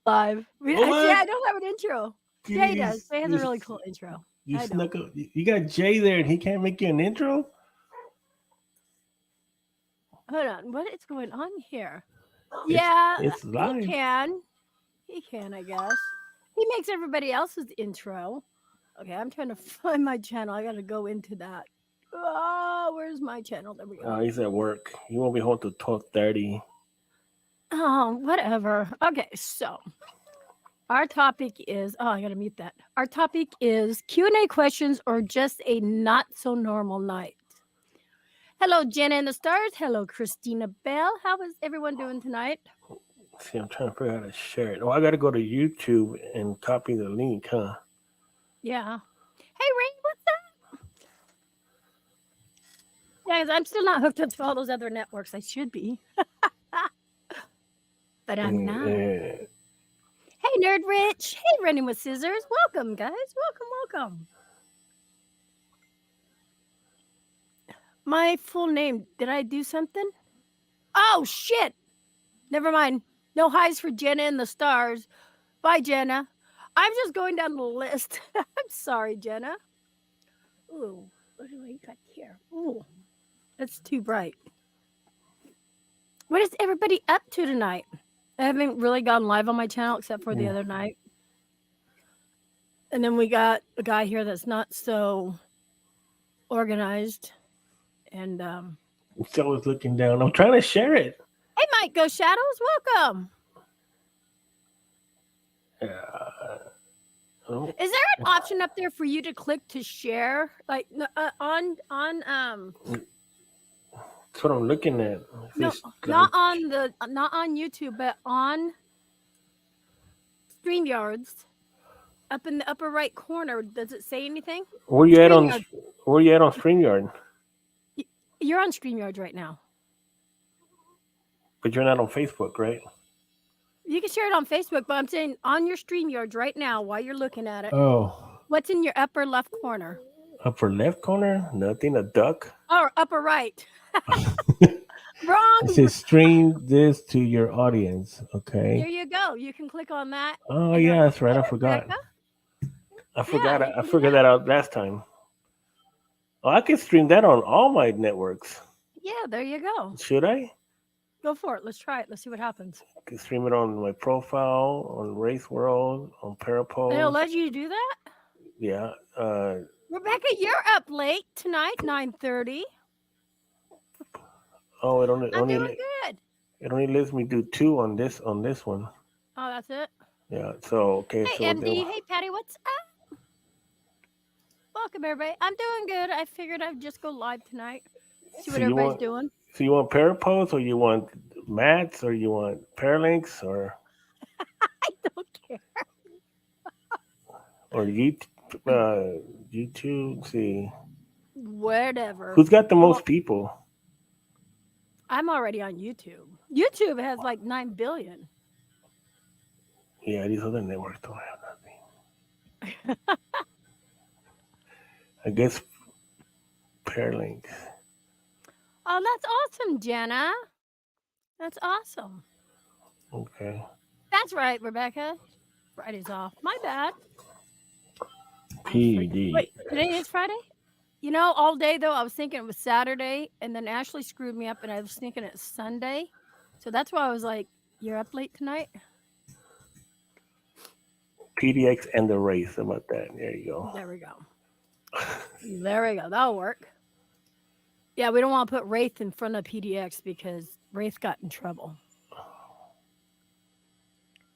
live. What? I don't have an intro. Jay does. Jay has a really cool intro. You snuck up. You got Jay there, and he can't make you an intro. Hold on. What is going on here? It's live. He can. He can, I guess. He makes everybody else's intro. Okay, I'm trying to find my channel. I got to go into that. Oh, where's my channel? There we go. Oh, he's at work. He won't be home till 12:30. Oh, whatever. Okay, so our topic is. Oh, I got to mute that. Our topic is Q&A questions or just a not so normal night. Hello, Jenna and the Stars. Hello, Christina Bell. How is everyone doing tonight? See, I'm trying to figure out how to share it. Oh, I got to go to YouTube and copy the link, huh? Yeah. Hey, Ray, what's up? Yeah, because I'm still not hooked up to all those other networks. I should be. But I'm not. Hey, Nerd Rich. Hey, Running with Scissors. Welcome, guys. Welcome. My full name. Did I do something? Oh, shit. Never mind. No highs for Jenna and the Stars. Bye, Jenna. I'm just going down the list. I'm sorry, Jenna. Ooh, what do I got here? Ooh, that's too bright. What is everybody up to tonight? I haven't really gone live on my channel except for the other night. And then we got a guy here that's not so organized. And I was looking down. I'm trying to share it. Hey, Mike Go Shadows, welcome. Is there an option up there for you to click to share, like on? That's what I'm looking at. No, not on YouTube, but on StreamYards. Up in the upper right corner, does it say anything? Where you at on StreamYard? You're on StreamYards right now. But you're not on Facebook, right? You can share it on Facebook, but I'm saying on your StreamYards right now while you're looking at it. Oh. What's in your upper left corner? Upper left corner? Nothing. A duck? Or upper right. Wrong. It says stream this to your audience. Okay. There you go. You can click on that. Oh, yeah, that's right. I forgot. I figured that out last time. Oh, I can stream that on all my networks. Yeah, there you go. Should I? Go for it. Let's try it. Let's see what happens. I can stream it on my profile, on Race World, on Parapose. It'll let you do that? Yeah. Rebecca, you're up late tonight, 9:30. Oh, I'm doing good. It only lets me do 2 on this one. Oh, that's it? Yeah. So, okay. Hey, MD. Hey, Patty. What's up? Welcome, everybody. I'm doing good. I figured I'd just go live tonight. See what everybody's doing. So you want Parapose, or you want mats, or you want Paralinks, or? I don't care. Or YouTube. See. Whatever. Who's got the most people? I'm already on YouTube. YouTube has like 9 billion. Yeah, these other networks don't have nothing. I guess Paralinks. Oh, that's awesome, Jenna. That's awesome. Okay. That's right, Rebecca. Friday's off. My bad. PD. Wait, today is Friday? You know, all day, though, I was thinking it was Saturday, and then Ashley screwed me up, and I was thinking it's Sunday. So that's why I was like, you're up late tonight? PDX and the race. How about that? There you go. There we go. There we go. That'll work. Yeah, we don't want to put Wraith in front of PDX because Wraith got in trouble.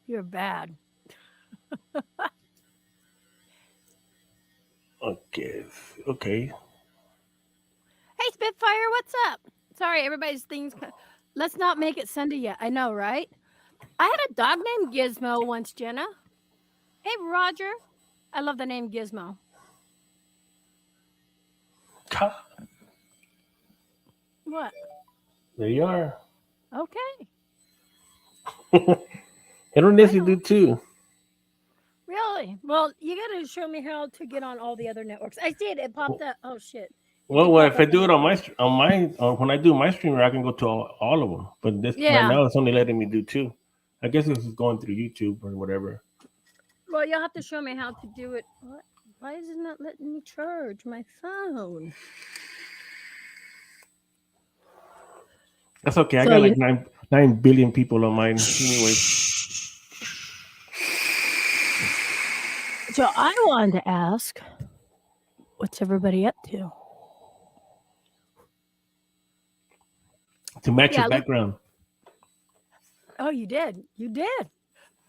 You're bad. Okay. Hey, Spitfire, what's up? Sorry, everybody's things. Let's not make it Sunday yet. I know, right? I had a dog named Gizmo once, Jenna. Hey, Roger. I love the name Gizmo. What? There you are. Okay. It'll let you do 2. Really? Well, you got to show me how to get on all the other networks. I did. It popped up. Oh, shit. Well, if I do it on when I do my streamer, I can go to all of them. But this right now, it's only letting me do 2. I guess this is going through YouTube or whatever. Well, you'll have to show me how to do it. What? Why is it not letting me charge my phone? That's okay. I So got you like 9 billion people on mine anyway. So I wanted to ask, what's everybody up to? To match your Yeah, background. oh, you did. You did.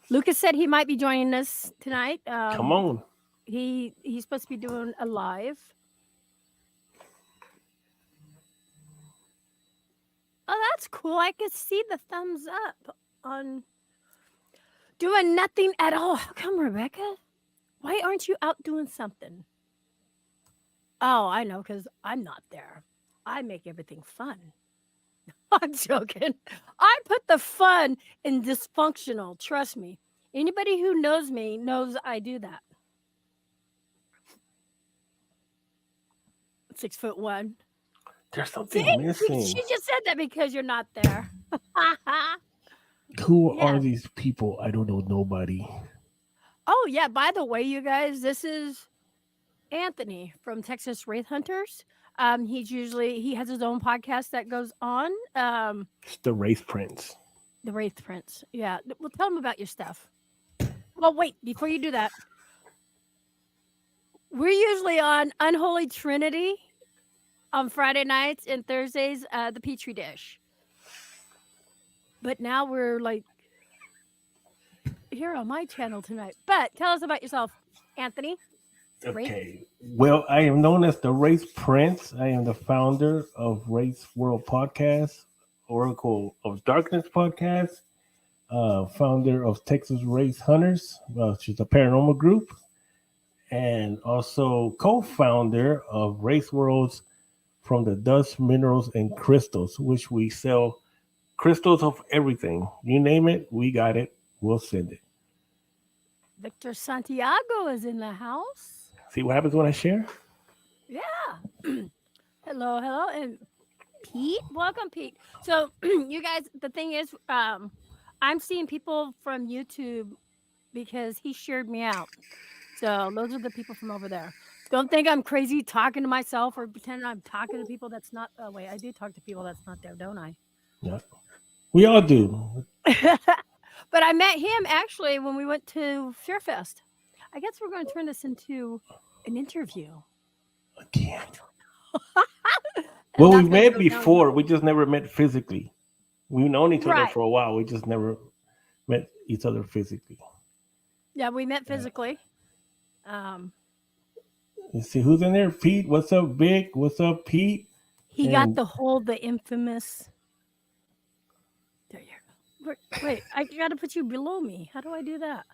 Lucas said he might be joining us tonight. Come on. He's supposed to be doing a live. Oh, that's cool. I could see the thumbs up on doing nothing at all. How come, Rebecca? Why aren't you out doing something? Oh, I know, because I'm not there. I make everything fun. I'm joking. I put the fun in dysfunctional. Trust me. Anybody who knows me knows I do that. 6'1". There's something See, missing. she just said that because you're not there. Who Yeah. are these people? I don't know nobody. Oh yeah. By the way, you guys, this is Anthony from Texas Wraith Hunters. He has his own podcast that goes on. It's the Wraith Prince. The Wraith Prince. Yeah. Well, tell him about your stuff. Well, wait, before you do that, we're usually on Unholy Trinity on Friday nights and Thursdays, the Petri Dish. But now we're like here on my channel tonight. But tell us about yourself, Anthony. Okay. Well, I am known as the Wraith Prince. I am the founder of Wraith World Podcast, Oracle of Darkness Podcast, founder of Texas Wraith Hunters, which is a paranormal group, and also co-founder of Wraith Worlds from the Dust, Minerals, and Crystals, which we sell crystals of everything. You name it, we got it. We'll send it. Victor Santiago is in the house. See what happens when I share? Yeah. Hello, hello. And Pete, welcome, Pete. So, you guys, the thing is, I'm seeing people from YouTube because he shared me out. So, those are the people from over there. Don't think I'm crazy talking to myself or pretending I'm talking to people that's not. Oh, wait, I do talk to people that's not there, don't I? Yeah. We all do. But I met him actually when we went to Fearfest. I guess we're going to turn this into an interview. Again. Well, we met before. We just never met physically. We've known each other for a while. We just never met each other physically. Yeah, we met physically. You see who's in there? Pete. What's up, Vic? What's up, Pete? He got the infamous. There you go. Wait, I got to put you below me. How do I do that?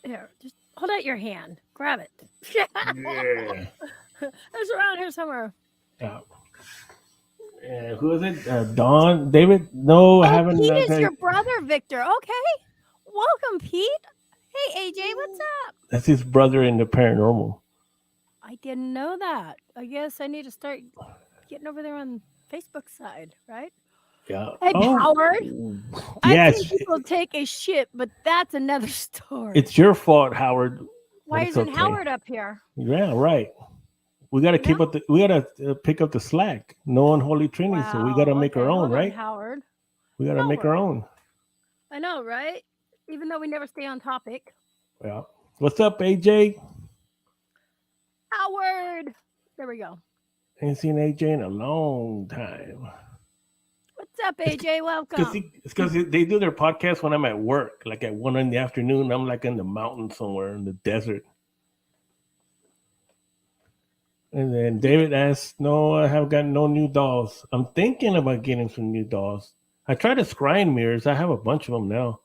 There, just hold out your hand. Grab it. Yeah. It's around here somewhere. Yeah. Who is it? Don? David? No, I haven't. Pete is your brother, Victor. Okay. Welcome, Pete. Hey, AJ, what's up? That's his brother in the paranormal. I didn't know that. I guess I need to start getting over there on Facebook side, right? Yeah. Hey, Howard. Yes. I've seen people take a shit, but that's another story. It's your fault, Howard. Why isn't Howard up here? Yeah, right. We gotta keep up. We gotta pick up the slack. No unholy trinity, so we gotta make our own, right? Howard. We gotta make our own. I know, right? Even though we never stay on topic. Yeah. What's up, AJ? Howard. There we go. Ain't seen AJ in a long time. What's up, AJ? Welcome. It's because they do their podcast when I'm at work, like at 1 in the afternoon. I'm like in the mountains somewhere in the desert. And then David asked, no, I have got no new dolls. I'm thinking about getting some new dolls. I tried the scrying mirrors. I have a bunch of them now.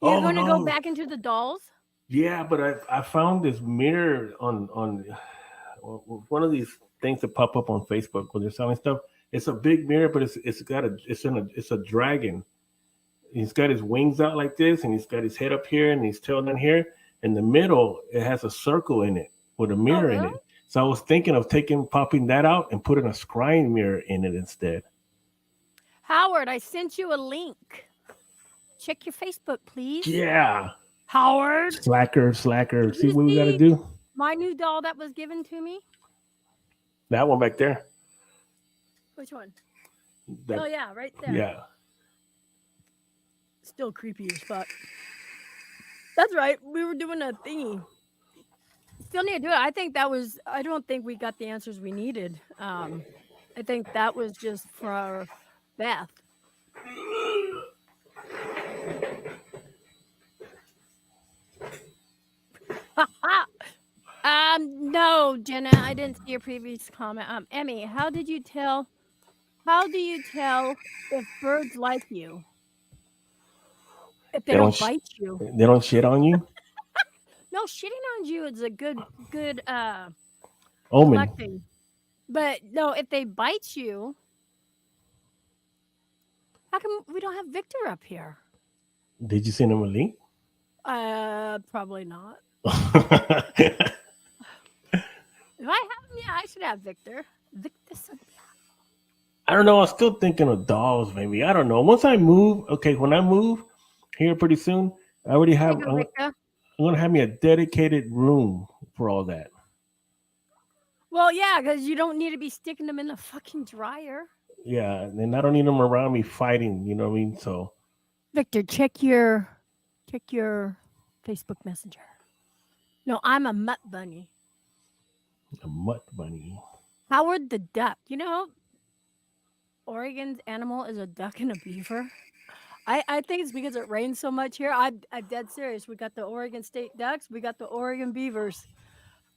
You're going to go back into the dolls? Yeah, but I found this mirror on one of these things that pop up on Facebook when they're selling stuff. It's a big mirror, but it's a dragon. He's got his wings out like this, and he's got his head up here and his tail down here. In the middle, it has a circle in it with a mirror in it. So I was thinking of popping that out and putting a scrying mirror in it instead. Howard, I sent you a link. check your Facebook, please. Yeah. Howard, Slacker. did See you what we got to see do? my new doll that was given to me? That one back there. Which one? That, Oh, yeah, right there. yeah. Still creepy as fuck. That's right. We were doing a thingy. Still need to do it. I don't think we got the answers we needed. I think that was just for Beth. No, Jenna, I didn't see your previous comment. Emmy, how do you tell if birds like you? If they They don't. don't bite you? They don't shit on you. No, shitting on you is a good Omen. collecting. But no, if they bite you, how come we don't have Victor up here? Did you send him a link? Probably not. If I have him, yeah, I should have Victor. Victor Santiago. I don't know. I'm still thinking of dolls. Maybe I don't know. Once I move, okay. When I move here pretty soon, I already There have. you go, Victor. I'm gonna have me a dedicated room for all that. Well, yeah, because you don't need to be sticking them in the fucking dryer. Yeah, and I don't need them around me fighting. You know what I mean? So Victor, check your Facebook Messenger. No, I'm a mutt bunny. a mutt bunny. Howard the duck. You know, Oregon's animal is a duck and a beaver. I think it's because it rains so much here. I'm dead serious. We got the Oregon State Ducks. We got the Oregon Beavers.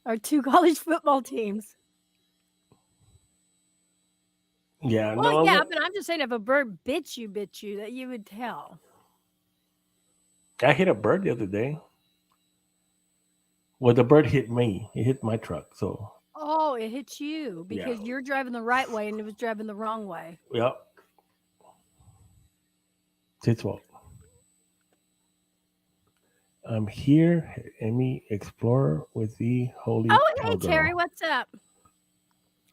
Our two college football teams. Yeah, Well, no. yeah, but I'm just saying if a bird bit you, that you would tell. I hit a bird the other day. Well, the bird hit me. It hit my truck. So Oh, it hit you because Yeah. you're driving the right way and it was driving the wrong way. Yep. It's its fault. I'm here, Emmy Explorer with the Holy Oh, and hey, Cowgirl. Terry, what's up?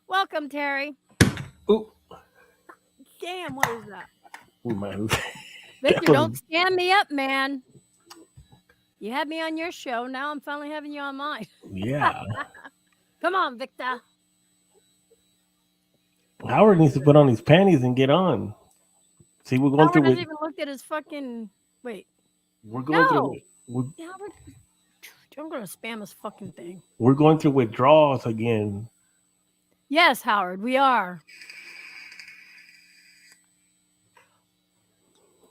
Welcome, Terry. Ooh, Damn, what is that? my, Victor, was- don't stand me up, man. You had me on your show. Now I'm finally having you on mine. yeah. Come on, Victor. Howard needs to put on his panties and get on. See, we're going Howard through. hasn't even looked at his fucking. Wait. We're going No. through. Howard, I'm going to spam this fucking thing. We're going through withdrawals again. Yes, Howard, we are.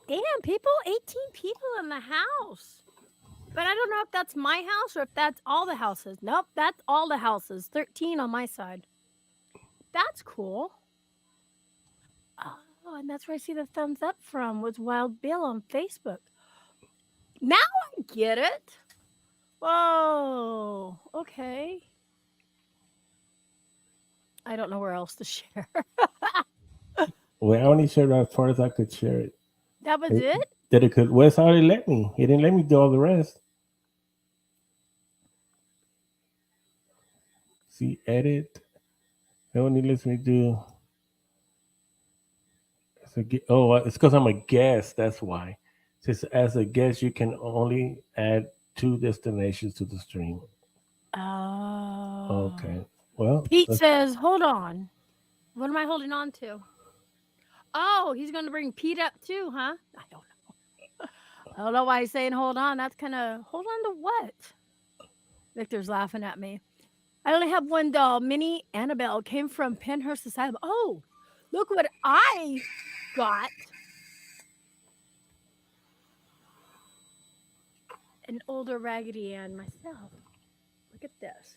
Damn, people, 18 people in the house. But I don't know if that's my house or if that's all the houses. Nope, that's all the houses. 13 on my side. That's cool. Oh, and that's where I see the thumbs up from was Wild Bill on Facebook. Now I get it. Whoa, okay. I don't know where else to share. Well, I only shared as far as I could share it. That was it? That it could. Well, it's already let me. He didn't let me do all the rest. See, edit. It only lets me do. It's because I'm a guest. That's why. Since as a guest, you can only add 2 destinations to the stream. Oh. Okay. Well, Pete says, hold on. What am I holding on to? Oh, he's going to bring Pete up too, huh? I don't know. I don't know why he's saying hold on. That's kind of, hold on to what? Victor's laughing at me. I only have one doll. Minnie Annabelle came from Penhurst Asylum. Oh, look what I got. An older Raggedy Ann myself. Look at this.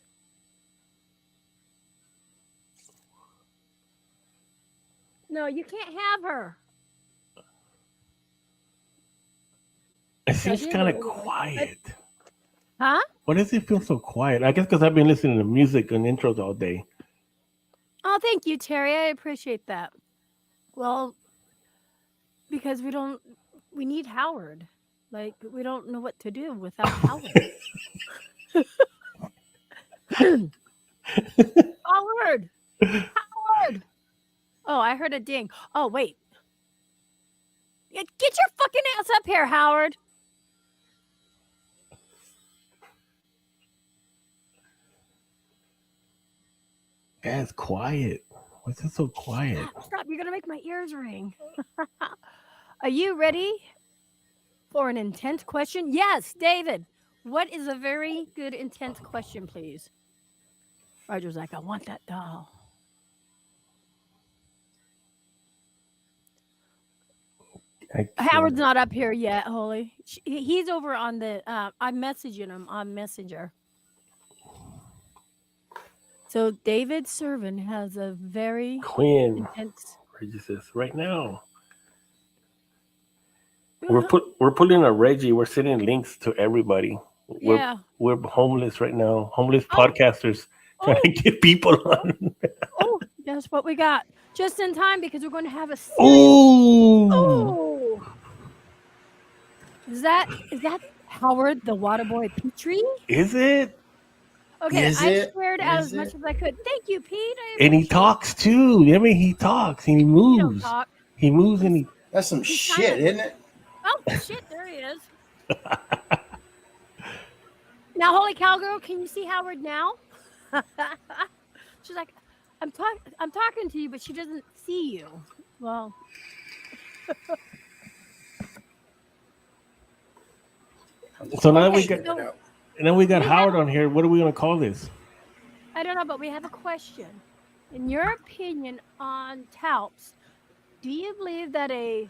No, you can't have her. it seems here's kind of what we got. quiet. Huh? Why does it feel so quiet? I guess because I've been listening to music and intros all day. Oh, thank you, Terry. I appreciate that. Well, because we need Howard. Like, we don't know what to do without Howard. Howard! Howard! Oh, I heard a ding. Oh, wait. Get your fucking ass up here, Howard. That's quiet. What's it so quiet? Stop. You're going to make my ears ring. Are you ready for an intense question? Yes, David. What is a very good intense question, please? Roger's like, I want that doll. Howard's not up here yet, Holy. He's over on the, I'm messaging him on Messenger. So David Servin has a very Quinn intense. Regis right now. We're putting a Reggie. We're sending links to everybody. We're homeless right now. Homeless podcasters trying to get people on. That's what we got. Just in time because we're going to have a serious. Oh! Is that Howard the Waterboy Petrie? Is it? Okay, I shared as much as I could. Thank you, Pete. And he talks too. I mean, he talks and he moves. He don't talk. He moves and he. That's some shit, isn't it? Oh shit! There he is. Now, Holy Cowgirl, can you see Howard now? She's like, I'm talking to you, but she doesn't see you. Well. So now we got Howard on here. What are we going to call this? I don't know, but we have a question. In your opinion on talps, do you believe that a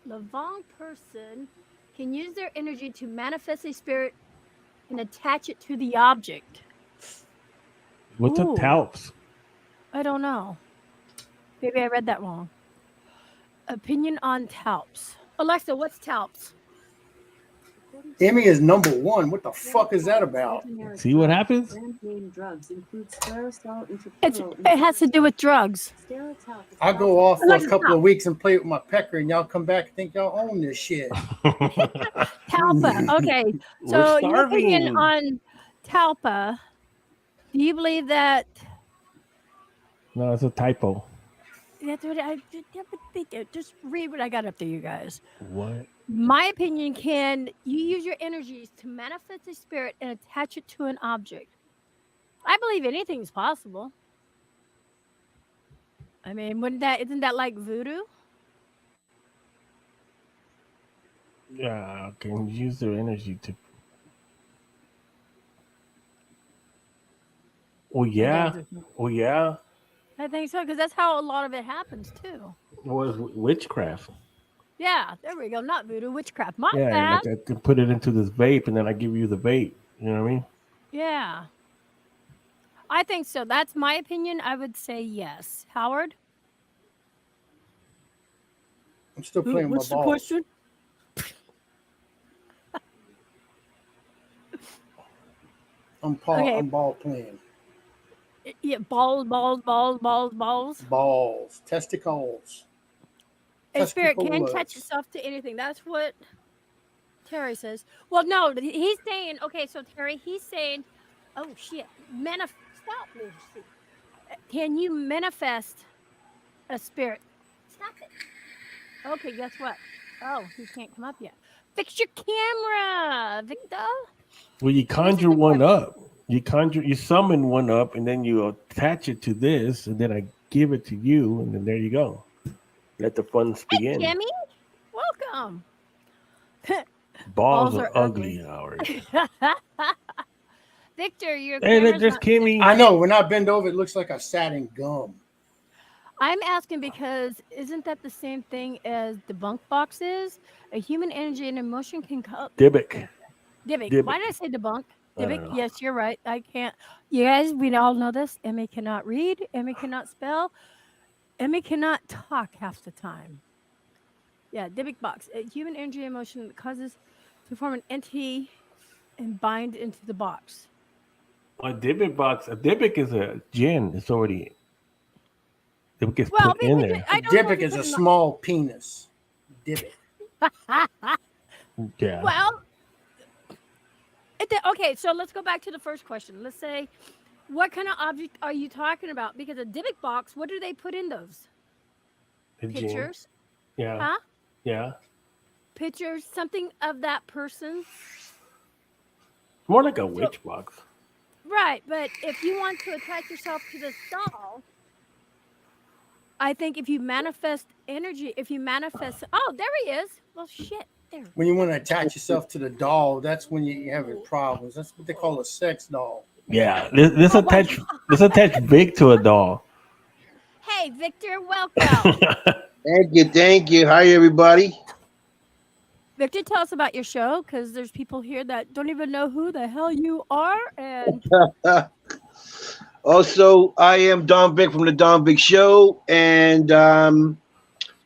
Levant person can use their energy to manifest a spirit and attach it to the object? What's a talps? I don't know. Maybe I read that wrong. Opinion on talps. Alexa, what's talps? Emmy is number one. What the fuck is that about? See what happens? It has to do with drugs. I go off for a couple of weeks and play with my pecker, and y'all come back and think y'all own this shit. Talpa. Okay. So your opinion on talpa, do you believe that? No, it's a typo. That's what I just read what I got up there, you guys. What? My opinion, can you use your energies to manifest a spirit and attach it to an object? I believe anything's possible. I mean, isn't that like voodoo? Yeah, can use their energy to. Oh yeah. I think so, because that's how a lot of it happens too. Was witchcraft. Yeah, there we go. Not voodoo, witchcraft. My bad. Like I can put it into this vape, and then I give you the vape. You know what I mean? Yeah. I think so. That's my opinion. I would say yes. Howard? I'm still playing What's my balls. What's the question? I'm ball playing. Yeah, balls. Balls. Testicles. A spirit can touch itself to anything. That's what Terry says. Well, no, he's saying, okay, so Terry, he's saying, oh, shit, stop me. Can you manifest a spirit? Stop it. Okay, guess what? Oh, he can't come up yet. Fix your camera, Victor. Well, you conjure one up. You summon one up, and then you attach it to this, and then I give it to you, and then there you go. Let the fun begin. Hey, Jimmy, welcome. Balls are ugly, Howard. Victor, you're. Hey, look, there's Kimmy. I know. When I bend over, it looks like I sat in gum. I'm asking because isn't that the same thing as the bunk box is? A human energy and emotion can come. Dybbuk. Why did I say debunk? Dybbuk. Yes, you're right. I can't. You guys, we all know this. Emmy cannot read. Emmy cannot spell. Emmy cannot talk half the time. Yeah, Dybbuk box. A human energy and emotion that causes to form an entity and bind into the box. A Dybbuk box. A Dybbuk is a gin. It's already. It gets put in there. Dybbuk is a small penis. Dybbuk. Yeah. Well, okay, so let's go back to the first question. Let's say, what kind of object are you talking about? Because a Dybbuk box, what do they put in those? Pictures? Yeah. Huh? Yeah. pictures, something of that person. More like a So, witch box. right, but if you want to attach yourself to this doll, I think if you manifest energy, if you manifest, oh, there he is. Well, shit, there. When you want to attach yourself to the doll, that's when you having problems. That's what they call a sex doll. Yeah. This Oh my attach this attach Vic to a doll. Hey, Victor, welcome. Thank you, thank you. Hi, everybody. Victor, tell us about your show because there's people here that don't even know who the hell you are. And Also, I am Don Vic from the Don Vic Show, and I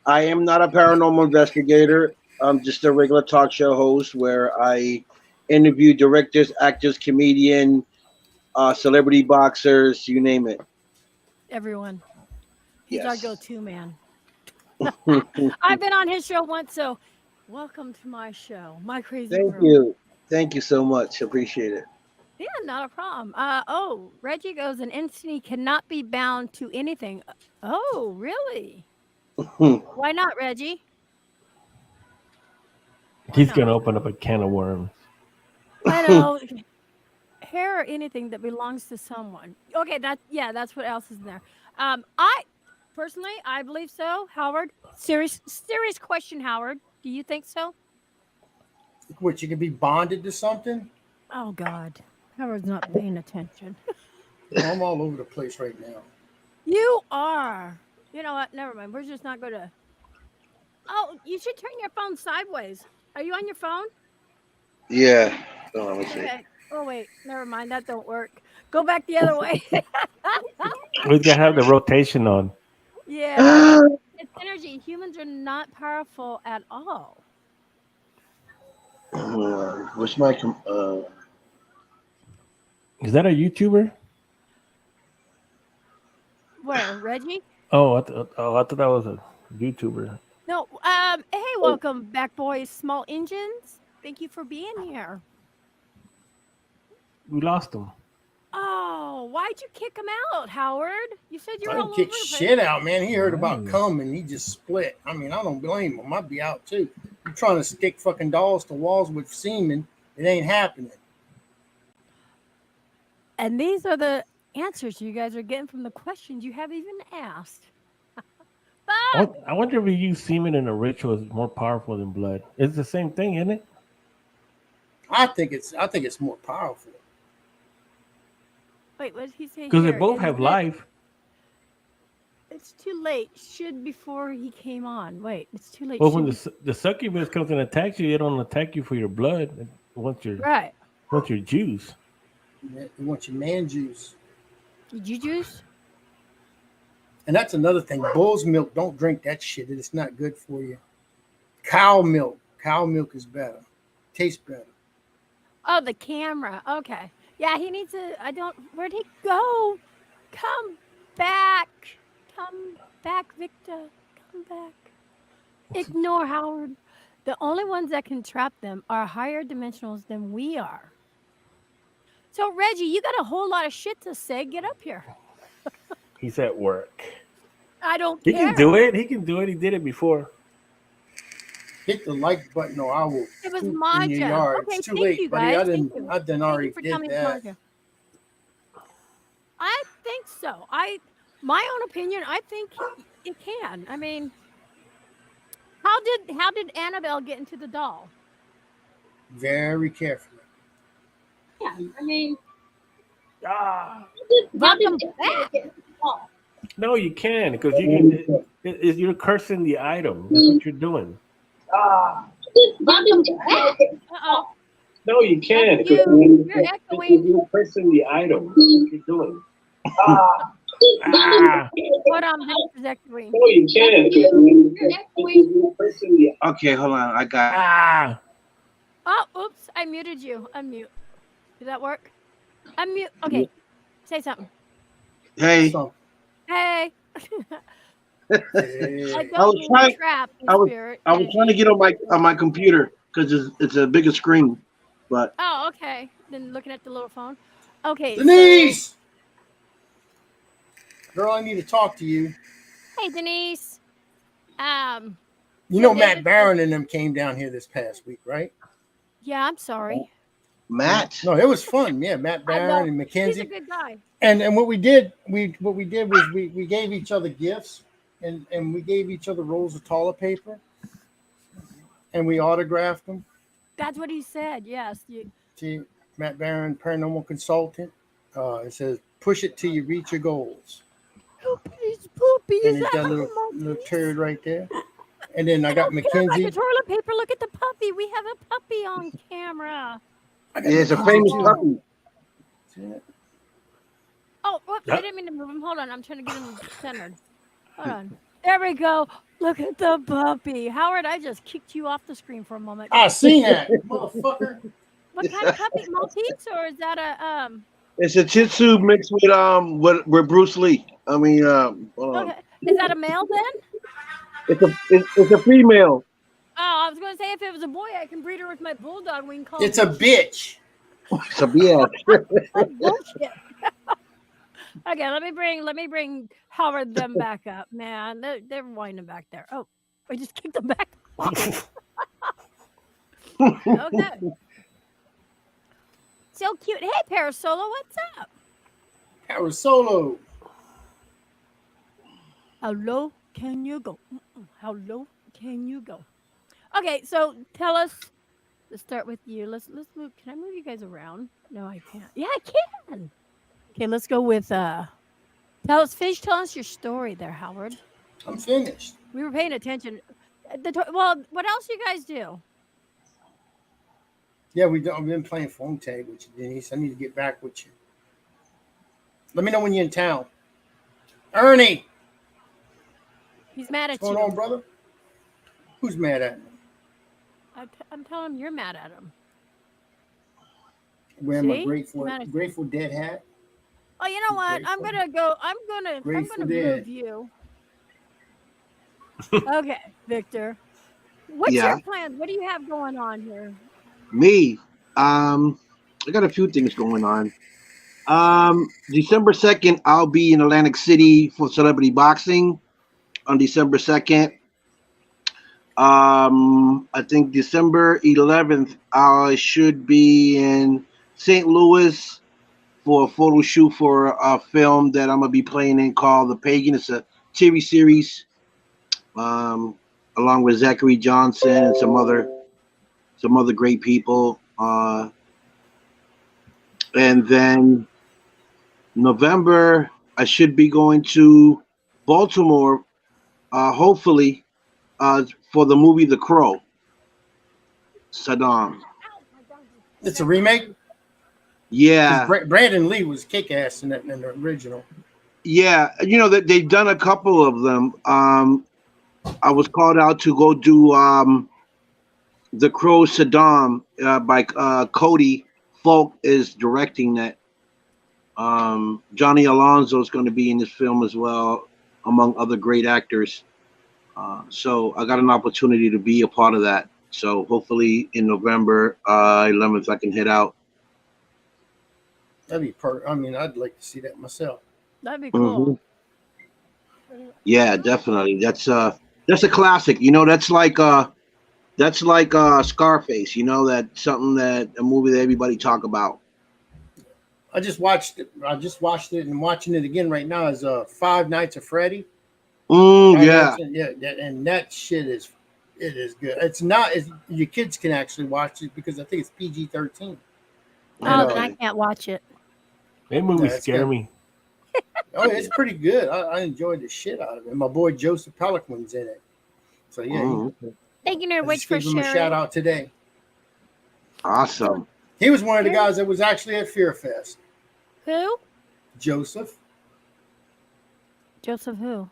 am not a paranormal investigator. I'm just a regular talk show host where I interview directors, actors, comedian, celebrity boxers, you name it. everyone, he's our Yes. go-to man. I've been on his show once, so welcome to my show, My Crazy Thank World. you. Thank you so much. Appreciate it. Yeah, not a problem. Oh, Reggie goes, an entity cannot be bound to anything. Oh, really? Why not, Reggie? Why He's not? gonna open up a can of worms. I know. Hair or anything that belongs to someone. Okay, that's what else is in there. I personally, I believe so. Howard, serious question, Howard. Do you think so? What, you can be bonded to something? Oh God, Howard's not paying attention. Well, I'm all over the place right now. You are. You know what? Never mind. We're just not going to. Oh, you should turn your phone sideways. Are you on your phone? Yeah. Oh, let me see. Okay. Oh wait, never mind. That don't work. Go back the other way. We gotta have the rotation on. Yeah, it's energy. Humans are not powerful at all. What's my Is that a YouTuber? Where, Reggie? I thought that was a YouTuber. No. Hey, welcome back, boys. Small engines. Thank you for being here. We lost him. Oh, why'd you kick him out, Howard? You said you I were all didn't over kick the place. shit out, man. He heard about Right. cum and he just split. I mean, I don't blame him. I'd be out too. You're trying to stick fucking dolls to walls with semen. It ain't happening. And these are the answers you guys are getting from the questions you haven't even asked. Fuck! I wonder if we use semen in a ritual is more powerful than blood. It's the same thing, isn't it? I think it's more powerful. Wait, what did he say Because they here? both have life. It's too late. Should before he came on. Wait, it's too late. Well, when should the succubus comes and attacks you, they don't attack you for your blood. Once your right. once your juice. You want your man juice. Did you juice? And that's another thing. Bull's milk, don't drink that shit. It's not good for you. Cow milk. Cow milk is better. Tastes better. Oh, the camera. Okay. Yeah, he needs to. I don't. Where'd he go? Come back. Come back, Victor. Come back. Ignore Howard. The only ones that can trap them are higher dimensionals than we are. So, Reggie, you got a whole lot of shit to say. Get up here. He's at work. I don't He care. can do it. He can do it. He did it before. Hit the like button or I will It was poop in my your job. yard. Okay, It's too thank late, you, buddy. guys. I Thank didn't you. I done Thank already you for did telling me it's that. my job. I think so. My own opinion, I think it can. I mean, how did Annabelle get into the doll? Very carefully. Yeah, I mean, Ah. welcome back. No, you can because you can. You're cursing the item. That's what you're doing. Welcome back. Uh-oh. No, you can That's because you. You're echoing. you're cursing the item. That's what you're doing. Ah. Hold on, this is echoing. No, you can because You're echoing. you're cursing the. Okay, hold on. I got. Ah. Oh, oops, I muted you. Unmute. Did that work? Unmute. Okay, say something. Hey, So, Hey. I hey, don't was trying- trap the I was- spirit. I was trying to get on my computer because it's a bigger screen, but Oh, okay. Then looking at the little phone. Okay. Denise! Girl, I need to talk to you. So, hey, Denise. You know, Matt Barron and them came down here this past week, right? Yeah, I'm sorry. Matt. No, it was fun. Yeah, Matt I know. Barron and He's a Mackenzie. good guy. And what we did was we gave each other gifts and we gave each other rolls of toilet paper and we autographed them. That's what he said. Yes. See, Matt Barron, paranormal consultant. It says, "Push it till you reach your goals." Poopies, poopies. And he's got a little turd right there. And then I got Mackenzie. Like toilet paper. Look at the puppy. We have a puppy on camera. Yeah, it's a famous puppy. Oh, whoops, I didn't mean to move him. Hold on. I'm trying to get him centered. Hold on. There we go. Look at the puppy. Howard, I just kicked you off the screen for a moment. I seen that, motherfucker. What kind of puppy? Maltese, or is that a It's a Shih Tzu mixed with Bruce Lee. I mean, okay. Is that a male then? it's a female. Oh, I was going to say if it was a boy, I can breed her with my bulldog. We can call It's a bitch. It's a BS. That's bullshit. Okay, let me bring Howard them back up, man. They're whining back there. Oh, I just kicked them back. Okay. So cute. Hey, Parasolo, what's up? Power Solo. How low can you go? How low can you go? Okay, so tell us. Let's start with you. Let's move. Can I move you guys around? No, I can't. Yeah, I can. Okay, let's go with finish telling us your story there, Howard. I'm finished. We were paying attention. Well, what else you guys do? Yeah, we've been playing phone tag with you, Denise. I need to get back with you. Let me know when you're in town. Ernie. He's mad at What's you. going on, brother? Who's mad at me? I'm telling him you're mad at him. Wearing my See? Grateful Dead hat. Oh, you know what? I'm gonna move you. Okay, Victor. What's your plans? What do you have going on here? Me, I got a few things going on. December 2nd, I'll be in Atlantic City for Celebrity Boxing on December 2nd. I think December 11th, I should be in St. Louis for a photo shoot for a film that I'm gonna be playing in called The Pagan. It's a TV series, along with Zachary Johnson and some other great people. And then November, I should be going to Baltimore, hopefully, for the movie The Crow. Saddam. It's a remake? Yeah. Brandon Lee was kick-ass in the original. Yeah, you know that they've done a couple of them. I was called out to go do The Crow Saddam by Cody Falk is directing that. Johnny Alonso is going to be in this film as well, among other great actors. So I got an opportunity to be a part of that. So hopefully in November 11th I can head out. That'd be I mean, I'd like to see that myself. That'd be cool. Mm-hmm. Yeah, definitely. That's a classic. You know, that's like Scarface. You know, that's a movie that everybody talk about. I just watched it and watching it again right now is Five Nights at Freddy. Yeah. And that shit is good. It's not your kids can actually watch it because I think it's PG-13. Oh, then I can't watch it. That movie scare me. Oh, it's pretty good. I enjoyed the shit out of it. My boy Joseph Pelican's in it. So yeah. Thank you, Nerd Witch, for sharing. Give him a shout out today. Awesome. He was one of the guys that was actually at Fear Fest. Who? Joseph. Joseph who?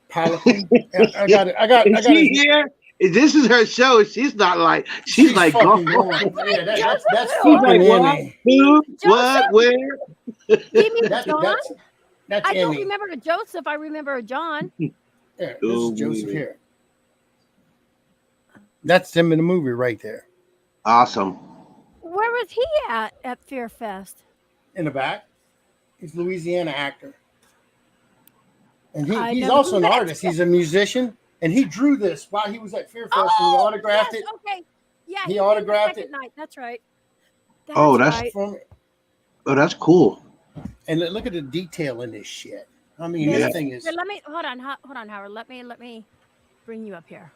Pelican. I got it. Here? This is her show. She's not like she's like going. Yeah, that's fucking like, who? What? Where? That's I don't Emmy. remember a Joseph. I remember a John. Yeah, this is Joseph here. That's him in the movie right there. Awesome. Where was he at Fear Fest? In the back. He's a Louisiana actor. And he's also an artist. He's a musician. And he drew this while he was at Fear Fest, and he autographed yes, it. okay. Yeah, He did the autographed second it. night. That's right. Oh, that's- right. From, that's cool. and look at the detail in this shit. I mean, Yeah. this thing is. Here, let me hold on, Howard. Let me bring you up here.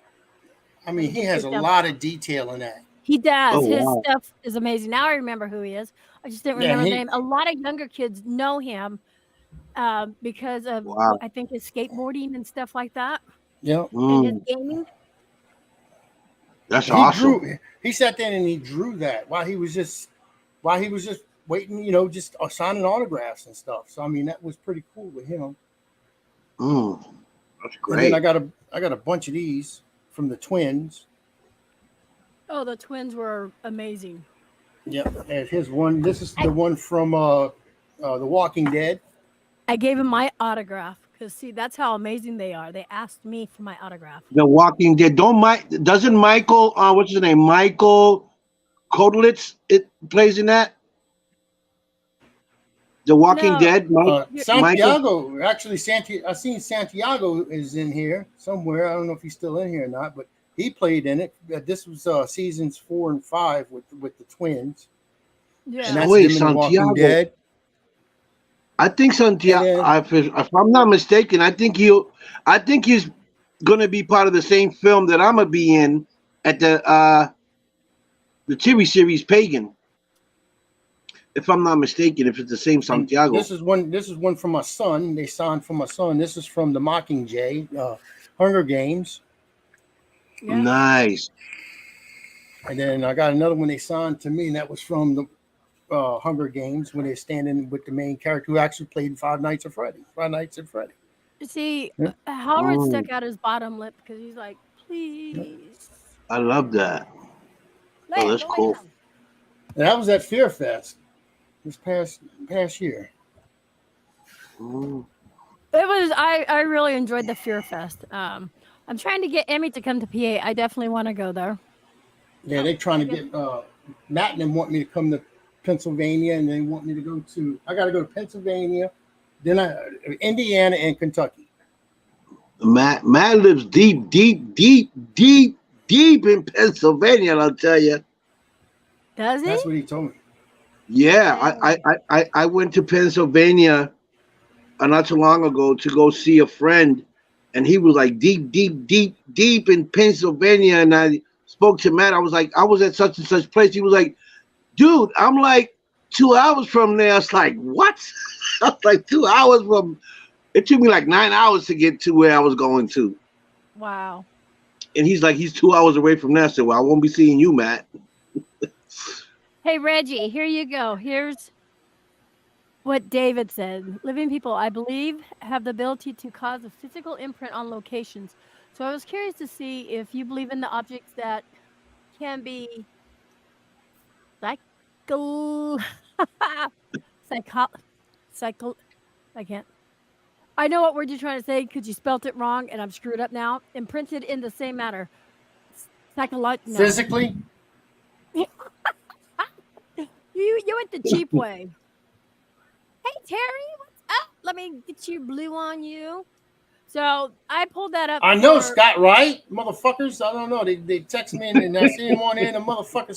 I mean, he has a lot of detail in that. He does. Oh, His wow. stuff is amazing. Now I remember who he is. I just didn't Yeah, remember the name. A lot of younger kids know him because of Wow. I think his skateboarding and stuff like that, Yeah. and his Mm, gaming. that's He awesome. drew. He sat there and he drew that while he was just waiting, you know, just signing autographs and stuff. So I mean, that was pretty cool with him. Mm, that's And great. then I got a bunch of these from the twins. Oh, the twins were amazing. Yep. And here's one. This is the one from The Walking Dead. I gave him my autograph because see, that's how amazing they are. They asked me for my autograph. The Walking Dead. Doesn't Michael? What's his name? Michael Kodelitz. It plays in that. The Walking No. Dead. Santiago, actually, I seen Santiago is in here somewhere. I don't know if he's still in here or not, but he played in it. This was seasons 4 and 5 with the twins. Yeah. And that's Wait, them in The Walking Santiago. Dead. I think Santiago. If I'm not mistaken, I think he's gonna be part of the same film that I'm gonna be in at the TV series Pagan. If I'm not mistaken, if it's the same Santiago. This is one from my son. They signed for my son. This is from the Mockingjay, Hunger Games. Yeah. Nice. And then I got another one they signed to me, and that was from the Hunger Games when they're standing with the main character who actually played in Five Nights at Freddy. See, Yeah. Howard Oh. stuck out his bottom lip because he's like, please. I love that. Lay that's don't lay cool. down. And that was at Fear Fest this past year. Mm. It was. I really enjoyed the Fear Fest. I'm trying to get Emmy to come to PA. I definitely want to go there. Yeah, they're trying to get Matt and them want me to come to Pennsylvania, and they want me to go to. I got to go to Pennsylvania, then Indiana and Kentucky. Matt lives deep in Pennsylvania. I'll tell you. Does he? That's what he told me. Yeah, I went to Pennsylvania not too long ago to go see a friend, and he was like deep in Pennsylvania. And I spoke to Matt. I was like, I was at such and such place. He was like, dude, I'm like 2 hours from there. I was like, what? I was like 2 hours from. It took me like 9 hours to get to where I was going to. Wow. And he's like, he's 2 hours away from there. So well, I won't be seeing you, Matt. Hey, Reggie, here you go. Here's what David said. Living people, I believe, have the ability to cause a physical imprint on locations. So I was curious to see if you believe in the objects that can be I can't. I know what word you're trying to say because you spelt it wrong and I'm screwed up now. Imprinted in the same manner. Psychological. Physically, You went the cheap way. Hey Terry, what's up? Let me get you blue on you. So I pulled that up. I know for- Scott Wright, motherfuckers. I don't know. They text me and I see him on there, and the motherfucker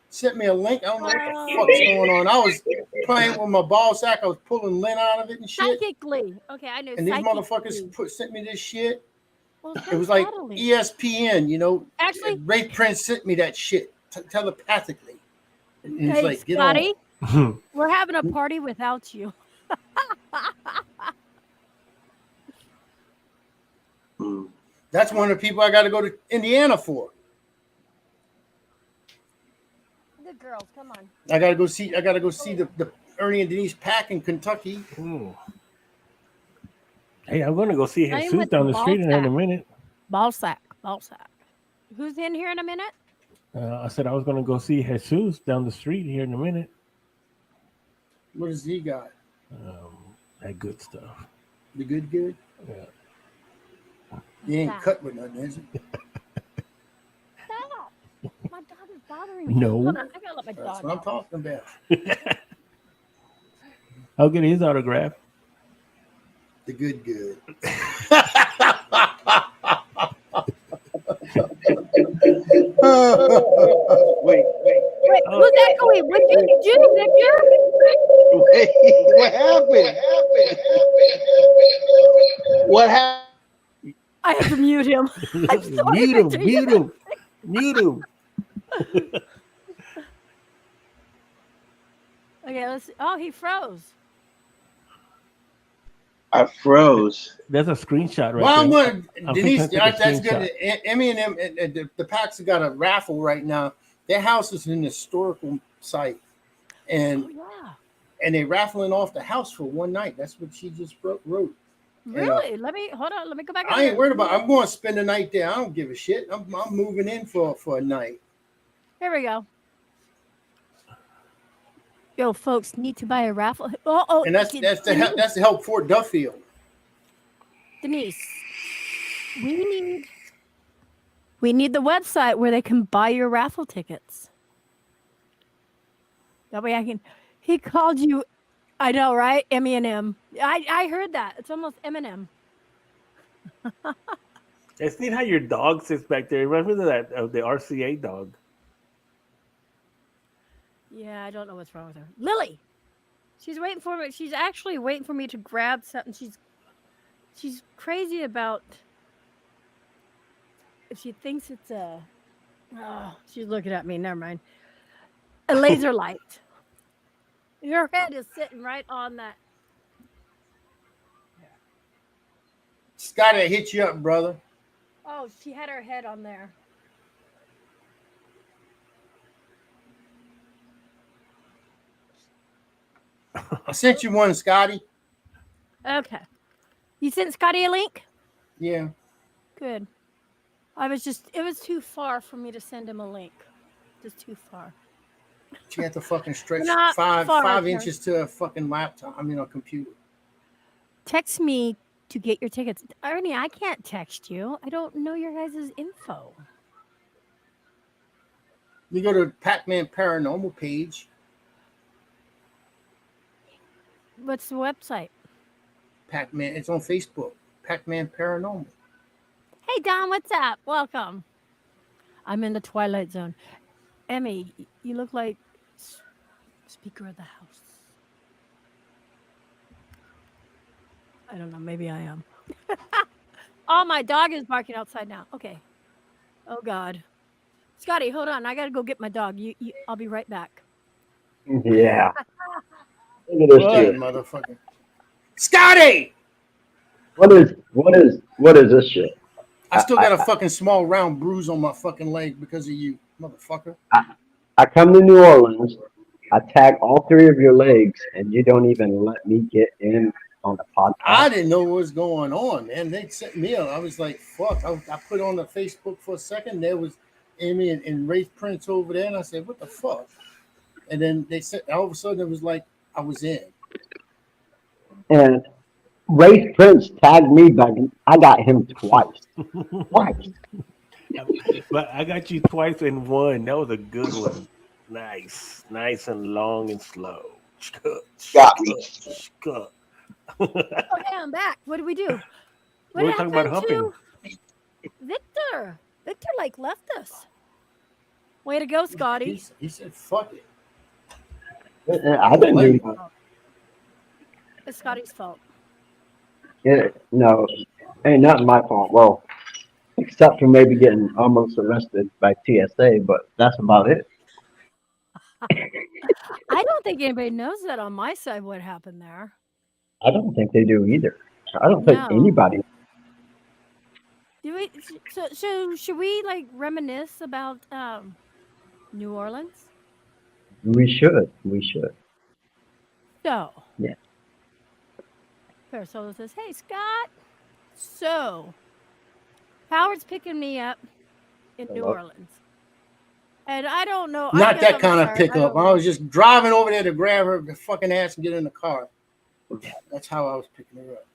sent me a link. I don't know what the fuck's going on. I was playing with my ball sack. I was pulling lint out of it and shit. Psychically. Okay, I know. And these psychically. motherfuckers sent me this shit. Well, It was like subtly. ESPN, you know. Actually- Ray Prince sent me that shit telepathically. And he's Hey, like, get Scotty, on. we're having a party without you. Mm. That's one of the people I got to go to Indiana for. The girls, come on. I got to go see the Ernie and Denise Pack in Kentucky. Ooh. Hey, I'm going to go see Now you Jesus went down to the street in a Ballsack. minute. Ball sack. Who's in here in a minute? I said I was going to go see Jesus down the street here in a minute. What does he got? That good stuff. The good? Yeah. He ain't cut with nothing, is he? Stop. My dog is bothering me. No. Hold on, I gotta let my That's dog what I'm out. talking about. I'll get his autograph. The good. Wait. Wait, who's echoing? What did you do, Victor? Wait, what happened? What happened? I have to mute him. I'm sorry, Mute him, Victor. mute him, mute him. Okay, let's see. Oh, he froze. I froze. That's a screenshot right Well, I'm there. going I'm Denise. fixing to take a That's screenshot. good. Emmy and them, the Packs have got a raffle right now. Their house is an historical site, Oh, and yeah. they're raffling off the house for one night. That's what she just wrote. Really? Let me hold on. Let me go back. I ain't worried about. I'm going to spend the night there. I don't give a shit. I'm moving in for a night. Here we go. Yo, folks, need to buy a raffle. Oh, And that's to help Fort Duffield. Denise. We need the website where they can buy your raffle tickets. That way I can. He called you. I know, right? Eminem. I heard that. It's almost Eminem. It's neat how your dog sits back there. It reminds me of that of the RCA dog. Yeah, I don't know what's wrong with her. Lily. She's waiting for me. She's actually waiting for me to grab something. She's crazy about. If she thinks it's a. Oh, she's looking at me. Never mind. A laser light. Your head is sitting right on that. Scotty, I hit you up, brother. Oh, she had her head on there. I sent you one, Scotty. Okay. You sent Scotty a link? Yeah. Good. It was too far for me to send him a link. Just too far. She had to fucking stretch Not far, 5 Terry. inches to a fucking laptop. I mean, a computer. Text me to get your tickets. Ernie, I can't text you. I don't know your guys' info. You go to Pac-Man Paranormal page. What's the website? Pac-Man. It's on Facebook. Pac-Man Paranormal. Hey, Don, what's up? Welcome. I'm in the Twilight Zone. Emmy, you look like Speaker of the House. I don't know. Maybe I am. Oh, my dog is barking outside now. Okay. Oh, God. Scotty, hold on. I got to go get my dog. I'll be right back. Yeah. Look at this What, shit. motherfucker? Scotty! What is this shit? I still got a fucking small round bruise on my fucking leg because of you, motherfucker. I come to New Orleans, I tag all three of your legs, and you don't even let me get in on the podcast. I didn't know what was going on, man. They set me up. I was like, fuck. I put on the Facebook for a second. There was Amy and Ray Prince over there, and I said, what the fuck? And then they said, all of a sudden, it was like I was in. And Ray Prince tagged me back. I got him twice. But I got you twice in one. That was a good one. Nice and long and slow. Got me. Okay, I'm back. What did we do? What We're talking about happened humping. to Victor? Victor, like, left us. Way to go, Scotty. He said, fuck it. I didn't even. It's Scotty's fault. No, ain't nothing my fault. Well, except for maybe getting almost arrested by TSA, but that's about it. I don't think anybody knows that on my side what happened there. I don't think they do either. I don't think No. anybody. Do we? So should we like reminisce about New Orleans? We should. So. Yeah. Parasola says, "Hey Scott, so Howard's picking me up in New Hello. Orleans, and I don't know. Not that kind of pickup. I was just driving over there to grab her fucking ass and get in the car. That's how I was picking her up.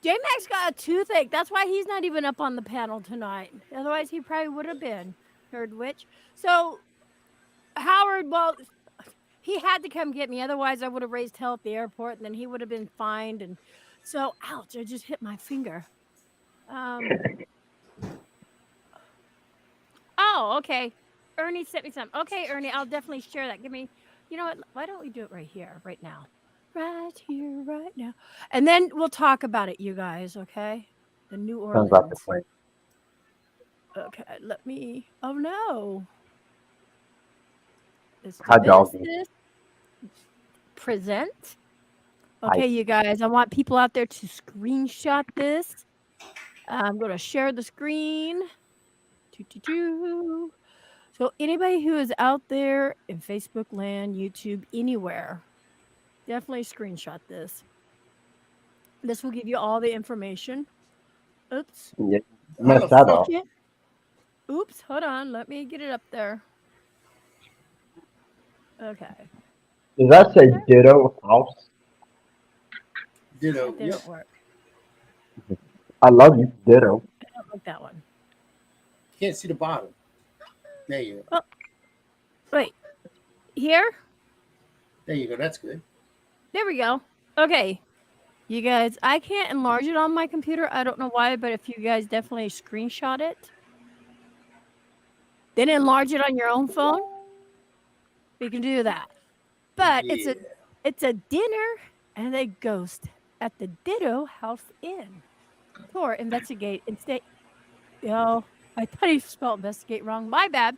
J-Max got a toothache. That's why he's not even up on the panel tonight. Otherwise, he probably would have been. Heard which? So, Howard, well, he had to come get me. Otherwise, I would have raised hell at the airport, and then he would have been fined. And so, ouch! I just hit my finger. Oh, okay. Ernie sent me some. Okay, Ernie, I'll definitely share that. Give me, you know what? Why don't we do it right here, right now? Right here, right now. And then we'll talk about it, you guys, okay? The New Sounds like a Orleans. plan. Okay, let me. Oh no. Let's do Hi, this. doggy. This. Present. Hi. Okay, you guys, I want people out there to screenshot this. I'm going to share the screen. Doo-doo-doo. So anybody who is out there in Facebook land, YouTube, anywhere, definitely screenshot this. This will give you all the information. Oops. Yeah, How mess the that fuck? up. Shit. Oops. Hold on. Let me get it up there. Okay. Does that say ditto house? Ditto. That Yep. didn't work. I love you, ditto. I don't like that one. Can't see the bottom. There you go. Oh, wait. Here? There you go. That's good. There we go. Okay. You guys, I can't enlarge it on my computer. I don't know why, but if you guys definitely screenshot it, then enlarge it on your own phone, we can do that. But Yeah. it's a dinner and a ghost at the Ditto House Inn. Tour, investigate, and stay. Oh, I thought he spelled investigate wrong. My bad.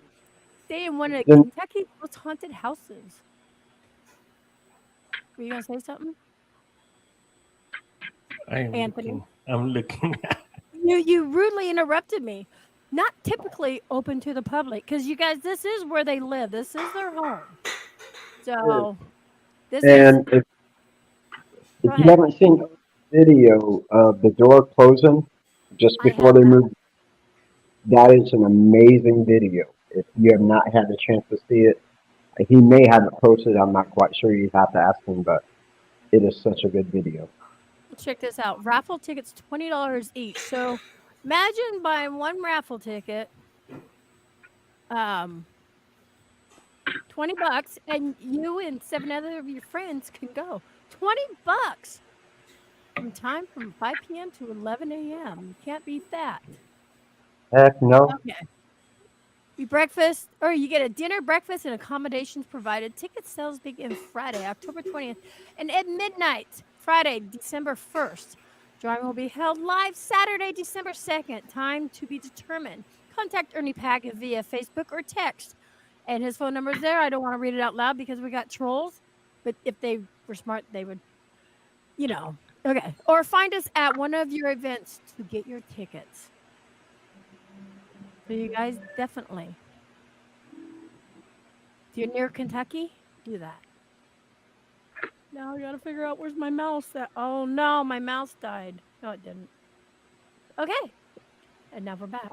Stay in one of Then Kentucky's most haunted houses. Were you gonna say something, Anthony? I'm looking. You rudely interrupted me. Not typically open to the public, because you guys, this is where they live. This is their home. So this is. and if Go if you ahead. haven't seen the video of the door closing just I before have they that. move, that is an amazing video. If you have not had a chance to see it, he may have it posted. I'm not quite sure. You have to ask him, but it is such a good video. Check this out. Raffle tickets, $20 each. So imagine buying one raffle ticket, $20, and you and 7 other of your friends can go. $20 from 5 p.m. to 11 a.m. You can't beat that. Heck no. Okay. You breakfast, or you get a dinner, breakfast, and accommodations provided. Ticket sales begin Friday, October 20th, and at midnight, Friday, December 1st. Drawing will be held live Saturday, December 2nd. Time to be determined. Contact Ernie Packett via Facebook or text. And his phone number is there. I don't want to read it out loud because we got trolls. But if they were smart, they would, you know. Okay. Or find us at one of your events to get your tickets. So you guys definitely. If you're near Kentucky, do that. Now I gotta figure out where's my mouse at. Oh no, my mouse died. No, it didn't. Okay. And now we're back.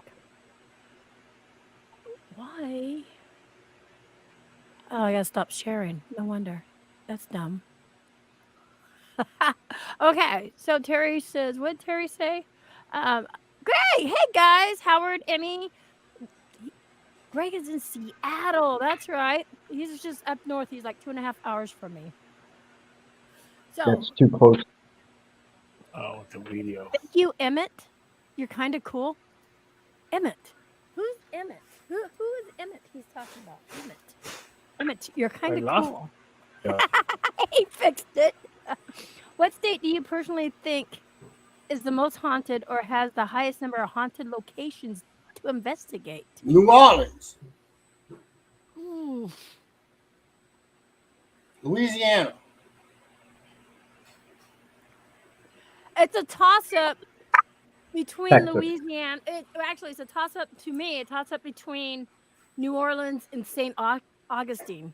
Why? Oh, I gotta stop sharing. No wonder. That's dumb. Okay, so Terry says, what did Terry say? Great! Hey guys, Howard, Emmy. Greg is in Seattle. That's right. He's just up north. He's like 2.5 hours from me. So That's too close. Oh, the video. thank you, Emmett. You're kind of cool. Emmett. Who's Emmett? Who is Emmett he's talking about? Emmett, you're kind of lost cool. Yeah. He fixed it. What state do you personally think is the most haunted or has the highest number of haunted locations to investigate? New Orleans, Ooh. Louisiana. It's a toss-up between Texas. Louisiana. It's a toss-up to me. A toss-up between New Orleans and St. Augustine.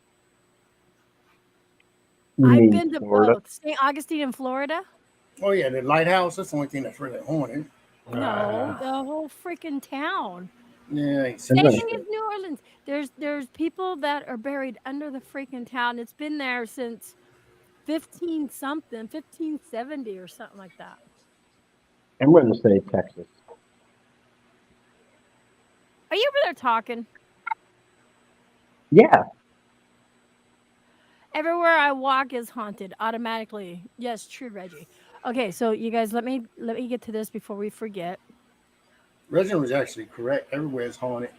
You I've mean been to Florida? both. St. Augustine in Florida? Oh yeah, the lighthouse. That's the only thing that's really haunted. No, the whole freaking town. Yeah, I Same gonna thing as New Orleans. There's people that are buried under the freaking town. It's been there since 1570 or something like that. I'm going to say Texas. Are you over there talking? Yeah. Everywhere I walk is haunted automatically. Yes, true, Reggie. Okay, so you guys, let me get to this before we forget. Reginald was actually correct. Everywhere is haunted.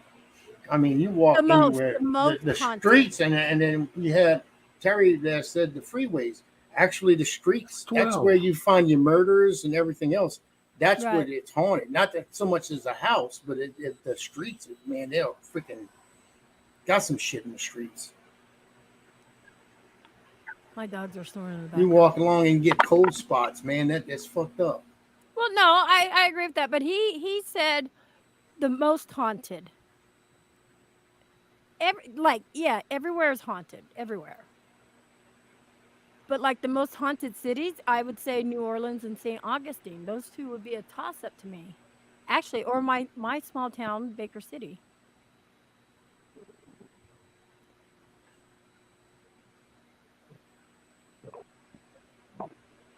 I mean, you walk The most- anywhere, the most the haunted. streets, and then you had Terry that said the freeways. Actually, the streets, that's 12. where you find your murderers and everything else. That's where Right. it's haunted. Not that so much as a house, but the streets, man, they're freaking got some shit in the streets. My dogs are snoring in the You background. walk along and get cold spots, man. That's fucked up. Well, no, I agree with that, but he said the most haunted. Everywhere is haunted, everywhere. But like the most haunted cities, I would say New Orleans and St. Augustine. Those two would be a toss up to me. Actually, or my small town, Baker City.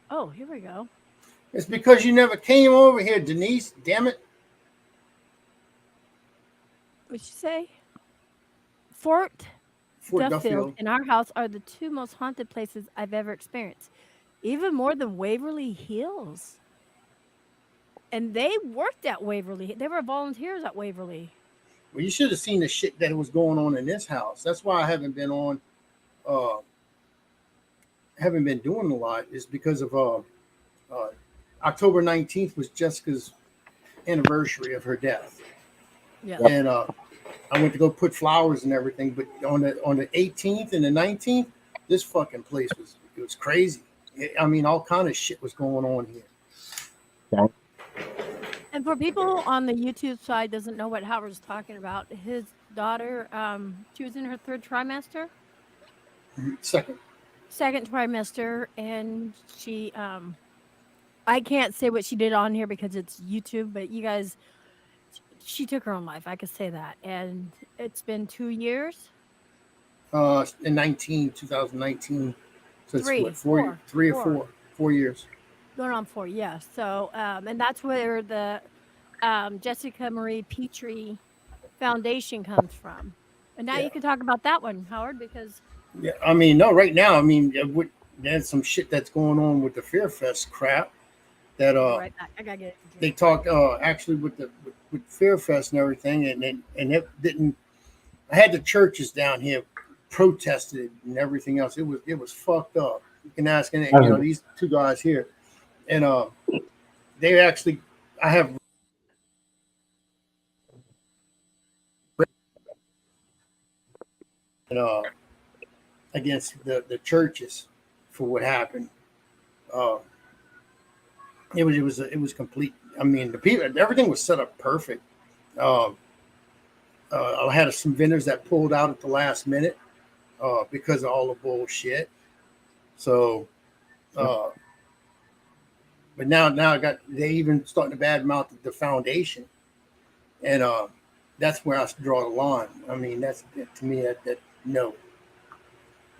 Oh, here we go. It's because you never came over here, Denise. Damn it. What'd you say? Fort Fort Duffield Duffield. and our house are the two most haunted places I've ever experienced, even more than Waverly Hills. And they worked at Waverly. They were volunteers at Waverly. Well, you should have seen the shit that was going on in this house. That's why I haven't been on. Haven't been doing a lot. Is because of October 19th was Jessica's anniversary of her death, Yeah. and I went to go put flowers and everything. But on the 18th and the 19th, this fucking place was crazy. I mean, all kind of shit was going on here. And for people on the YouTube side doesn't know what Howard's talking about, his daughter, she was in her third trimester, second trimester, and she, I can't say what she did on here because it's YouTube, but you guys, she took her own life. I could say that, and it's been 2 years. In 2019. So it's Three, what, four, 4 years. Going on 4, yeah. So, and that's where the Jessica Marie Petrie Foundation comes from. And now Yeah. you can talk about that one, Howard, because Yeah, I mean, no, right now, I mean, there's some shit that's going on with the Fear Fest crap. That right back. I gotta get it. they talked actually with Fear Fest and everything, and it didn't. I had the churches down here protested and everything else. It was fucked up. You can ask any, these two guys here, and they actually, I have against the churches for what happened. It was complete. I mean, the people, everything was set up perfect. I had some vendors that pulled out at the last minute because of all the bullshit. So, but now they even starting to badmouth the foundation, and that's where I draw the line. I mean, that's to me that no.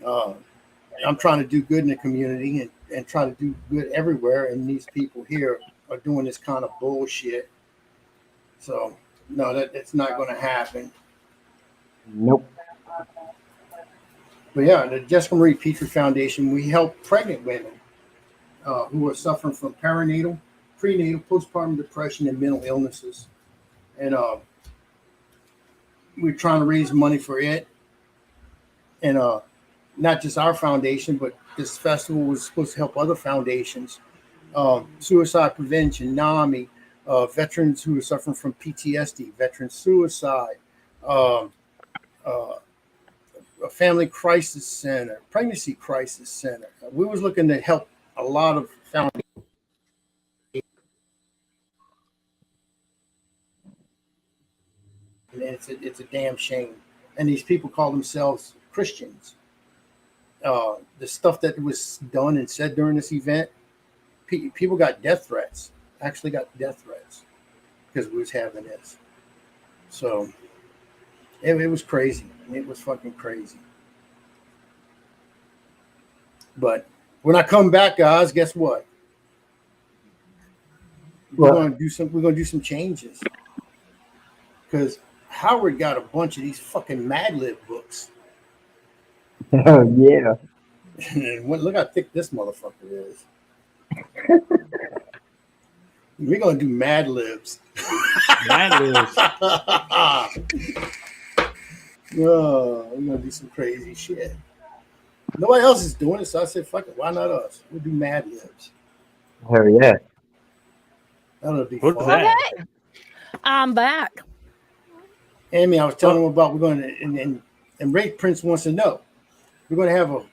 I'm trying to do good in the community and try to do good everywhere, and these people here are doing this kind of bullshit. So no, that's not going to happen. Nope. But yeah, the Jessica Marie Petrie Foundation, we help pregnant women who are suffering from prenatal, postpartum depression, and mental illnesses. And we're trying to raise money for it. And not just our foundation, but this festival was supposed to help other foundations. Suicide prevention, NAMI, veterans who are suffering from PTSD, veteran suicide, a family crisis center, pregnancy crisis center. We was looking to help a lot of foundations. And it's a damn shame. And these people call themselves Christians. The stuff that was done and said during this event, people got death threats. Actually got death threats because we was having this. So it was crazy. It was fucking crazy. But when I come back, guys, guess what? We're gonna do some changes. Because Howard got a bunch of these fucking Mad Lib books. Oh yeah. And look how thick this motherfucker is. We're gonna do Mad Libs. Mad Libs. Oh, we're gonna do some crazy shit. Nobody else is doing it, so I said, "Fuck it, why not us? We'll do Mad Libs. Hell yeah. That'll be What's fun." that? Okay, I'm back. Amy, I was telling him about we're going to, and Ray Prince wants to know. We're going to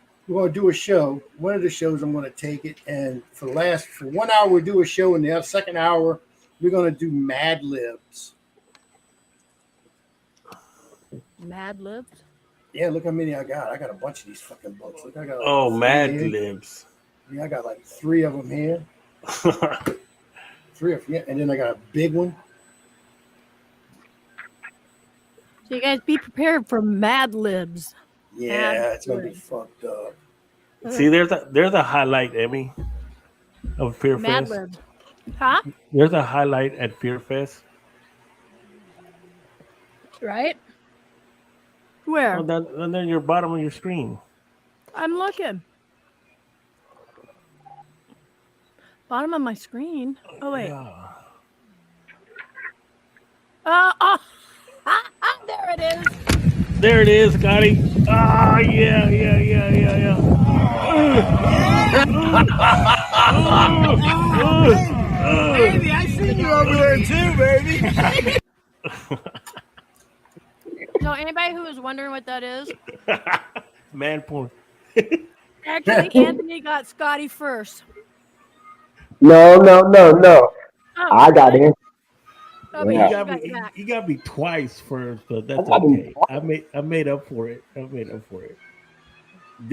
do a show. One of the shows I'm going to take it, and for 1 hour we'll do a show, and the second hour we're going to do Mad Libs. Mad Libs. Yeah, look how many I got. I got a bunch of these fucking books. Look, I got. Like Oh, three Mad here. Libs. Yeah, I got like 3 of them here. 3 of them, yeah, and then I got a big one. So you guys be prepared for Mad Libs. Yeah, it's gonna be fucked up. See, there's a highlight, Emmy, of Fear Mad Fest. Libs. Huh? There's a highlight at Fear Fest. Right? Where? Oh, and then your bottom of your screen. I'm looking. Bottom of my screen. Oh wait. Yeah. Oh, there it is. There it is, Scotty. Ah, yeah. Baby, I see you over there too, baby. So anybody who is wondering what that is, Man porn. actually Anthony got Scotty first. No. Oh, I got in. Oh, but Yeah. you got back. You got me twice first, but that's I got him okay. I made up for it. It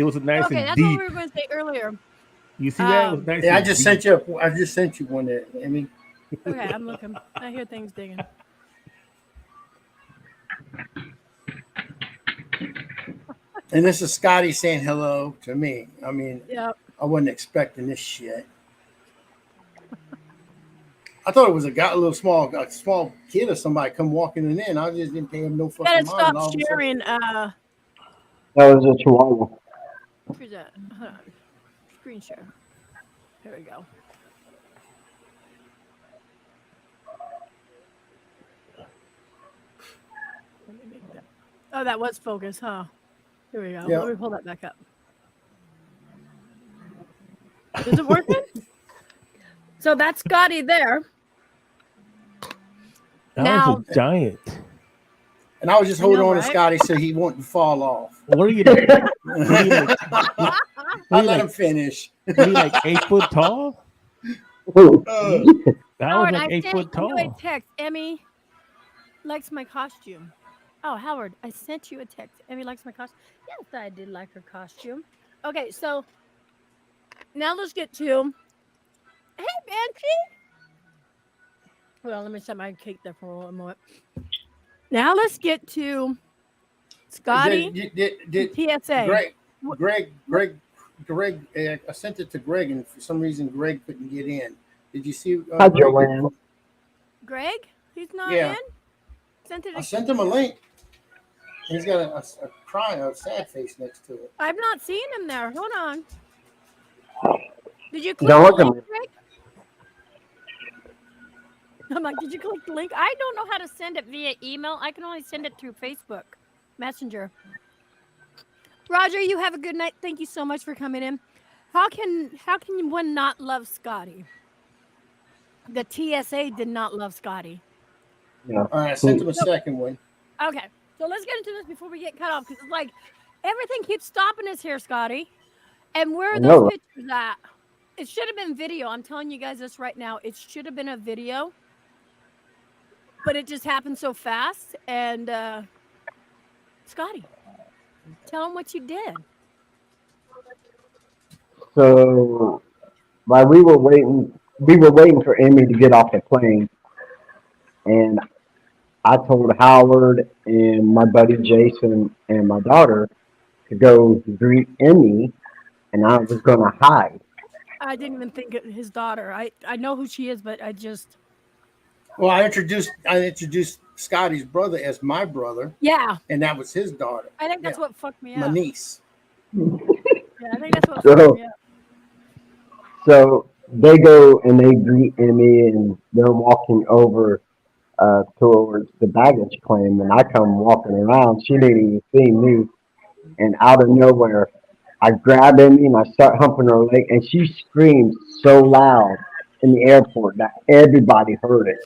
was a nice Okay, and that's deep. what we were going to say earlier. You see that? It was nice. Yeah, I and just deep. sent you one there. I mean, Okay, I'm looking. I hear things digging. and this is Scotty saying hello to me. I mean, Yep. I wasn't expecting this shit. I thought it was a small kid or somebody come walking in. I just didn't pay him no You fucking gotta mind. stop and all of a sudden- sharing. That was a chihuahua. Where's that? Hold on. Screen share. There we go. Let me make that. Oh, that was focus, huh? Here we go. Yeah. Let me pull that back up. Is it working? So that's Scotty there. That Now- was a giant. And I was just I holding know, on to right? Scotty so he wouldn't fall off. What are you like? I let him finish. Are you like 8 foot tall? Ooh. That Howard, was like I 8 sent foot you a tall. text. Emmy likes my costume. Oh, Howard, I sent you a text. Emmy likes my costume. Yes, I did like her costume. Okay, so now let's get to. Hey, Banshee. Well, let me set my cake there for a moment. Now let's get to Scotty Did PSA. Greg, I sent it to Greg, and for some reason, Greg couldn't get in. Did you see? Hi, Greg? Joanne. Greg, he's not Yeah. in. Sent it. I sent him a link. He's got a sad face next to it. I've not seen him there. Hold on. Did you click Don't the look at link, me. Greg? I'm like, did you click the link? I don't know how to send it via email. I can only send it through Facebook Messenger. Roger, you have a good night. Thank you so much for coming in. How can one not love Scotty? The TSA did not love Scotty. Yeah. All right, I sent him a second one. Okay, so let's get into this before we get cut off because it's like everything keeps stopping us here, Scotty. And where I are know, those right? pictures at? It should have been video. I'm telling you guys this right now. It should have been a video, but it just happened so fast. And Scotty, tell them what you did. So, while we were waiting for Emmy to get off the plane, and I told Howard and my buddy Jason and my daughter to go greet Emmy, and I was going to hide. I didn't even think of his daughter. I know who she is, but I just Well, I introduced Scotty's brother as my brother, yeah. and that was his daughter, I think that's what fucked me my up. niece. Yeah, I think that's what So- fucked me up. So they go and they greet Emmy, and they're walking over towards the baggage claim, and I come walking around. She didn't even see me, and out of nowhere, I grab Emmy and I start humping her leg, and she screamed so loud in the airport that everybody heard it.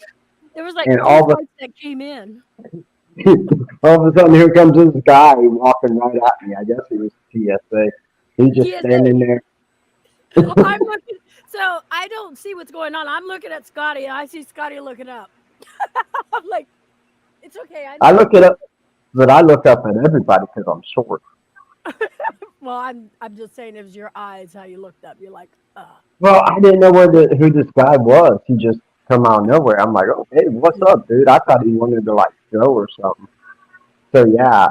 There was like And 2 flights that came in. all of a sudden, here comes this guy walking right at me. I guess he was TSA. He's just TSA. standing there. I'm looking. So I don't see what's going on. I'm looking at Scotty. I see Scotty looking up. I'm like, it's okay. I look it up, but I look up at everybody because I'm short. Well, I'm just saying it was your eyes how you looked up. You're like, Well, I didn't know who this guy was. He just come out of nowhere. I'm like, oh, hey, what's up, dude? I thought he wanted to like go or something. So yeah,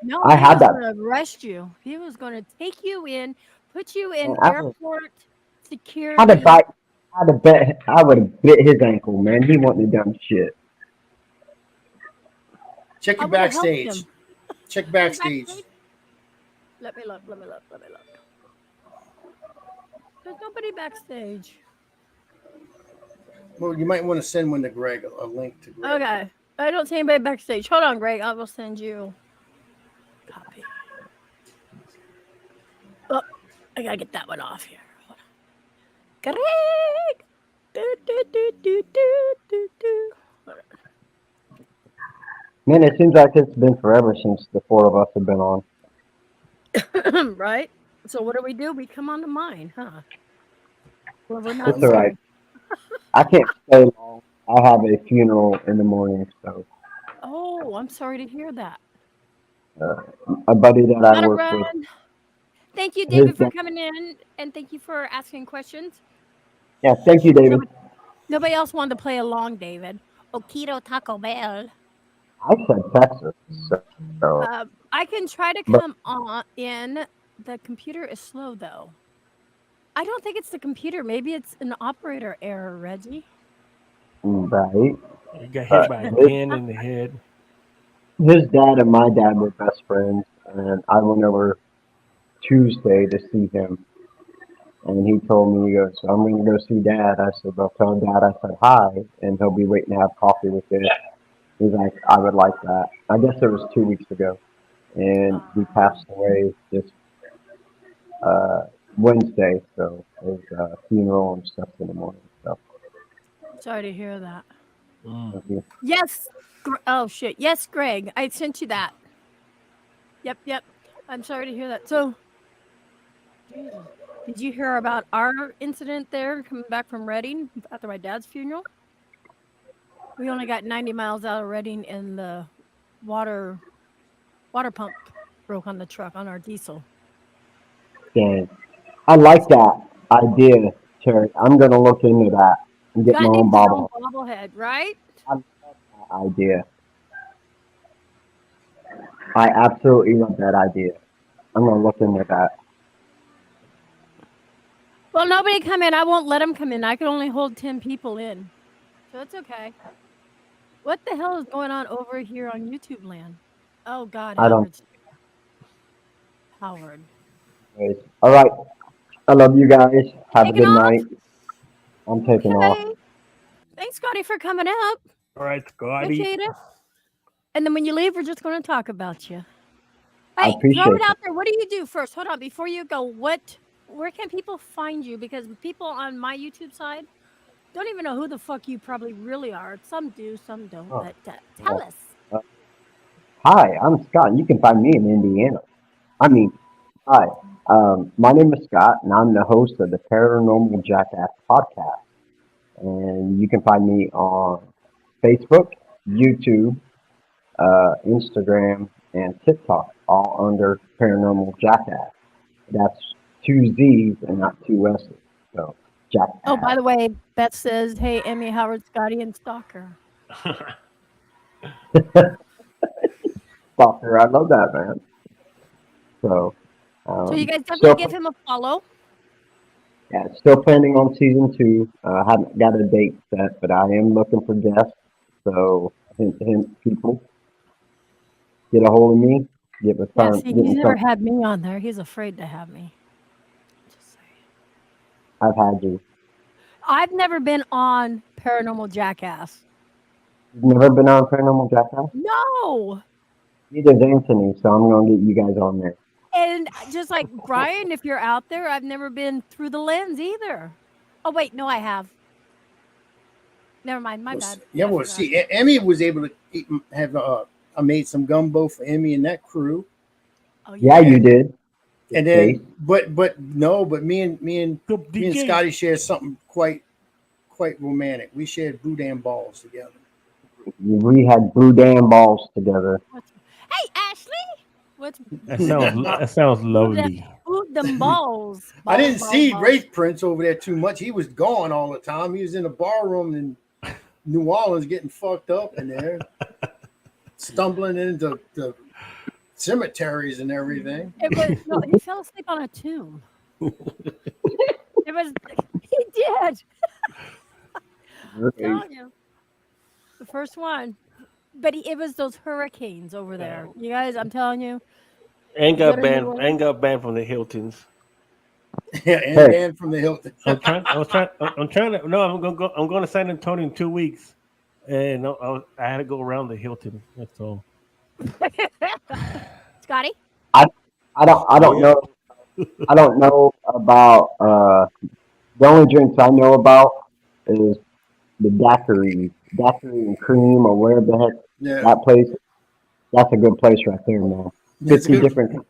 no, I he had was that. going to arrest you. He was going to take you in, put you in I airport had a security. bite. I would have bit his ankle, man. He wouldn't have done shit. Check I your would have helped backstage. him. Check backstage. Let me look. There's nobody backstage. Well, you might want to send one to Greg, a link to Greg. Okay. I don't see anybody backstage. Hold on, Greg. I will send you copy. Oh, I gotta get that one off here. Hold on. Greg. Do. Man, it seems like it's been forever since the four of us have been on. Right? So what do? We come on to mine, huh? Well, we're not It's all right. I can't stay long. I have a funeral in the morning, so Oh, I'm sorry to hear that. a buddy that I Gotta work with, run. Thank you, his David, for dad. coming in, and thank you for asking questions. Yeah, thank you, David. Nobody else wanted to play along, David. Okito Taco Bell. I said Texas, so I can try to but come on in. The computer is slow, though. I don't think it's the computer. Maybe it's an operator error, Reggie. right. You got hit But by a pin in the head. his dad and my dad were best friends, and I went over Tuesday to see him, and he told me, he goes, "I'm going to go see Dad." I said, "Well, tell Dad I said hi, and he'll be waiting to have coffee with you." He's like, "I would like that." I guess it was 2 weeks ago, and he passed away this uh, Wednesday, so his funeral and stuff in the morning. So Sorry to hear that. thank you. Yes. Oh, shit. Yes, Greg. I sent you that. Yep. I'm sorry to hear that. So, Jesus. Did you hear about our incident there coming back from Reading after my dad's funeral? We only got 90 miles out of Reading, and the water pump broke on the truck on our diesel. Dang. I like that idea, Terry. I'm going to look into that and get Scott my own needs his own bobble. bobblehead, right? I love that idea. I absolutely love that idea. I'm going to look into that. Well, nobody come in. I won't let them come in. I can only hold 10 people in. So it's okay. What the hell is going on over here on YouTube land? Oh, God, I don't. Howard. All right. I love you guys. Have a Taking good off? night. I'm taking off. Okay. Thanks, Scotty, for coming up. All right, Scotty. Appreciate it. And then when you leave, we're just going to talk about you. I Hey, appreciate throw it it. out there. What do you do first? Hold on. Before you go, where can people find you? Because people on my YouTube side don't even know who the fuck you probably really are. Some do, some don't. Oh, But tell yeah. us. Hi, I'm Scott. You can find me in Indiana. Hi. My name is Scott, and I'm the host of the Paranormal Jackass podcast. And you can find me on Facebook, YouTube, Instagram, and TikTok, all under Paranormal Jackass. That's 2 Z's and not 2 S's. So, Jackass. Oh, by the way, Beth says, hey, Emmy, Howard, Scotty, and Stalker. Stalker, I love that, man. So you guys definitely still, give him a follow. yeah, still planning on season 2. Haven't got a date set, but I am looking for guests. So, hint, people, get a hold of me. Get me Yeah, some. see, Get he's me never some. had me on there. He's afraid to have me. Just saying. I've had you. I've never been on Paranormal Jackass. You've never been on Paranormal Jackass? No. Neither is Anthony, so I'm gonna get you guys on there. And just like Brian, if you're out there, I've never been through the lens either. Oh wait, no, I have. Never mind, my bad. Yeah, I well, forgot. see, Emmy was able to have. I made some gumbo for Emmy and that crew, Oh, Yeah, you did. and then, but me and DJ. Scotty shared something quite romantic. We shared boudin balls together. We had ℸ𝕚𝕚 together. Hey, Ashley. What's That sounds lovely. them balls? I didn't Balls, see balls. Wraith Prince over there too much. He was gone all the time. He was in a bar room in New Orleans getting fucked up in there, stumbling into the cemeteries and everything. It was no, he fell asleep on a tomb. It was he did. I'm telling you. The first one. But it was those hurricanes over there. You guys, I'm telling you. Ain't got Better banned. than what? Ain't got banned from the Hiltons. Yeah, and Hey. Dan from the Hilton. I'm trying to. No, I'm going to San Antonio in 2 weeks, and I had to go around the Hilton. That's all. Scotty? I don't know. I don't know about the only drinks I know about is the daiquiri and cream or wherever the heck Yeah, that place. That's a good place right there, man. That's 50 good. different.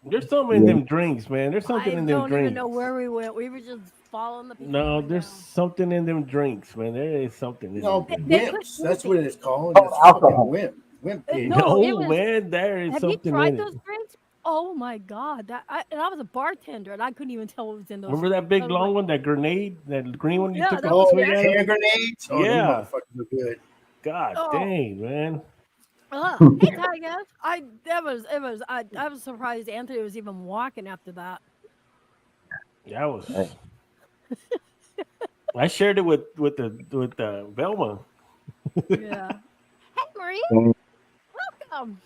There's something in them drinks, man. There's something I in them don't even drinks. know where we went. We were just following the people. No, going there's down. something in them drinks, man. There is something in No, them drinks. They put wimps. That's what it is called. Oh, It's alcohol. fucking wimp. pig. No, it was- man, there is Have you something tried in those it. drinks? Oh my god! And I was a bartender, and I couldn't even tell what was in those. Remember that big I was long like, one, that grenade, that green one you Yeah, took that off was the Oh, swing the at? hand grenades? Oh, Yeah. them motherfuckers are good. God Oh. dang, man. Hey, Tiger. I was surprised Anthony was even walking after that. That was. Hey. I shared it with Velma. Yeah. Hey, Marie. Mm. Welcome.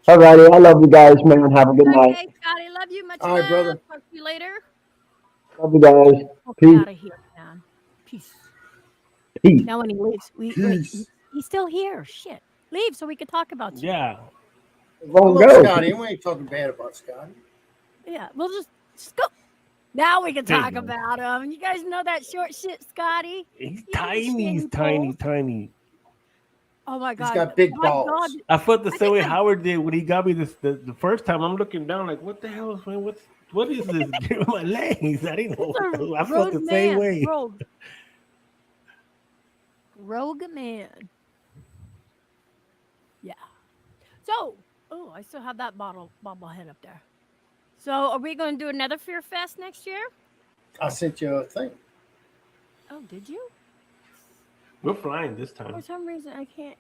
Alrighty, I love you guys, man. Have a good night. Okay, Scotty. Love you. Much All right, love. brother. Talk to you later. Love you guys. We'll Peace. get out of here, man. Peace. Peace. Now when he leaves, Peace. he's still here. Shit. Leave so we can talk about you. Yeah. I Won't love go. Scotty. We ain't talking bad about Scotty. Yeah, we'll just go. Now we can There you talk go. about him. You guys know that short shit, Scotty? He's You understand tiny. He's you tiny, both? tiny. Oh my god. got big My balls. God. I felt the I same way think Howard did when he got me the first time. I'm looking down like, what the hell, man? What is this? Give my legs. I didn't know. He's a I felt the rogue same man. way. Rogue man. Yeah. So, I still have that bobblehead up there. So, are we going to do another Fear Fest next year? I sent you a thing. Oh, did you? We're flying this For time. some reason, I can't.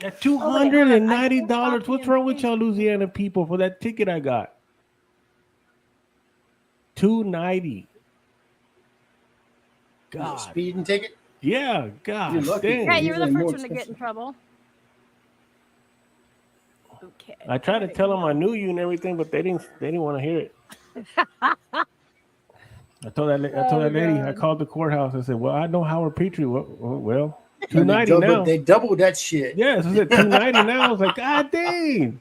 At Oh, wait, hold on. $290. I What's wrong with y'all Louisiana people for that ticket I got? $290. God. Speeding ticket? Yeah, God. You're lucky. Dang. Yeah, you were the Usually more first one to get in expensive. trouble. Okay. I tried to tell them I knew you and everything, but they didn't want to hear it. I told that lady, I God. called the courthouse. I said, well, I know Howard Petrie. Well, And $290 now. They doubled that shit. Yes, I said $290 now. I was like, God dang.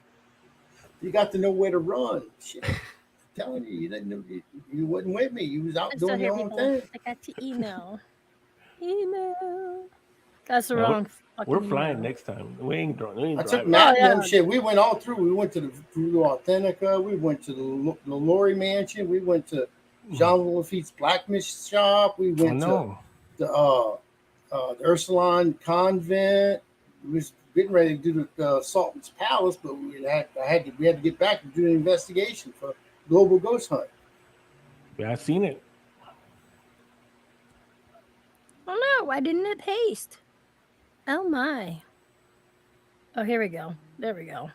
You got to know where to run. Shit. I'm telling you, you didn't know you wasn't with me. You was out I'm still doing here, your own people. thing. I got your email. That's the Yeah, wrong. We're fucking flying email. next time. We ain't driving. I took driving. Matt and yeah. them shit. We went all through. We went to the Authentica. We went to the Lori Mansion. We went to Jean Lafitte's blacksmith shop. We I went to know. the Ursuline Convent. We was getting ready to do the Sultan's Palace, but we had to get back and do an investigation for Global Ghost Hunt. Yeah, I seen it. Oh no, why didn't it paste? Oh my. Oh, here we go. There we go.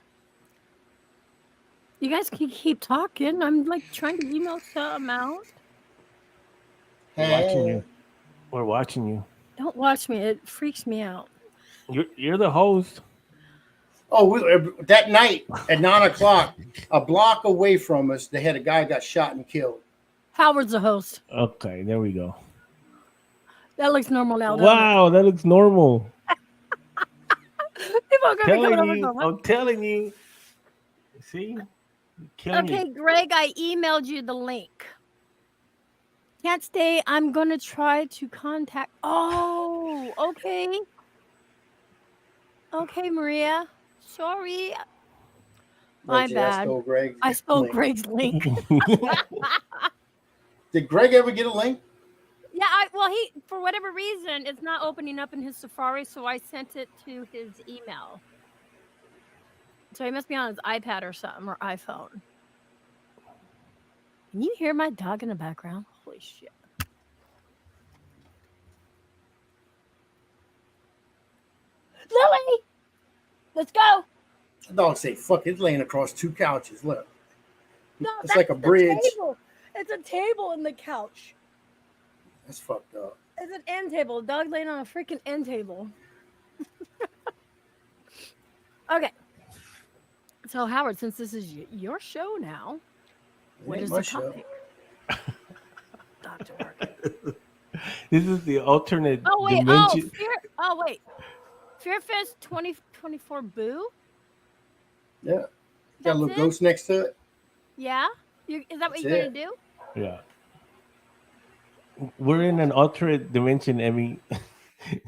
You guys can keep talking. I'm like trying to email some out. We're watching you. We're watching you. Don't watch me. It freaks me out. You're the host. Oh, that night at 9:00, a block away from us, they had a guy got shot and killed. Howard's the host. Okay, there we go. That looks normal now. doesn't it? Wow, that looks normal. people are gonna be coming over. Going, what? I'm telling you. See? Killing Okay, you. Greg, I emailed you the link. Can't stay. I'm gonna try to contact. Oh, okay. Okay, Maria. Sorry, my Reggie, bad. I spelled link. Greg's link. Did Greg ever get a link? Yeah, well, he for whatever reason it's not opening up in his Safari, so I sent it to his email. So he must be on his iPad or something or iPhone. Can you hear my dog in the background? Holy shit! Lily, let's go. The dog say, "Fuck!" It's laying across 2 couches. Look, No, it's that's like a bridge. Table. It's a table in the couch. That's fucked up. It's an end table. A dog laying on a freaking end table. Okay. So Howard, since this is your show now, what is the topic? Dr. Morgan. This is the alternate Oh wait, dimension. Fearfest 2024 Boo? Yeah. Got a That's little it? ghost next to it. Yeah? Is that what That's you're it. gonna do? Yeah. We're in an alternate dimension, Emmy.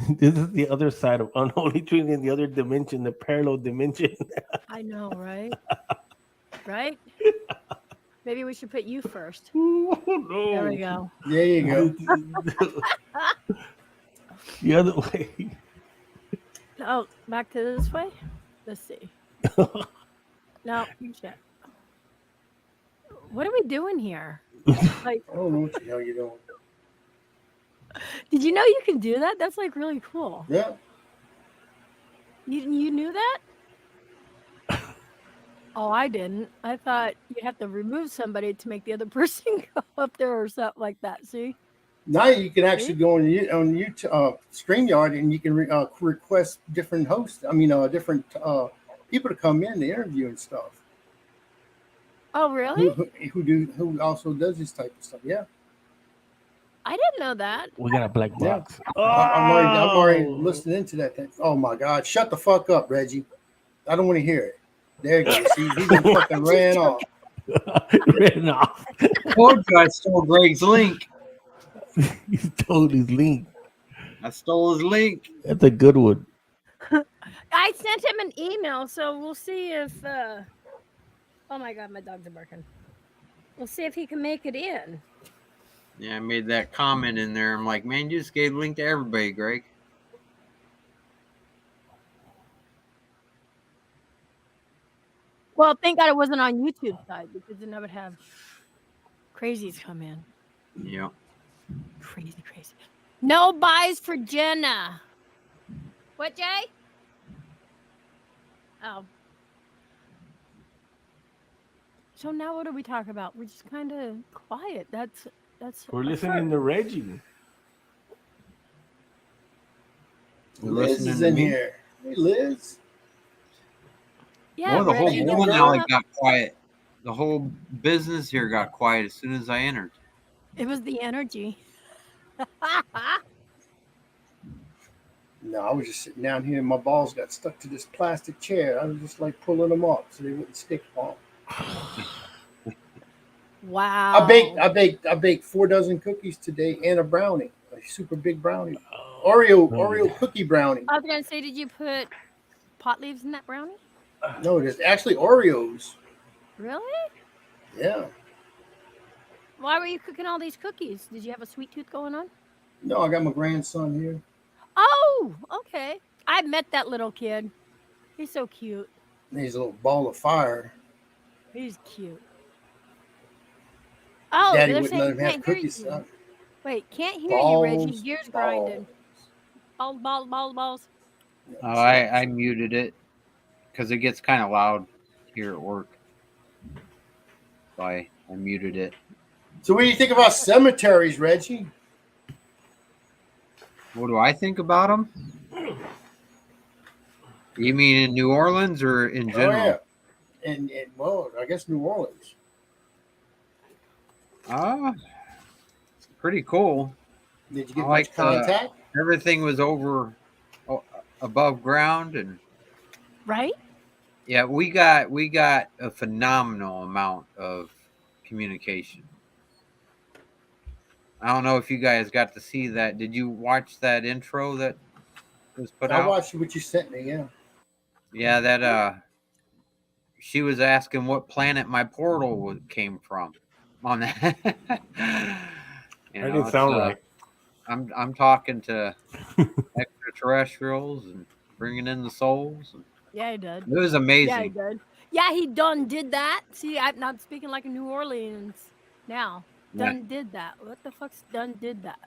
This is the other side of Unholy Trinity in the other dimension, the parallel dimension. I know, right? Right? Maybe we should put you first. Oh, no. There we go. There you go. The other way. Oh, back to this way? Let's see. No, shit. What are we doing here? Like, I don't know what the hell you're doing. did you know you can do that? That's like really cool. Yeah. You knew that? Oh, I didn't. I thought you'd have to remove somebody to make the other person go up there or something like that. See? Now you can actually go on YouTube, StreamYard, and you can request different hosts. I mean, different people to come in to interview and stuff. Oh, really? Who also does this type of stuff? Yeah. I didn't know that. We got a black box. I'm already listening into that thing. Oh my God! Shut the fuck up, Reggie. I don't want to hear it. There you go. See, he just fucking ran off. Ran off. Told you I stole Greg's link. He stole his link. I stole his link. That's a good one. I sent him an email, so we'll see if. Oh my God, my dogs are barking. We'll see if he can make it in. Yeah, I made that comment in there. I'm like, man, you just gave a link to everybody, Greg. Well, thank God it wasn't on YouTube side because then I would have crazies come in. Yep. Crazy. No buys for Jenna. What, Jay? Oh. So now what do we talk about? We're just kind of quiet. That's. We're listening to Reggie. Liz is in here. Hey, Liz. Yeah, the whole Reggie, bowling alley got quiet. The whole business here got quiet as soon as I entered. It was the energy. No, I was just sitting down here and my balls got stuck to this plastic chair. I was just like pulling them off so they wouldn't stick on. Wow. I baked 4 dozen cookies today and a brownie, a super big brownie. Oreo cookie brownie. I was gonna say, did you put pot leaves in that brownie? No, there's actually Oreos. Really? Yeah. Why were you cooking all these cookies? Did you have a sweet tooth going on? No, I got my grandson here. Oh, okay. I met that little kid. He's so cute. He's a little ball of fire. He's cute. Oh, Daddy they're wouldn't saying let him have can't hear cookies. you. Wait, can't hear Balls, you, Reggie. Gears grinding. Balls. Oh, I muted it because it gets kind of loud here at work. So I muted it. So what do you think about cemeteries, Reggie? What do I think about them? You mean in New Orleans or in general? Oh, yeah. And well, I guess New Orleans. It's pretty cool. Did you get I much contact? Everything was over above ground, and right? Yeah, we got a phenomenal amount of communication. I don't know if you guys got to see that. Did you watch that intro that was put I out? watched what you sent me. Yeah. Yeah, that she was asking what planet my portal came from on that. You That know, didn't it's sound right. I'm talking to extraterrestrials and bringing in the souls. And Yeah, he did. it was Yeah, he amazing. did. Yeah, he done did that. See, I'm not speaking like a New Orleans now. Yeah. Done did that. What the fuck's done did that?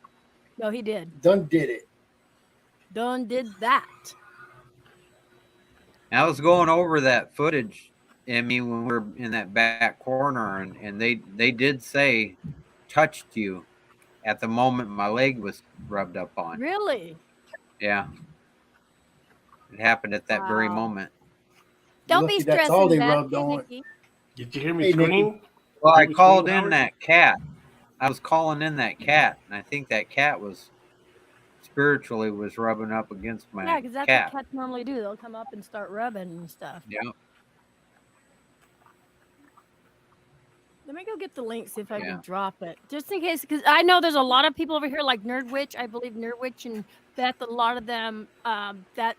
No, he did. Done did it. Done did that. I was going over that footage, Emmy, when we were in that back corner, and they did say touched you at the moment my leg was rubbed up on. Really? Yeah, it happened at that very Wow. moment. Don't Lucky be that's all stressing, they Beth. rubbed Hey, on. Nikki. Did you hear me Hey, Nikki. scream? Well, I Did you called scream, in Howard? that cat. I was calling in that cat, and I think that cat was spiritually was rubbing up against Yeah, my because that's cat. what cats normally do. They'll come up and start rubbing and stuff. Yeah, Let me go get the link, see if I Yeah. can drop it. Just in case, because I know there's a lot of people over here like Nerdwitch. I believe Nerdwitch and Beth, a lot of them that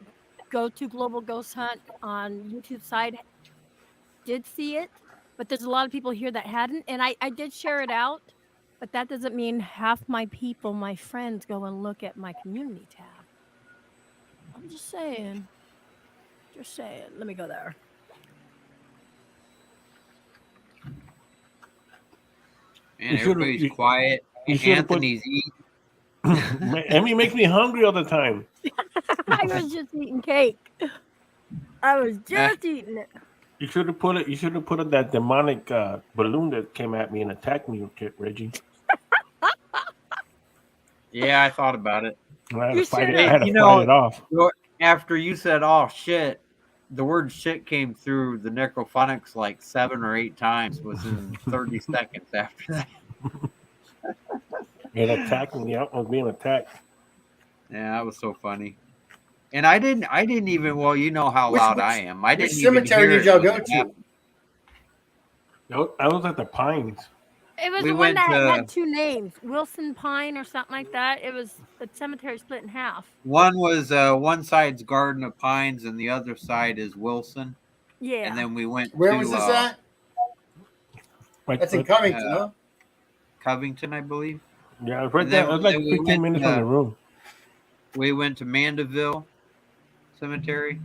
go to Global Ghost Hunt on YouTube side did see it, but there's a lot of people here that hadn't. And I did share it out, but that doesn't mean half my people, my friends, go and look at my community tab. I'm just saying. Just saying. Let me go there. man, You should've- everybody's you- quiet. you should've put- Anthony's eating. Emmy makes me hungry all the time. I was just eating cake. I was just eating it. You should have put it. You should have put it that demonic balloon that came at me and attacked me, Reggie. Yeah, I thought about it. And I had You to fight it. should've. I had to You fight know- it off. After you said, "Oh shit," the word "shit" came through the necrophonics like 7 or 8 times within 30 seconds after that. It attacked me. I was being attacked. Yeah, that was so funny. And I didn't even. Well, you know how loud I am. I Which didn't even cemetery hear did y'all it when go it to? happened. I was at the Pines. It was We the one went that to- had 2 names, Wilson Pine or something like that. It was the cemetery split in half. One was one side's Garden of Pines, and the other side is Wilson. Yeah. And then we went Where to was this at? Right, That's in Covington, huh? Covington, I believe. Yeah, I was right And there. then- I was like then we 15 went, minutes from the room. We went to Mandeville Cemetery.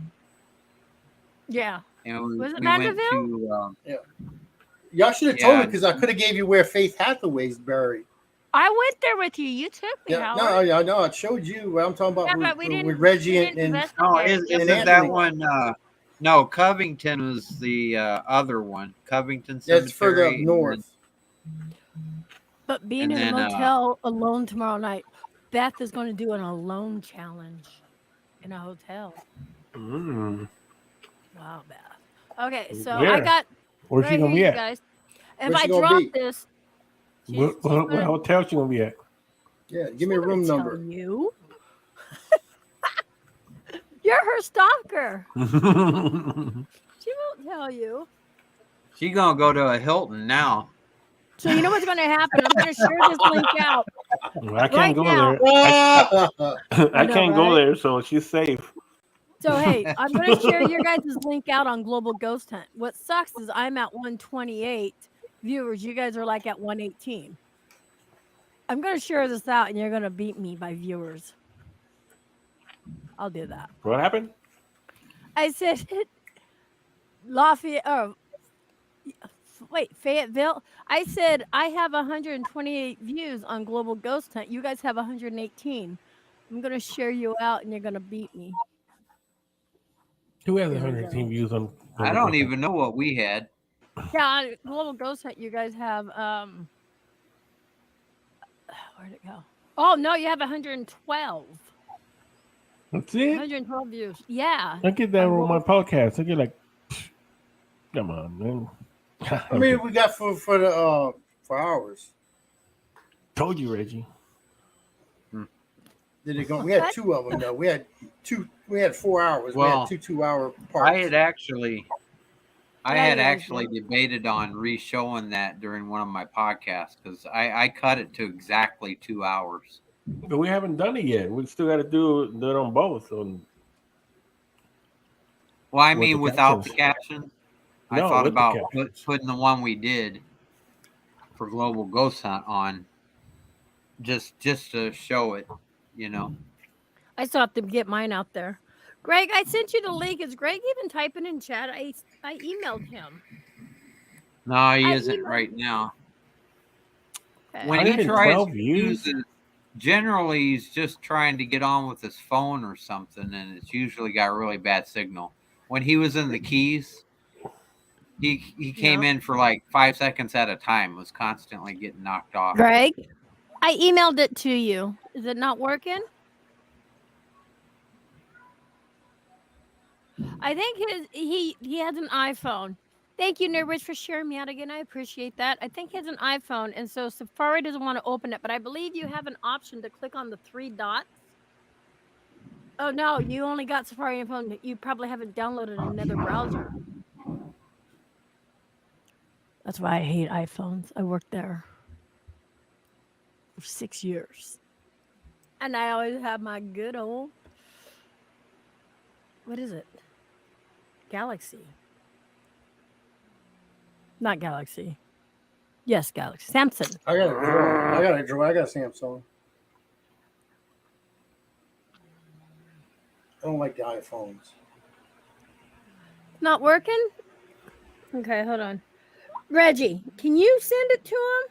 Yeah. And we, Was it we went Mandeville? to Y'all should have told me Yeah. because I could have gave you where Faith Hathaway's buried. I went there with you. You took me, Yeah, Howard. no, I showed you. I'm talking about Yeah, but we didn't. with Reggie we and, didn't and investigate. No, Just isn't and that Anthony. one? No, Covington was the other one. Covington Cemetery. that's further up and north. But being And in then, a motel alone tomorrow night, Beth is going to do an alone challenge in a hotel. Mm. Wow, Beth. Okay, so I Where? got Where's right she gonna here, be you at? guys. If Where's I she gonna drop be? this, What gonna- hotel she gonna be at? Yeah, give me a I'm gonna room tell number. You. You're her stalker. She won't tell you. She's gonna go to a Hilton now. So you know what's going to happen? I'm going to share this link out. Well, I can't Right go now. there. I I know, can't go right? there, so she's safe. So hey, I'm going to share your guys' link out on Global Ghost Hunt. What sucks is I'm at 128 viewers. You guys are like at 118. I'm going to share this out, and you're going to beat me by viewers. I'll do that. What happened? I said Lafayette. Oh, wait, Fayetteville. I said I have 128 views on Global Ghost Hunt. You guys have 118. I'm going to share you out, and you're going to beat me. Who has There we 118 go. views on? I don't even know what we had. Yeah, on Global Ghost Hunt, you guys have where'd it go? Oh no, you have 112. That's it. 112 views. Yeah. I get that on my podcast. I get like, come on, man. I mean, we got for ours. Told you, Reggie. Did it go? We had 2 of them though. We had 4 hours. Well, we had 2-2-hour parts. I had actually Yeah, debated on re-showing that during one of my podcasts because I cut it to exactly 2 hours. But we haven't done it yet. We still got to do it on both. Well, I mean, without the captions, I No, thought with the about captions. putting the one we did for Global Ghost Hunt on, just to show it, you know. I still have to get mine out there. Greg, I sent you the link. Is Greg even typing in chat? I emailed him. No, he isn't right now. Okay. When he tries 112 to views? use it, generally he's just trying to get on with his phone or something, and it's usually got really bad signal. When he was in the Keys, he came in for like 5 seconds at a time, was constantly getting knocked off. Greg, I emailed it to you. Is it not working? I think he has an iPhone. Thank you, Nerdwitch, for sharing me out again. I appreciate that. I think he has an iPhone, and so Safari doesn't want to open it, but I believe you have an option to click on the 3 dots. Oh, no, you only got Safari on your phone. You probably haven't downloaded another browser. That's why I hate iPhones. I worked there for 6 years. And I always have my good old, what is it? Galaxy. Not Galaxy. Yes, Galaxy. Samsung. I got a Samsung. I don't like the iPhones. Not working? Okay, hold on. Reggie, can you send it to him?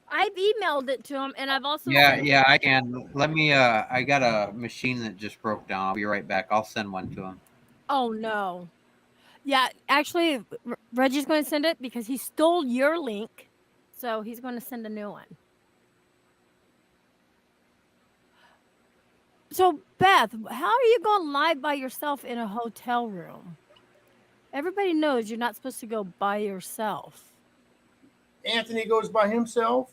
I've emailed it to him, and I've also Yeah, I can. Let me. I got a machine that just broke down. I'll be right back. I'll send one to him. Oh no. Yeah, actually, Reggie's going to send it because he stole your link, so he's going to send a new one. So, Beth, how are you going live by yourself in a hotel room? Everybody knows you're not supposed to go by yourself. Anthony goes by himself.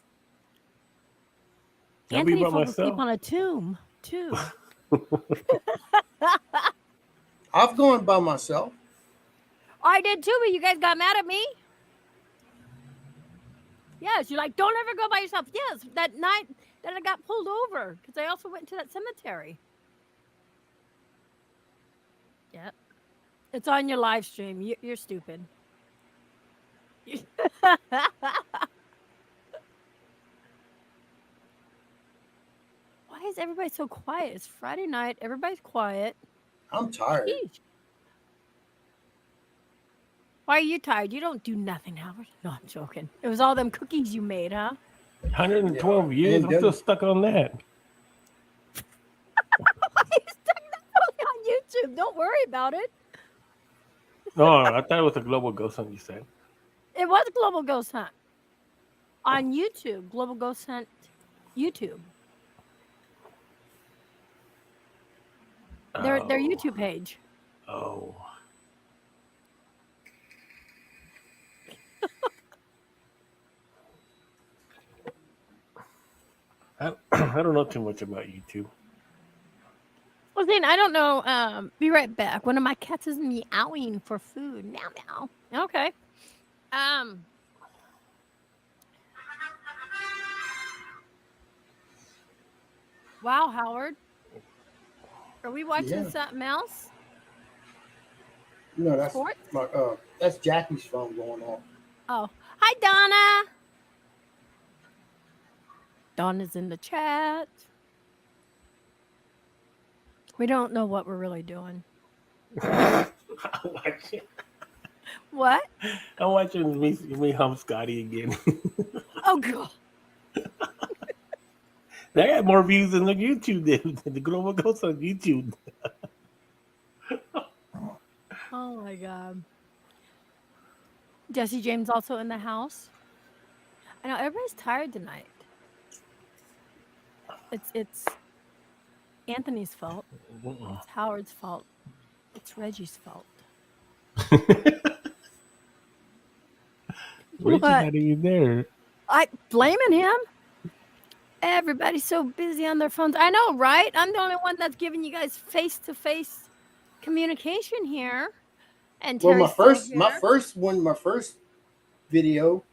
Anthony falls asleep on a tomb, too. I've gone by myself. I did too, but you guys got mad at me. Yes, you're like, don't ever go by yourself. Yes, that night that I got pulled over because I also went to that cemetery. Yep. It's on your live stream. You're stupid. Why is everybody so quiet? It's Friday night. Everybody's quiet. I'm tired. Jeez. Why are you tired? You don't do nothing, Howard. No, I'm joking. It was all them cookies you made, huh? 112 years. I'm still stuck on that. He's stuck on YouTube. Don't worry about it. No, I thought it was a Global Ghost Hunt, you said. It was Global Ghost Hunt. On YouTube. Global Ghost Hunt YouTube. Their YouTube page. Oh. I don't know too much about YouTube. Well, then I don't know. Be right back. One of my cats is meowing for food. Meow meow. Okay. Wow, Howard. Are we watching something else? No, that's Jackie's phone going on. Oh, hi, Donna. Donna's in the chat. We don't know what we're really doing. What? I'm watching me hump Scotty again. Oh, God. They had more views than the YouTube did. The Global Ghost on YouTube. Oh, my God. Jesse James also in the house. I know everybody's tired tonight. It's Anthony's fault. It's Howard's fault. It's Reggie's fault. Rachel's What? not even there. I blaming him? Everybody's so busy on their phones. I know, right? I'm the only one that's giving you guys face-to-face communication here. And Well, Terry's my first video,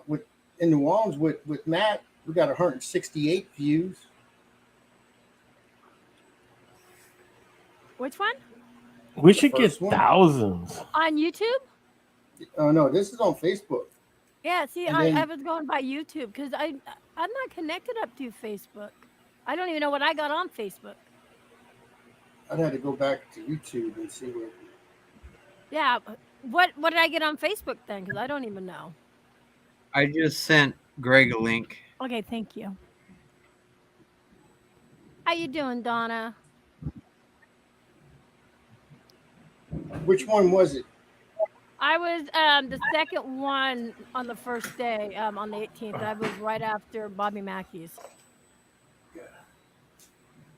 with in New Orleans with Matt, we got 168 views. Which one? We should get first one. thousands. On YouTube? No, this is on Facebook. Yeah, see, And I then- was going by YouTube because I'm not connected up to Facebook. I don't even know what I got on Facebook. I'd have to go back to YouTube and see what. Yeah, what did I get on Facebook then? Because I don't even know. I just sent Greg a link. Okay, thank you. How you doing, Donna? Which one was it? I was the second one on the first day, on the 18th. I was right after Bobby Mackey's.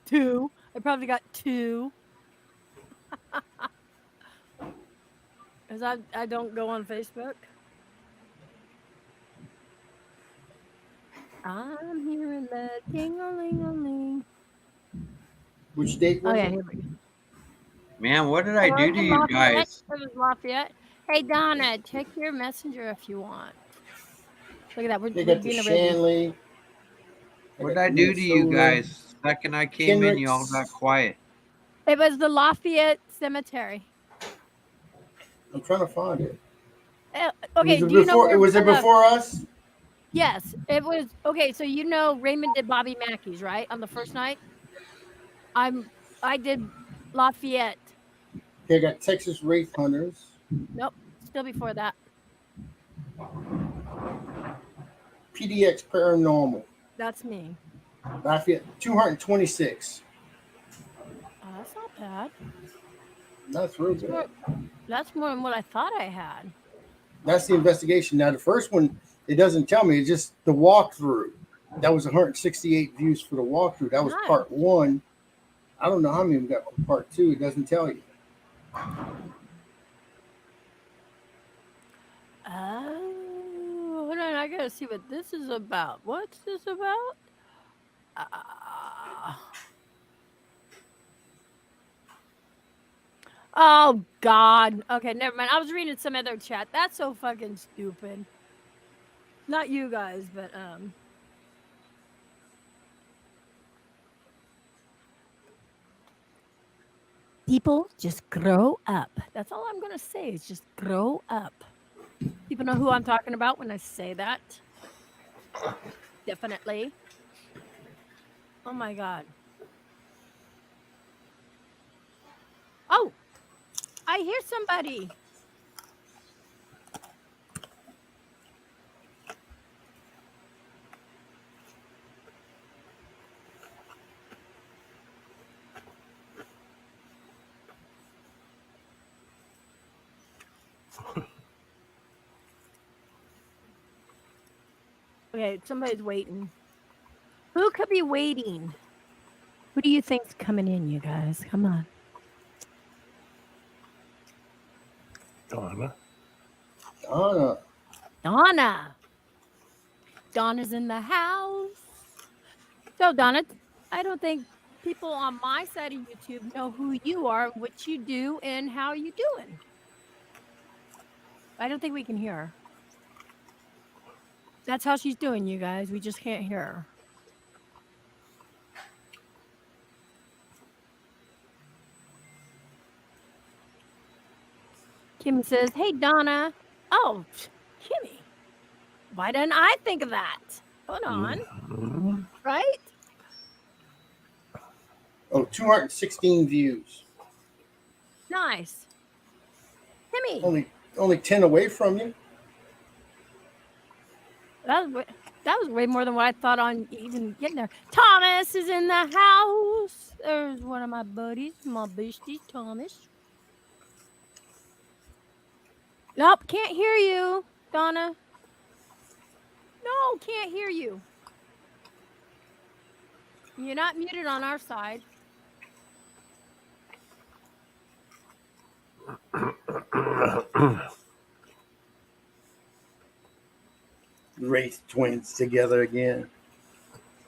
2. I probably got 2. Because I don't go on Facebook. I'm hearing the ding-a-ling-a-ling. Which date was Oh, yeah, it? here we go. Man, what did I do to you guys? It was Lafayette. Hey, Donna, check your messenger if you want. Look at that. We're They got the being Shanley. What did I do to you guys? Second I came in, you all got quiet. It was the Lafayette Cemetery. I'm trying to find it. Okay, was do you know where, was it before us? Yes, it was. Okay, so you know Raymond did Bobby Mackey's, right? On the first night? I did Lafayette. They got Texas Wraith Hunters. Nope, still before that. PDX Paranormal. That's me. Lafayette 226. Oh, that's not bad. That's real good. That's more than what I thought I had. That's the investigation. Now the first one, it doesn't tell me. It's just the walkthrough. That was 168 views for the walkthrough. That was Nice. part 1. I don't know how many we got for part 2. It doesn't tell you. Oh, hold on. I gotta see what this is about. What's this about? Oh, God. Okay, never mind. I was reading some other chat. That's so fucking stupid. Not you guys, but people just grow up. That's all I'm gonna say is just grow up. People know who I'm talking about when I say that. Definitely. Oh my God. Oh, I hear somebody. Okay, somebody's waiting. Who could be waiting? Who do you think's coming in, you guys? Come on. Donna. Donna. Donna's in the house. So, Donna, I don't think people on my side of YouTube know who you are, what you do, and how you doing. I don't think we can hear her. That's how she's doing, you guys. We just can't hear her. Kimmy says, hey, Donna. Oh, Kimmy. Why didn't I think of that? Hold on. Right? Oh, 216 views. Nice. Kimmy. Only 10 away from you. That was way more than what I thought on even getting there. Thomas is in the house. There's one of my buddies, my bestie, Thomas. Nope, can't hear you, Donna. No, can't hear you. You're not muted on our side. Wraith twins together again.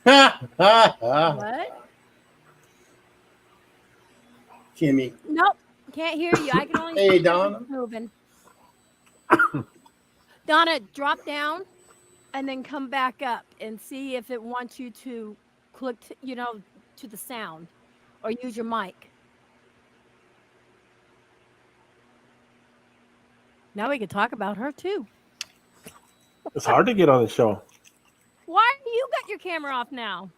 Ha ha ha. What? Kimmy. Nope. Can't hear you. I can only Hey, see you Donna. moving. Donna, drop down and then come back up and see if it wants you to click, to the sound or use your mic. Now we can talk about her too. It's hard to get on the show Why do you got your camera off now?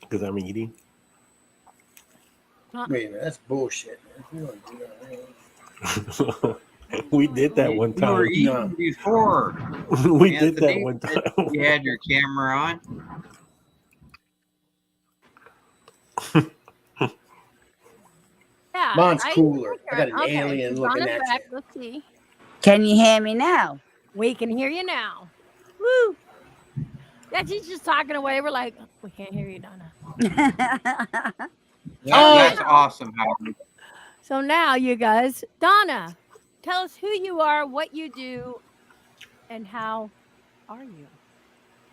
because I'm eating. Wait a minute, that's bullshit. We don't do that. We did that one You were time. eating No. before. We did that Anthony, one time. You had your camera on. Yeah. Mine's I cooler. like I her. got an Okay, alien so looking Donna's at back. you. Let's see. Can you hear me now? We can hear you now. Woo! Yeah, she's just talking away. We're like, we can't hear you, Donna. That's awesome, Howard. So now, you guys, Donna, tell us who you are, what you do, and how are you?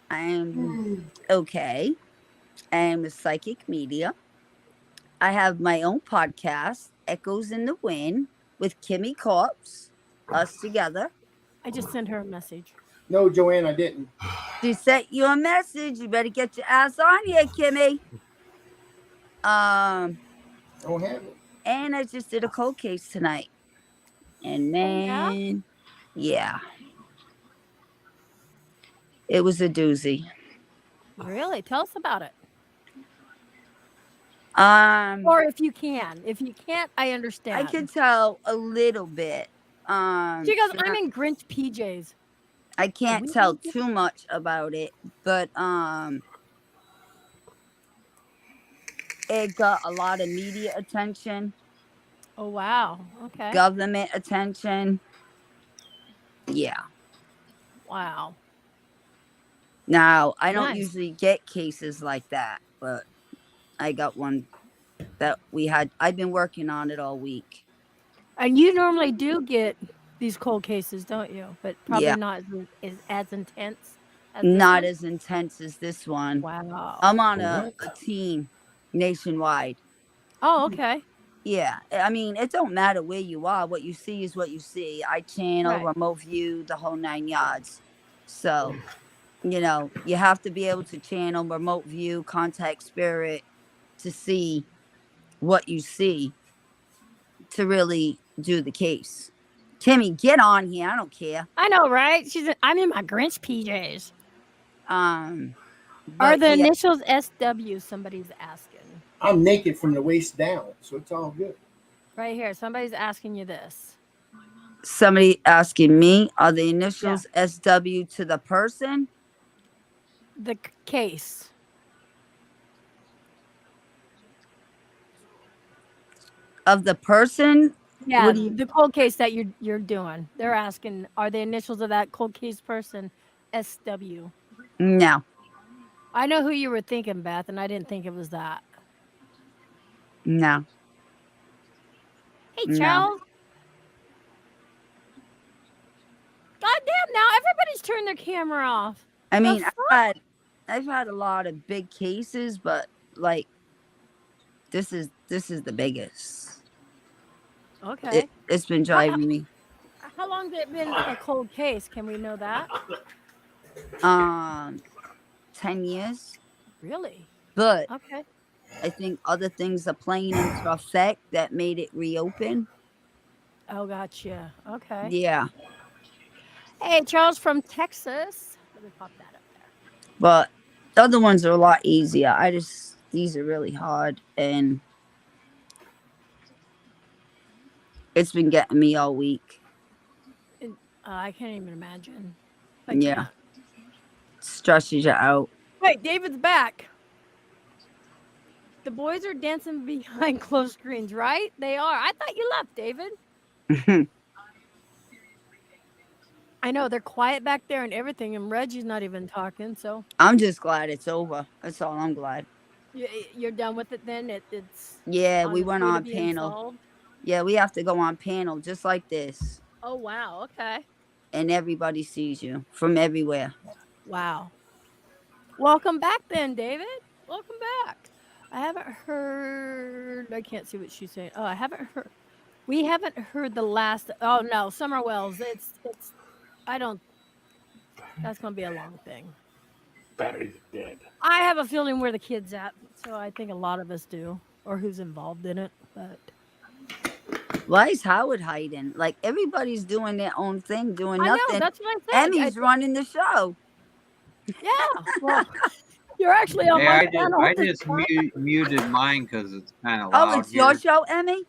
I'm okay. I am a psychic media. I have my own podcast, Echoes in the Wind, with Kimmy Corpse, us together. I just sent her a message. No, Joanne, I didn't. She sent you a message. You better get your ass on here, Kimmy. Don't have it. And I just did a cold case tonight. And man, yeah. It was a doozy. Really? Tell us about it. Um, Or if you can. If you can't, I understand. I can tell a little bit. She goes, I'm in Grinch PJs. I can't we tell need to- too much about it, but it got a lot of media attention, Oh, wow. Okay. government attention. Yeah. Wow. Now, I don't Nice. usually get cases like that, but I got one that I've been working on it all week. And you normally do get these cold cases, don't you? But probably Yeah. not as intense as this Not one? as intense as this one. Wow. I'm on a team nationwide. Oh, okay. Yeah, I mean, it don't matter where you are. What you see is what you see. I channel, Right. remote view, the whole 9 yards. So, you have to be able to channel, remote view, contact spirit to see what you see to really do the case. Kimmy, get on here. I don't care. I know, right? I'm in my Grinch PJs. Are But the yeah, initials SW? Somebody's asking. I'm naked from the waist down, so it's all good. Right here. Somebody's asking you this. somebody asking me, are the initials SW to the person? The case. Of the person? Yeah, What do you- the cold case that you're doing. They're asking, are the initials of that cold case person SW? No. I know who you were thinking, Beth, and I didn't think it was that. No. Hey, No. Charles. God damn, now everybody's turned their camera off. I mean, fuck? I've had a lot of big cases, but like this is the biggest. Okay. It's been driving me. How long has it been a cold case? Can we know that? 10 years. Really? But Okay. I think other things are playing into effect that made it reopen. Oh, gotcha. Okay. Yeah. Hey, Charles from Texas. Let me pop that up there. But the other ones are a lot easier. These are really hard, and it's been getting me all week. I can't even imagine. Yeah. Stresses you out. Wait, David's back. The boys are dancing behind closed screens, right? They are. I thought you left, David. I know they're quiet back there and everything, and Reggie's not even talking. So I'm just glad it's over. That's all I'm glad. you're done with it then. It's Yeah, we its went way to on being panel. solved? Yeah, we have to go on panel just like this. Oh wow. Okay. And everybody sees you from everywhere. Wow. Welcome back then, David. Welcome back. I haven't heard. I can't see what she's saying. Oh, I haven't heard. We haven't heard the last. Oh no, Summer Wells. It's. I don't. That's gonna be a long thing. Battery's dead. I have a feeling where the kid's at, so I think a lot of us do, or who's involved in it. But Why is Howard hiding? Like everybody's doing their own thing, doing I know nothing. that's what I said. Emmy's running the show. Yeah. Well, you're actually on Hey, my I just channel. I at this just time. muted mine because it's kind of loud Oh, it's your here. show, Emmy?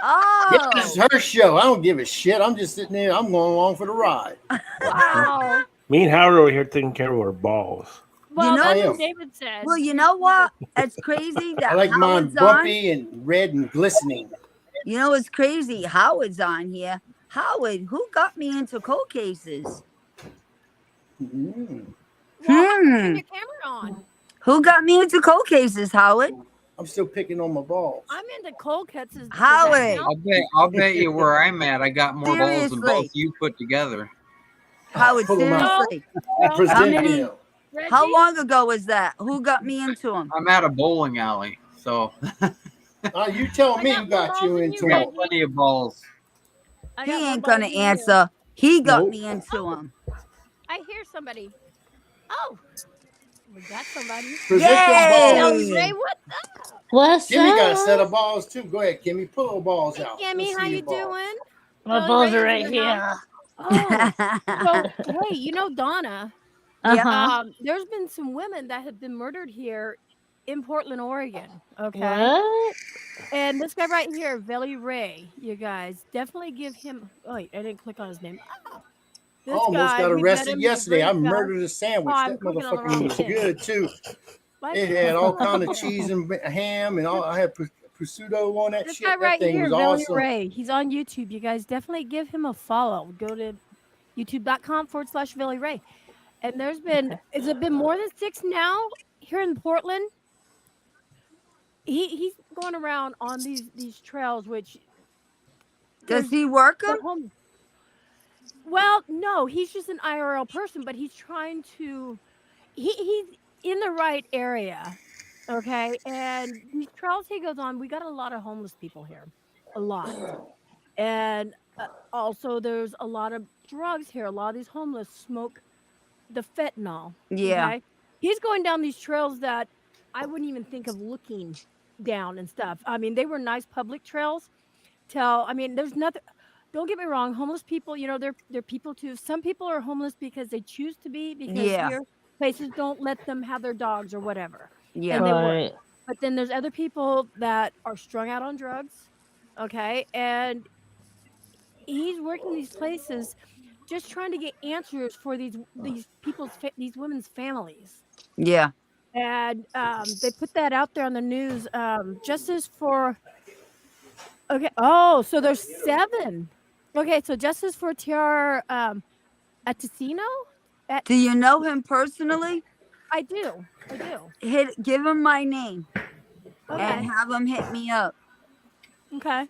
Yeah, this is Oh. her show. I don't give a shit. I'm just sitting there. I'm going along for the ride. Wow. Me and Howard over here taking care of our balls. Well, know- that's I what am. David said. Well, you know what? It's crazy that I like mine Howard's on. bumpy and red and glistening. You know, it's crazy. Howard's on here. Howard, who got me into cold cases? Mm. Well, Hmm. turn your camera on. Who got me into cold cases, Howard? I'm still picking on my balls. I'm into cold cuts. Does that Howard. count? I'll bet you where I'm at. I got more balls than both Seriously. you put together. Howard, Pull 'em out. seriously. Well, Present many- deal. Reggie? How long ago was that? Who got me into him? I'm at a bowling alley, so You tell me I who got got more you balls than into you, I it. got plenty of balls. I He got more ain't balls gonna than you. answer. He got Nope. me into him. I hear somebody. Oh, we got somebody. Present them Yay! balls. Ray, what's up? What's Kimmy got a up? set of balls too. Go ahead, Kimmy. Pull those balls Hey, out. Kimmy, Let's how see you your balls. doing? My Billy balls Ray's are in right the here. house. Oh, so hey, you know Donna? Yeah. Uh-huh. There's been some women that have been murdered here in Portland, Oregon. Okay. What? And this guy right here, Billy Ray, you guys definitely give him. Oh, wait, I didn't click on his name. I This almost guy, got we met arrested him. He's a yesterday. I great guy. murdered a sandwich. Oh, I'm That clicking on the motherfucker wrong was thing. good too. Why It can't had all I- kind of cheese and ham and all. I had prosciutto on that This shit. guy That right thing here, was Billy awesome. Ray. He's on YouTube. You guys definitely give him a follow. Go to youtube.com/Billy Ray. And there's been, has it been more than 6 now here in Portland? He's going around on these trails, which Does he work the him? home. Well, no, he's just an IRL person, but he's trying to. He's in the right area, okay. And these trails he goes on, we got a lot of homeless people here, a lot, and also there's a lot of drugs here. A lot of these homeless smoke the fentanyl. Yeah. Okay, he's going down these trails that I wouldn't even think of looking down and stuff. I mean, they were nice public trails. I mean, there's nothing. Don't get me wrong, homeless people, they're people too. Some people are homeless because they choose to be, because Yeah. here places don't let them have their dogs or whatever. Yeah. And they work. Right. But then there's other people that are strung out on drugs, okay? And he's working these places just trying to get answers for these these women's families. Yeah. And they put that out there on the news. Justice for. Okay. Oh, so there's 7. Okay, so Justice for Tiara Atesino. Do you know him personally? I do. Give him my name Okay. and have him hit me up. Okay.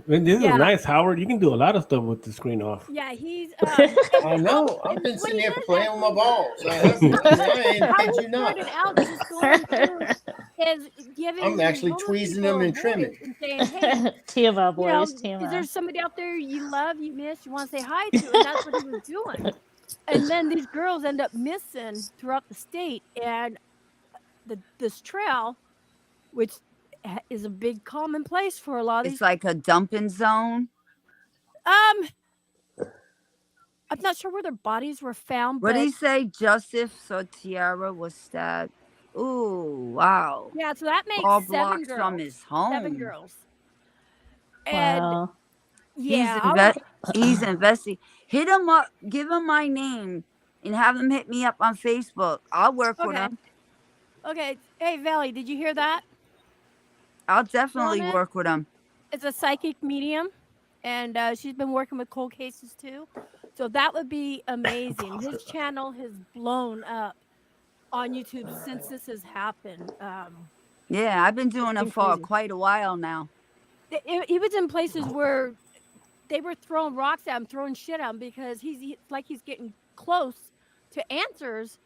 And this Yeah. is nice, Howard. You can do a lot of stuff with the screen off. Yeah, he's. I know. I've been sitting there playing with my balls. I ain't kid you not. Started out just going through his giving. I'm actually homeless tweezing people them a and trimming. voice and saying, hey, TMA you know, boys, is TMA. there somebody out there you love, you miss, you want to say hi to? And that's what he was doing. And then these girls end up missing throughout the state, and this trail, which is a big common place for a lot of It's these. like a dumping zone. I'm not sure where their bodies were found, What but did he say? Justice Tiara was stabbed. Ooh, wow. yeah, so that makes 4 7 blocks girls. from his home. 7 girls. And Wow. yeah, He's investing. Hit him up. Give him my name and have him hit me up on Facebook. I'll work with okay. him. Okay. Hey, Valley, did you hear that? I'll definitely Donna? work with him. It's a psychic medium, and she's been working with cold cases too. So that would be amazing. His channel has blown up on YouTube since this has happened. Yeah, I've been doing it been for crazy. quite a while now. He was in places where they were throwing rocks at him, throwing shit at him because he's like he's getting close to answers.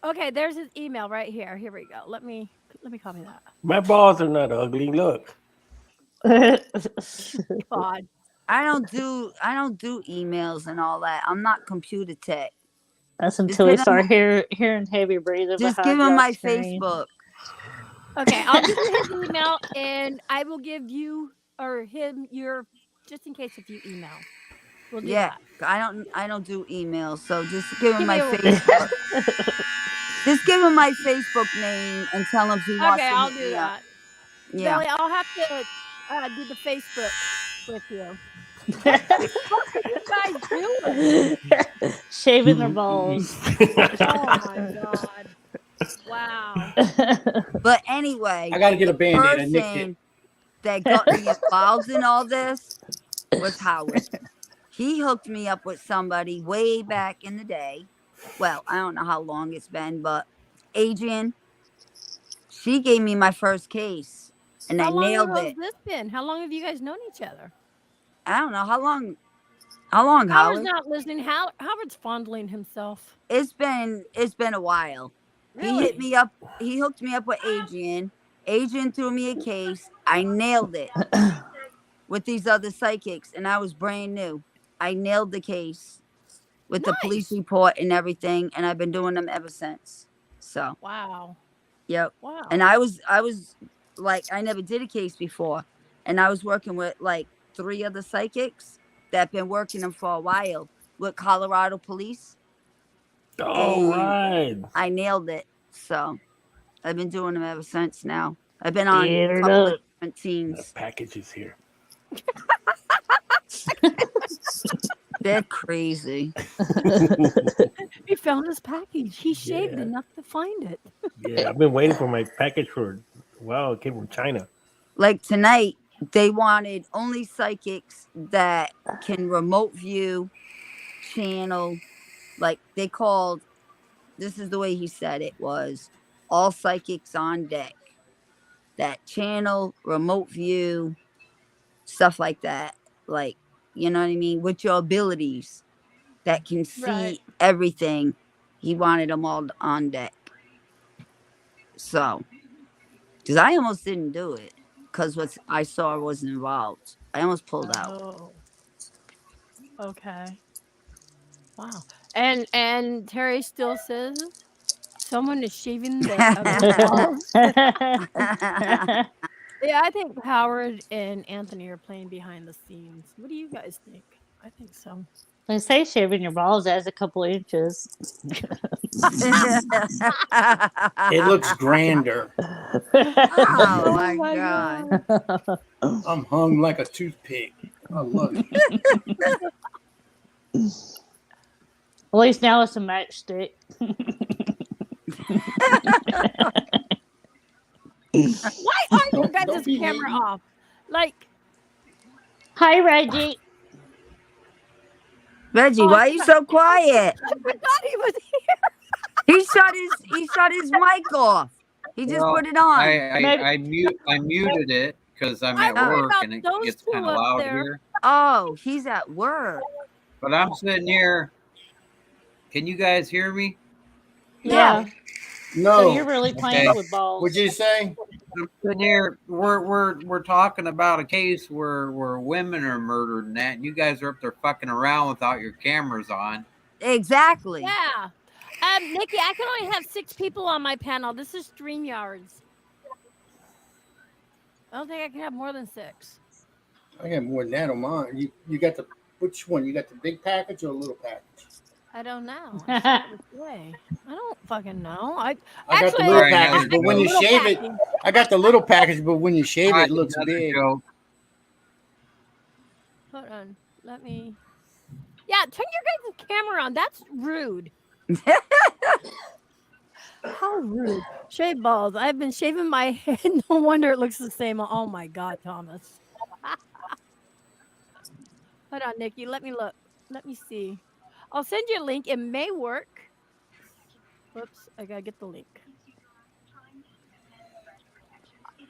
Okay, there's his email right here. Here we go. Let me copy that. My balls are not ugly. Look. God. I don't do emails and all that. I'm not computer tech. That's Just until we give him, start hearing heavy breathing just give behind him your my screen. Facebook. Okay, I'll give you his email, and I will give you or him your just in case if you email. We'll do Yeah, that. I don't do emails, so just give him Give my me a Facebook. Just give him my Facebook name and tell him if he wants Okay, to I'll hit do me up. that. Yeah. Belly, I'll have to do the Facebook with you. What the fuck are you guys doing? Shaving their balls. Oh my god! Wow. But anyway, I got to get a the Band-Aid. I nicked it. person that got me involved in all this was Howard. He hooked me up with somebody way back in the day. Well, I don't know how long it's been, but Adrian, she gave me my first case and I How long nailed has it. this been? How long have you guys known each other? I don't know how long. How long, Howard's Howard? not listening. Howard's fondling himself. It's been a while. He hit Really? me up. He hooked me up with Adrian. Adrian threw me a case. I nailed it with these other psychics, and I was brand new. I nailed the case with the police Nice. report and everything, and I've been doing them ever since. So, Wow. yep. Wow. And I was like, I never did a case before, and I was working with like 3 other psychics that been working them for a while with Colorado police. All right. I nailed it. So I've been doing them ever since now. I've been on Get a it couple of up. different The teams. package is here. They're crazy. He found his package. He shaved Yeah. enough to find it. Yeah, I've been waiting for my package for wow, it came from China. Like tonight, they wanted only psychics that can remote view, channel. Like they called, this is the way he said it was all psychics on deck. That channel, remote view, stuff like that. Like, you know what I mean? With your abilities that can see Right. everything. He wanted them all on deck. So, because I almost didn't do it because what I saw wasn't involved. I almost pulled out. Oh. Okay. Wow. And Terry still says someone is shaving their ugly balls. Yeah, I think Howard and Anthony are playing behind the scenes. What do you guys think? I think so. They say shaving your balls adds a couple inches. It looks grander. Oh my god. I'm hung like a toothpick. I love it. At least now it's a matchstick. Why are you Don't guys' be camera hating. off? Like, Hi, Reggie. Reggie, Oh, why are you so quiet? I forgot he was here. He shut his mic off. He just Well, put it on. I muted it because I'm I at worry work about and it those gets two kind of up loud there. here. Oh, he's at work. But I'm sitting here. Can you guys hear me? Yeah. No. So you're really playing Okay. with balls. What'd you say? I'm sitting here. We're talking about a case where women are murdered and that. And you guys are up there fucking around without your cameras on. Exactly. Yeah. Nikki, I can only have 6 people on my panel. This is StreamYards. I don't think I can have more than 6. I got more than that on mine. You got the which one? You got the big package or a little package? I don't know. I forget which way. I don't fucking know. I got the Actually, little Alright, package, another but when joke. you little shave it, package. I got the little package, but when you shave it, Alright, it looks another big. joke. Hold on. Let me. Yeah, turn your guys' camera on. That's rude. How rude. Shave balls. I've been shaving my head. No wonder it looks the same. Oh my God, Thomas. Hold on, Nikki. Let me look. Let me see. I'll send you a link. It may work. Whoops. I got to get the link.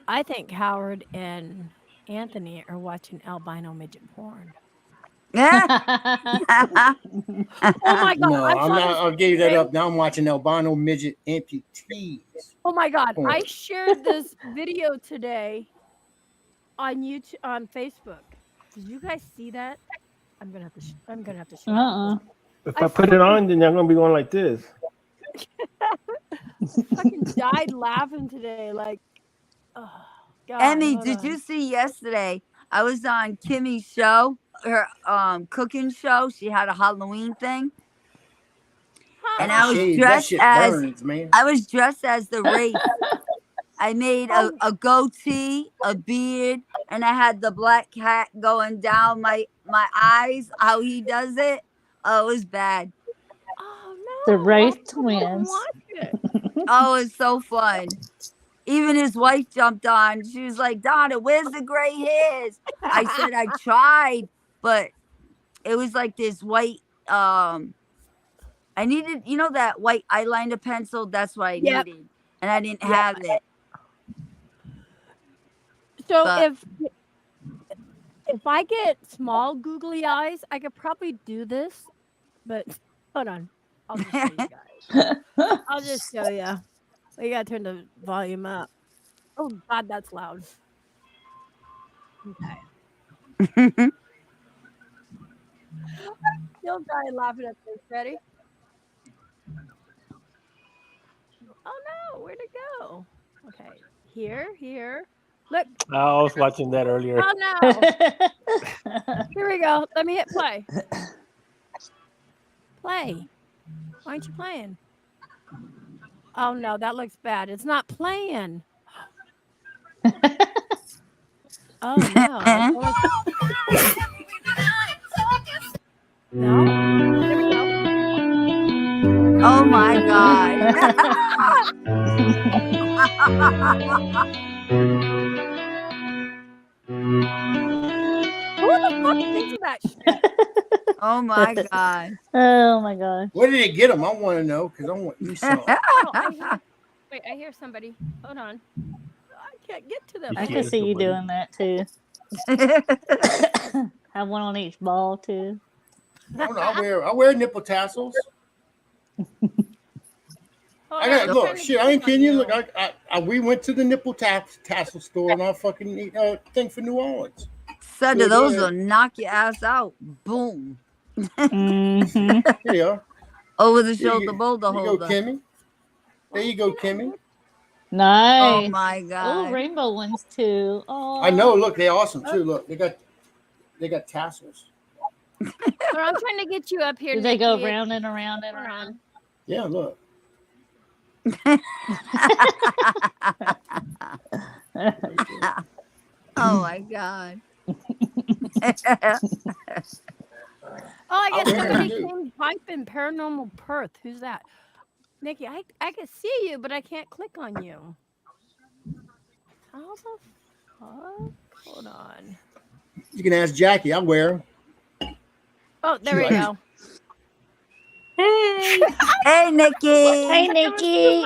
I think Howard and Anthony are watching albino midget porn. Yeah. Oh my god! No, I I'm saw not. this I gave that thing. up. Now I'm watching albino midget amputees. Oh my god! Porn. I shared this video today on YouTube, on Facebook. Did you guys see that? I'm gonna have to. I'm gonna have to show you. If I I put it on, then I'm gonna be going like this. fucking died laughing today. Like, oh god. Emmy, hold did on. you see yesterday? I was on Kimmy's show, her cooking show. She had a Halloween thing. And I was Shave, that dressed shit as burns, man. I was dressed as the wraith. I made a goatee, a beard, and I had the black hat going down my eyes. How he does it? Oh, it was bad. Oh The no! Wraith I wanna twins. watch it. Oh, it's so fun. Even his wife jumped on. She was like, "Donna, where's the gray hairs?" I said I tried, but it was like this white. I needed, that white eyeliner pencil. That's what I Yep. needed, and I didn't have it. So But- if I get small googly eyes, I could probably do this. But hold on, I'll just show you guys. I'll just show you. We gotta turn the volume up. Oh god, that's loud. Okay. Still dying laughing at this. Ready? Oh no, where'd it go? Okay, here. Look. I was watching that earlier. Oh no. Here we go. Let me hit play. Play. Why aren't you playing? Oh no, that looks bad. It's not playing. Oh no. No. There we go. Oh my god. Who the fuck thinks of that shit? Oh my god. Oh my gosh. Where did it get them? I want to know because I want you some. Wait, I hear somebody. Hold on. I can't get to them. I can see you doing that too. Have one on each ball too. I wear nipple tassels. I got look. Shit, I ain't kidding you. Look, we went to the nipple tassel store and I fucking thing for New Orleans. Son of those will knock your ass out. Boom. Mm-hmm. Here you are. Over the shoulder boulder There you holder. go, Kimmy. There you go, Kimmy. Nice. Oh my Oh, god. rainbow ones too. Oh, I know. Look, they're awesome too. Look, they got tassels. I'm trying to get you up here. Do they go Nikki. round and around and around? Yeah, look. Oh my god. Oh, I got wear somebody them, too. named Pipe in Paranormal Perth. Who's that? Nikki, I can see you, but I can't click on you. How the fuck? Hold on. You can ask Jackie. I wear them. Oh, there we She likes go. Hey. Hey Nikki. Hey, Nikki.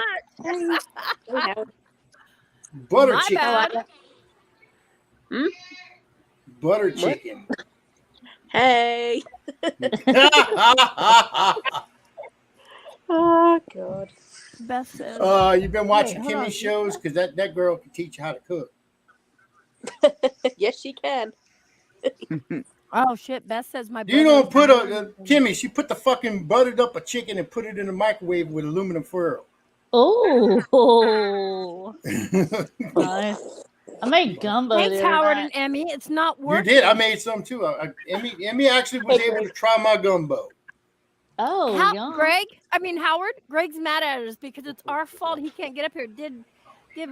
Butter My chicken. bad. Butter chicken. Hey. Oh god. Beth says. You've been watching Wait, hold Kimmy's on. shows because that girl can teach you how to cook. Yes, she can. Oh shit, Beth says my. You don't put brother's Kimmy. She put the fucking buttered up a chicken and put it in the microwave with aluminum foil. Oh, nice. I made gumbo. Thanks, the other Howard night. and Emmy. It's not You working. did. I made some too. Emmy actually was able to try my gumbo. Oh, yum. Howard. Greg's mad at us because it's our fault he can't get up here. Did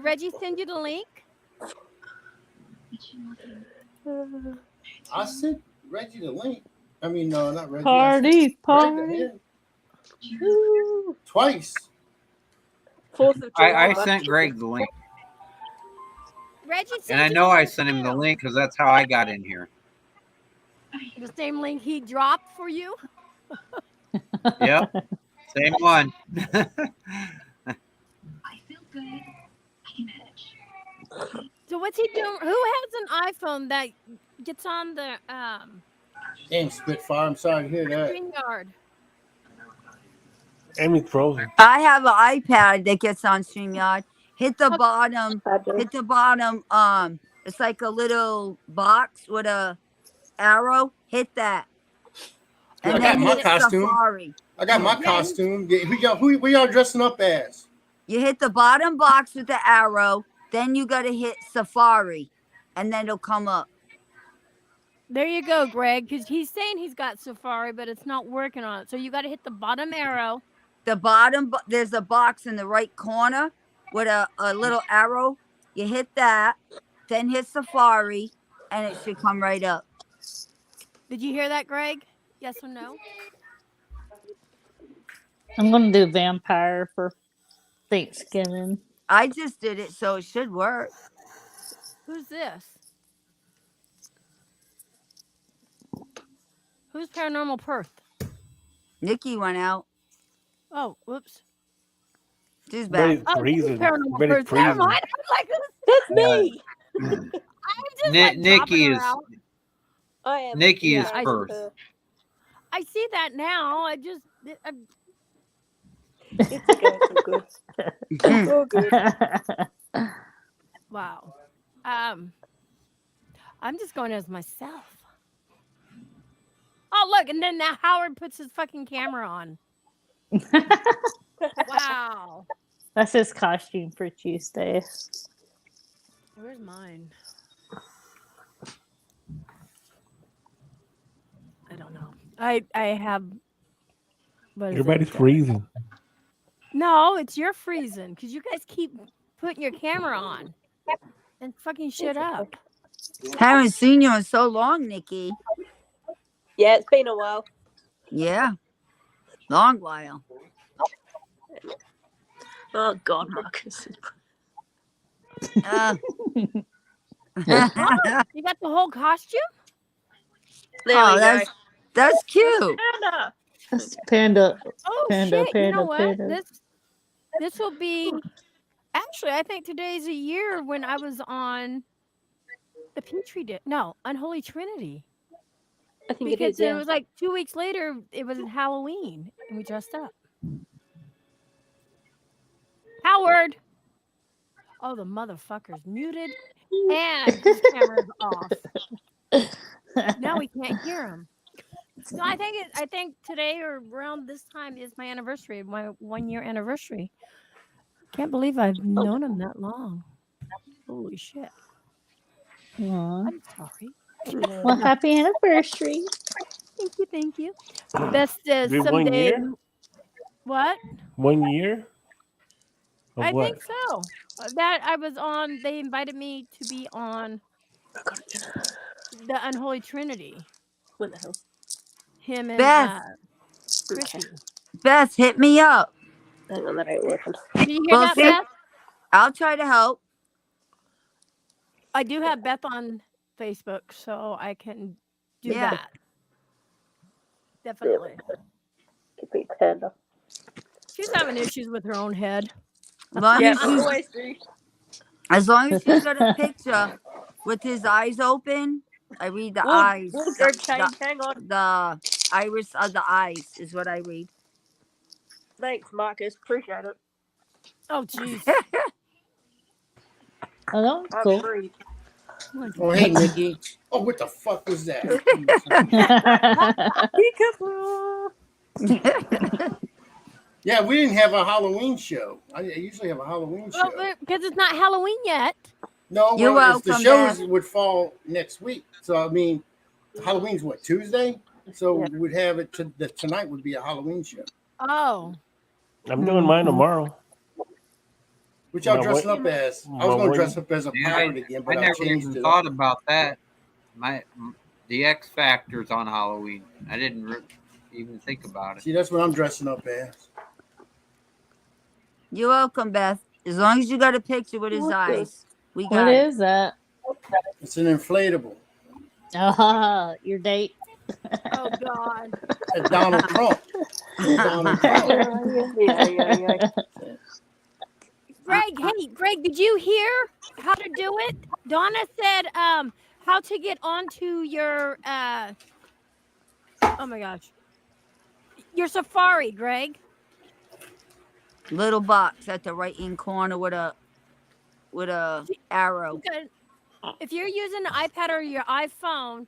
Reggie send you the link? I sent Reggie the link. I mean, no, not Reggie. Party, Greg, party. yeah. Twice. 4th of July. I sent Greg the link, Reggie sent and I you know the I link sent him the too. link because that's how I got in here. The same link he dropped for you. Yep, same one. So what's he doing? Who has an iPhone that gets on the Damn, Spitfire. I'm sorry to hear that. StreamYard. Emmy's frozen. I have an iPad that gets on StreamYard. Hit the Okay. bottom. Hit the bottom. It's like a little box with a arrow. Hit that. I And got then my hit costume. Safari. I got my costume. Who y'all dressing up as? You hit the bottom box with the arrow. Then you got to hit Safari. And then it'll come up. There you go, Greg, because he's saying he's got Safari, but it's not working on it. So you got to hit the bottom arrow. The bottom, there's a box in the right corner with a little arrow. You hit that. Then hit Safari. And it should come right up. Did you hear that, Greg? Yes or no? I'm gonna do vampire for Thanksgiving. I just did it, so it should work. Who's this? Who's Paranormal Perth? Nikki went out. Oh, whoops. She's But back. it's freezing. Paranormal But it's Perth. Never freezing. mind. I'm like, That's me. I'm just Ni- like Nikki dropping her is out. I am. Nikki is I- Perth. I see that now. It's okay. It's good. It's all good. Wow. I'm just going as myself. Oh, look, and then now Howard puts his fucking camera on. Wow. That's his costume for Tuesday. Where's mine? I don't know. I have. What is it? Everybody's freezing. No, it's your freezing because you guys keep putting your camera on and fucking shit up. Haven't seen you in so long, Nikki. Yeah, it's been a while. Yeah. Long while. Oh God, Marcus. Uh, You got the whole costume? There oh, we go. that's cute. Anna. That's Panda. Oh Panda, shit! You know panda, what? panda. This will be. Actually, I think today's a year when I was on the Petri Dish. No, Unholy Trinity. I think Because it is. Yeah. was like 2 weeks later, it was Halloween, and we dressed up. Howard. Oh, the motherfucker's muted, and his camera's off. Now we can't hear him. So I think today or around this time is my anniversary, my 1 year anniversary. Can't believe I've known him that long. Holy shit! Aw. I'm sorry. Well, happy anniversary. Thank you. Best Did 1 someday. year? What? 1 year? Of I what? think so. That I was on. They invited me to be on the Unholy Trinity. What the hell? Him and Beth. Chrissy. Beth, hit me up. Hang on, that ain't working. Did you hear Well, that, see- Beth? I'll try to help. I do have Beth on Facebook, so I can do Yeah. that. Definitely. Could be Panda. She's having issues with her own head. Long Yeah, as I she's- always do. As long as she's got a picture with his eyes open, I read the eyes. Wardrobe change. Hang on. The iris of the eyes is what I read. Thanks, Marcus. Appreciate it. Oh, jeez. Oh, that was I cool. agree. Oh, hey, Nikki. Oh, what the fuck was that? Peekaboo. Yeah, we didn't have a Halloween show. I usually have a Halloween show. Well, because it's not Halloween yet. No, You're well, the welcome, shows Beth. would fall next week. So, I mean, Halloween's what, Tuesday? So Yeah. we'd have it tonight would be a Halloween show. Oh. I'm doing mine tomorrow. Which y'all My dressing one- up as? I my was going one- to dress up as a Yeah, pirate again, I but I never changed even it. thought about that. The X Factor's on Halloween. I didn't even think about it. See, that's what I'm dressing up as. You're welcome, Beth. As long as you got a picture with his What's eyes, we got What it. is that? It's an inflatable. Your date. Oh, God. Donald Trump. Donald Trump. Yeah. Greg, did you hear how to do it? Donna said how to get onto your Oh my gosh. Your Safari, Greg. Little box at the right hand corner with a arrow. Okay. If you're using an iPad or your iPhone,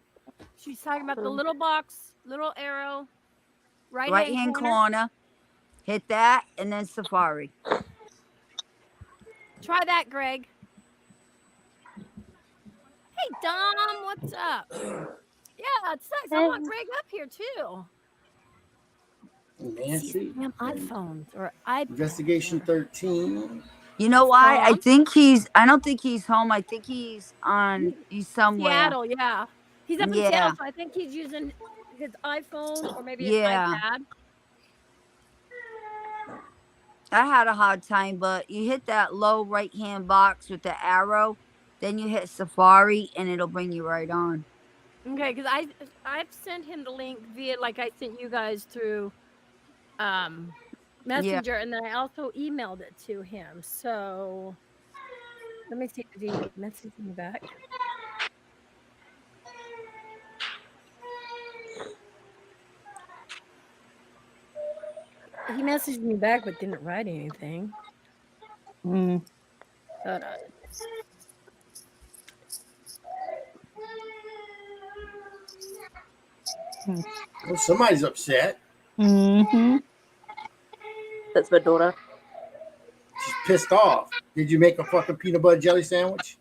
she's talking about the little box, little arrow, right hand corner. Hit that and then Safari. Try that, Greg. Hey, Dom, what's up? Yeah, it's nice. I want Greg up here too. Nancy. Damn iPhones or iPads. Investigation 13. You know why? I don't think he's home. I think he's somewhere. Seattle, yeah. He's up in Seattle, so I think he's using his iPhone or maybe his iPad. I had a hard time, but you hit that low right hand box with the arrow, then you hit Safari and it'll bring you right on. Okay, because I've sent him the link via like I sent you guys through Messenger, and then I also emailed it to him. So let me see if he messaged me back. He messaged me back but didn't write anything. Hold on. Well, somebody's upset. That's my daughter. She's pissed off. Did you make a fucking peanut butter jelly sandwich?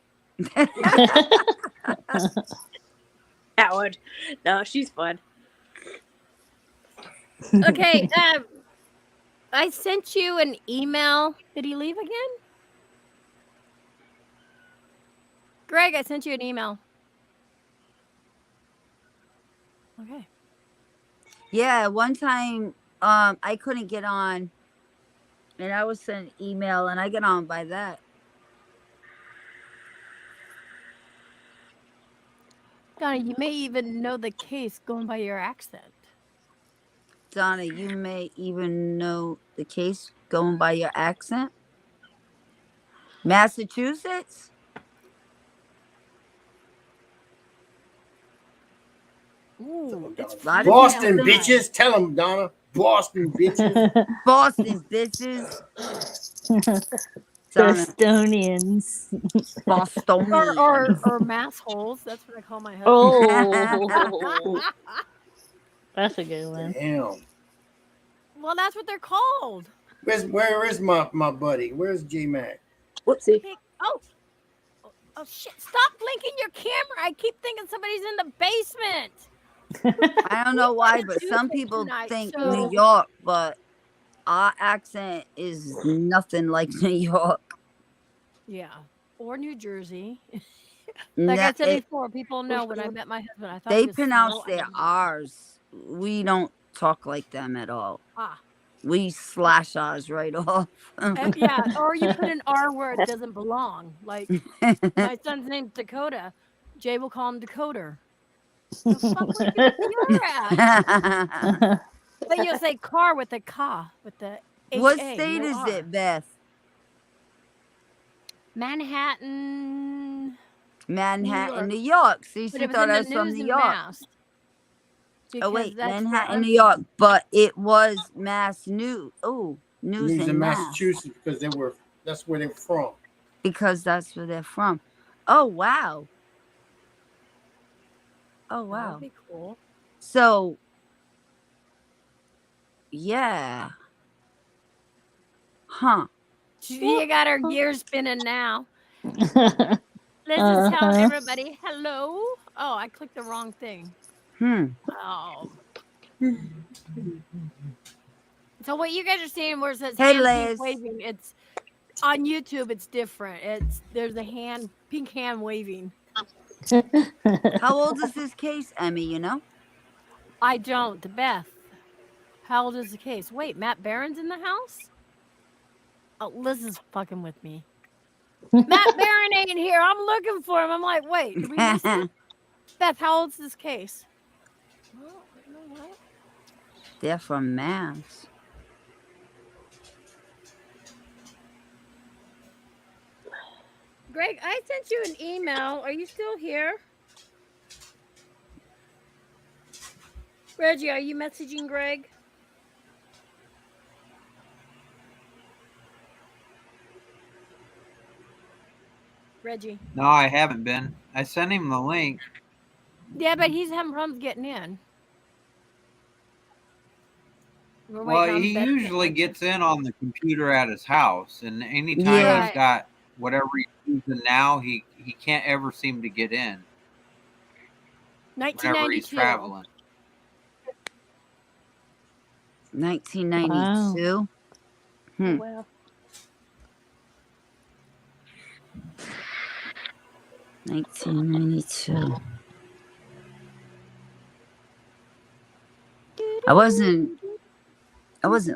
Howard. No, she's fine. Okay, I sent you an email. Did he leave again? Greg, I sent you an email. Okay. Yeah, one time I couldn't get on and I was sent an email and I get on by that. Donna, you may even know the case going by your accent. Donna, you may even know the case going by your accent. Massachusetts? Ooh, it's Boston, bitches. Tell them, Donna. Boston, bitches. Boston, bitches. Bostonians. Bostonians. Or mass holes. That's what I call my husband. Oh. That's a good one. Damn. Well, that's what they're called. Where is my buddy? Where's J Mac? Whoopsie. Oh, shit. Stop blinking your camera. I keep thinking somebody's in the basement. I don't know why, but some people think New York, but our accent is nothing like New York. Yeah. Or New Jersey. Like I said before, people know when I met my husband, I thought they pronounce their R's. We don't talk like them at all. We slash ours right off. Yeah, or you put an R where it doesn't belong. Like my son's name's Dakota. Jay will call him Decoder. The fuck would you at? But you'll say car with a ka, with the H-A. What state is it, Beth? Manhattan, New York. See, she thought I was from New York. Oh wait, Manhattan, New York, but it was Mass News. Oh, news in Massachusetts because that's where they're from. Because that's where they're from. Oh wow. Oh wow. That'd be cool. So yeah. Huh. You got her gears spinning now. Let's just tell everybody hello. Oh, I clicked the wrong thing. Oh. So what you guys are seeing where it says hand waving, it's on YouTube, it's different. There's a pink hand waving. How old is this case, Emmy, you know? I don't. Beth, how old is the case? Wait, Matt Barron's in the house? Oh, Liz is fucking with me. Matt Barron ain't here. I'm looking for him. I'm like, wait. Did we miss it? Beth, how old's this case? Well, you know what? They're from Mass. Greg, I sent you an email. Are you still here? Reggie, are you messaging Greg? Reggie. No, I haven't been. I sent him the link. Yeah, but he's having problems getting in. We're Well, waiting on he Beth to usually answer. gets in on the computer at his house, and anytime Yeah. he's got whatever he's using now, he can't ever seem to get in whenever he's 1992. traveling. 1992. Hmm. Well, 1992. I wasn't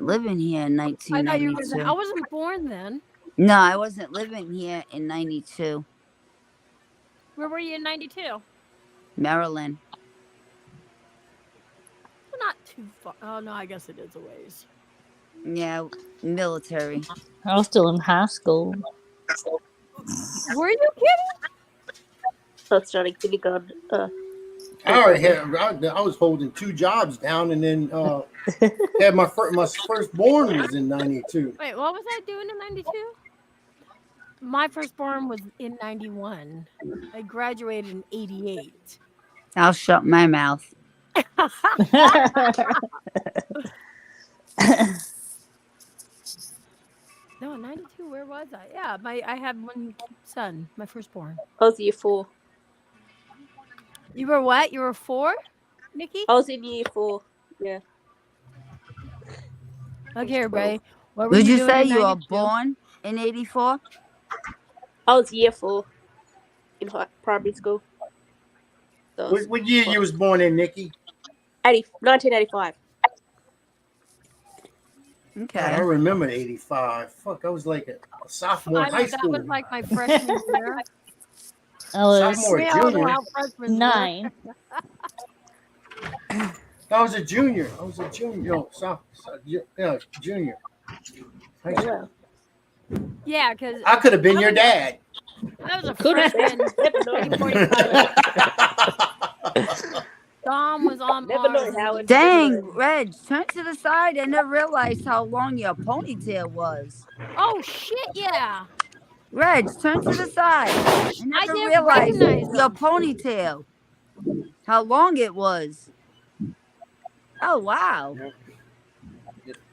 living here in I thought you were. I 1992. wasn't born then. No, I wasn't living here in 92. Where were you in 92? Maryland. Not too far. Oh no, I guess it is a ways. Yeah, military. I was still in high school. Were you kidding? So it's starting kindergarten. I was holding 2 jobs down, and then had my firstborn was in 92. Wait, what was I doing in 92? My firstborn was in 91. I graduated in 88. I'll shut my mouth. No, 92. Where was I? Yeah, I had one son, my firstborn. I was year 4. You were what? You were 4, Nikki? I was in year 4. Yeah. Okay, everybody. What were Would you doing say in you were 92? born in 84? I was year 4 in primary school. So What year you was born in, Nikki? 1985. I Okay. remember 85. Fuck, I was like a sophomore in high That school. was like my freshman year. I was Sophomore, We all know junior. how freshmen were. 9. I was a junior. No, junior. High school. Yeah, because I could have been your dad. I was a Could have freshman. been. 1945. Dom was on Never know Mars. how it- Dang, Reg, turn to the side. I never realized how long your ponytail was. Oh shit! Yeah. Reg, turn to the side. I never didn't realized recognize your them. ponytail. How long it was. Oh, wow.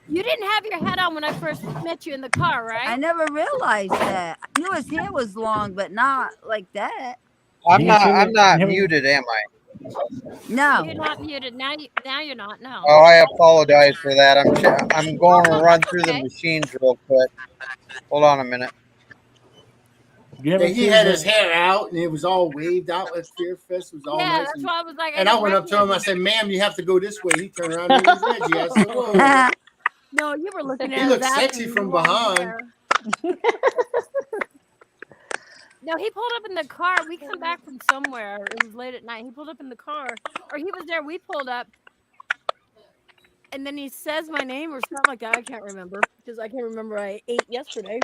You didn't have your head on when I first met you in the car, right? I never realized that. I knew his hair was long, but not like that. I'm You not. seen I'm it? not You- muted, am I? No. You're not muted now. Now you're not. No. Oh, I apologize for that. I'm going to run through the Okay. machines real quick. Hold on a minute. You haven't He seen had the- his hair out, and it was all waved out at Fear Fest. It was all Yeah, nice. that's And, why I was like. and I didn't went up to him. I recognize said, "Ma'am, you have to go this way." He turned around and it was Reggie. I said, "Whoa." you. No, you were looking at. He his looked ass sexy and from long behind. hair. No, he pulled up in the car. We come back from somewhere. It was late at night. He pulled up in the car, or he was there. We pulled up, and then he says my name or something like that. I can't remember because I can't remember. I ate yesterday,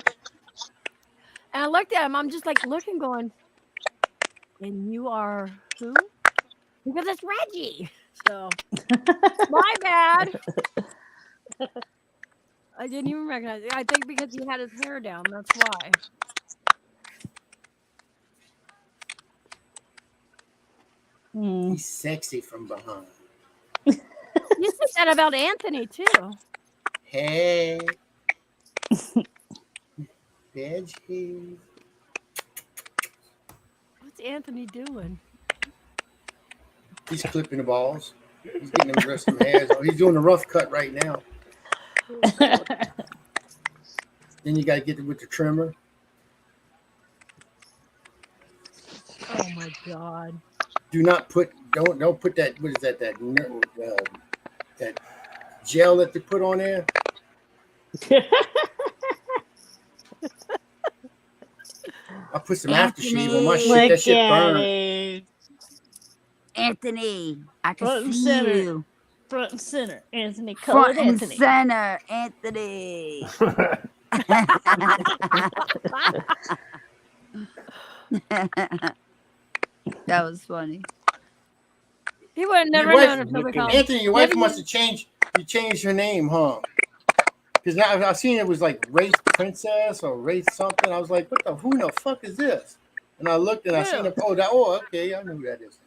and I looked at him. I'm just like looking, going, "And you are who?" Because it's Reggie. So my bad. I didn't even recognize it. I think because he had his hair down. That's why. He's sexy from behind. You said that about Anthony too. Hey, Reggie. What's Anthony doing? He's clipping the balls. He's getting them dressed some hairs. Oh, he's doing the rough cut right now. Then you got to get it with the trimmer. Oh my god. Do not put. Don't put that. What is that? That gel that they put on there. I put some aftershave on my shit. That Look shit at burned. it. Anthony, I Front can and see center. you. Front and center. Anthony Front colored and Anthony. center, Anthony. That was funny. He would have Your never wife, known until we called. Anthony, your wife Never must have changed her name, huh? Because now I've seen it was like Wraith Princess or Wraith something. I was like, who the fuck is this? And I looked and I seen it. Okay, I know who that is.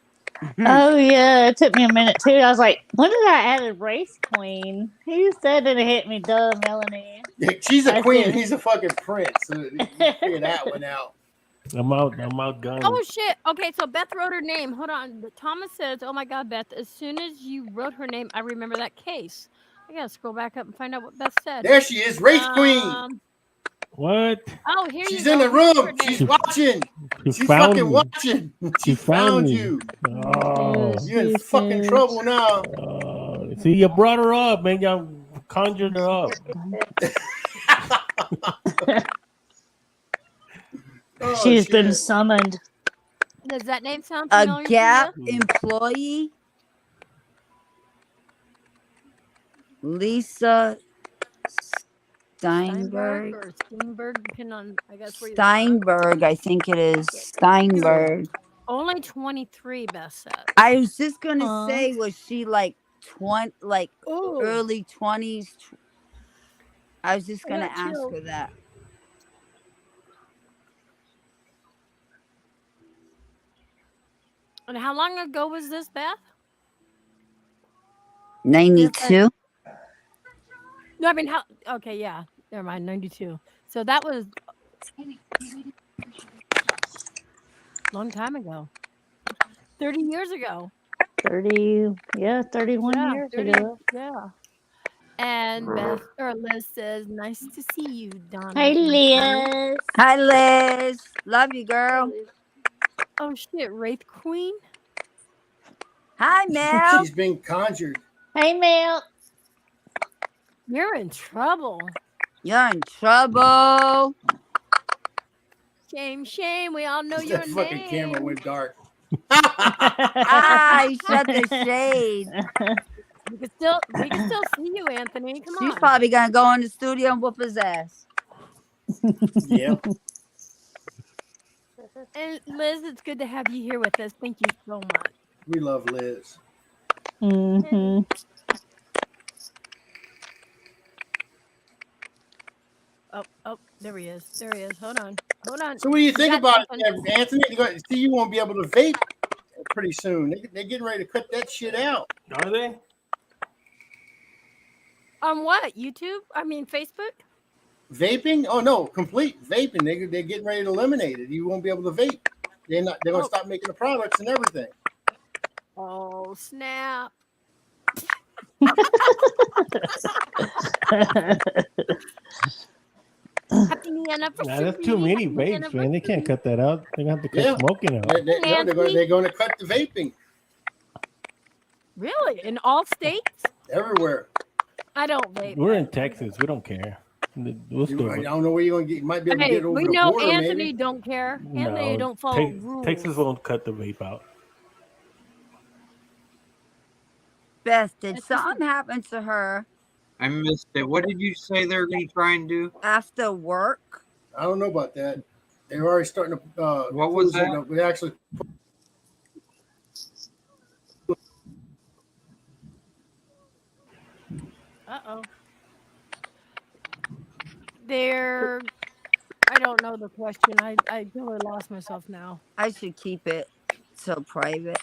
Oh yeah, it took me a minute too. I was like, when did I add a race queen? He said it hit me dumb, Melanie. Yeah, she's a I queen said- and he's a fucking prince. So you figure that one out. I'm outgunned. Oh shit. Okay, so Beth wrote her name. Hold on. Thomas says, "Oh my God, Beth! As soon as you wrote her name, I remember that case." I gotta scroll back up and find out what Beth said. There she is, Wraith Queen. What? Oh, here She's you in go. the Here's her room. name. She's watching. She She's found fucking me. watching. She found you. Oh. You're in fucking trouble now. See, you brought her up, man. You conjured her up. Oh, She's shit. been summoned. Does that name sound A familiar? Gap to you? employee, Lisa Steinberg. Or Steinberg, depending on, I guess, where you're from. Steinberg, I think it is. Steinberg. Only 23, Beth said. I was just gonna say, was she like 20, like Ooh. early 20s? I was just I gonna got ask chills. her that. And how long ago was this, Beth? 92. No, I mean, how? Okay, yeah. Never mind, 92. So that was a long time ago. 30 years ago. 31 Yeah, years 30, ago. yeah. And Beth or Liz says, "Nice to see you, Donna." Hey, Liz. Hi, Liz. Love you, girl. Oh shit, Wraith Queen. Hi, Mel. She's been conjured. Hey, Mel. You're in trouble. You're in trouble. Shame, shame. We all know your That name. fucking camera went dark. Ah, you shut the shade. We can still see you, Anthony. Come She's on. probably gonna go in the studio and whoop his ass. Yeah. And Liz, it's good to have you here with us. Thank you so much. We love Liz. Mm-hmm. Oh, there he is. There he is. Hold on. So what do you think got about something? it, Anthony? See, you won't be able to vape pretty soon. They're getting ready to cut that shit out. Are they? On what? YouTube? I mean, Facebook? Vaping? Oh no, complete vaping. They're getting ready to eliminate it. You won't be able to vape. They're gonna stop making the products and everything. Oh, snap. Happy anniversary. Nah, that's too many vapes, man. They can't cut that out. They're gonna have to cut smoking out. They're going to cut the vaping Really? In all states? everywhere. I don't vape. We're in Texas. We don't care. We'll still I don't know where you're gonna get. You might be able to Hey, get over we the know border, Anthony maybe. don't care. Anthony don't follow rules. Texas won't cut the vape out. Beth, did something happen to her I missed it. What did you say they were going to try and do? after work? I don't know about that. They're already starting to. What was close it that? up. We actually. Uh-oh. I don't know the question. I totally lost myself now. I should keep it so private.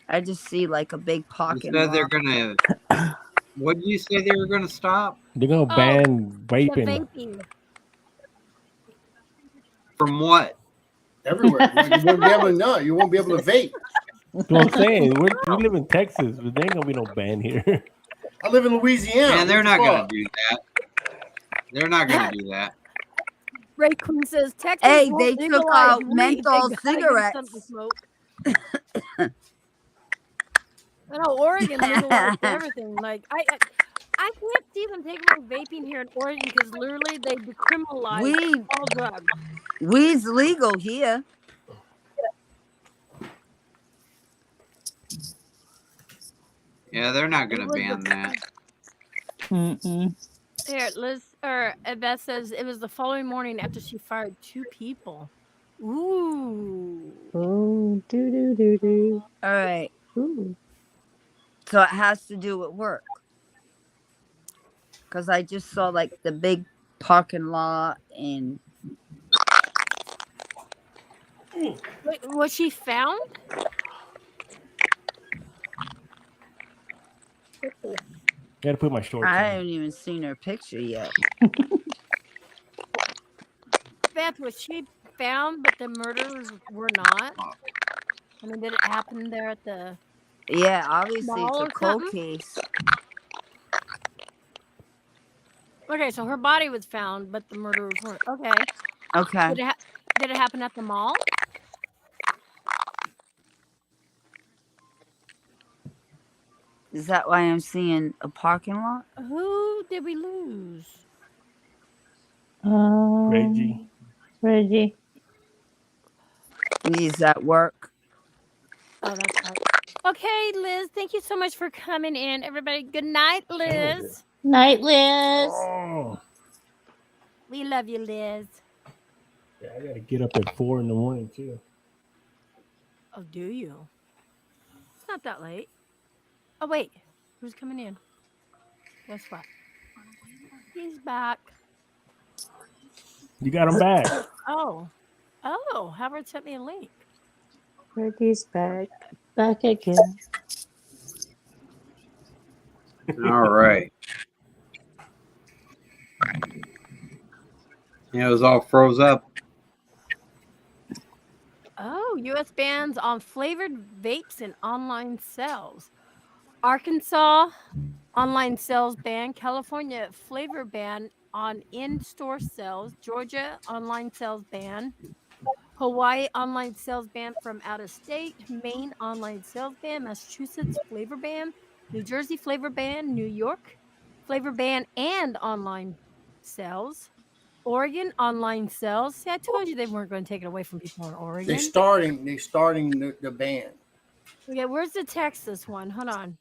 I just see like a big You pocket. said they're going to. What did you say they were going to stop? They're gonna ban vaping. The vaping. From what? Everywhere. You won't be able to know. You won't be able to vape. That's what I'm saying. We live in Texas, but there ain't gonna be no ban here. I live in Louisiana. Man, they're What not the going fuck? to do that. They're not going to do that. Ray Queen says Texas. Hey, won't they took legalize out weed. menthol They gotta give cigarettes. something to smoke. I know Oregon legalized everything. Like I can't see them taking away vaping here in Oregon because literally they decriminalize Weed. all drugs. Weed's legal here. Yeah, they're not going to ban that. Mm-mm. Here, Liz or Beth says it was the following morning after she fired 2 people. Ooh. Oh, do. All right. So it has to do with work. Because I just saw like the big parking lot and Wait, was she found? Gotta put my shorts I on. haven't even seen her picture yet. Beth, was she found, but the murders were not? I mean, did it happen there at the Yeah, obviously it's mall a or cold something? case. Okay, so her body was found, but the murderers weren't. Okay. Okay. Did it happen at the mall? Is that why I'm seeing a parking lot? Who did we lose? Reggie. Reggie. He's at work. Oh, that's right. Okay, Liz, thank you so much for coming in. Everybody, good night, Liz. Night, Liz. Oh, We love you, Liz. yeah, I gotta get up at 4 in the morning too. Oh, do you? It's not that late. Oh, wait. Who's coming in? Guess what? He's back. You got him back. Oh. Oh, Howard sent me a link. Reggie's back. Back again. All right. Yeah, it was all froze up. Oh, U.S. bans on flavored vapes and online sales. Arkansas online sales ban. California flavor ban on in-store sales. Georgia online sales ban. Hawaii online sales ban from out of state. Maine online sales ban. Massachusetts flavor ban. New Jersey flavor ban. New York flavor ban and online sales. Oregon online sales. See, I told you they weren't going to take it away from people in Oregon. They're starting the ban. Okay, where's the Texas one? Hold on.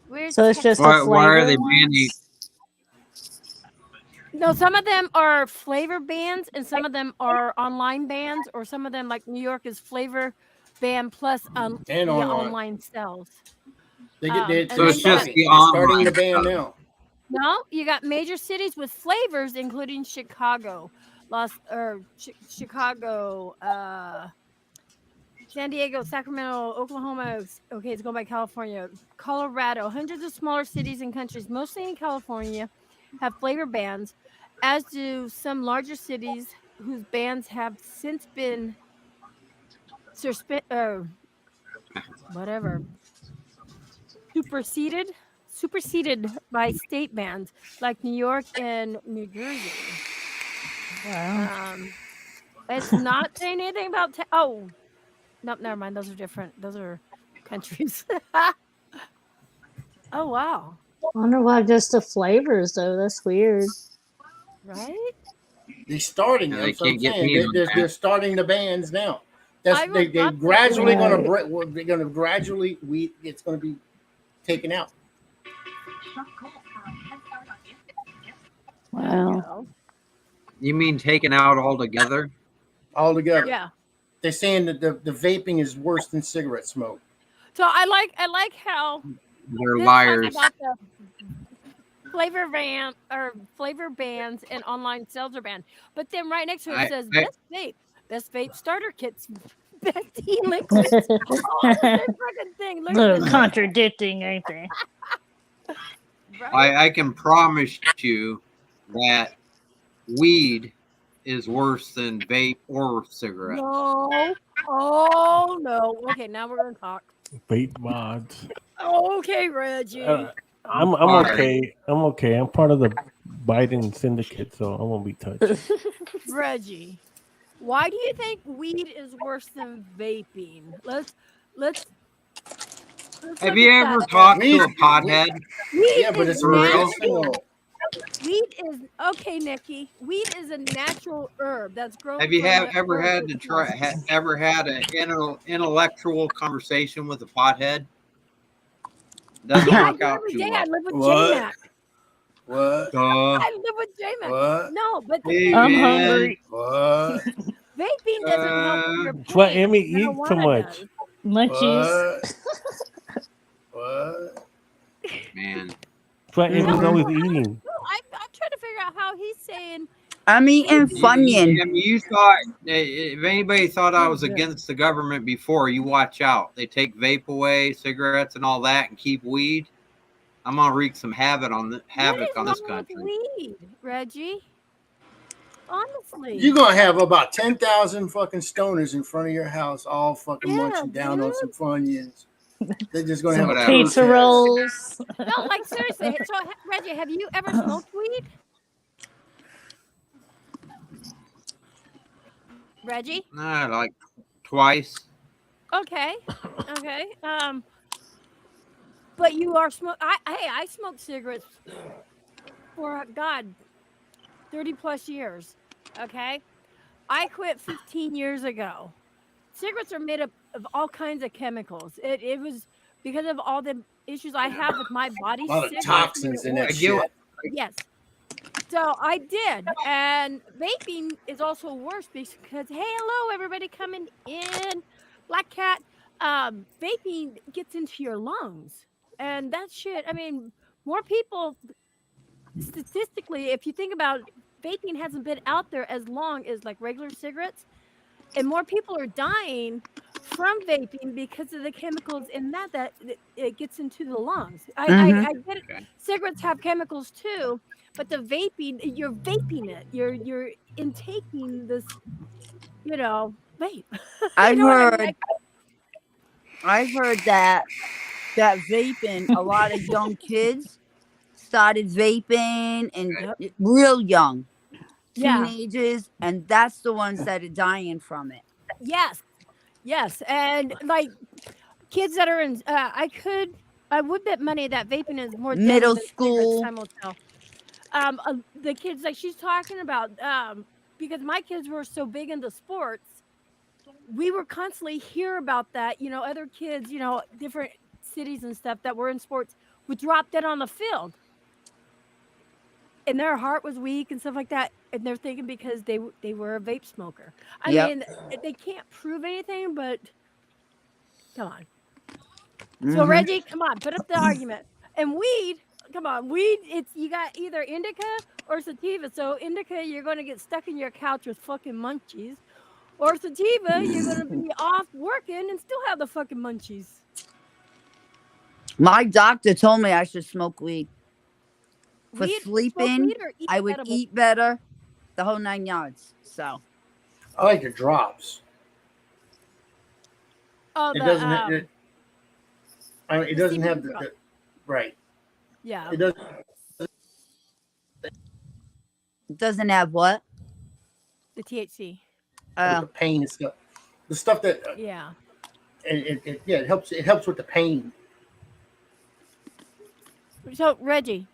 Where's So it's just Texas? a Why are flavor they one? banning? No, some of them are flavor bans and some of them are online bans, or some of them, like New York, is flavor ban plus And yeah, online. online sales. They get And So then it's you just got, the they're starting online the ban stuff. now. no, you got major cities with flavors, including Chicago, Chicago, San Diego, Sacramento, Oklahoma. Okay, it's going by California, Colorado. Hundreds of smaller cities and countries, mostly in California, have flavor bans, as do some larger cities whose bans have since been superseded by state bans like New York and New Jersey. Wow. It's not saying anything about oh, nope, never mind. Those are different. Those are countries. Oh wow. Wonder why just the flavors though. That's weird. Right? They're starting. And That's they what I'm can't get saying. me on They're that. starting the bans now. I That's will they drop this gradually link. going to Right. break. They're going to gradually it's going to be taken out. There we Wow. go. You mean taken out altogether? Altogether. Yeah. They're saying that the vaping is worse than cigarette smoke. So I like how They're this liars. talks about the flavor bans and online sales are banned. But then right next to it says best vape starter kits, best e-liquids. All the same fucking thing. Look at Little this. contradicting, ain't they? Right? I can promise you that weed is worse than vape or cigarettes. No. Oh no. Okay, now we're gonna talk. Vape mods. Okay, Reggie. I'm sorry. okay. I'm okay. I'm part of the Biden syndicate, so I won't be touched. Reggie, why do you think weed is worse than vaping? Let's Have look you at ever that. talked to Weed- a pothead? Weed Yeah, but is it's For real? medicinal. Weed is okay, Nikki. Weed is a natural herb that's grown. Have you from the ever earth. had to ever had an intellectual conversation with a pothead? Doesn't Yeah, I work do out every too day. well. I live with What? J-Mac. What? I live with J-Mac. What? No, but the Hey, thing I'm is, man. hungry. What? vaping doesn't help with your That's why pain. Emmy eats too Marijuana much. does. Munchies. What? why Amy's always eating. No, I'm trying to figure out how he's saying. I'm eating Funyun. I mean, you thought if anybody thought I was against the government before, you watch out. They take vape away, cigarettes, and all that, and keep weed. I'm gonna wreak some havoc on this country. Weed, Reggie. Honestly, You're gonna have about 10,000 fucking stoners in front of your house, all fucking munching down on some Funyuns. They're just gonna have a pizza protest. rolls. No, like seriously. So, Reggie, have you ever smoked weed? Reggie? Like twice. Okay. But you are I smoked cigarettes for 30 plus years. Okay. I quit 15 years ago. Cigarettes are made up of all kinds of chemicals. It was because of all the issues I have with my body. A lot of toxins in that shit. Yes. So I did. And vaping is also worse because, hey, hello, everybody coming in. Black Cat. Vaping gets into your lungs. And that shit, I mean, more people, statistically, if you think about vaping hasn't been out there as long as like regular cigarettes. And more people are dying from vaping because of the chemicals in that it gets into the lungs. I get it. Okay. Cigarettes have chemicals too, but the vaping, you're vaping it. You're intaking this, vape. I've heard that vaping, a lot of young kids started vaping and real young. Teenagers, and that's the ones that are dying from it. Yes, and like kids that are in, I would bet money that vaping is more middle school. Time will tell. The kids like she's talking about, because my kids were so big into sports, we were constantly hear about that. Other kids, different cities and stuff that were in sports would drop dead on the field. And their heart was weak and stuff like that. And they're thinking because they were a vape smoker. I mean, they can't prove anything, but come on. So Reggie, come on, put up the argument. And weed, come on, it's you got either indica or sativa. So indica, you're going to get stuck in your couch with fucking munchies. Or sativa, you're going to be off working and still have the fucking munchies. My doctor told me I should smoke weed. For sleeping, I would eat better, the whole 9 yards. So, I like the drops. Oh, it doesn't. It doesn't have the right. Yeah. It doesn't. It doesn't have what? The THC. The pain and stuff. The stuff that. Yeah. It helps. It helps with the pain. So Reggie,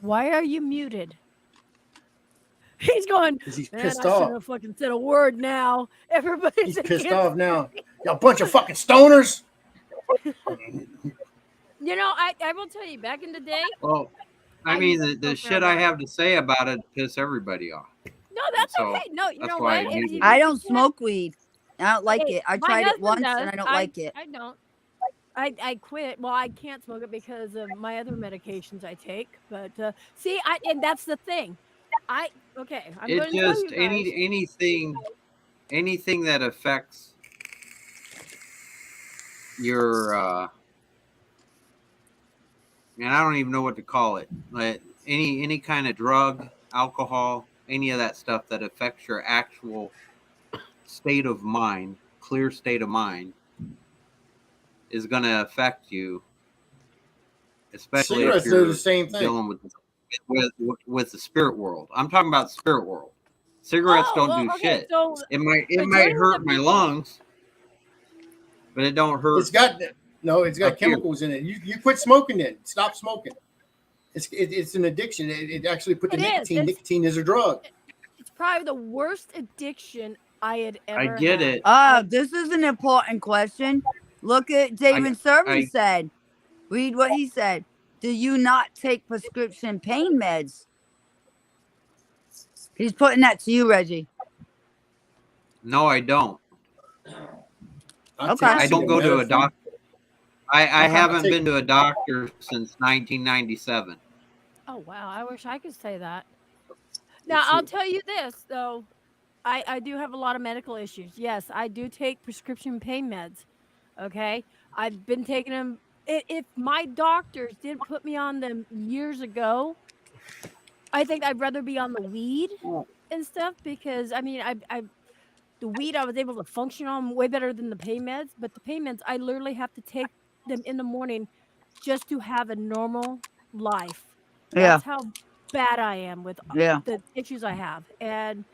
why are you muted? He's going. He's Man, pissed I off. shouldn't have fucking said a word now. Everybody's He's pissed off now. Y'all bunch of fucking stoners. I will tell you, back in the day. Well, I mean, the shit I have to say about it piss everybody off. No, that's okay. No, you know what? I don't smoke weed. I don't like it. I tried it once and I don't like it. I don't. I quit. Well, I can't smoke it because of my other medications I take. But see, and that's the thing. I'm it just anything that affects your and I don't even know what to call it. Like any kind of drug, alcohol, any of that stuff that affects your actual state of mind, clear state of mind, is going to affect you, especially Cigarettes if you're do the same thing. dealing with the spirit world. I'm talking about spirit world. Cigarettes don't do shit. So it might hurt my lungs, but it don't hurt. It's got chemicals in it. You quit smoking then. Stop smoking. It's an addiction. It actually put the nicotine. Nicotine is a drug. It's probably the worst addiction I had ever I get had. it. This is an important question. Look at David Servin said. Read what he said. Do you not take prescription pain meds? He's putting that to you, Reggie. No, I don't. Okay. I don't go to a doctor. I haven't been to a doctor since 1997. Oh wow, I wish I could say that. Now I'll tell you this though. I do have a lot of medical issues. Yes, I do take prescription pain meds. Okay. I've been taking them. If my doctors didn't put me on them years ago, I think I'd rather be on the weed and stuff because I mean I the weed I was able to function on way better than the pain meds, but the pain meds I literally have to take them in the morning just to have a normal life. Yeah. That's how bad I am with Yeah. the issues I have. And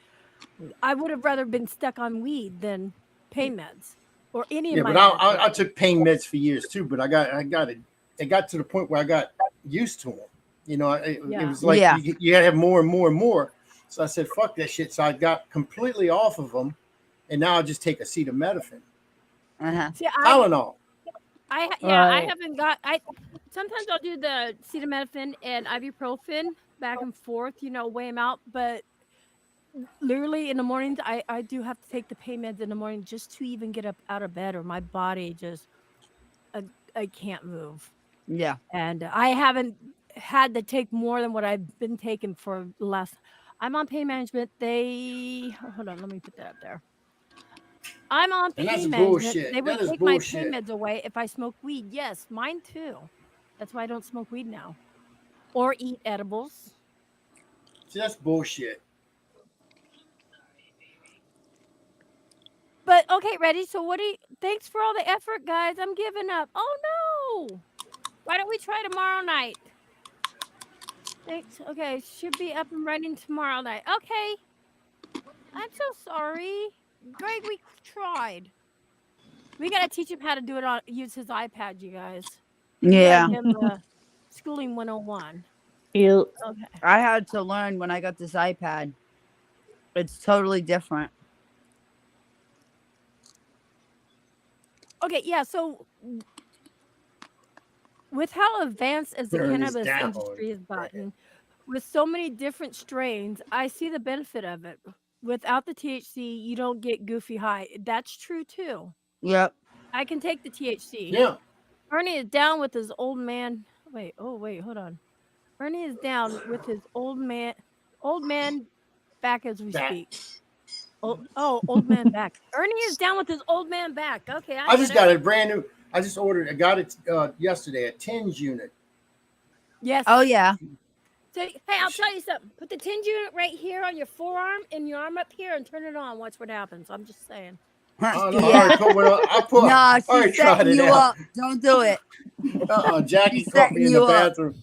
I would have rather been stuck on weed than pain meds or any of Yeah, my but I medication. took pain meds for years too. But it got to the point where I got used to them. You know, it Yeah. was like Yeah. you gotta have more and more and more. So I said, "Fuck that shit." So I got completely off of them, and now I just take acetaminophen, Uh-huh. See, Tylenol. yeah, I Right. haven't got I sometimes I'll do the acetaminophen and ibuprofen back and forth, weigh them out, but literally in the mornings I do have to take the pain meds in the morning just to even get up out of bed or my body just I, I can't move. Yeah. And I haven't had to take more than what I've been taking for the last. I'm on pain management. Hold on, let me put that up there. I'm on And that's pain management. They bullshit. would That is take my pain bullshit. meds away if I smoke weed. Yes, mine too. That's why I don't smoke weed now or eat edibles. See, that's bullshit. But okay, ready? So what do you thanks for all the effort, guys. I'm giving up. Oh no. Why don't we try tomorrow night? Thanks. Okay, should be up and running tomorrow night. Okay. I'm so sorry. Greg, we tried. We gotta teach him how to do it on use his iPad, you guys. We gotta Yeah. give him the schooling 101. Yep. Okay. I had to learn when I got this iPad. It's totally different. Okay, yeah, so with how advanced as the Burn this cannabis down. industry has gotten, with so many different strains, I see the benefit of it. Without the THC, you don't get goofy high. That's true too. Yep. I can take the THC. Yeah. Ernie is down with his old man. Wait, hold on. Ernie is down with his old man back as we Back. speak. Old man back. Ernie is down with his old man back. Okay, I I get just it. got a brand new. I just ordered. I got it yesterday. A TINS unit. Yes. Oh yeah. So, hey, I'll tell you something. Put the tinge unit right here on your forearm and your arm up here and turn it on. Watch what happens. I'm just saying. Oh, no, I Yeah. already put one on. I put. Nah, I already she's tried setting it you out. up. Don't do it. Jackie She's caught me setting in the you up. bathroom.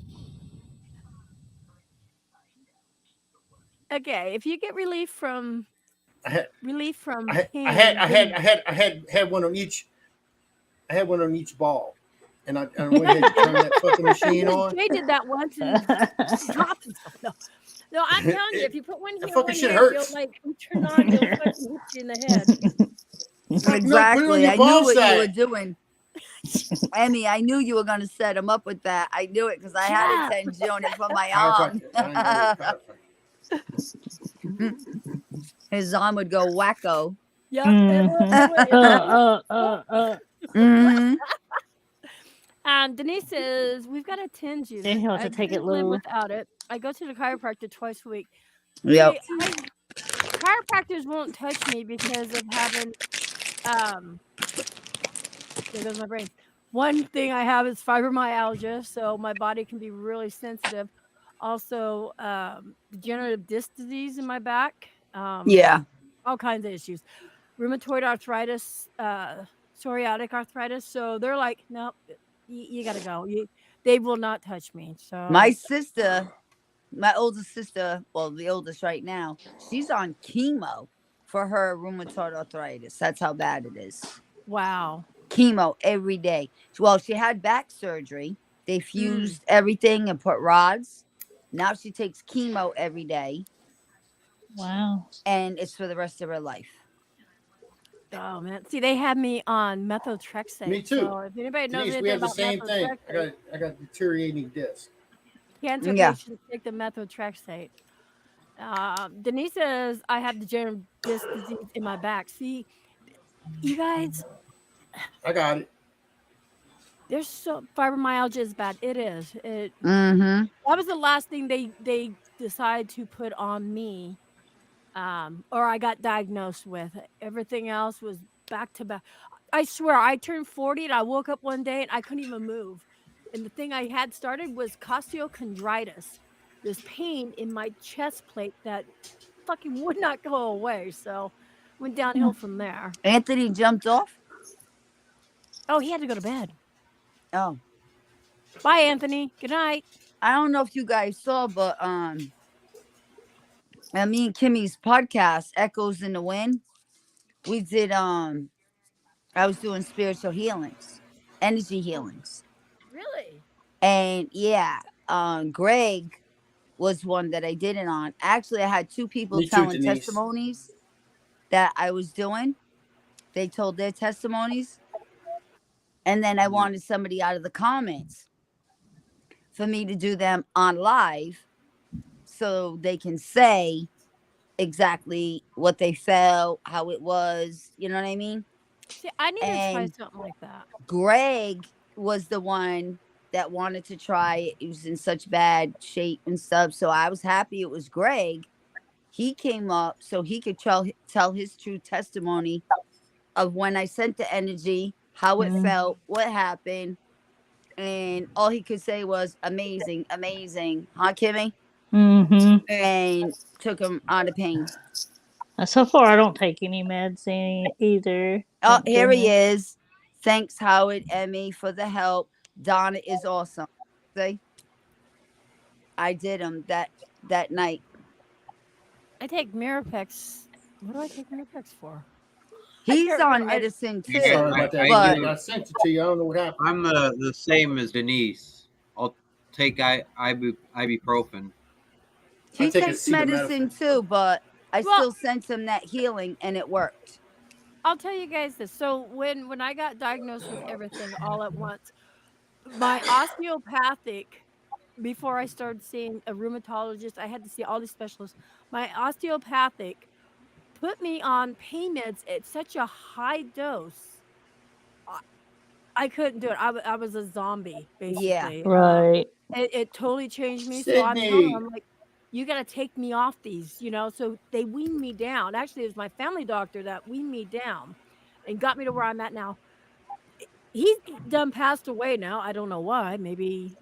Okay, if you get relief from I had pain, had one on each. I had one on each ball, and I went ahead and turned that fucking machine on. Jay did that once and dropped himself. No, I'm telling you, if you put one That here, fucking one shit here, hurts. you'll you turn on, you'll fucking hit you in the head. Exactly. your I knew ball what you sack. were doing. Emmy, I knew you were going to set him up with that. I knew it because I had Yeah. a 10 unit for my arm. Chiropractor. His arm would go wacko. Yep, it would. Mm-hmm. Denise says, we've got a tinge unit. Then he'll have to I take it couldn't live low. without it. I go to the chiropractor twice a week. Yep. See, chiropractors won't touch me because of having there goes my brain. One thing I have is fibromyalgia, so my body can be really sensitive. Also, degenerative disc disease in my back. Yeah. All kinds of issues. Rheumatoid arthritis, psoriatic arthritis. So they're like, nope, you gotta go. They will not touch me. So My sister, my oldest sister, well, the oldest right now, she's on chemo for her rheumatoid arthritis. That's how bad it is. wow. Chemo every day. Well, she had back surgery. They fused everything and put rods. Now she takes chemo every day, Wow. and it's for the rest of her life. Oh man. See, they had me on methotrexate. Me too. So if anybody knows Denise, we anything have the about same thing. methotrexate, I got deteriorating disc. cancer Yeah. patients take the methotrexate. Denise says I have degenerative disc disease in my back. See, you guys, I got it. There's so fibromyalgia is bad. It is. Mm-hmm. That was the last thing they decided to put on me, or I got diagnosed with. Everything else was back to back. I swear, I turned 40 and I woke up one day and I couldn't even move. And the thing I had started was costochondritis, this pain in my chest plate that fucking would not go away. So went downhill from there. Anthony jumped off. Oh, he had to go to bed. Oh, Bye, Anthony. Good night. I don't know if you guys saw, but me and Kimmy's podcast, Echoes in the Wind, we did I was doing spiritual healings, energy healings. Really? And yeah, Greg was one that I did it on. Actually, I had two people Me too, telling Denise. testimonies that I was doing. They told their testimonies. And then I wanted somebody out of the comments for me to do them on live so they can say exactly what they felt, how it was. You know what I mean? See, I need to try And something like that. Greg was the one that wanted to try it. He was in such bad shape and stuff. So I was happy it was Greg. He came up so he could tell his true testimony of when I sent the energy, how it felt, what happened. And all he could say was amazing, amazing. Huh, Kimmy? Mm-hmm. And took him out of pain. So far, I don't take any meds either. Oh, Thank here he goodness. is. Thanks, Howard, Emmy, for the help. Donna is awesome. See? I did him that night. I take Mirapex. What do I take Mirapex for? He's can't on remember. medicine too. Yeah, Sorry about that. but I sent it to you. I don't know what happened. I'm the same as Denise. I'll take ibuprofen. he I take takes medicine too, but I Well- still sent him that healing and it worked. I'll tell you guys this. So when I got diagnosed with everything all at once, my osteopathic, before I started seeing a rheumatologist, I had to see all these specialists. My osteopathic put me on pain meds at such a high dose. I couldn't do it. I was a zombie, basically. Right. It totally changed me. So I'm telling Sydney. them, I'm like, you got to take me off these, you know? So they weaned me down. Actually, it was my family doctor that weaned me down and got me to where I'm at now. He's done passed away now. I don't know why. Maybe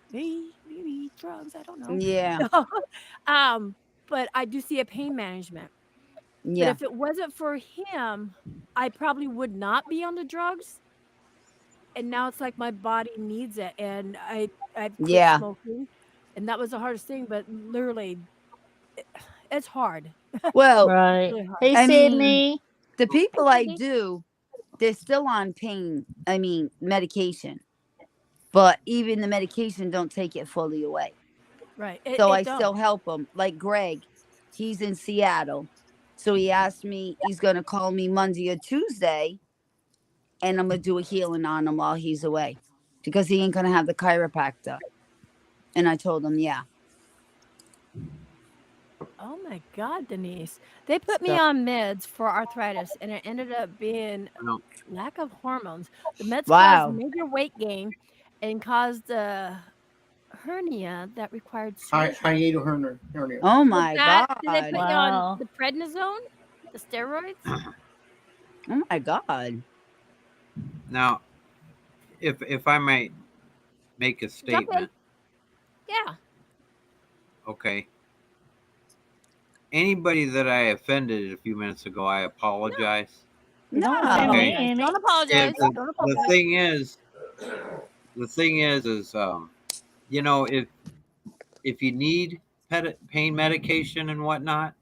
drugs. I don't know. Yeah. But I do see a pain management. But Yeah. if it wasn't for him, I probably would not be on the drugs. And now it's like my body needs it, and I've quit Yeah. smoking, and that was the hardest thing. But literally, it's hard. Well, Right. Really hard. Hey, I mean, Sydney. the people I Sydney. do, they're still on medication. But even the medication don't take it fully away. Right. So It I still don't. help them. Like Greg, he's in Seattle. So he asked me, he's going to call me Monday or Tuesday, and I'm going to do a healing on him while he's away because he ain't going to have the chiropractor. And I told him, yeah. Oh my God, Denise! They put me on meds for arthritis, and it ended up being No. lack of hormones. The meds Wow. caused major weight gain and caused a hernia that required surgery. Hiatal hernia. Oh Was my that, God. did they put you Wow. on the prednisone, the steroids? Oh my God. Now, if I might make a Jump in. statement, Yeah. okay. Anybody that I offended a few minutes ago, I apologize. No. Don't offend Okay. me any. Don't apologize. And Don't the apologize. thing is, you know, if you need pain medication and whatnot,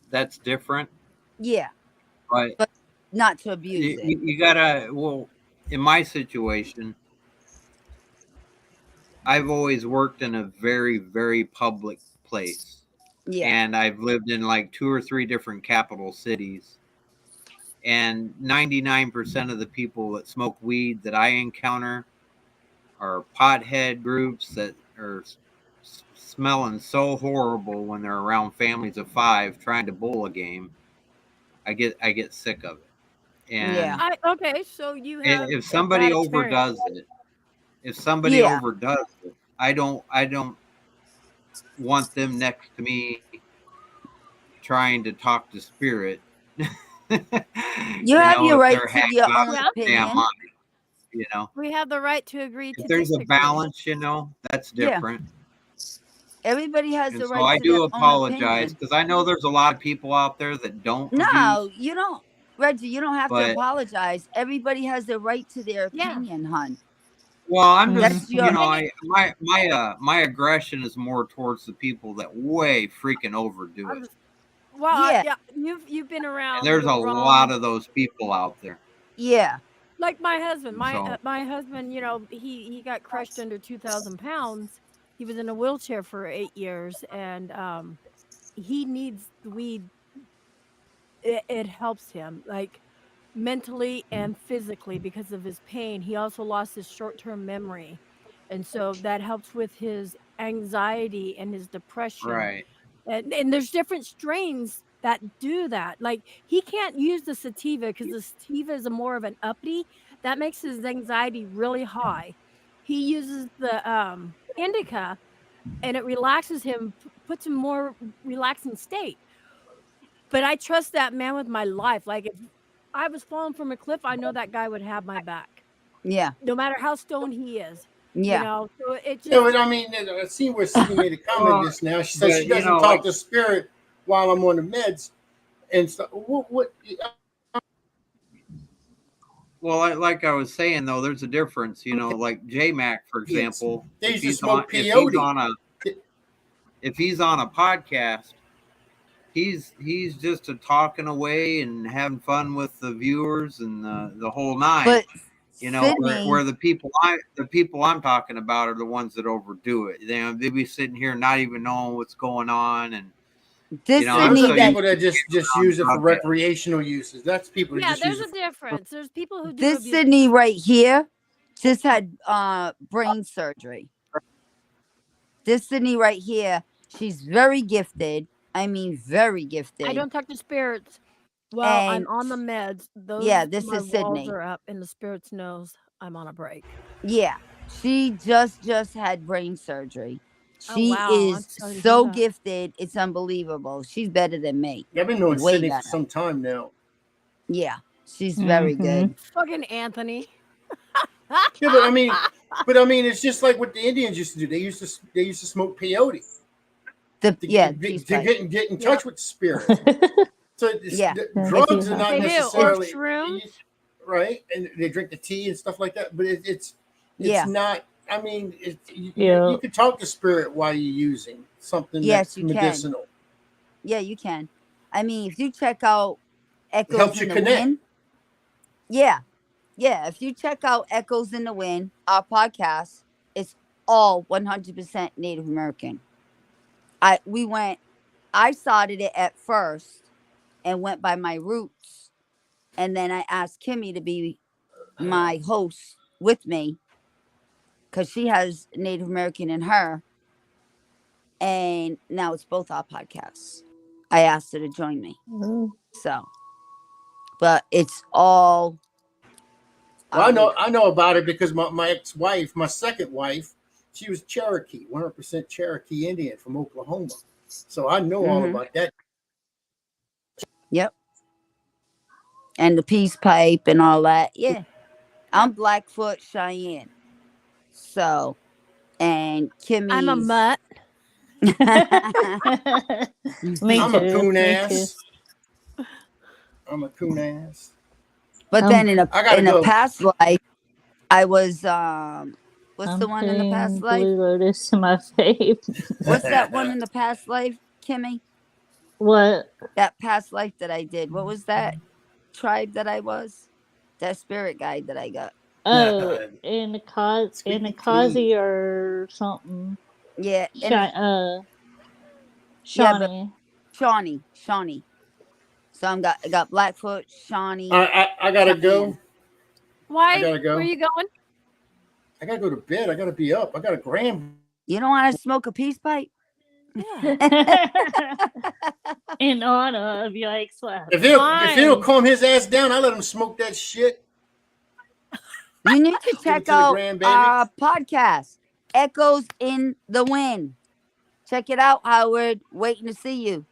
that's different. Yeah. But Not to abuse it. you gotta. Well, in my situation, I've always worked in a very, very public place. Yeah. And I've lived in like 2 or 3 different capital cities. And 99% of the people that smoke weed that I encounter are pothead groups that are smelling so horrible when they're around families of 5 trying to bowl a game. I get sick of it. And Okay, so you have if a somebody bad experience. overdoes it, I don't want them next to me trying to talk to spirit. You have your if right they're to hanging your out own with the damn opinion. mind. We have the right to agree If to there's a disagree. balance, that's Yeah. different. Everybody has And the so right I to their do own apologize opinion. because I know there's a lot of people out there that don't No, produce. you don't, Reggie. You don't have to But apologize. Everybody has the right to their Yeah. opinion, hon. well, I'm That's just your. my aggression is more towards the people that way freaking overdo it. Well, Yeah. yeah, you've been around. And there's the a wrong- lot of those people out there. Yeah. Like my husband. So- My husband. He got crushed under 2,000 pounds. He was in a wheelchair for 8 years, and he needs the weed. It helps him like mentally and physically because of his pain. He also lost his short-term memory, and so that helps with his anxiety and his depression. Right. And there's different strains that do that. Like he can't use the sativa because the sativa is more of an uppity that makes his anxiety really high. He uses the indica, and it relaxes him, puts him more relaxing state. But I trust that man with my life. Like if I was falling from a cliff, I know that guy would have my back, Yeah. no matter how stoned he is. Yeah. So it Yeah, just but I mean, I see where Sydney made a comment just now. She said but, she you doesn't know, talk like- to spirit while I'm on the meds and stuff. What? Well, like I was saying though, there's a difference. Like J-Mac, for Yes. example. They if used to he's smoke on- if peyote. if he's on a podcast, he's just talking away and having fun with the viewers and the whole nine. But where, Sydney, where the people I'm talking about are the ones that overdo it. They be sitting here not even knowing what's going on, and this There's Sydney the that people that just use it for recreational uses. That's people who yeah, just there's use a it. difference. There's people who do this abuse. Sydney right here just had brain surgery. This Sydney right here, she's very gifted. I mean, very gifted. I don't talk to spirits while I'm And- on the meds. Those Yeah, this my is walls Sydney. are up, and the spirits knows I'm on a break. Yeah, she just had brain surgery. Oh, She wow, I'm is sorry to hear so that. gifted. It's unbelievable. She's better than me. I've been knowing Way Sydney better. for some time now. Yeah, she's very good. Fucking Anthony. Yeah, but I mean, it's just like what the Indians used to do. They used to smoke peyote to get in touch with the spirit. So drugs are not They do, or necessarily shrooms. right, and they drink the tea and stuff like that. But it's Yeah. not. I mean, you can talk to spirit while you're using something Yes, that's you can. medicinal. Yeah, you can. I mean, if you check out Echoes helps in you the connect. Wind. Yeah. Yeah. If you check out Echoes in the Wind, our podcast, it's all 100% Native American. I started it at first and went by my roots. And then I asked Kimmy to be my host with me because she has Native American in her. And now it's both our podcasts. I asked her to join me. So, but it's all. Well, I know about it because my ex-wife, my second wife, she was Cherokee, 100% Cherokee Indian from Oklahoma. So I know all about that. Yep. And the peace pipe and all that. Yeah. I'm Blackfoot Cheyenne. So, and Kimmy. I'm a mutt. I'm a coon ass. I'm a coon ass. But then in a past life, I was what's the one in the past life? Blue Lotus in my face. What's that one in the past life, Kimmy? What? That past life that I did. What was that tribe that I was? That spirit guide that I got. Oh, in the Kazi or something. Yeah. Shawnee. Shawnee. So I got Blackfoot, Shawnee. I gotta go. Why? I gotta go. Where are you going? I gotta go to bed. I gotta be up. I got a grand. You don't want to smoke a peace pipe? Yeah. In honor of your ex-wife. If he'll Fine. calm his ass down, I let him smoke that shit. You need to Give it check to the out grandbaby. our podcast, Echoes in the Wind. Check it out, Howard. Waiting to see you.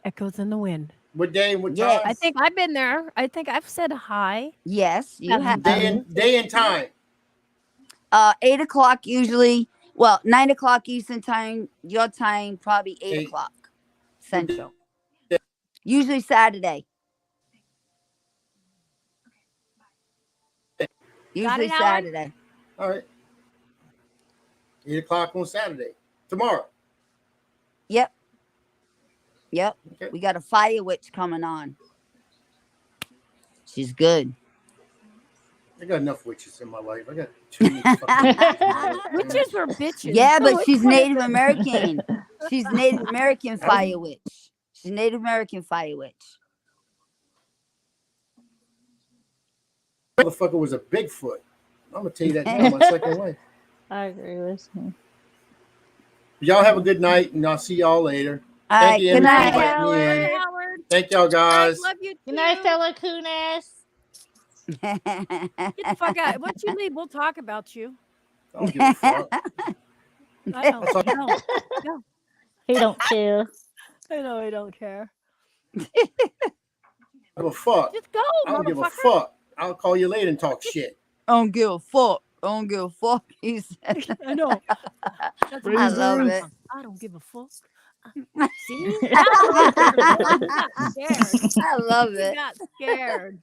Echoes in the wind. What day? What Yes. time? I think I've been there. I think I've said hi. Yes, you have. Day and time. 8 o'clock usually. Well, 9 o'clock Eastern time. Your time, probably 8 o'clock Central. Usually Saturday. Usually it, Howard? Saturday. All right. 8 o'clock on Saturday. Tomorrow. Yep. Okay. We got a fire witch coming on. She's good. I got enough witches in my life. I got too many fucking Witches are bitches. Yeah, So but it's she's like- Native American. She's Native American fire witch. She's Native American fire witch. motherfucker was a Bigfoot. I'm gonna tell you that now, my second wife. I agree with you. Y'all have a good night, and I'll see y'all later. All Thank right, you, good Emily, for night. inviting me in. Bye, Howard. Thank y'all, guys. Love you too. Good night, fella Kunas. Get the fuck out. Once you leave, we'll talk about you. I don't give a fuck. I don't. No. He don't care. I know I don't care. I don't give a fuck. Just go, I don't give a motherfucker. fuck. I'll call you later and talk shit. I don't give a fuck. I don't give a fuck. He said. I know. That's what I he love said. it. I don't give a fuck. See? Got scared. I love He it. got scared.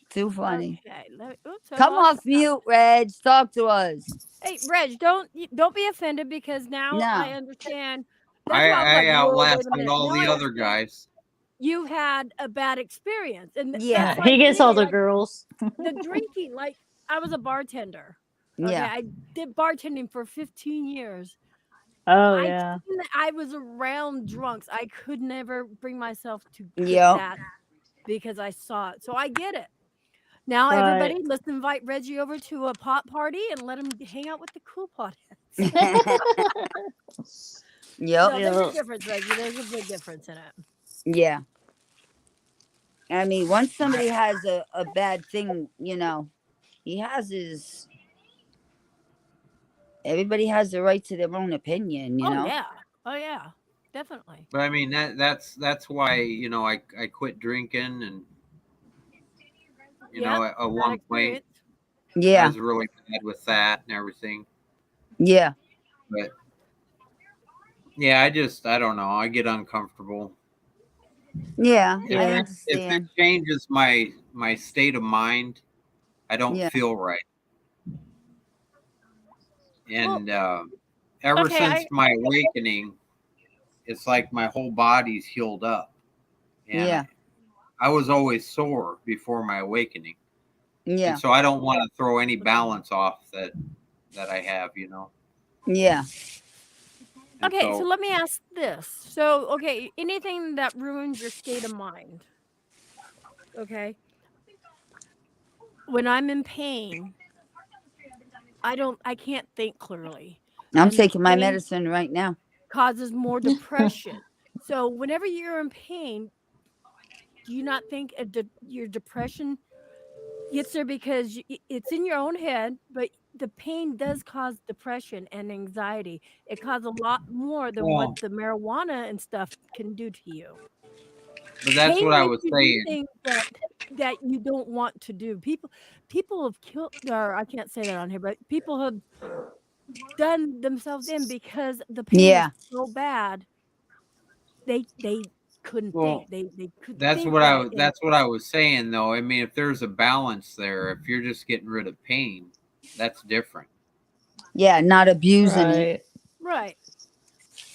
Too funny. Okay. Oops, I Come lost- off mute, Reg. Talk to us. Hey, Reg, don't be offended because now No. I understand. That's I why was like, whoa, wait a outlasted minute. all Now the I other understand. guys. You had a bad experience, and Yeah. that's like He gets me, all the like, girls. the drinking. Like I was a bartender. Okay, Yeah. I did bartending for 15 years. Oh yeah. I was around drunks. I could never bring myself to quit Yep. that because I saw it. So I get it. Now, Right. everybody, let's invite Reggie over to a pot party and let him hang out with the cool potheads. Yep. No, there's Yeah. a difference, Reggie. There's a big difference in it. Yeah. I mean, once somebody has a bad thing, he has his. Everybody has the right to their own opinion, you know? Oh yeah, definitely. But I mean that's why I quit drinking, and at Bad one point experience. I Yeah. was really bad with that and everything. Yeah. But yeah, I don't know. I get uncomfortable. Yeah. If, I if it understand. changes my state of mind, I don't Yeah. feel right. And ever okay, since my awakening, it's like my whole body's healed up. And Yeah. I was always sore before my awakening. Yeah. And so I don't want to throw any balance off that I have, Yeah. And Okay, so let me ask this. So, okay, anything that ruins your state of mind. Okay. When I'm in pain, I can't think clearly. I'm And taking my pain medicine right now. causes more depression. So, whenever you're in pain, do you not think your depression gets there because it's in your own head, but the pain does cause depression and anxiety. It causes a lot more than Well, what the marijuana and stuff can do to you. but that's Pain what I makes was you do saying. things that you don't want to do. People have killed, or I can't say that on here, but people have done themselves in because the pain Yeah. was so bad. They couldn't Well, think. They couldn't That's think what that it- that's what I was saying though. I mean, if there's a balance there, if you're just getting rid of pain, that's different. Yeah. Not abusing it. Right.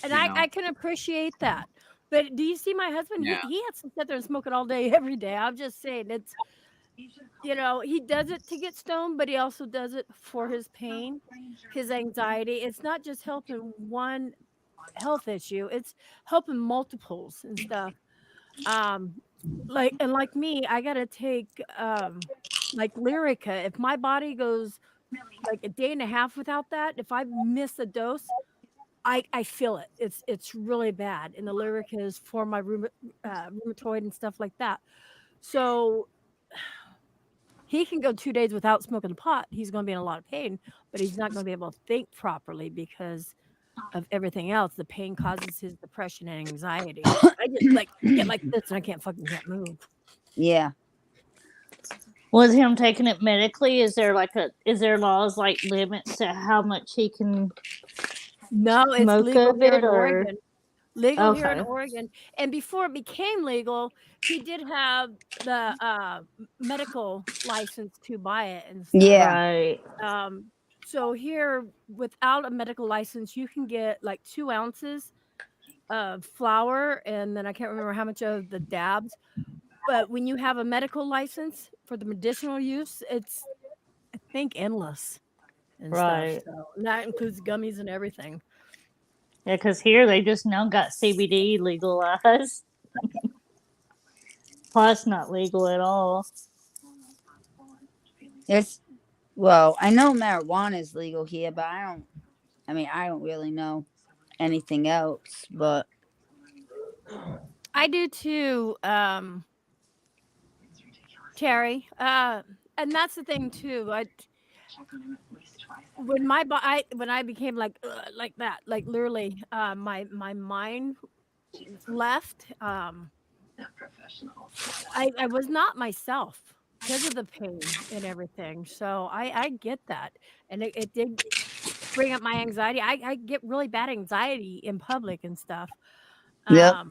And You know. I can appreciate that. But do you see my husband? Yeah. He has to sit there and smoke it all day, every day. I'm just saying it's, he does it to get stoned, but he also does it for his pain, his anxiety. It's not just helping one health issue, it's helping multiples and stuff. Like me, I gotta take like Lyrica. If my body goes like a day and a half without that. If I miss a dose, I feel it. It's really bad, and the lyric is for my rheumatoid and stuff like that. So he can go 2 days without smoking a pot. He's going to be in a lot of pain, but he's not going to be able to think properly because of everything else. The pain causes his depression and anxiety. I just get like this and I can't move. Yeah. Was him taking it medically? Is there laws like limits to how much he can No, it's smoke legal of here it, in or Oregon. Legal here in okay, Oregon. And before it became legal, he did have the medical license to buy it and stuff. Yeah. right? So here, without a medical license, you can get like 2 ounces of flour, and then I can't remember how much of the dabs. But when you have a medical license for the medicinal use, it's, I think, endless and Right. stuff. So and that includes gummies and everything. Yeah, because here they just now got CBD legalized. Plus, not legal at all. Well, I know marijuana is legal here, but I don't really know anything else. But I do too, Terry. And that's the thing too. When I became like that, like literally, my mind left. I was not myself because of the pain and everything. So I get that, and it did bring up my anxiety. I get really bad anxiety in public and stuff. yep.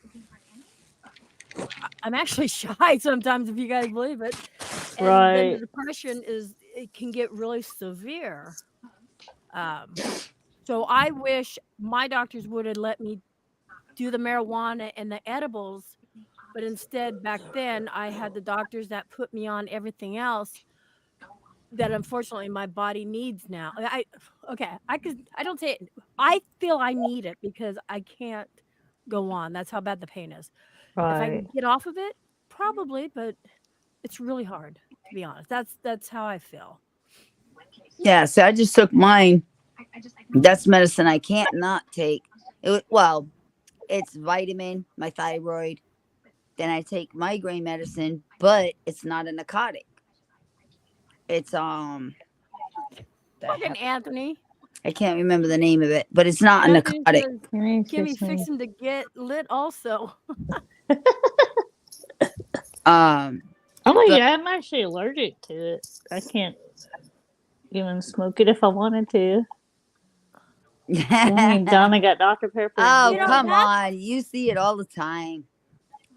I'm actually shy sometimes, if you guys believe it. And then the Right. depression it can get really severe. So I wish my doctors would have let me do the marijuana and the edibles, but instead back then I had the doctors that put me on everything else that unfortunately my body needs now. I don't say it. I feel I need it because I can't go on. That's how bad the pain is. If I Right. can get off of it, probably, but it's really hard, to be honest. That's how I feel. Yeah. So I just took mine. That's medicine I can't not take. It's vitamin, my thyroid. Then I take migraine medicine, but it's not a narcotic. It's Fucking Anthony. I can't remember the name of it, but it's not a Anthony narcotic. says, Kimmy, fix him to get lit also. Yeah, I'm actually allergic to it. I can't even smoke it if I wanted to. I mean, Donna got Dr. Pepper. Oh, You know, come on. You see it all the time.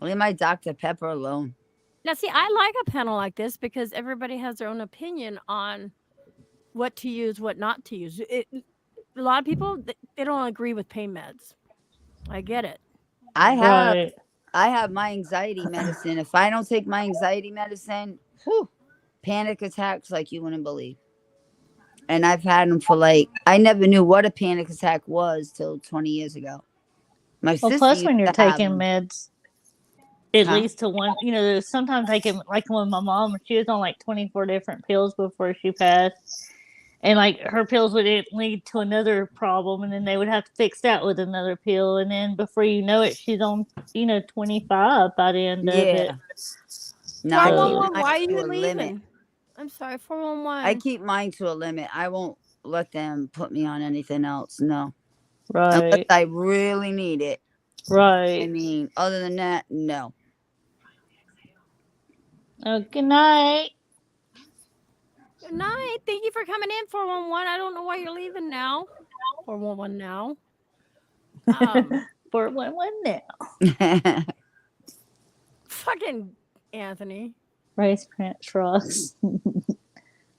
Leave my Dr. Pepper alone. Now, see, I like a panel like this because everybody has their own opinion on what to use, what not to use. A lot of people, they don't agree with pain meds. I get it. I have my anxiety medicine. If I don't take my anxiety medicine, panic attacks like you wouldn't believe. And I've had them for I never knew what a panic attack was till 20 years ago. My sister plus when used you're to have taking them. meds, it leads to one. Sometimes like when my mom, she was on 24 different pills before she passed, and her pills would lead to another problem, and then they would have to fix that with another pill, and then before you know it, she's on 25 by the end of it. No, I keep 411, mine why are to you a leaving? limit. I'm sorry, 411. I keep mine to a limit. I won't let them put me on anything else. No. Right. Unless I really need it. Right. I mean, other than that, no. Oh, good night. Good night. Thank you for coming in, 411. I don't know why you're leaving now. 411 now. 411 now. Fucking Anthony. Rice Prince Ross.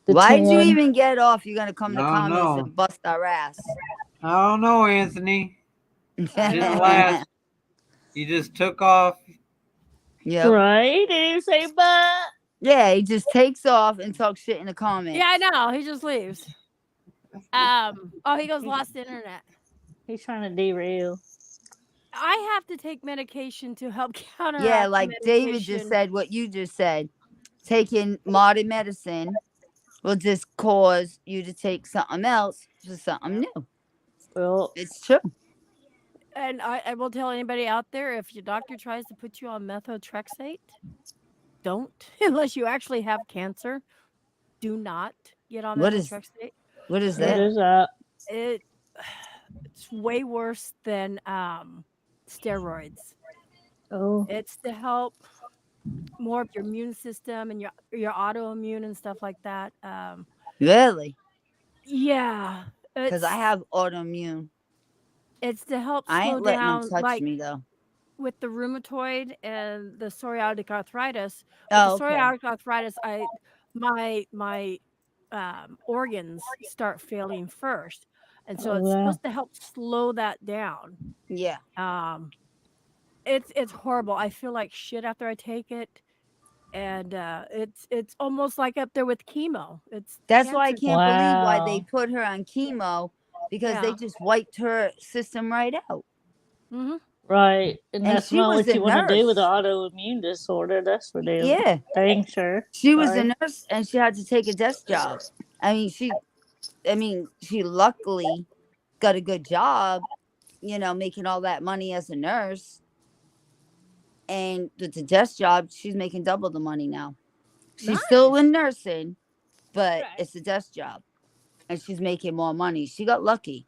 Why'd you even get off? You're gonna come to comments No. and bust our ass. I don't know, Anthony. Didn't last. You just took off. Yep. Right? Did he say but? Yeah, he just takes off and talks shit in the comments. Yeah, I know. He just leaves. He goes lost internet. He's trying to derail. I have to take medication to help counteract. Yeah, like David just said what you just said. Taking modern medicine will just cause you to take something else for something new. Well, It's true. And I will tell anybody out there, if your doctor tries to put you on methotrexate, don't, unless you actually have cancer. Do not get on What is methotrexate. what is what that? is that? It it's way worse than steroids. Oh, It's to help more of your immune system and your autoimmune and stuff like that. Really? Yeah, Because I it's have autoimmune. it's to help I slow ain't letting them down, touch like me though. with the rheumatoid and the psoriatic arthritis. With the Oh, okay. psoriatic arthritis, my organs start failing first, and so oh it's wow. supposed to help slow that down. Yeah. It's horrible. I feel like shit after I take it, and it's almost like up there with chemo. It's That's why I cancer. can't believe why they Wow. put her on chemo, because they Yeah. just wiped her system right out. Mm-hmm. Right. And And that's she not was what a you want to do with nurse. an autoimmune disorder. That's for Yeah. dang sure. She was Sorry. a nurse and she had to take a desk job. I mean, she luckily got a good job, making all that money as a nurse. And with the desk job, she's making double the money now. She's still in nursing, but Right. it's a desk job. And she's making more money. She got lucky.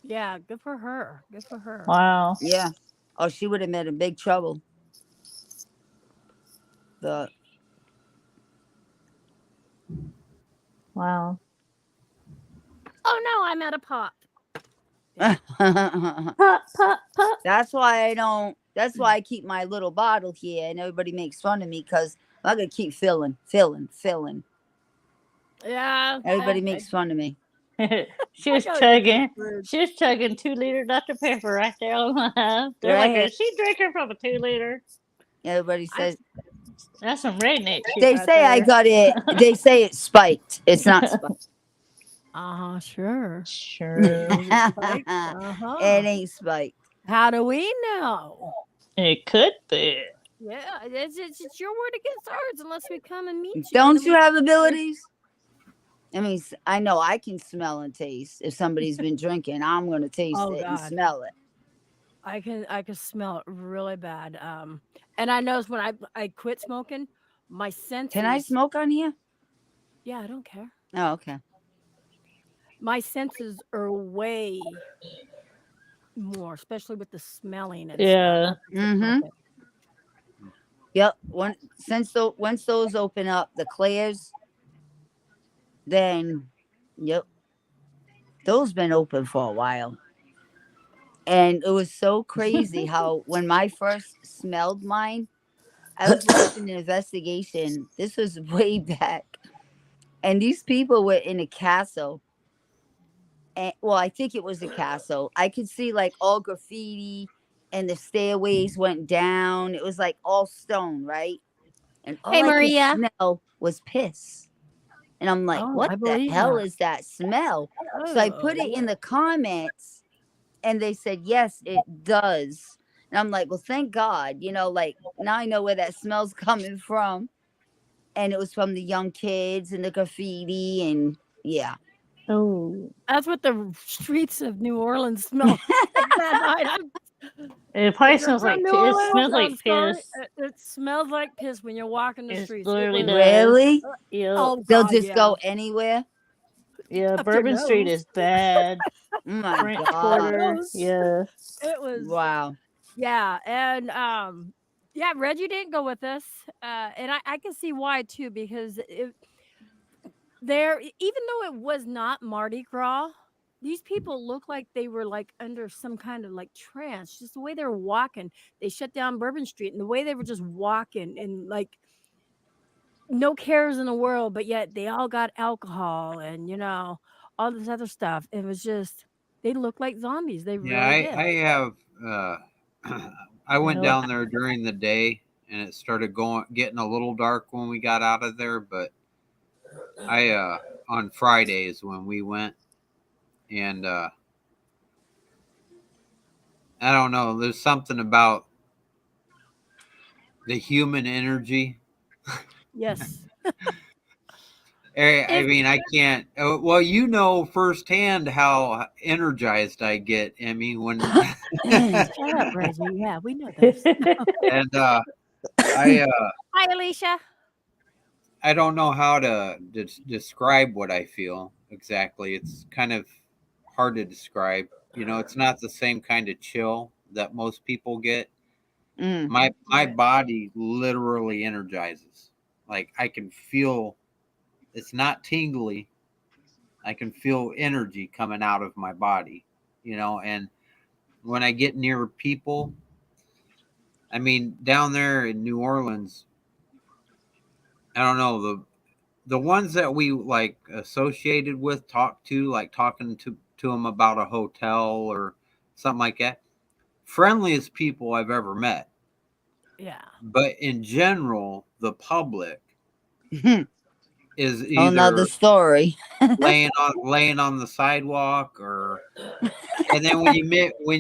Yeah, good for her. Good for her. Wow. Yeah. Oh, she would have been in big trouble. But Wow. Oh no, I'm out of pop. Pop, pop, pop. that's why I keep my little bottle here, and everybody makes fun of me because I'm gonna keep filling. Yeah. Everybody makes fun of me. She was gotta chugging. get this She was chugging 2-liter Dr. Pepper right there on live. They're like, Right. is she drinking from a 2-liter? Everybody says That's some redneck shit. they right say I there. got it. They say it's spiked. It's not spiked. Sure. Sure. Spiked? It ain't spiked. How do we know? It could be. Yeah, it's your word against ours unless we come and meet you. Don't you have abilities? I mean, I know I can smell and taste. If somebody's been drinking, I'm gonna taste Oh, it and God. smell it. I can smell it really bad. And I noticed when I quit smoking, my senses. Can I smoke on here? Yeah, I don't care. Oh, okay. My senses are way more, especially with the smelling and Yeah. stuff. Mm-hmm. Yep. Once those open up, the clairs, then yep. Those been open for a while. And it was so crazy how when I first smelled mine, I was watching an investigation. This was way back. And these people were in a castle. And well, I think it was a castle. I could see like all graffiti and the stairways went down. It was like all stone, right? And all Hey, I Maria. could smell was piss. And I'm like, Oh, what I the believe hell that. is that smell? So I put it in the comments and they said, yes, it does. And I'm like, well, thank God, like now I know where that smell's coming from. And it was from the young kids and the graffiti and yeah. Oh. That's what the streets of New Orleans smell like that night. It probably If you're smells from like New piss. It Orleans, smells like I'm sorry, piss. it smells like piss when you're walking the It streets. literally does. Really? Yep. Oh, They'll God, just yeah. go anywhere. Yeah, Up their Bourbon Street nose. is bad. Oh my French God. Quarter. Nose. Yeah. It was Wow. yeah, and yeah, Reggie didn't go with us, and I can see why too, because even though it was not Mardi Gras, these people look like they were like under some kind of like trance. Just the way they were walking, they shut down Bourbon Street, and the way they were just walking and like no cares in the world, but yet they all got alcohol and all this other stuff. It was just they looked like zombies. They Yeah, really did. I have. I went Nope. down there during the day, and it started getting a little dark when we got out of there. But I on Fridays when we went, and I don't know. There's something about the human energy. Yes. I mean, I can't. Well, you know firsthand how energized I get, Emmy, when Shut up, Reggie. Yeah, we know this. and I Hi, Alicia. I don't know how to describe what I feel exactly. It's kind of hard to describe. You know, it's not the same kind of chill that most people get. Mm. My body literally energizes. Like I can feel it's not tingly. I can feel energy coming out of my body, you know, and when I get near people, I mean, down there in New Orleans, I don't know, the ones that we like associated with, talked to, like talking to them about a hotel or something like that, friendliest people I've ever met. Yeah. But in general, the public is Another either story. laying on the sidewalk, or and then when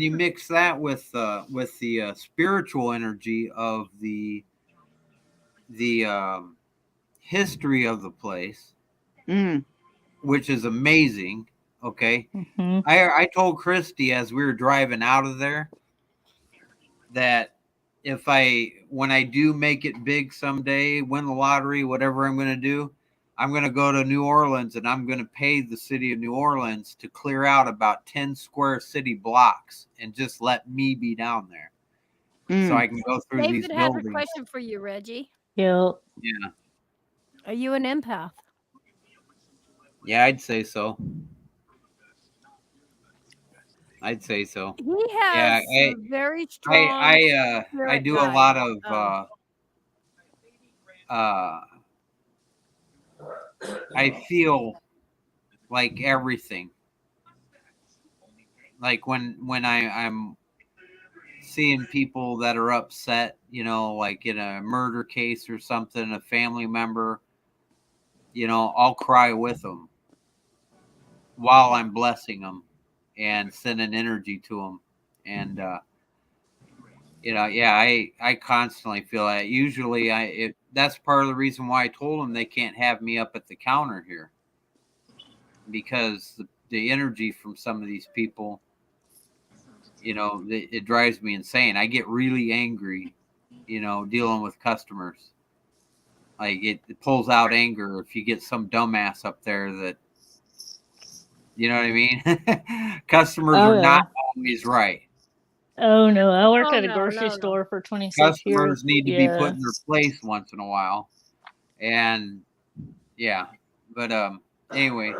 you mix that with the spiritual energy of the history of the place, Mm. which is amazing. Okay, Mhm. I told Christy as we were driving out of there that when I do make it big someday, win the lottery, whatever I'm going to do, I'm going to go to New Orleans and I'm going to pay the city of New Orleans to clear out about 10 square city blocks and just let me be down there. So I can go through these David has a buildings. question for you, Reggie. Yep. Yeah. Are you an empath? Yeah, I'd say so. I'd say so. He Yeah, has some very strong. I spirit do a guides. lot of I feel like everything. Like when I'm seeing people that are upset, you know, like in a murder case or something, a family member, you know, I'll cry with them while I'm blessing them and sending energy to them. And, you know, yeah, I constantly feel that. Usually that's part of the reason why I told them they can't have me up at the counter here, because the energy from some of these people, you know, it drives me insane. I get really angry, you know, dealing with customers. Like it pulls out anger if you get some dumbass up there that, you know what I mean? Customers Oh, are yeah. not always right. Oh no, I worked Oh, at a no, grocery no. store for 26 years. Customers need to be put Yeah. in their place once in a while. And yeah, but anyway,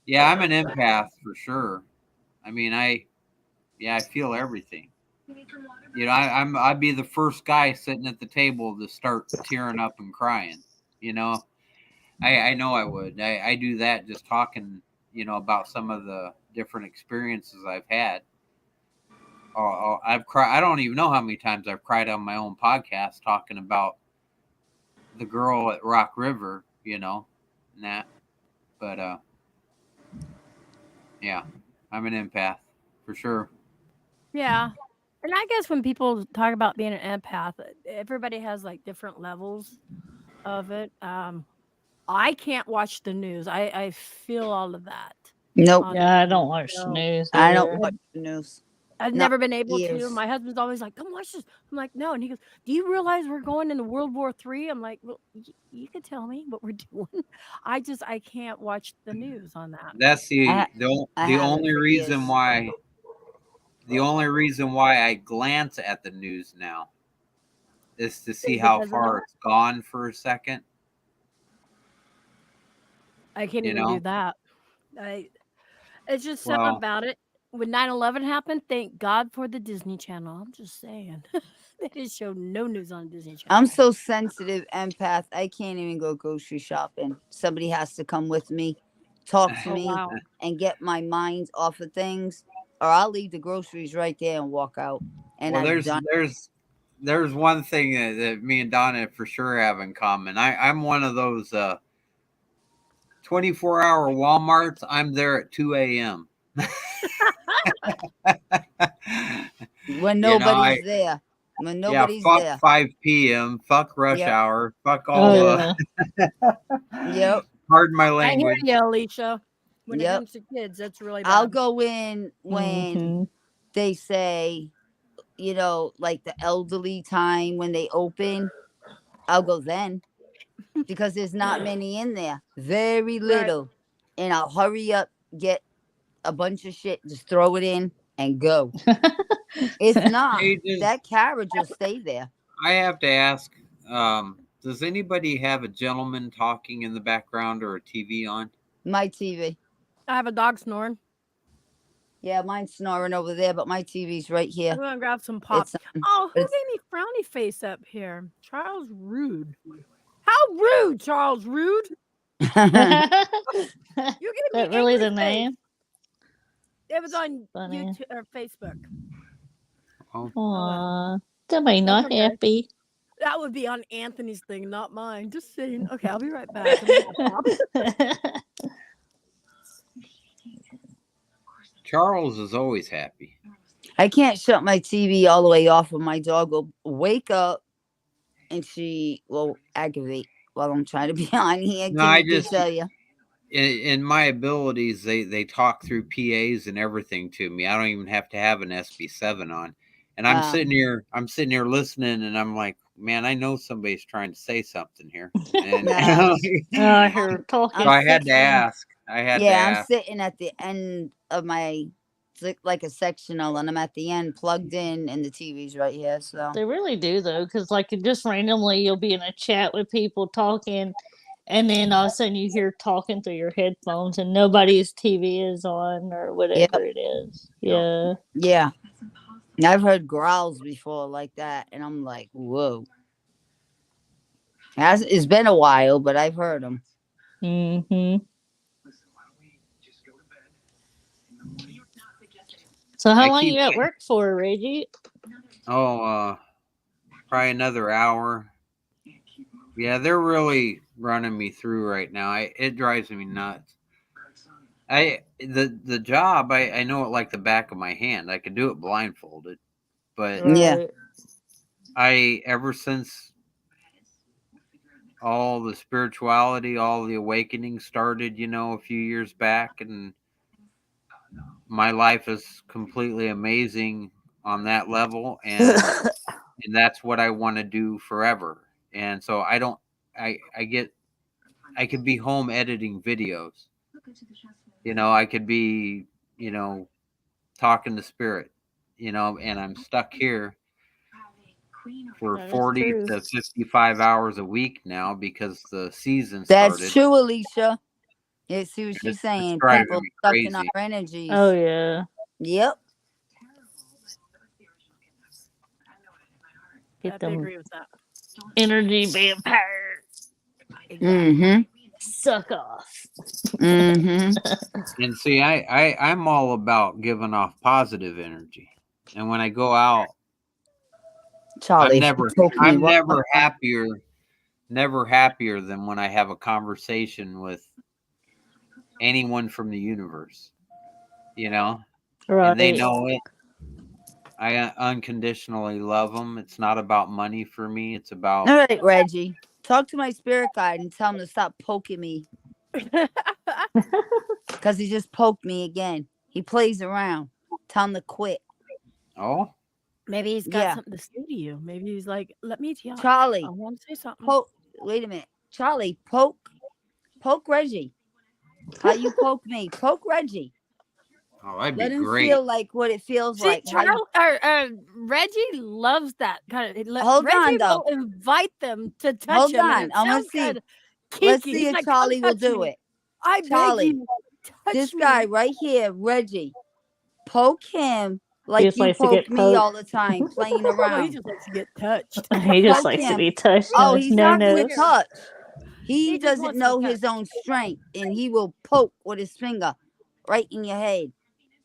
yeah, I'm an empath for sure. I mean, I feel everything. You know, I'd be the first guy sitting at the table to start tearing up and crying. You know, I know I would. I do that just talking, you know, about some of the different experiences I've had. I've cried. I don't even know how many times I've cried on my own podcast talking about the girl at Rock River, you know, and that. But yeah, I'm an empath for sure. Yeah. And I guess when people talk about being an empath, everybody has like different levels of it. I can't watch the news. I feel all of that. Nope. Yeah, I don't watch the So news I don't either. watch the news. I've Not never been able to. years. My husband's always like, "Come watch this." I'm like, "No," and he goes, "Do you realize we're going into World War III?" I'm like, "Well, you could tell me what we're doing." I can't watch the news on that. That's I the haven't only for reason years. why I glance at the news now is to see Is how because of far that? it's gone for a second. I can't You even do know, that. It's just something well, about it. When 9/11 happened, thank God for the Disney Channel. I'm just saying. They didn't show no news on Disney Channel. I'm so sensitive, empath. I can't even go grocery shopping. Somebody has to come with me, talk to Oh, me, wow. and get my mind off of things, or I'll leave the groceries right there and walk out. And well, I've done. there's one thing that me and Donna for sure have in common. I'm one of those 24-hour Walmarts. I'm there at 2 a.m. When You know, nobody's there. When nobody's fuck there. 5 p.m. Fuck rush Yep. hour. Fuck Oh all yeah. Yep. Pardon my I hear language. you, Alicia. When it Yep. comes to kids, that's really I'll bad. go in when Mhm. they say, like the elderly time when they open. I'll go then because there's not many in there. Very Right. little. And I'll hurry up, get a bunch of shit, just throw it in and go. If not, Hey, that carriage will stay there. I have to ask, does anybody have a gentleman talking in the background or a TV on? My TV. I have a dog snoring. Yeah, mine's snoring over there, but my TV's right I'm here. gonna grab some pop. It's Oh, who it's gave me frowny face up here? Charles Rude. How rude, Charles Rude! You gave me that really the English face. name? It was on Funny. YouTube or Facebook. Oh, Aw, that may That's not okay. happy. That would be on Anthony's thing, not mine. Just saying. Okay, I'll be right back. I'm gonna get a pop. Charles is always happy. I can't shut my TV all the way off, or my dog will wake up and she will aggravate while I'm trying to be on here. No, I Can just tell you. in my abilities, they talk through PAs and everything to me. I don't even have to have an SB7 on, and I'm sitting here listening, and I'm like, man, I know somebody's trying to say something here, and I heard talking. so I had to ask. I'm sitting at the end of my like a sectional, and I'm at the end plugged in, and the TV's right here. So They really do though, because like just randomly you'll be in a chat with people talking, and then all of a sudden you hear talking through your headphones, and nobody's TV is on or whatever it is. Yeah. Yeah. I've heard growls before like that, and I'm like, whoa. It's been a while, but I've heard them. Mm-hmm. So how long you at work for, Reggie? Oh, probably another hour. Yeah, they're really running me through right now. It drives me nuts. The job, I know it like the back of my hand. I could do it blindfolded, but ever since all the spirituality, all the awakening started, a few years back, and my life is completely amazing on that level, and that's what I want to do forever. And so I could be home editing videos. I could be, talking to spirit, and I'm stuck here for 40 to 55 hours a week now because the season started. That's true, Alicia. Yeah, see what she's saying. People stuck in our energies. Oh yeah. Yep. Get I them agree with that. energy vampire. Mm-hmm. Suck off. Mm-hmm. And see, I'm all about giving off positive energy. And when I go out, Charlie, I'm never happier than when I have a conversation with anyone from the universe, Right. and they know it. I unconditionally love them. It's not about money for me. It's about. All right, Reggie. Talk to my spirit guide and tell him to stop poking me. Because he just poked me again. He plays around. Tell him to quit. Oh? Maybe he's got something to say to you. Maybe he's like, let me tell Charlie. I want to say something. Wait a minute. Charlie, poke Reggie. How you poke me? Poke Reggie. Oh, that'd Let be him great. feel like what it feels like. Reggie loves that kind of. Hold Reggie on, though. will invite them to touch Hold him. on. I'm gonna see. Let's see if Charlie will do it. I Charlie, beg you, touch this me. guy right here, Reggie, poke him like just you likes to poke get me poked. all the time, playing around. He just likes to get touched. He just Poke likes to him. be touched. Oh, and he's no not going to nose. touch. He He just doesn't wants to know touch. his own strength, and he will poke with his finger right in your head.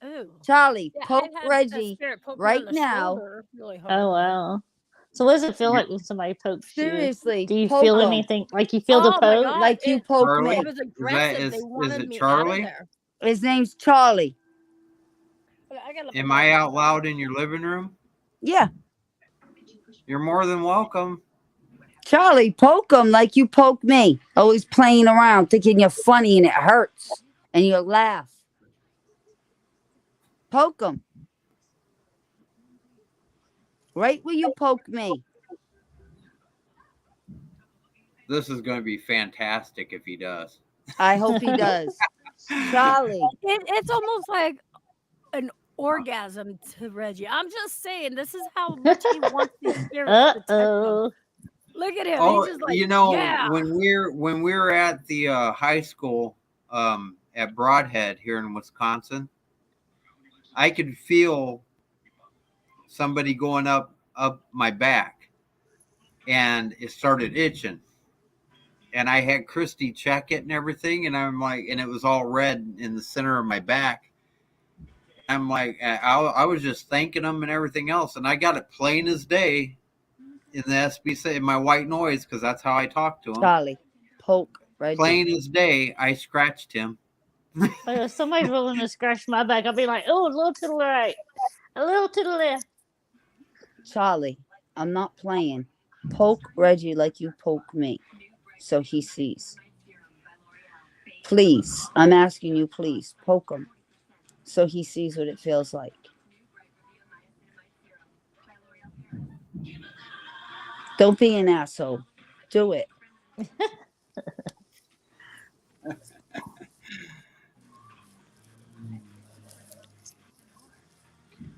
Ooh. Charlie, Yeah, poke I had Reggie Spirit poke me right on the now. shoulder really hard. Oh wow. So what does it feel like when somebody pokes Seriously, you? Do you poke feel him. anything? Like you feel the Oh my poke? God, Like you poke Charlie? me. It was aggressive. They Is wanted it me Charlie? out of there. His name's Charlie. Am I out loud in your living room? Yeah. You're more than welcome. Charlie, poke him like you poke me. Always playing around, thinking you're funny and it hurts. And you'll laugh. Poke him. Right where you poke me. This is going to be fantastic if he does. I hope he does. Charlie. It's almost like an orgasm to Reggie. I'm just saying, this is how much he wants these spirits to touch him. Look at him. Oh, He's just like, you know, yeah. when we're at the high school at Broadhead here in Wisconsin, I could feel somebody going up my back, and it started itching. And I had Christy check it and everything, and I'm like, and it was all red in the center of my back. I'm like, I was just thanking him and everything else, and I got it plain as day in the SBC in my white noise because that's how I talk to him. Charlie, poke Reggie. Plain as day, I scratched him. If somebody's willing to scratch my back, I'll be like, oh, a little to the right, a little to the left. Charlie, I'm not playing. Poke Reggie like you poke me, so he sees. Please, I'm asking you, please, poke him, so he sees what it feels like. Don't be an asshole. Do it.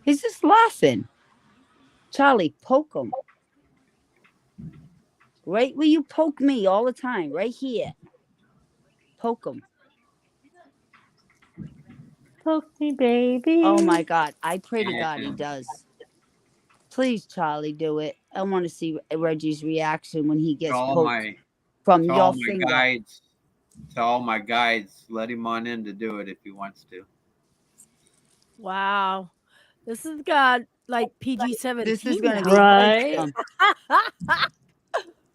He's just laughing. Charlie, poke him. Right where you poke me all the time. Right here. Poke him. Poke me, baby. Oh my God. I pray to God he does. Please, Charlie, do it. I want to see Reggie's reaction when he gets poked from your finger. To all my guides, let him on in to do it if he wants to. Wow. This has got like PG-17. This is going to be right.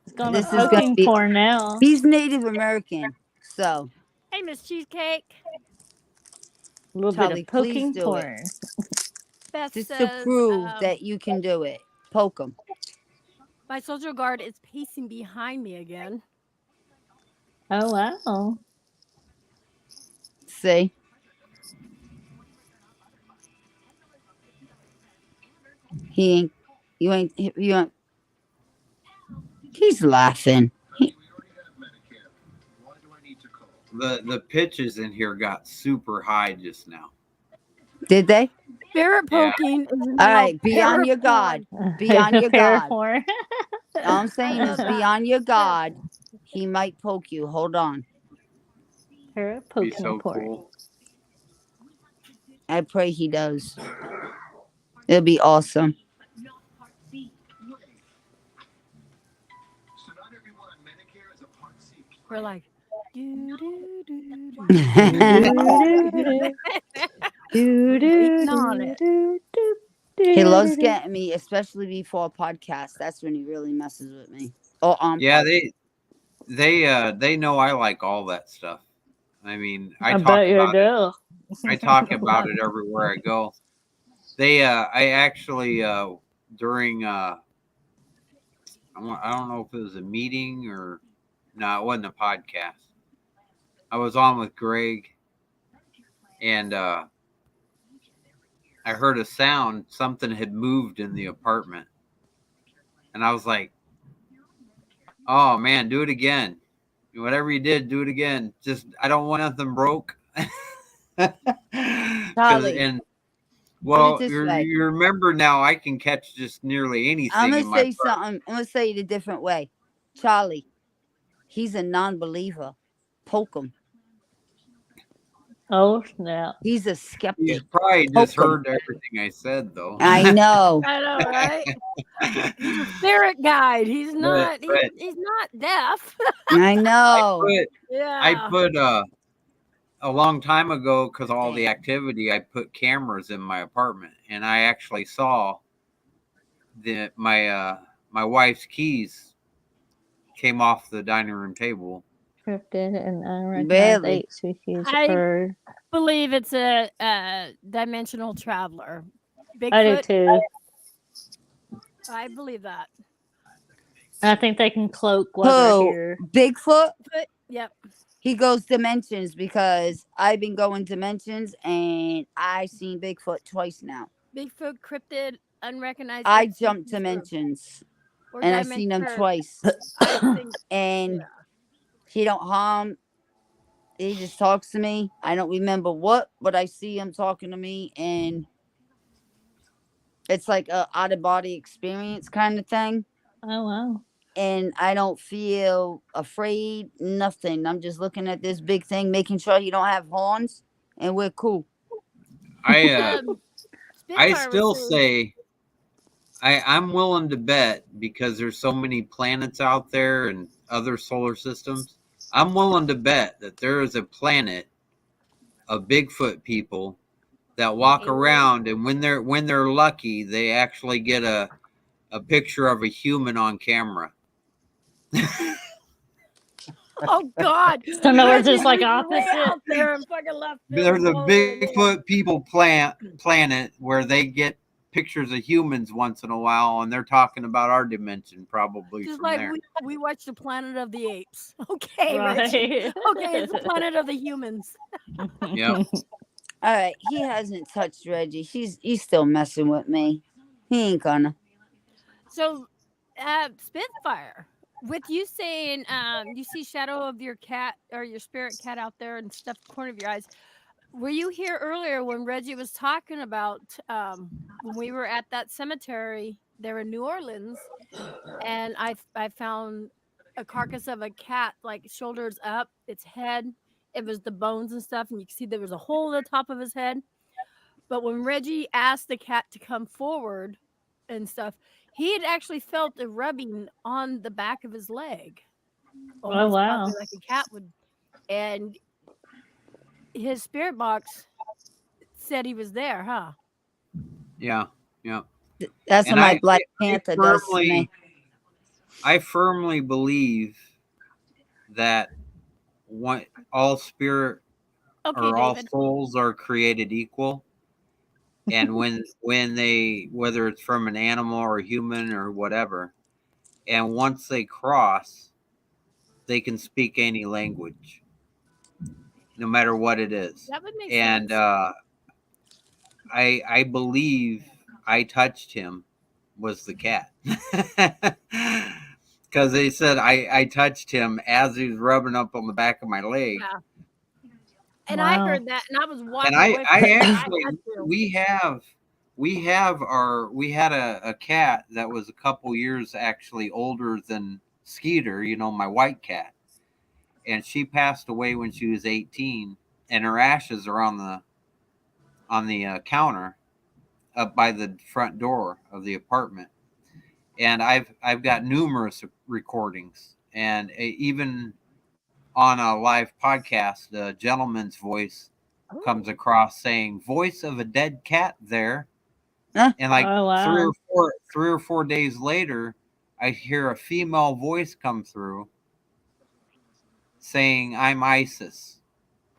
It's going to poking porn now. He's Native American, so. Hey, Miss Cheesecake. A little Charlie, bit of poking please do porn. it. Beth Just says, to prove that you can do it. Poke him. My social guard is pacing behind me again. Oh, wow. See? You ain't. He's laughing. The pitches in here got super high just now. Did they? Spirit poking. All right, be on your guard. Be on your guard. All I'm saying is be on your guard. He might poke you. Hold on. Be so cool. I pray he does. It'll be awesome. We're like, do, do, do, do, He loves getting me, especially before a podcast. That's when he really messes with me. Oh, yeah, they know I like all that stuff. I mean, I talk about it everywhere I go. I actually during I don't know if it was a meeting or no, it wasn't a podcast. I was on with Greg, and I heard a sound. Something had moved in the apartment, and I was like, "Oh man, do it again! Whatever you did, do it again. Just I don't want nothing broke." And well, you remember now. I can catch just nearly anything. I'm gonna say something. I'm gonna say it a different way. Charlie, he's a non-believer. Poke him. Oh snap! He's a skeptic. He's probably just heard everything I said, though. I know. I know, right? He's a spirit guide. He's not. He's not deaf. I know. I put a long time ago, because of all the activity, I put cameras in my apartment, and I actually saw my wife's keys came off the dining room table. Cryptid and unrecognized 8 species of bird. I believe it's a dimensional traveler. Bigfoot. I do too. I believe that. I think they can cloak while they're Who? here. Bigfoot? Yep. He goes dimensions because I've been going dimensions and I seen Bigfoot twice now. Bigfoot, cryptid, unrecognized. I entities, jumped dimensions or and I seen him dimension- twice. I think And he don't harm. He just talks to me. I don't remember what, but I see him talking to me, and it's like a out of body experience kind of thing. Oh wow. And I don't feel afraid, nothing. I'm just looking at this big thing, making sure he don't have horns, and we're cool. I Spitfire still was saying- say I'm willing to bet, because there's so many planets out there and other solar systems. I'm willing to bet that there is a planet of Bigfoot people that walk around, and when they're lucky, they actually get a picture of a human on camera. Oh God! So in other words, it's like Way opposite. out there in fucking left field. There's a Oh, Bigfoot people planet where they get pictures of humans once in a while, and they're talking about our dimension probably just from like there. we watched the Planet of the Apes. Okay, Right. Rich. Okay, it's the Planet of the Humans. Yeah. All right, he hasn't touched Reggie. He's still messing with me. He ain't gonna. So, Spitfire, with you saying you see shadow of your cat or your spirit cat out there and stuff in the corner of your eyes. Were you here earlier when Reggie was talking about when we were at that cemetery there in New Orleans, and I found a carcass of a cat, like shoulders up, its head. It was the bones and stuff, and you can see there was a hole at the top of his head. But when Reggie asked the cat to come forward and stuff, he had actually felt a rubbing on the back of his leg. Almost wow. probably like a cat would. And his spirit box said he was there, huh? Yeah. That's And what my I- Black I Panther does to me. I firmly believe that all spirit Okay, or all David. souls are created equal. And when they, whether it's from an animal or a human or whatever, and once they cross, they can speak any language, no matter what it is. That would make And sense. I believe I touched him was the cat. Because they said I touched him as he was rubbing up on the back of my leg. Yeah. And I heard that, and I was walking And away I from it. actually, had to. we had a cat that was a couple years actually older than Skeeter, my white cat. And she passed away when she was 18, and her ashes are on the counter up by the front door of the apartment. And I've got numerous recordings, and even on a live podcast, the gentleman's voice comes across saying, "Voice of a dead cat there." And like Oh, wow. 3 or 4 days later, I hear a female voice come through saying, "I'm Isis,"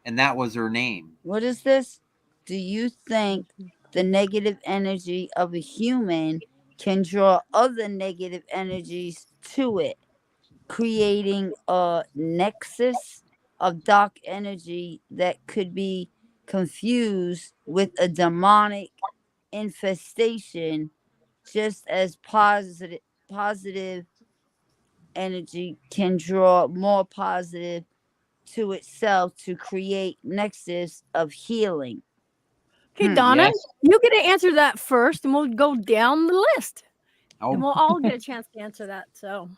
and that was her name. What is this? Do you think the negative energy of a human can draw other negative energies to it, creating a nexus of dark energy that could be confused with a demonic infestation, just as positive energy can draw more positive to itself to create nexus of healing? Okay, Donna, Yes. you get to answer that first, and we'll go down the list. Oh. And we'll all get a chance to answer that. So,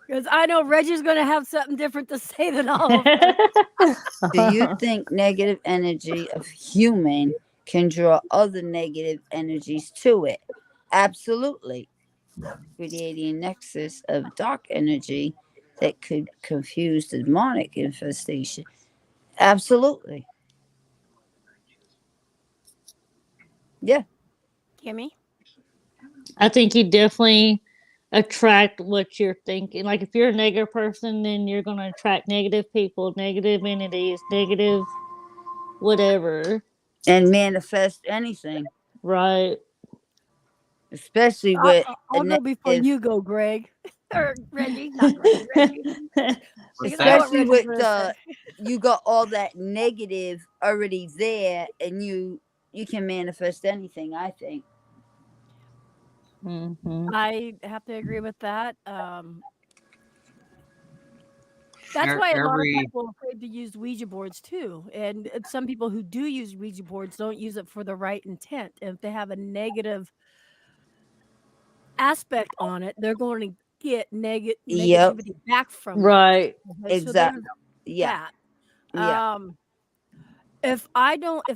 because I know Reggie's going to have something different to say than all of us. Do you think negative energy of human can draw other negative energies to it? Absolutely. Creating a nexus of dark energy that could confuse the demonic infestation. Absolutely. Yeah. Kimmy? I think you definitely attract what you're thinking. Like if you're a negative person, then you're gonna attract negative people, negative entities, negative whatever. And manifest anything. Right. especially with I'll go before you go, Greg. Or Reggie, not Greg, Reggie. Because I know what especially Reggie's with gonna say. you got all that negative already there, and you can manifest anything. I think. I have to agree with that. That's why a lot of people are afraid to use Ouija boards too. And some people who do use Ouija boards don't use it for the right intent. If they have a negative aspect on it, they're going to get Yep. negativity back from Right. that. Okay, so Exactly. there's Yeah. that. Yeah. If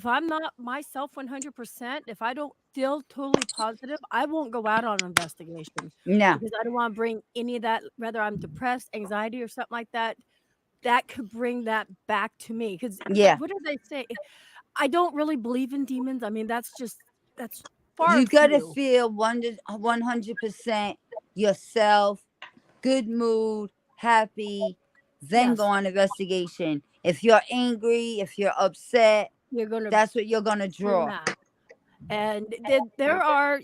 I'm not myself 100%, if I don't feel totally positive, I won't go out on investigation No. because I don't want to bring any of that, whether I'm depressed, anxiety, or something like that. That could bring that back to me. Because Yeah. what did they say? I don't really believe in demons. I mean, that's far You and gotta few. feel 100% yourself, good mood, happy, then Yes. go on investigation. If you're angry, if you're upset, You're gonna that's what you're gonna bring draw. that. And there are,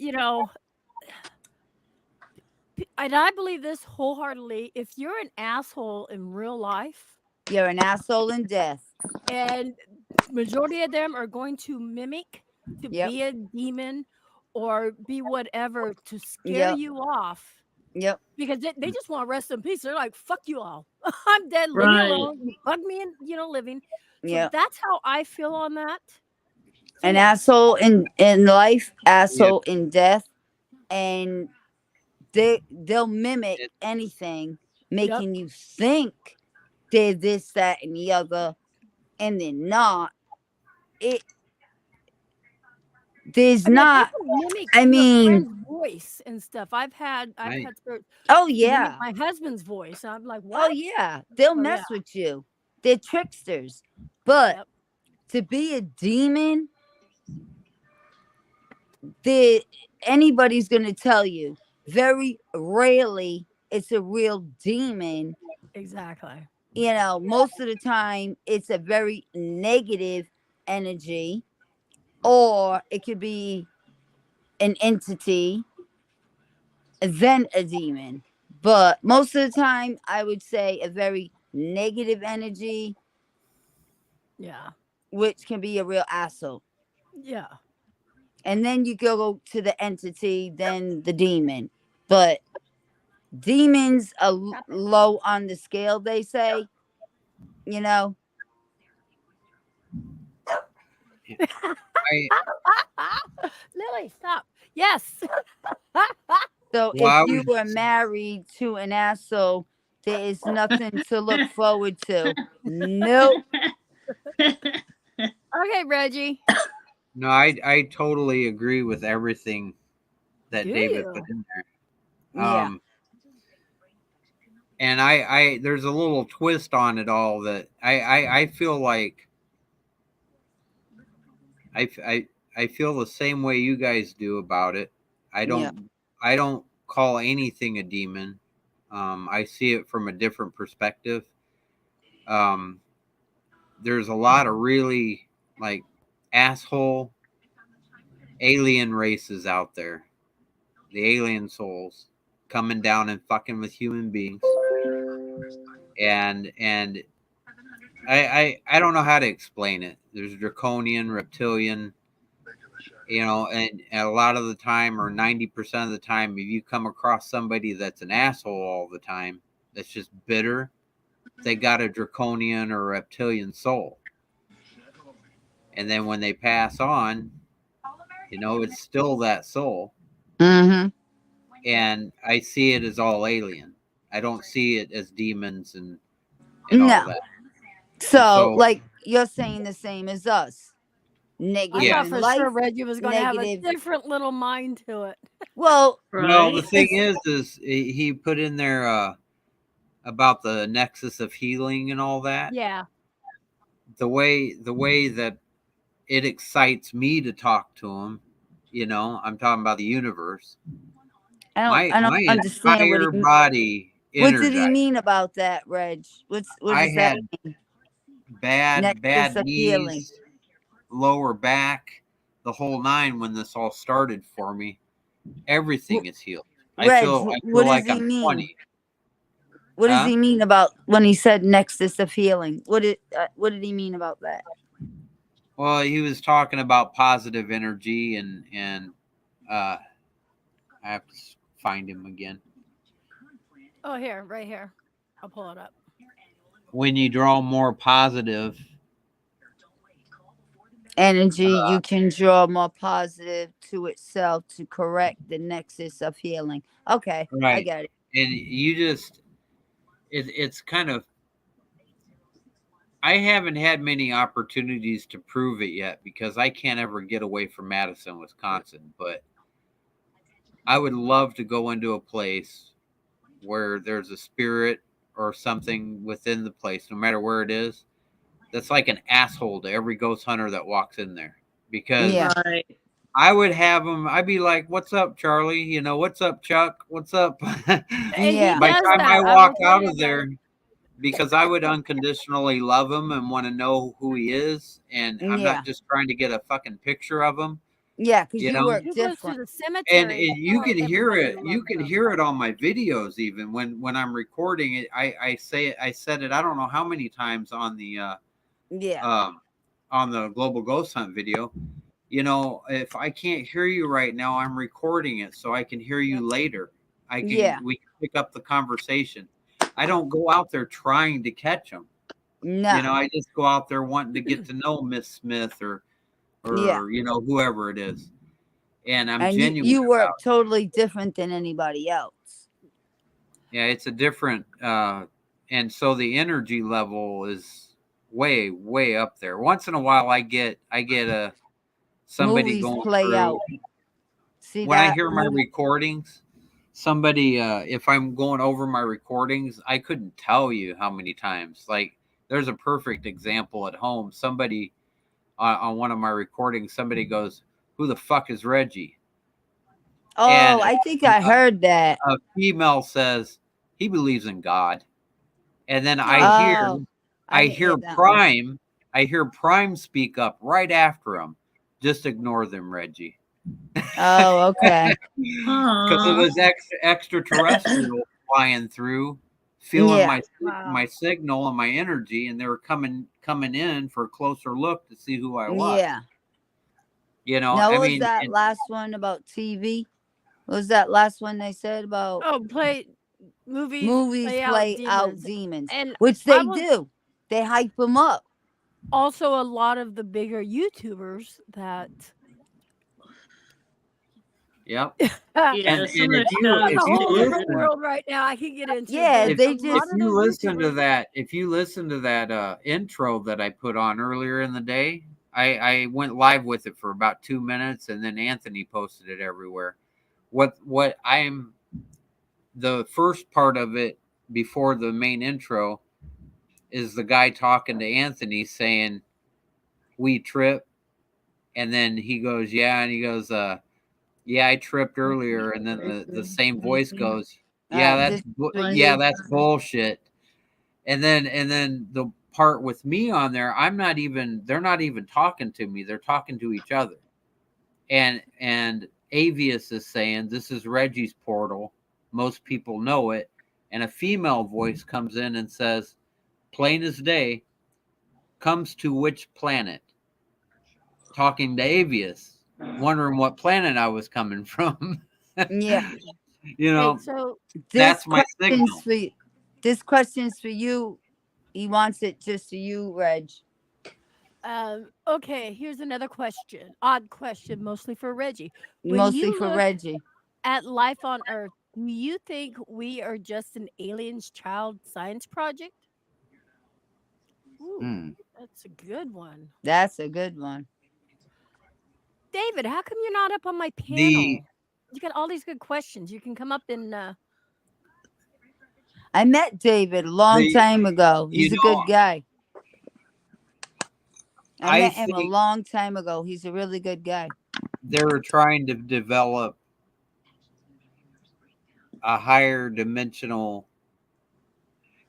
and I believe this wholeheartedly. If you're an asshole in real life, You're an asshole in death. and majority of them are going to mimic to Yep. be a demon or be whatever to scare Yep. you off. Yep. Because they just want to rest in peace. They're like, fuck you all. I'm dead. Leave me Right. alone. You bug me in, living. So Yep. that's how I feel on that. So An yeah. asshole in life, asshole in death, and they'll mimic anything, making you think they're this, that, and the other, and they're not. There's not. They can mimic I your mean, friend's voice and stuff. I've had spirits oh mimic yeah, my husband's voice. I'm like, oh what? yeah, they'll Oh, mess yeah. with you. They're tricksters. But Yep. to be a demon, anybody's gonna tell you. Very rarely, it's a real demon. Exactly. Most of the time, it's a very negative energy, or it could be an entity, then a demon. But most of the time, I would say a very negative energy, Yeah. which can be a real asshole. Yeah. And then you go to the entity, then the demon. But demons are low on the scale, they say. Lily, stop. Yes. So Well, if you were married to an asshole, there is nothing to look forward to. Nope. Okay, Reggie. No, I totally agree with everything that Do David you? put in there. Yeah. And I there's a little twist on it all that I feel like I feel the same way you guys do about it. I don't call anything a demon. I see it from a different perspective. There's a lot of really like asshole alien races out there. The alien souls coming down and fucking with human beings. And I don't know how to explain it. There's draconian, reptilian, and a lot of the time, or 90% of the time, if you come across somebody that's an asshole all the time, that's just bitter, they got a draconian or reptilian soul. And then when they pass on, it's still that soul. Mm-hmm. And I see it as all alien. I don't see it as demons and all that. So, like, you're saying the same as us. Negative I thought in for life, sure Reggie was going to have a negative. different little mind to it. Well, the thing is he put in there about the nexus of healing and all that. Yeah. The way that it excites me to talk to him, I'm talking about the universe. I don't understand entire what he body. What did he mean about that, Reg? What does that mean? Bad Nexus of healing. knees, lower back, the whole nine when this all started for me. Everything is healed. I Reg, feel what does like he I'm mean? 20. What does Huh? he mean about when he said nexus of healing? What did he mean about that? Well, he was talking about positive energy and I have to find him again. Oh, here, right here. I'll pull it up. When you draw more positive Energy, you can draw more positive to itself to correct the nexus of healing. Okay, I right, get it. and you just it's kind of, I haven't had many opportunities to prove it yet because I can't ever get away from Madison, Wisconsin, but I would love to go into a place where there's a spirit or something within the place, no matter where it is, that's like an asshole to every ghost hunter that walks in there. Because Yeah. Right. I would have them, I'd be like, "What's up, Charlie? You know, what's up, Chuck? What's up?" And he Yeah. By the does time that. I I walk will tell out you of that. there, because I would unconditionally love him and want to know who he is, and I'm Yeah. not just trying to get a fucking picture of him, Yeah, because you you know. work He goes to different. the And cemetery. you for can hear everybody it. who You loves can him. hear it on my videos, even when I'm recording it. I say it. I said it. I don't know how many times on the Yeah. on the Global Ghost Hunt video. You know, if I can't hear you right now, I'm recording it so I can hear you Yep. later. Yeah. We can pick up the conversation. I don't go out there trying to catch them. No. You know, I just go out there wanting to get to know Miss Smith or Yeah. you know, whoever it is. And I'm And genuine you work about it. totally different than anybody else. Yeah, it's a different and so the energy level is way up there. Once in a while I get a somebody Movies going play through. out. See When I that? hear my recordings, somebody if I'm going over my recordings, I couldn't tell you how many times. Like, there's a perfect example at home. Somebody on one of my recordings, somebody goes, "Who the fuck is Reggie?" Oh, And I think I heard that. a female says he believes in God. And then Oh, I didn't hear get that one. Prime, I hear Prime speak up right after him. Just ignore them, Reggie. Oh, okay. Because it was extraterrestrial flying through, feeling Yeah. my signal and my energy, and they were coming in for a closer look to see who I was. Yeah. You know, Now, I what was mean, that last one about TV? What was that last one they said about Oh, movies movies play play out demons. demons? And Which I they was do. They hype them up. also a lot of the bigger YouTubers that yep. Yeah, And some of if the you shows I'm in a whole different listen, world right now I can get into. Yeah, But they a just lot if of you those listen to YouTubers, that, intro that I put on earlier in the day, I went live with it for about 2 minutes, and then Anthony posted it everywhere. What I'm the first part of it before the main intro is the guy talking to Anthony saying, "We trip," and then he goes, "Yeah," and he goes, "Yeah, I tripped earlier," and then the same voice goes, this for yeah, you. that's bullshit." And then the part with me on there, they're not even talking to me. They're talking to each other. And Avius is saying, "This is Reggie's portal. Most people know it." And a female voice comes in and says, plain as day, "Comes to which planet?" Talking to Avius, wondering what planet I was coming from. Yeah. You know, so that's my signal. This question's for you. He wants it just for you, Reg. okay, here's another question. Odd question, mostly for Reggie. When Mostly you for look Reggie. at life on Earth, do you think we are just an alien's child science project? Ooh, that's a good one. That's a good one. David, how come you're not up on my panel? You got all these good questions. You can come up and I met David a long time ago. He's a good guy. I met him a long time ago. He's a really good guy. They're trying to develop a higher dimensional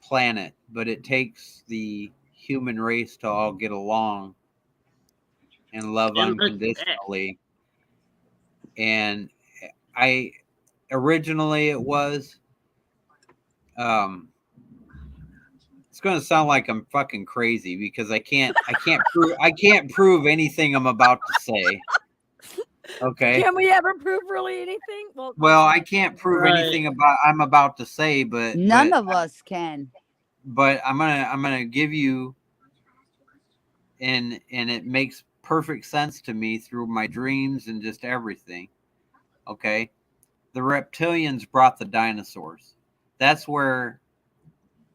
planet, but it takes the human race to all get along and love unconditionally. And originally it was. It's going to sound like I'm fucking crazy because I can't prove anything I'm about to say. Okay. Can we ever prove really anything? Well, I can't prove Right. anything I'm about to say, but None of us can. But I'm gonna give you, and it makes perfect sense to me through my dreams and just everything. Okay, the reptilians brought the dinosaurs. That's where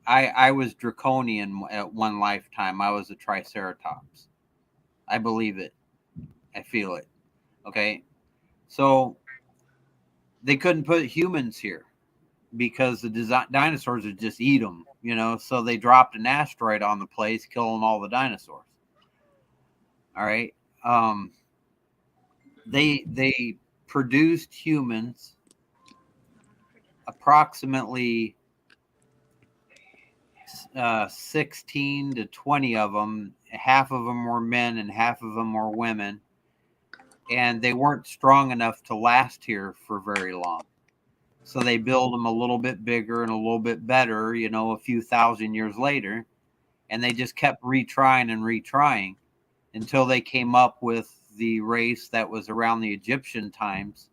I was draconian at one lifetime. I was a triceratops. I believe it. I feel it. Okay, so they couldn't put humans here because the dinosaurs would just eat them, you know. So they dropped an asteroid on the place, killing all the dinosaurs. All right. They produced humans, approximately 16 to 20 of them. Half of them were men and half of them were women. And they weren't strong enough to last here for very long. So they build them a little bit bigger and a little bit better, you know, a few thousand years later. And they just kept retrying and retrying until they came up with the race that was around the Egyptian times,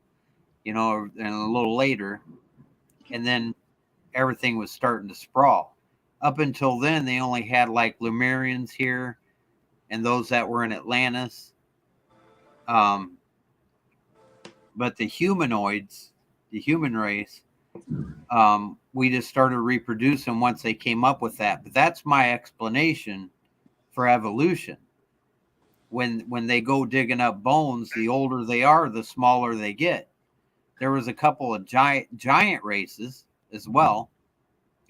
you know, and a little later. And then everything was starting to sprawl. Up until then, they only had like Lemurians here and those that were in Atlantis. But the humanoids, the human race, we just started reproducing once they came up with that. But that's my explanation for evolution. When they go digging up bones, the older they are, the smaller they get. There was a couple of giant races as well,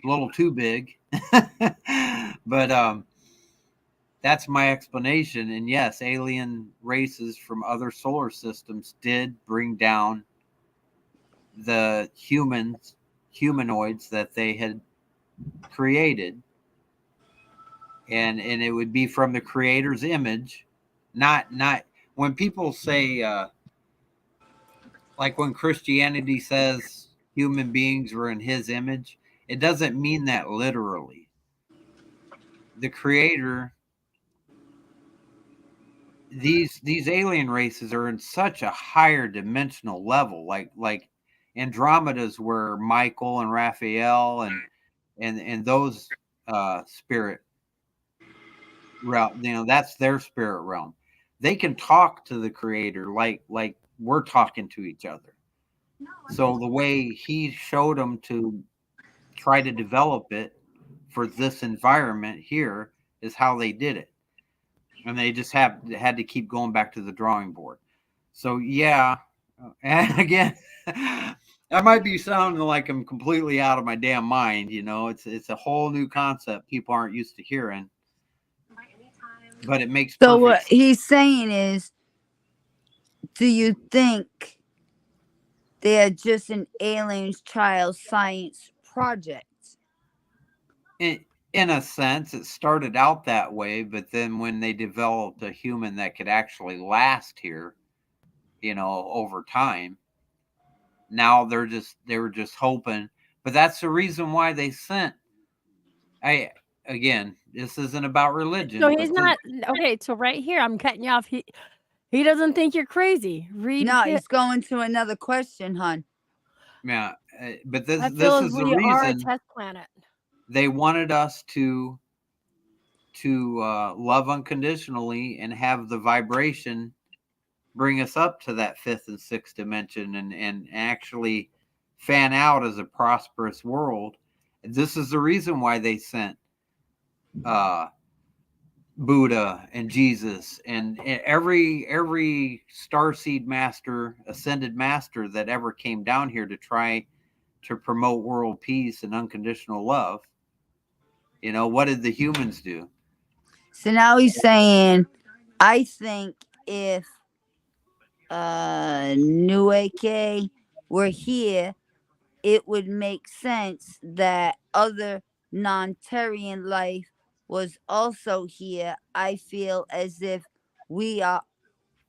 a little too big, but that's my explanation. And yes, alien races from other solar systems did bring down the humanoids that they had created, and it would be from the creator's image. Not when people say like when Christianity says human beings were in his image, it doesn't mean that literally. The creator, these alien races are in such a higher dimensional level, like Andromeda's where Michael and Raphael and those spirit realm, you know, that's their spirit realm. They can talk to the creator like we're talking to each other. So the way he showed them to try to develop it for this environment here is how they did it. And they just had to keep going back to the drawing board. So yeah, and again, I might be sounding like I'm completely out of my damn mind, you know. It's a whole new concept people aren't used to hearing. But it makes So what perfect he's saying is, do you think they're just an alien's child science project? in a sense. It started out that way, but then when they developed a human that could actually last here, you know, over time, now they were just hoping. But that's the reason why they sent. Again, this isn't about religion. So he's not okay. So right here, I'm cutting you off. He doesn't think you're crazy. Read. No, he's going to another question, hon. Yeah, but this I feel is as the we are a reason test planet. they wanted us to love unconditionally and have the vibration bring us up to that fifth and sixth dimension and actually fan out as a prosperous world. This is the reason why they sent Buddha and Jesus and every starseed master, ascended master that ever came down here to try to promote world peace and unconditional love. You know, what did the humans do? So now he's saying, I think if 𝕟𝕚𝕘𝕙 were here, it would make sense that other non-Terrian life was also here. I feel as if we are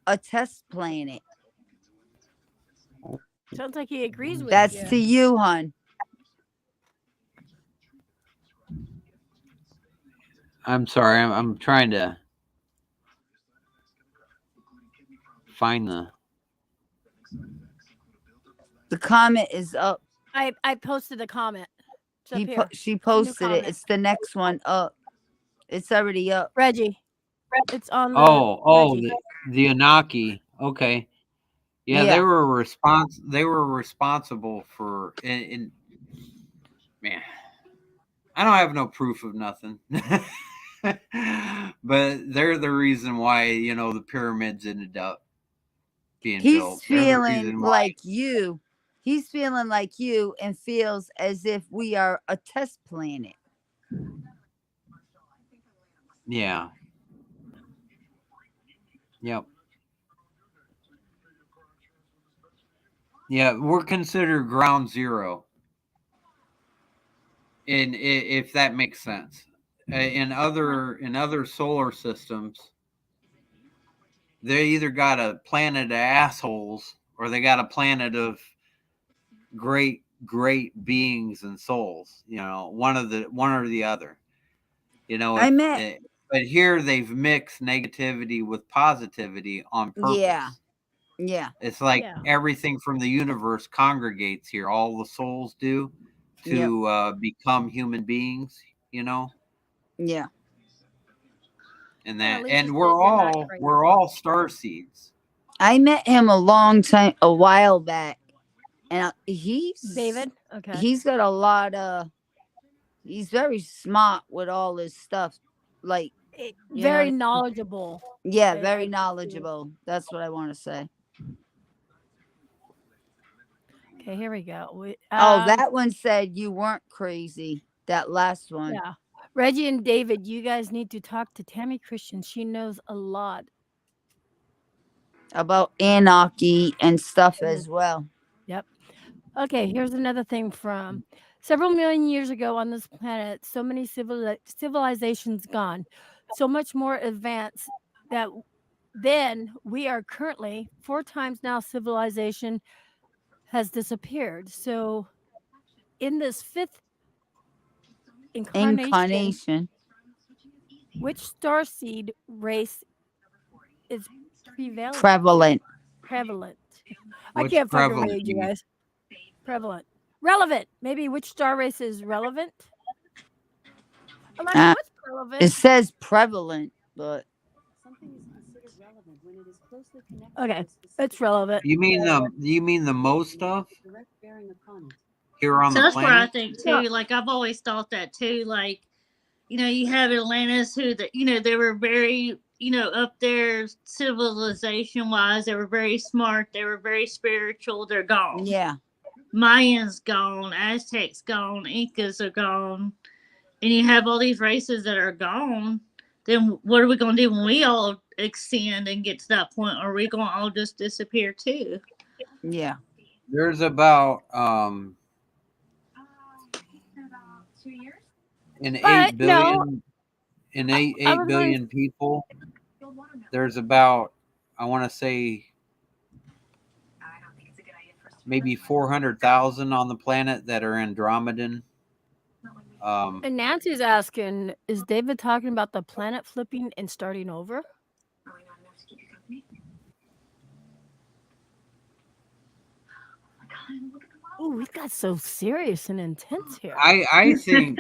a test planet. Sounds like he agrees with That's you. to you, hon. I'm sorry. I'm trying to find the comment is up. I posted a comment. It's up here. She posted it. comment. It's the next one up. It's already up. Reggie. It's on the the Reggie. the Anaki. Okay. Yeah, Yeah. they were responsible for in man. I don't have no proof of nothing. But they're the reason why, the pyramids ended up being built. He's They're the feeling reason why. like you. He's feeling like you and feels as if we are a test planet. Yeah. Yep. Yeah, we're considered ground zero. If that makes sense. In other solar systems, they either got a planet of assholes or they got a planet of great beings and souls. One or the other. But here they've mixed negativity with positivity on purpose. Yeah. It's like everything from the universe congregates here. All the souls do to become human beings. Yeah. And we're all star seeds. I met him a while back, and he's David. Okay. He's got a lot of. He's very smart with all his stuff, like very knowledgeable. Yeah, very knowledgeable. That's what I want to say. Okay, here we go. That one said you weren't crazy. That last one. Yeah. Reggie and David, you guys need to talk to Tammy Christian. She knows a lot about anarchy and stuff as well. Yep. Okay, here's another thing from several million years ago on this planet. So many civilizations gone, so much more advanced that then we are currently 4 times now civilization has disappeared. So in this 5th incarnation, which starseed race is prevalent? I can't fucking read, you guys. Prevalent. Relevant. Maybe which star race is relevant? Alexa, what's relevant? It says prevalent, but something is considered relevant when it is closely connected. Okay, it's relevant. You mean the most stuff here on the planet? That's what I think too. Like I've always thought that too. Like, you have Atlantis who they were very, up there civilization wise. They were very smart. They were very spiritual. They're gone. Yeah. Mayans gone. Aztecs gone. Incas are gone. And you have all these races that are gone. Then what are we going to do when we all extend and get to that point? Are we going to all just disappear too? Yeah. There's about in 8 billion in 8 billion people. There's about, I want to say, maybe 400,000 on the planet that are Andromedan. And Nancy's asking, is David talking about the planet flipping and starting over? Oh, we got so serious and intense here. I think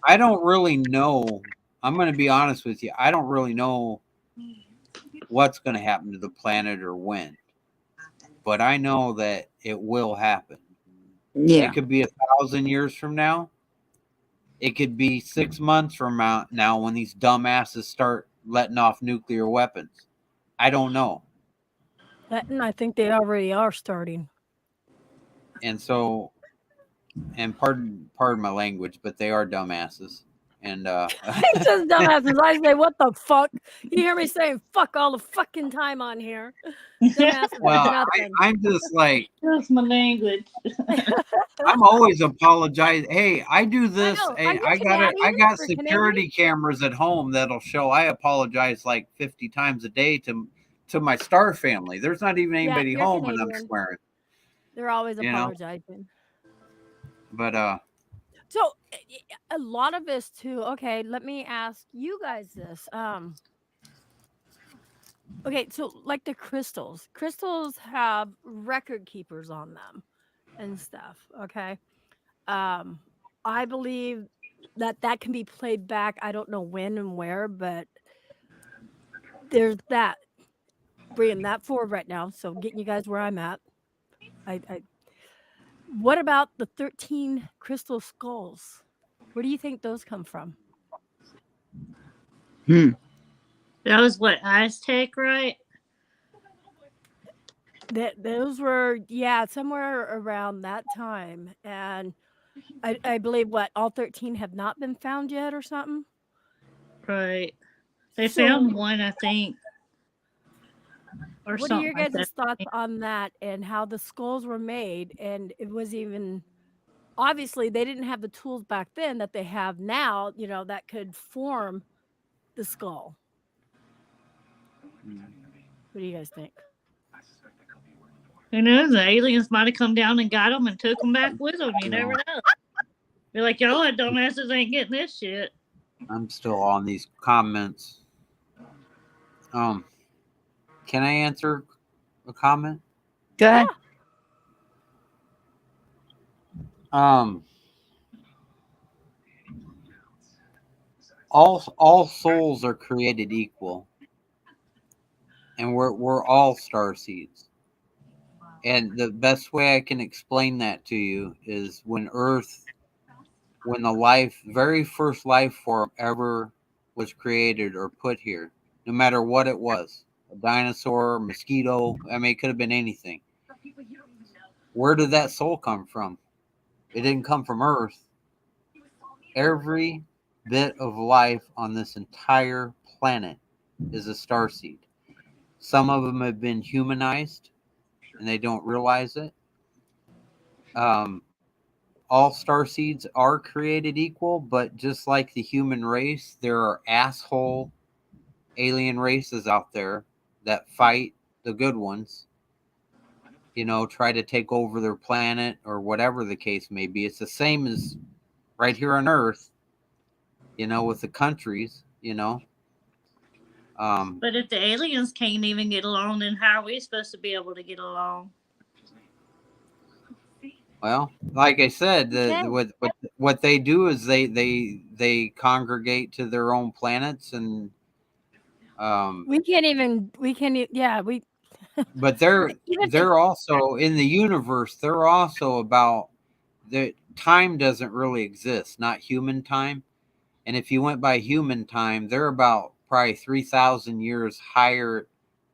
I don't really know. I'm going to be honest with you. I don't really know what's going to happen to the planet or when. But I know that it will happen. Yeah. It could be 1,000 years from now. It could be 6 months from now when these dumbasses start letting off nuclear weapons. I don't know. And I think they already are starting. And so, and pardon my language, but they are dumbasses. And It's just dumbasses. I say, what the fuck? You hear me saying fuck all the fucking time on here. Well, I'm just like, that's my language. I'm always apologizing. Hey, I do this. I got security cameras at home that'll show I apologize like 50 times a day to my star family. There's not even anybody home, and I'm swearing. They're always You know? apologizing. But So a lot of this too. Okay, let me ask you guys this. Okay, so like the crystals have record keepers on them and stuff. Okay, I believe that can be played back. I don't know when and where, but there's that. Bringing that forward right now. So getting you guys where I'm at. I What about the 13 crystal skulls? Where do you think those come from? That was what, Aztec, right? Those were, yeah, somewhere around that time. And I believe what, all 13 have not been found yet or something? Right. They So found one, I think. Or what are something your like guys' that. thoughts on that and how the skulls were made? And it was even obviously they didn't have the tools back then that they have now, you know, that could form the skull. What do you guys think? Who knows? The aliens might have come down and got them and took them back with them. You never know. Be like, y'all dumbasses ain't getting this shit. I'm still on these comments. Can I answer a comment? Go ahead. All souls are created equal, and we're all star seeds. And the best way I can explain that to you is when the very first life form ever was created or put here, no matter what it was, a dinosaur, a mosquito, I mean, it could have been anything. Where did that soul come from? It didn't come from Earth. Every bit of life on this entire planet is a starseed. Some of them have been humanized and they don't realize it. All starseeds are created equal, but just like the human race, there are asshole alien races out there that fight the good ones, you know, try to take over their planet or whatever the case may be. It's the same as right here on Earth, you know, with the countries, you know. But if the aliens can't even get along, then how are we supposed to be able to get along? Well, like I said, what they do is they congregate to their own planets, and but they're also in the universe. They're also about the time doesn't really exist, not human time. And if you went by human time, they're about probably 3,000 years higher,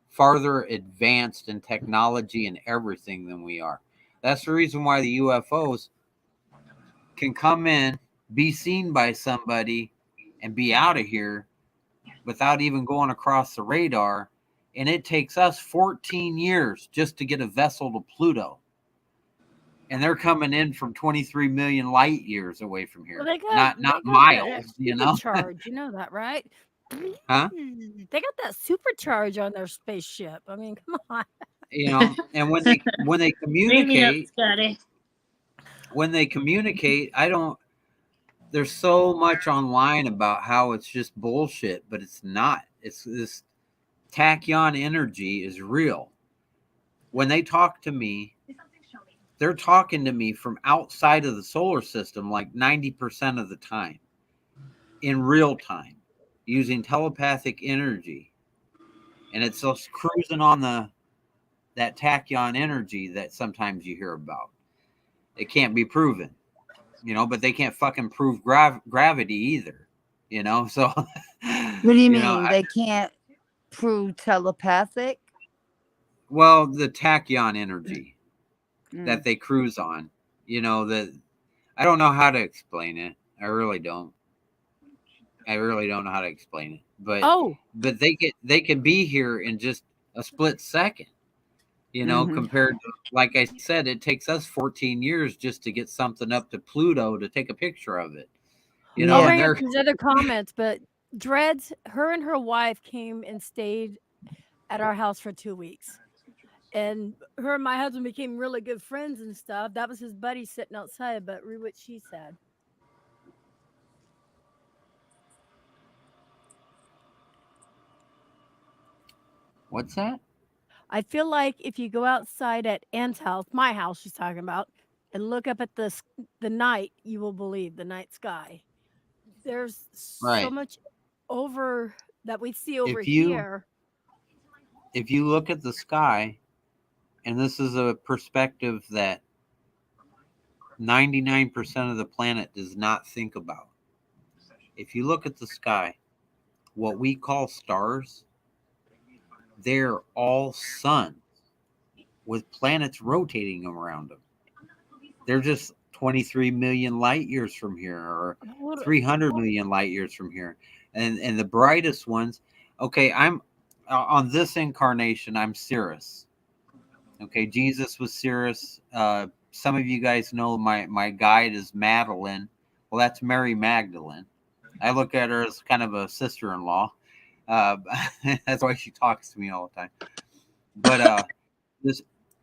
farther advanced in technology and everything than we are. That's the reason why the UFOs can come in, be seen by somebody, and be out of here without even going across the radar. And it takes us 14 years just to get a vessel to Pluto. And they're coming in from 23 million light years away from here. Well, not miles, you know? Supercharge, you know that, right? Huh? They got that supercharge on their spaceship. I mean, come on. You know, and when they communicate, there's so much online about how it's just bullshit, but it's not. It's this tachyon energy is real. When they talk to me, they're talking to me from outside of the solar system like 90% of the time in real time using telepathic energy. And it's just cruising on that tachyon energy that sometimes you hear about. It can't be proven, you know, but they can't fucking prove gravity either, you know? So what do you mean? They can't prove telepathic? Well, the tachyon energy that they cruise on, you know, I don't know how to explain it. I really don't. I really don't know how to explain it. But they can be here in just a split second. You know, compared to, like I said, it takes us 14 years just to get something up to Pluto to take a picture of it. You know, I'll bring up these other comments, but Dreads, her and her wife came and stayed at our house for 2 weeks. and her and my husband became really good friends and stuff. That was his buddy sitting outside, but read what she said. What's that? I feel like if you go outside at Ann's house, my house she's talking about, and look up at the night, you will believe the night sky. There's so Right. much over that we see over If you here. if you look at the sky, and this is a perspective that 99% of the planet does not think about. If you look at the sky, what we call stars, they're all suns with planets rotating around them. They're just 23 million light years from here, or 300 million light years from here. And the brightest ones, okay, I'm on this incarnation, I'm Sirius. Okay, Jesus was Sirius. Some of you guys know my guide is Madeline. Well, that's Mary Magdalene. I look at her as kind of a sister-in-law. That's why she talks to me all the time. But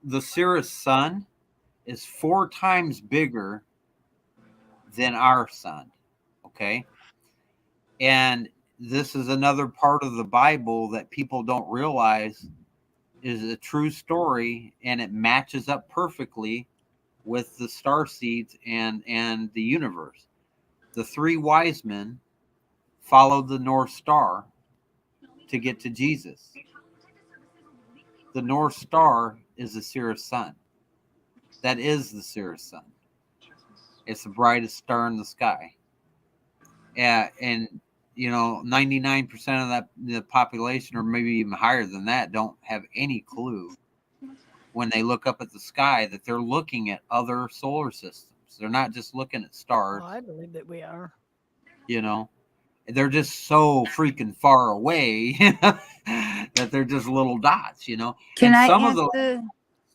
the Sirius sun is 4 times bigger than our sun. Okay, and this is another part of the Bible that people don't realize is a true story, and it matches up perfectly with the star seeds and the universe. The 3 wise men followed the North Star to get to Jesus. The North Star is the Sirius sun. That is the Sirius sun. It's the brightest star in the sky. And 99% of the population, or maybe even higher than that, don't have any clue when they look up at the sky that they're looking at other solar systems. They're not just looking at stars. Oh, I believe that we are. They're just so freaking far away that they're just little dots. Can and I some answer?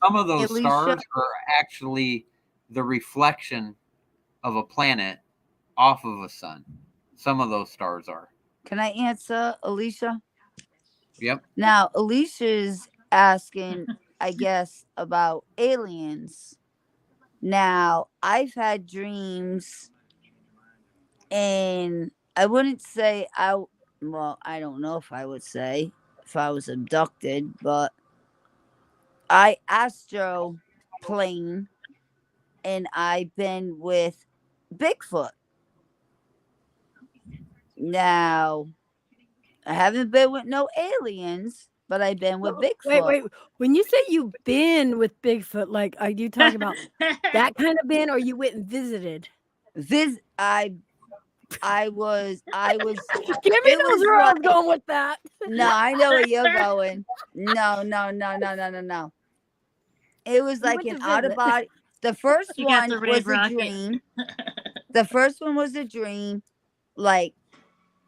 of those Alicia? stars are actually the reflection of a planet off of a sun. Some of those stars are. Can I answer, Alicia? Yep. Now, Alicia's asking, I guess, about aliens. Now, I've had dreams, and I wouldn't say I don't know if I would say if I was abducted, but I astro plane, and I've been with Bigfoot. Now, I haven't been with no aliens, but I've been with Bigfoot. Wait. When you say you've been with Bigfoot, like, are you talking about that kind of been, or you went and visited? I was. Give me those where I was going with that. No, I know where you're going. No. It was like an out of body. The first one was a dream. The first one was a dream, like,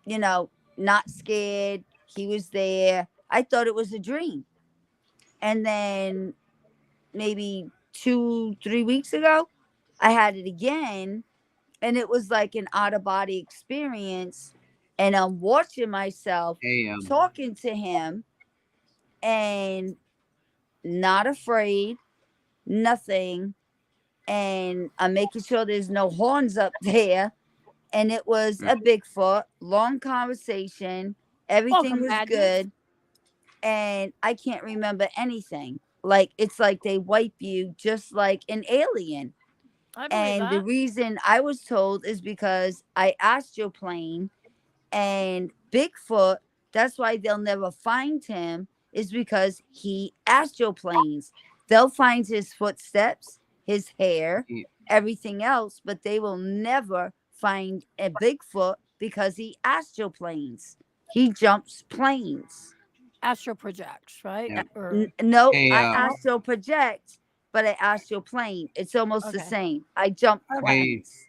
not scared. He was there. I thought it was a dream. And then maybe 2-3 weeks ago, I had it again. And it was like an out of body experience. And I'm watching myself talking to him and not afraid, nothing. And I'm making sure there's no horns up there. And it was a Bigfoot, long conversation. Everything was good. And I can't remember anything. Like, it's like they wipe you just like an alien. And the reason I was told is because I astroplane, and Bigfoot, that's why they'll never find him, is because he astroplanes. They'll find his footsteps, his hair, everything else, but they will never find a Bigfoot because he astroplanes. He jumps planes. Astro projects, right? Yeah. No, I astro project, but I astroplane. It's almost the same. I jump planes.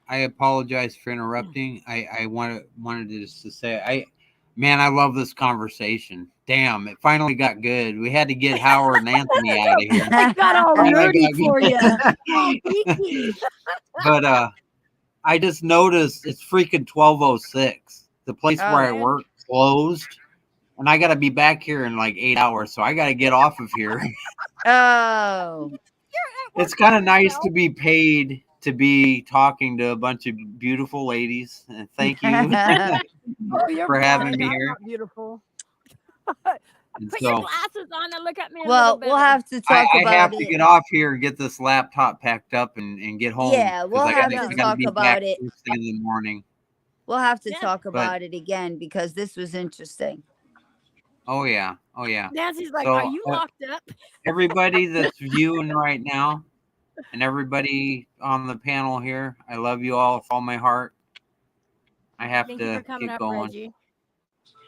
I apologize for interrupting. I wanted just to say, I love this conversation. Damn, it finally got good. We had to get Howard and Anthony out of here. I got all nerdy for you. But I just noticed it's freaking 12:06. The place where I work closed, and I got to be back here in like 8 hours, so I got to get off of here. Oh. It's kind of nice to be paid to be talking to a bunch of beautiful ladies. And thank you you're for having fine. me I'm here. not beautiful. And Put your so glasses on and look at me a Well, little better. we'll have to talk I about have it. to get off here and get this laptop packed up and get home. Yeah, we'll I have gotta, to I gotta talk be about back it. first thing in the morning. We'll have to Yeah. talk about it again because this was interesting. Oh yeah. Nancy's like, So, are you locked up? Everybody that's viewing right now, and everybody on the panel here, I love you all with all my heart. I have Thank you for to coming get up, going. Reggie.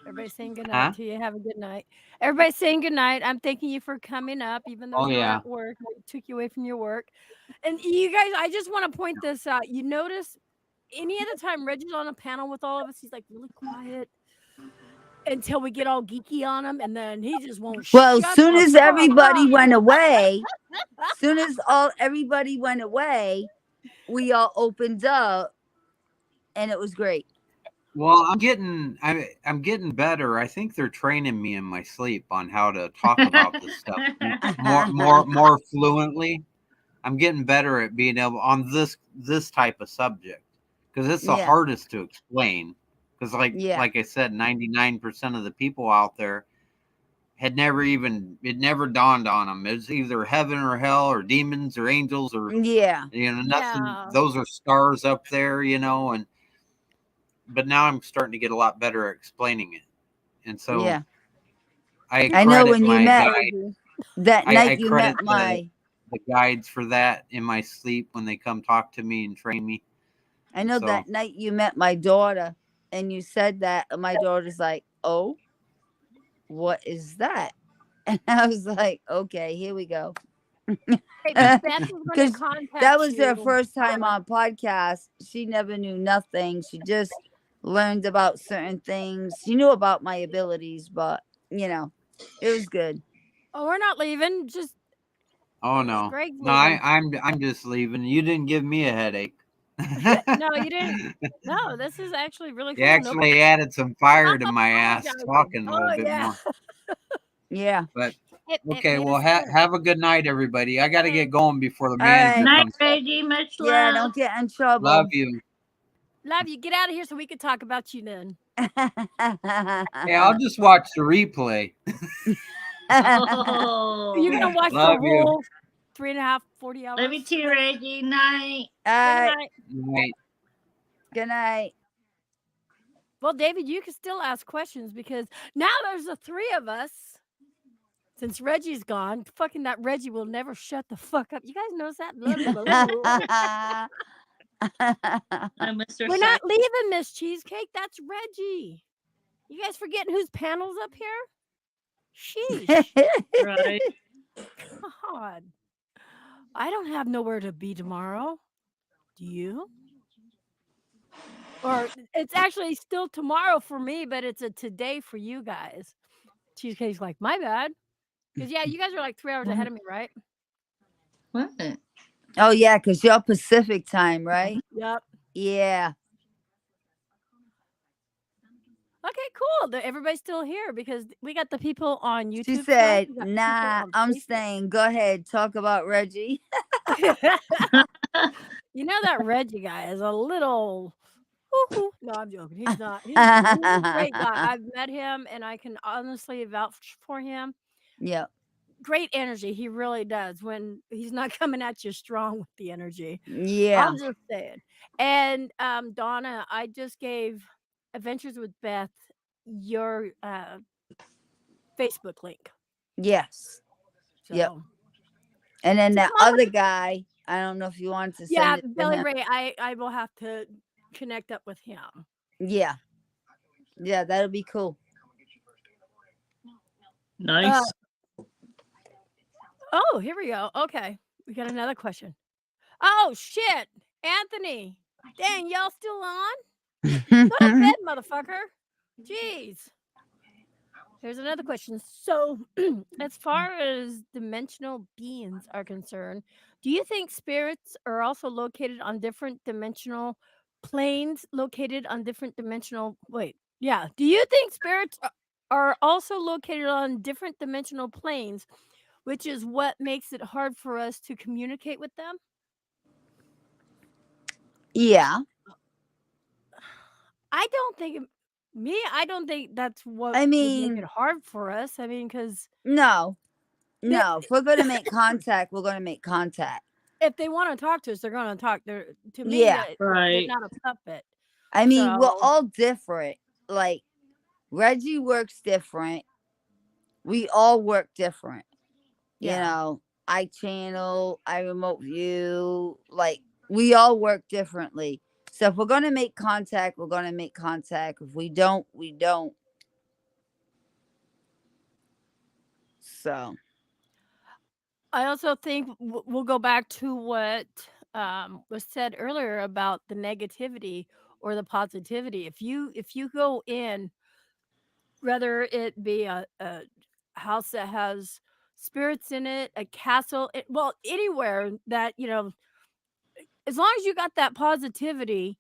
Everybody's saying good Huh? night to you. Have a good night. Everybody's saying good night. I'm thanking you for coming up, even though Oh, you were yeah. at work. I took you away from your work. And you guys, I just want to point this out. You notice any other time Reggie's on a panel with all of us, he's like really quiet until we get all geeky on him, and then he just won't Well, shut soon the as fuck everybody up. went away, soon as everybody went away, we all opened up, and it was great. Well, I'm getting better. I think they're training me in my sleep on how to talk about this stuff more fluently. I'm getting better at being able on this type of subject because it's the Yeah. hardest to explain. Because Yeah. like I said, 99% of the people out there it never dawned on them. It's either heaven or hell or demons or angels or Yeah. nothing. Yeah. Those are stars up there, but now I'm starting to get a lot better at explaining it. And so Yeah. I know credit when you my met guide. that I night you credit met my the guides for that in my sleep when they come talk to me and train me. I know So- that night you met my daughter and you said that, and my daughter's like, "Oh, what is that?" And I was like, "Okay, here we go." Hey, Beth is going Because to contact that was their you. first time on podcast. She never knew nothing. She just learned about certain things. She knew about my abilities, but it was good. Oh, we're not leaving. Just Oh no, Greg's no, I'm just leaving. You didn't give me a headache. no, you didn't. No, this is actually really cool. You actually added some fire to my ass apologizing. talking a little Oh, bit yeah. more. Yeah. But It okay, made well us better. have a good night, everybody. I got to get going before the All right. manager Night, comes. Reggie. Much love. Yeah, don't get in trouble. Love you. Love you. Get out of here so we can talk about you then. Hey, I'll just watch the replay. Oh. You're going to watch Love the you. whole 3.5, 40 hours. Love you too, Reggie. Night. All right. Night. Good night. Well, David, you can still ask questions because now there's the three of us. Since Reggie's gone, fucking that Reggie will never shut the fuck up. You guys notice that? Mr. We're not leaving, Miss Cheesecake. That's Reggie. You guys forgetting whose panel's up here? Sheesh. Right. God. I don't have nowhere to be tomorrow. Do you? Or it's actually still tomorrow for me, but it's a today for you guys. Cheesecake's like, my bad. Because, yeah, you guys are like 3 hours ahead of me, right? What? Oh yeah, because you're Pacific time, right? Yep. Yeah. Okay, cool. Everybody's still here because we got the people on YouTube. She side, said, we got people "Nah, on I'm Facebook. staying. Go ahead, talk about Reggie." You know that Reggie guy is a little. Woo-hoo. No, I'm joking. He's not. He's a great guy. I've met him, and I can honestly vouch for him. Yeah. Great energy. He really does. When he's not coming at you strong with the energy. Yeah. I'm just saying. And Donna, I just gave Adventures with Beth your Facebook link. Yes. So. Yep. And then that other guy, I don't know if you want to send Yeah, it to Belly him. Ray. I will have to connect up with him. Yeah. Yeah, that'll be cool. Nice. Oh, here we go. Okay. We got another question. Oh, shit. Anthony. Dang, y'all still on? Go to bed, motherfucker. Jeez. Here's another question. So, as far as dimensional beings are concerned, do you think spirits are also located on different dimensional planes? Do you think spirits are also located on different dimensional planes, which is what makes it hard for us to communicate with them. Yeah. I don't think that's what I would make it mean, hard for us. I mean, because no. If we're gonna make contact, we're gonna make contact. if they want to talk to us, they're going to talk. To me, Yeah. they're Right. not a puppet. I mean, we're So all different. Like Reggie works different. We all work different. You yeah, know, I channel, I remote view. Like we all work differently. So if we're gonna make contact, we're gonna make contact. If we don't, we don't. So I also think we'll go back to what was said earlier about the negativity or the positivity. If you go in, whether it be a house that has spirits in it, a castle, well, anywhere that as long as you got that positivity,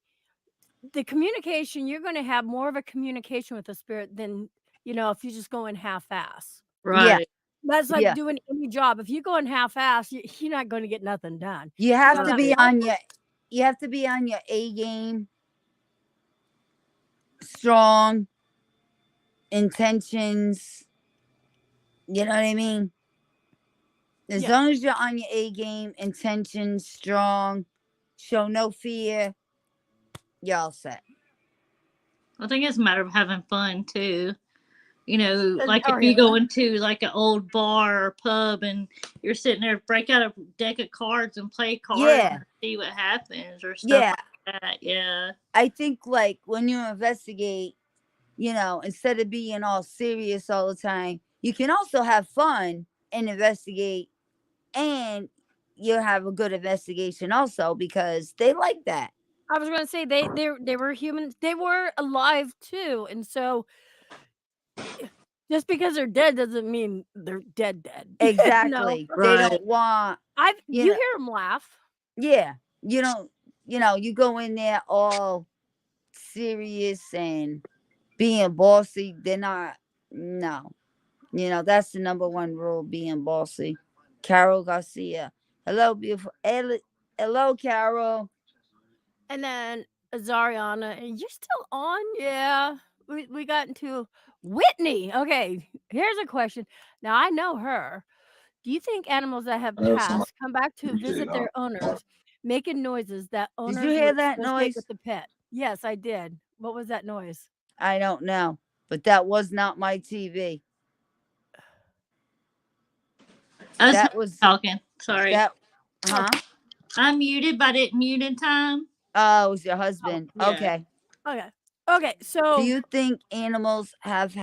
the communication, you're going to have more of a communication with the spirit than if you just go in half-ass. yeah, Right. That's like yeah. doing any job. If you go in half-ass, you're not going to get nothing done. You have But to that be one on your A game, strong intentions. You know what I mean? As Yeah. long as you're on your A game, intentions strong, show no fear, you're all set. I think it's a matter of having fun too. You know, like if Sorry, you Ella. go into like an old bar or pub and you're sitting there, break out a deck of cards and play cards Yeah, and see what happens or stuff yeah. like that. Yeah. I think like when you investigate, instead of being all serious all the time, you can also have fun and investigate, and you'll have a good investigation also because they like that. I was going to say they were humans. They were alive too, and so just because they're dead doesn't mean they're dead. Exactly. They Right. don't want, You hear them laugh. yeah, you don't, you go in there all serious and being bossy. They're not, no. That's the number one rule, being bossy. Carol Garcia. Hello, beautiful. Hello, Carol. And then Zariana, and you're still on? Yeah. We got into Whitney. Okay, here's a question. Now I know her. Do you think animals that have passed come back to visit their owners, making noises that Did you owners hear would that associate noise? with the pet? Yes, I did. What was that noise? I don't know, but that was not my TV. That was talking. Sorry. that. Huh? I'm muted, but I didn't mute in time. Oh, it was your husband. Yeah. Okay. Okay. So Do you think animals have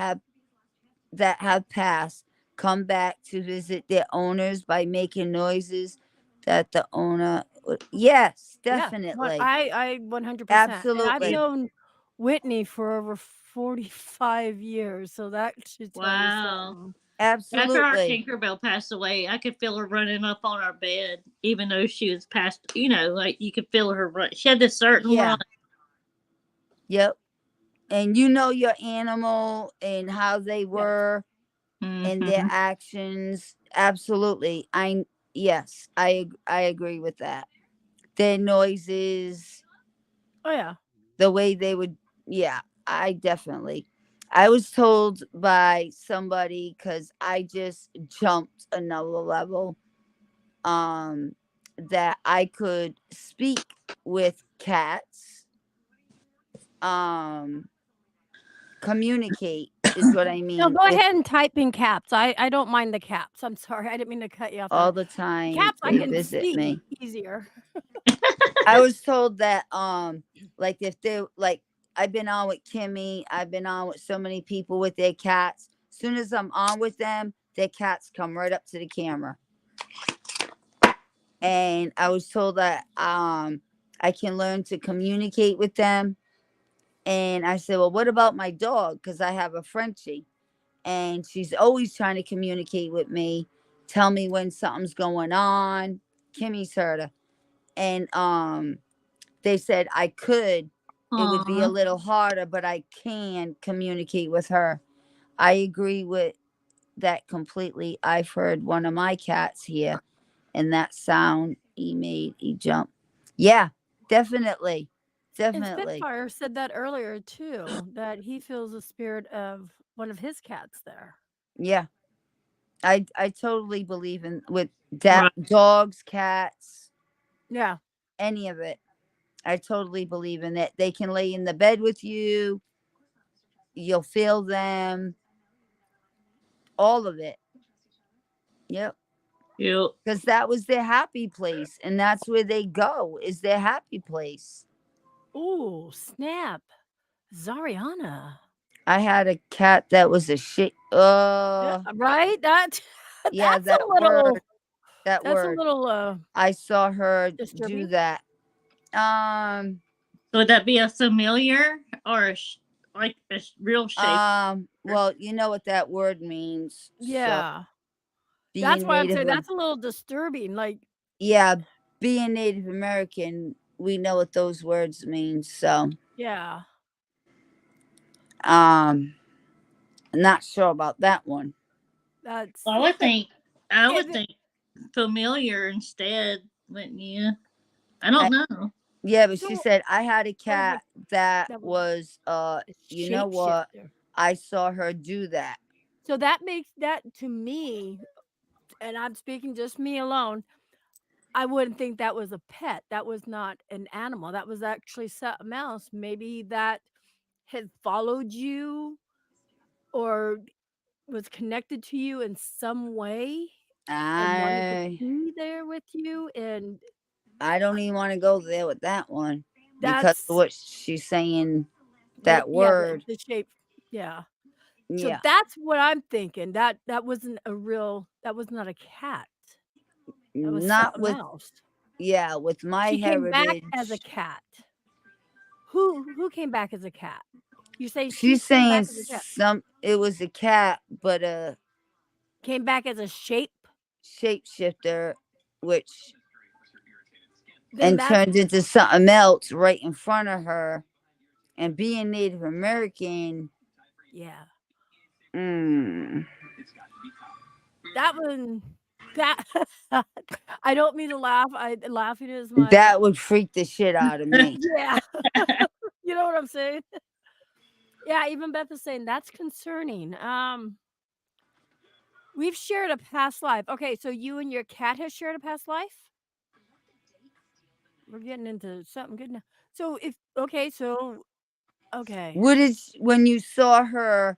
passed come back to visit their owners by making noises that the owner would? Yes, definitely. I 100%. And I've Absolutely. known Whitney for over 45 years, so that should tell you Wow. something. After our Absolutely. Tinkerbell passed away, I could feel her running up on our bed, even though she was past, like you could feel her run. She had this certain Yeah. run. Yep. And you know your animal and how they were and their Mhm. actions. Absolutely. Yes, I agree with that. Their noises, Oh yeah. the way they would, yeah, I definitely. I was told by somebody, because I just jumped another level, that I could speak with cats, communicate is what I mean. No, go ahead and type in caps. I don't mind the caps. I'm sorry. I didn't mean to cut you off All there. the time Caps I they can visit see me. easier. I was told that like if they like I've been on with Kimmy, I've been on with so many people with their cats. As soon as I'm on with them, their cats come right up to the camera. And I was told that I can learn to communicate with them. And I said, well, what about my dog? Because I have a Frenchie. And she's always trying to communicate with me, tell me when something's going on. Kimmy's heard her. And they said I could. It would be a Aw. little harder, but I can communicate with her. I agree with that completely. I've heard one of my cats here, and that sound he jump. Yeah, definitely, And definitely. Spitfire said that earlier too, that he feels the spirit of one of his cats there. Yeah, I totally believe in with Right. dogs, cats, Yeah. any of it. I totally believe in it. They can lay in the bed with you. You'll feel them. All of it. Yep. Yep. Because that was their happy place, and that's where they go. Is their happy place. Ooh, snap. Zariana. I had a cat that was a shit. Yeah, right? That Yeah, that's a that little word. That that's a word. little I saw her do disturbing. that. Would that be a familiar or like a real shape? Well, you know what that word means. So Yeah. That's being why I'm saying Native, that's a little disturbing. Like, yeah, being Native American, we know what those words mean. So, yeah. not sure about that one. That's I would think Yeah, familiar instead, wouldn't you? I don't know. Yeah, but she So- said I had a Oh, like, cat that that was a you know what? shapeshifter. I saw her do that. So that makes that to me, and I'm speaking just me alone, I wouldn't think that was a pet. That was not an animal. That was actually something else. Maybe that had followed you or was connected to you in some way and wanted to I be there with you. And don't even want to go there with that one because that's of what she's saying. the That word. the shape. Yeah. So Yeah. that's what I'm thinking. That wasn't a real. That was not a cat. That was Not something with else. with my She came back heritage. as a cat. Who came back as a cat? You say she She's came back saying as a cat. it was a cat, but Came back as a shape. shapeshifter, which Then and that's turned into something else right in front of her. And being Native American, yeah. mm, That one. That I don't mean to laugh. Laughing is my that would freak the shit out of me. yeah. You know what I'm saying? Yeah. Even Beth is saying that's concerning. We've shared a past life. Okay, so you and your cat has shared a past life? We're getting into something good now. So okay. What is when you saw her?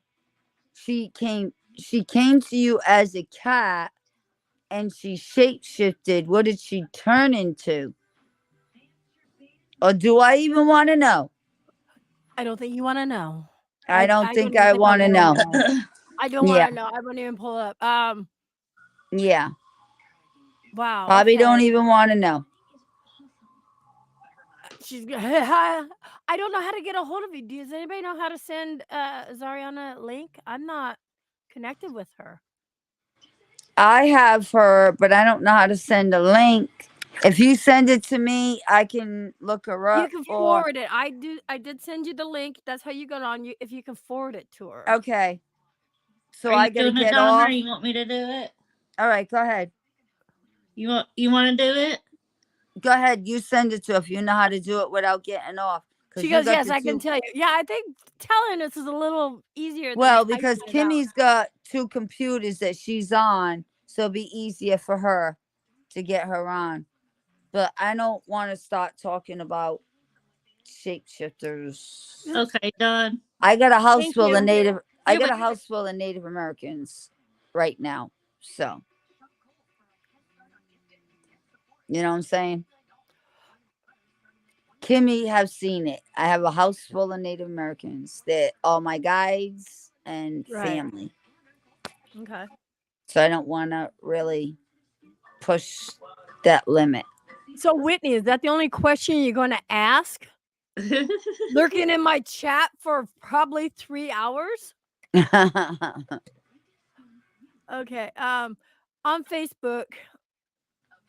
She came to you as a cat, and she shapeshifted. What did she turn into? Or do I even want to know? I don't think you want to know. I don't think even I think want to wanna know. I don't Yeah. want to know. I won't even pull it up. Yeah. Wow. Probably Okay. don't even want to know. She's I don't know how to get a hold of you. Does anybody know how to send Zariana a link? I'm not connected with her. I have her, but I don't know how to send a link. If you send it to me, I can look her You up. can Or forward it. I did send you the link. That's how you got on. You if you can forward it to her. okay. So Are I you gotta doing it, get Donna? off. Or you want me to do it? All right, go ahead. You want to do it? Go ahead. You send it to her if you know how to do it without getting off. She you goes, got yes, the I can two- tell you. Yeah, I think telling us is a little easier than Well, typing because it out. Kimmy's got two computers that she's on, so it'll be easier for her to get her on. But I don't want to start talking about shapeshifters. Okay, done. I got a house Thank full of you. Native. I Yeah, got a but house full of Native Americans right now. So you know what I'm saying? Kimmy have seen it. I have a house full of Native Americans that all my guides and right. family. Okay. So I don't want to really push that limit. So Whitney, is that the only question you're going to ask? Lurking in my chat for probably 3 hours? Okay. On Facebook,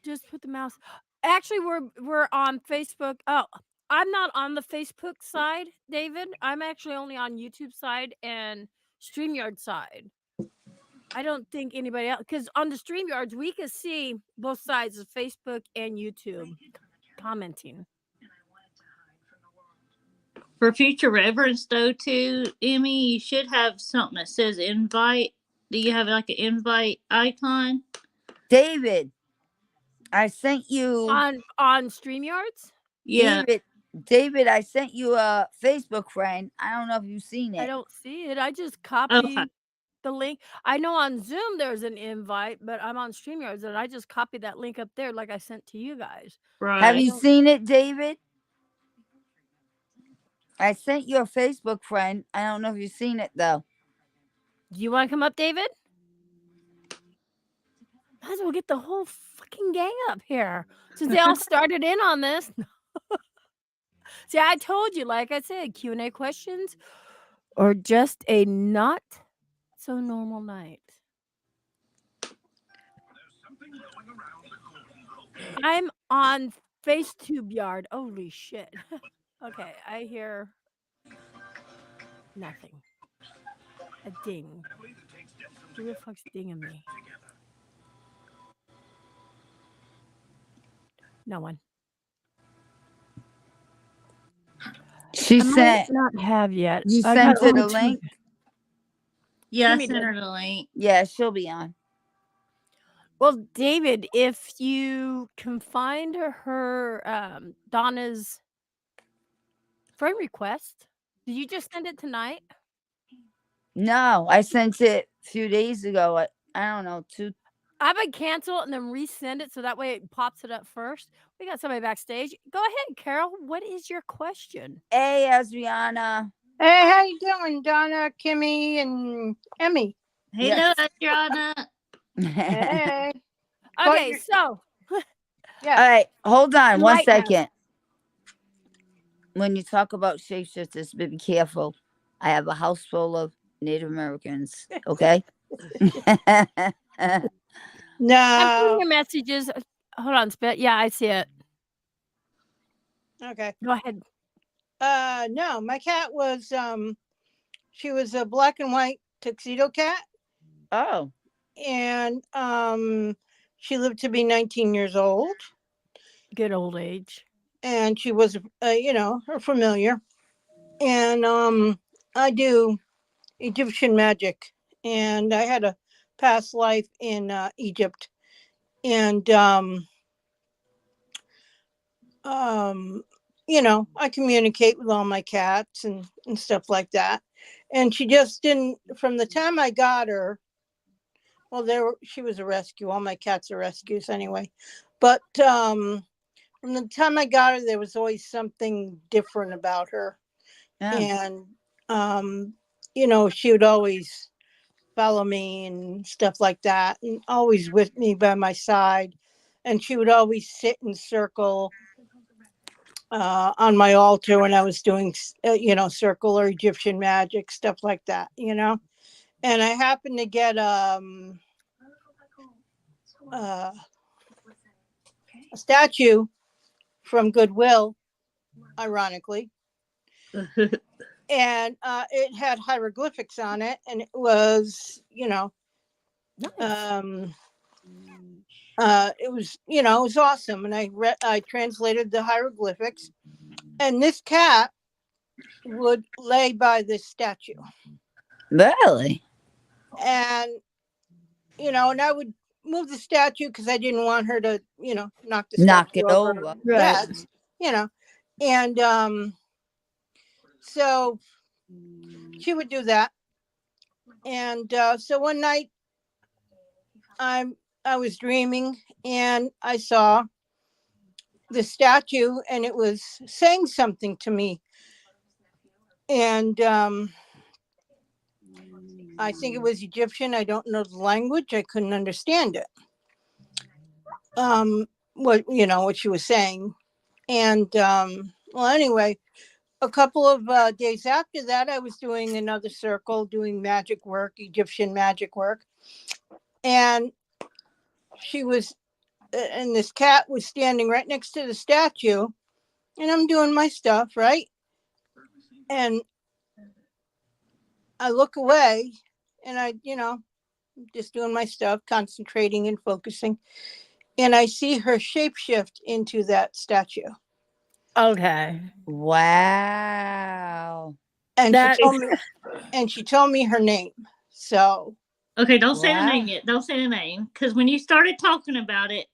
just put the mouse. Actually, we're on Facebook. Oh, I'm not on the Facebook side, David. I'm actually only on YouTube side and StreamYard side. I don't think anybody else, because on the StreamYards, we can see both sides of Facebook and YouTube commenting. For future reference, though, too, Emmy, you should have something that says invite. Do you have like an invite icon? David, I sent you on StreamYards. Yeah. David, I sent you a Facebook friend. I don't know if you've seen I it. don't see it. I just copied the link. I know on Zoom there's an invite, but I'm on StreamYards and I just copied that link up there like I sent to you guys. Right. Have you seen it, David? I sent you a Facebook friend. I don't know if you've seen it though. Do you want to come up, David? Might as well get the whole fucking gang up here since they all started in on this. See, I told you, like I said, Q&A questions or just a not so normal night. I'm on FaceTube Yard. Holy shit. Okay, I hear nothing. A ding. Who the fuck's dinging me? No one. She I might sent. not have yet. You I sent got her the only two. link. Yeah, I Kimmy sent did. her the link. Yeah, she'll be on. Well, David, if you can find her Donna's friend request, did you just send it tonight? No, I sent it a few days ago. I don't know, 2. I would cancel and then resend it so that way it pops it up first. We got somebody backstage. Go ahead, Carol. What is your question? Hey, Adriana. Hey, how you doing, Donna, Kimmy, and Emmy? Hey, Yes. Adriana. Hey. Okay, so Yeah. All right, hold on one Enlighten us. second. When you talk about shapeshifters, be careful. I have a house full of Native Americans. Okay. I'm No. putting your messages. Hold on, Spit. Yeah, I see it. Okay. Go ahead. No, my cat was she was a black and white tuxedo cat. Oh. And she lived to be 19 years old. Good old age. And she was her familiar. And I do Egyptian magic, and I had a past life in Egypt. And I communicate with all my cats and stuff like that. And she just didn't, from the time I got her, well, she was a rescue. All my cats are rescues anyway. But from the time I got her, there was always something different about her. Yeah. And she would always follow me and stuff like that, and always with me by my side. And she would always sit and circle on my altar when I was doing, circle or Egyptian magic, stuff like that, And I happened to get a statue from Goodwill, ironically. And it had hieroglyphics on it, and it was, Nice. it was awesome. And I translated the hieroglyphics, and this cat would lay by this statue. Really? And and I would move the statue because I didn't want her to knock the Knock statue it over. over. Right. And so she would do that. And so one night I was dreaming, and I saw the statue, and it was saying something to me. And I think it was Egyptian. I don't know the language. I couldn't understand it. What she was saying. And anyway, a couple of days after that, I was doing another circle, doing magic work, Egyptian magic work. And she was, and this cat was standing right next to the statue, and I'm doing my stuff, right? And I look away and I, just doing my stuff, concentrating and focusing. And I see her shapeshift into that statue. Okay. Wow. And That she told me her name. So Okay, don't say the Wow. name yet. Don't say the name. Because when you started talking about it,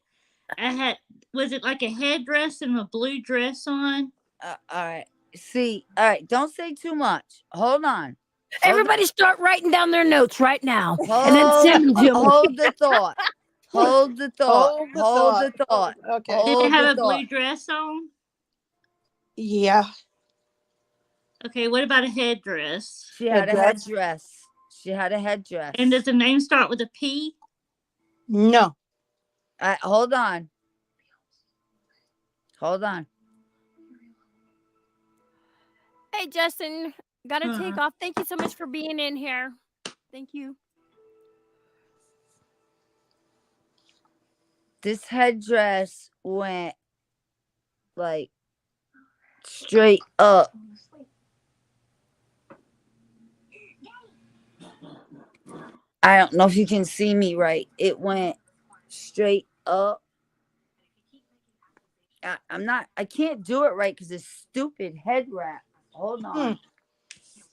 was it like a headdress and a blue dress on? All right. See, all right. Don't say too much. Hold on. everybody start writing down their notes right now, and then Hold, send them to me. hold the thought. Hold the thought. Hold the Hold the thought. okay. Did it Hold have the a blue thought. dress on? Yeah. Okay, what about a headdress? She had a Headdress? headdress. She had a headdress. And does the name start with a P? No. Hold on. Hold on. Hey, Justin, gotta take off. Thank you so much for being in here. Thank you. This headdress went like straight up. I don't know if you can see me right. It went straight up. I can't do it right because it's stupid head wrap. Hold on.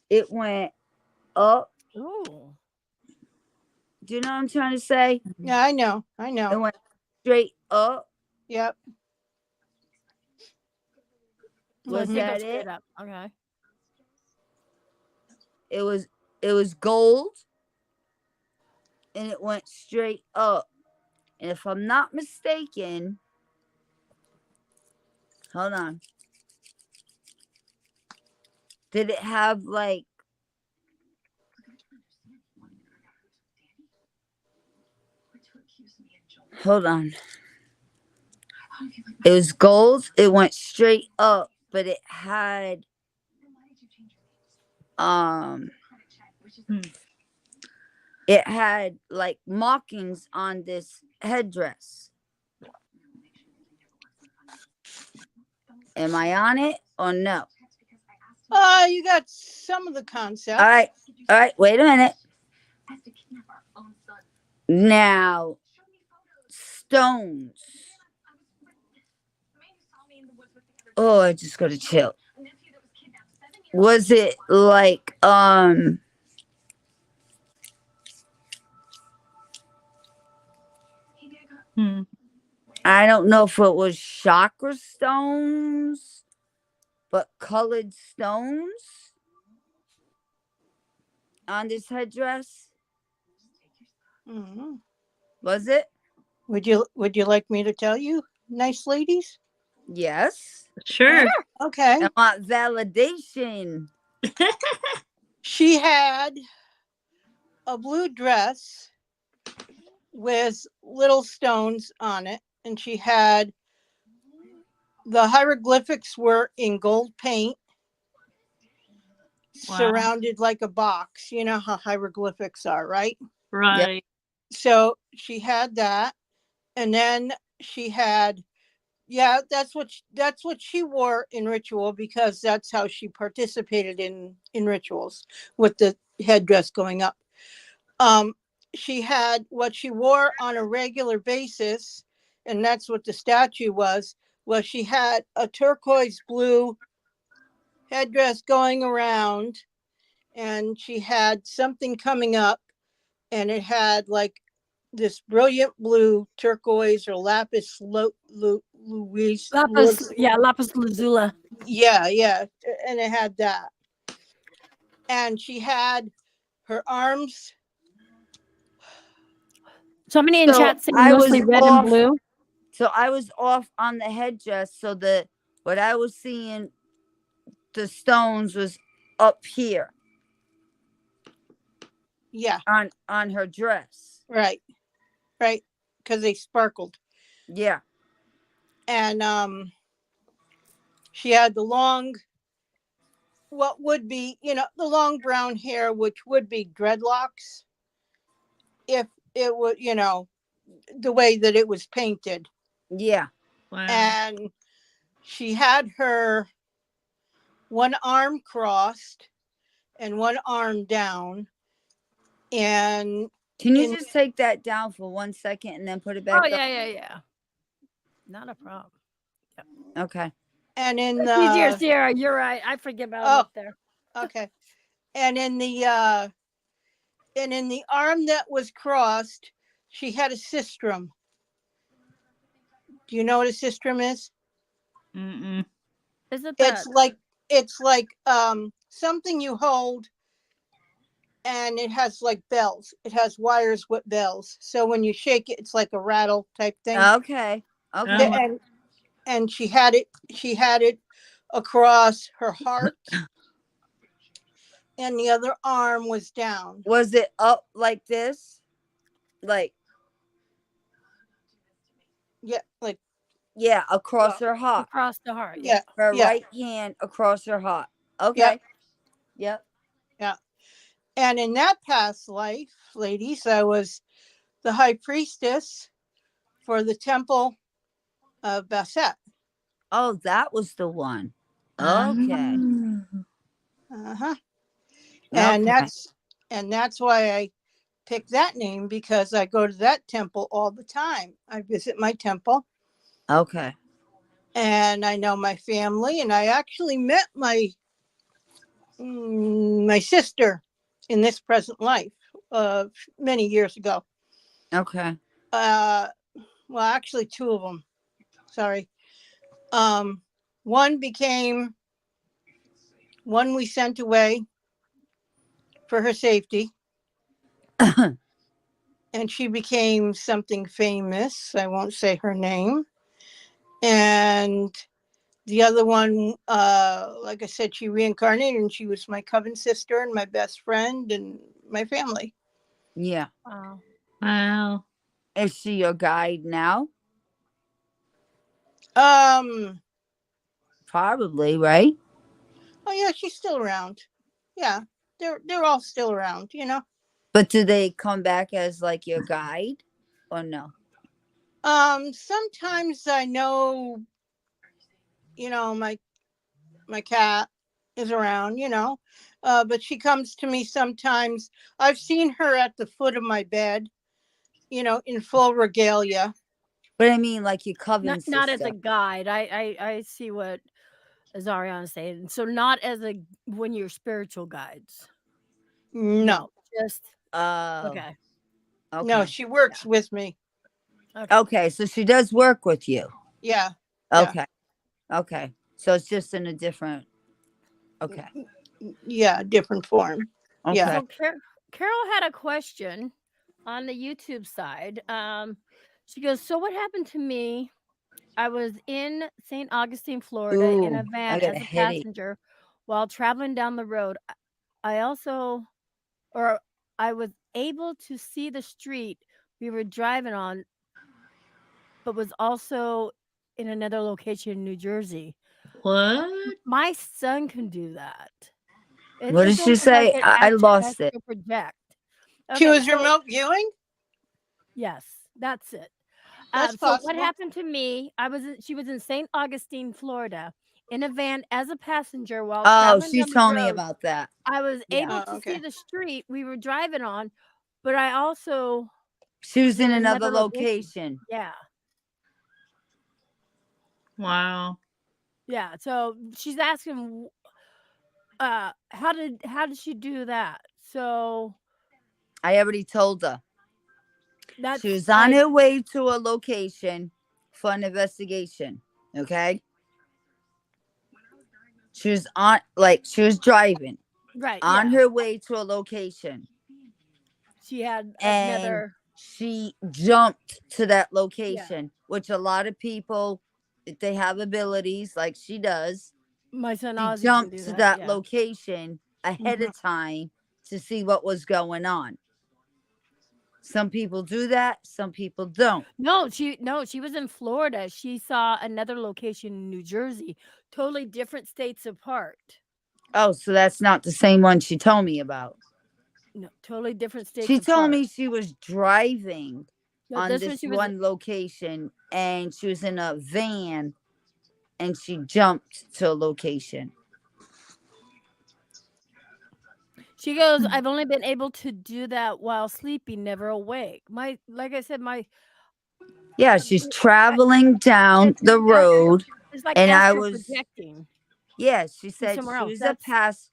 It went up. Ooh. Do you know what I'm trying to say? Yeah, I know. It went straight up. Yep. Was It that goes straight it? up. Okay. It was gold. And it went straight up. And if I'm not mistaken, hold on. Did it have like hold on. It was gold. It went straight up, but it had it had like markings on this headdress. Am I on it or no? You got some of the concepts. All right, wait a minute. Now, stones. Oh, I just got to chill. Was it like I don't know if it was chakra stones, but colored stones on this headdress. Mm-hmm. Was it? Would you like me to tell you, nice ladies? Yes. Sure. Okay. I want validation. She had a blue dress with little stones on it, and she had the hieroglyphics were in gold paint, surrounded like a box. You know how hieroglyphics are, right? Right. Yep. So she had that, and then she had, that's what she wore in ritual, because that's how she participated in rituals, with the headdress going up. She had what she wore on a regular basis, and that's what the statue was she had a turquoise blue headdress going around, and she had something coming up, and it had like this brilliant blue turquoise or lapis lazuli. Lapis lazuli. Yeah, and it had that. And she had her arms. Somebody in chat saying mostly red and blue. So I was off on the headdress. So what I was seeing, the stones was up here. Yeah. On her dress. Right. Because they sparkled. Yeah. And she had the long, what would be, the long brown hair, which would be dreadlocks, if it was, the way that it was painted. Yeah. Wow. And she had her one arm crossed, and one arm down. And Can you in, just take that down for 1 second and then put it back Oh up? yeah. Not a problem. Okay. and in It's easier, the Sierra. You're right. I forget about him oh, up there. okay. And in the arm that was crossed, she had a sistrum. Do you know what a sistrum is? Mm-mm. Is it that? It's like something you hold, and it has like bells. It has wires with bells. So when you shake it, it's like a rattle type thing. Okay. Okay. And she had it across her heart, and the other arm was down. Was it up like this? Like, yeah, across her heart. Across the heart. Yeah. Her yeah. right hand across her heart. Okay. Yep. Yeah. And in that past life, ladies, I was the high priestess for the temple of Basset. Oh, that was the one. Okay. Uh-huh. And that's why I picked that name, because I go to that temple all the time. I visit my temple. Okay. And I know my family, and I actually met my sister in this present life many years ago. Okay. Well, actually 2 of them. Sorry. One we sent away for her safety. And she became something famous. I won't say her name. And the other one, like I said, she reincarnated, and she was my coven sister and my best friend and my family. Yeah. Wow. Is she your guide now? Probably, right? Oh yeah, she's still around. Yeah, they're all still around, you know. But do they come back as like your guide or no? Sometimes I know, you know, my cat is around, you know, but she comes to me sometimes. I've seen her at the foot of my bed, you know, in full regalia. But I mean, like your coven sister. Not as a guide. I see what Azariana's saying. So not as when you're spiritual guides. No. Just okay. No, she works with me. Okay, so she does work with you. Yeah. Okay. Okay. So it's just in a different. Okay. Yeah, different form. Okay. Yeah. So Carol had a question on the YouTube side. She goes, so what happened to me? I was in St. Augustine, Florida, in a van as a passenger while traveling down the road. I was able to see the street we were driving on, but was also in another location in New Jersey. What? My son can do that. What did she say? I lost it. Project. She was remote viewing? Yes, that's it. That's so possible. what happened to me? She was in St. Augustine, Florida, in a van as a passenger while traveling she down the told me road. about that. I was able to see the street we were driving on, but I also she was in another location. Yeah. Wow. Yeah. So she's asking, how did she do that? So I already told her. She was on her way to a location for an investigation. Okay. She was driving. Right. On her way to a location. She had another. She jumped to that location, which a lot of people, if they have abilities like she does, my son she jumped to that location ahead of time to see what was going on. Some people do that, some people don't. No, she was in Florida. She saw another location in New Jersey, totally different states apart. Oh, so that's not the same one she told me about. No, totally different states She apart. told me she was driving on this this one one location, and she was in a van and she jumped to a location. She goes, "I've only been able to do that while sleeping, never awake." Like I said, Yeah, she's traveling down the road, it's like and I astral was. projecting Yeah, she to said somewhere she else. was That's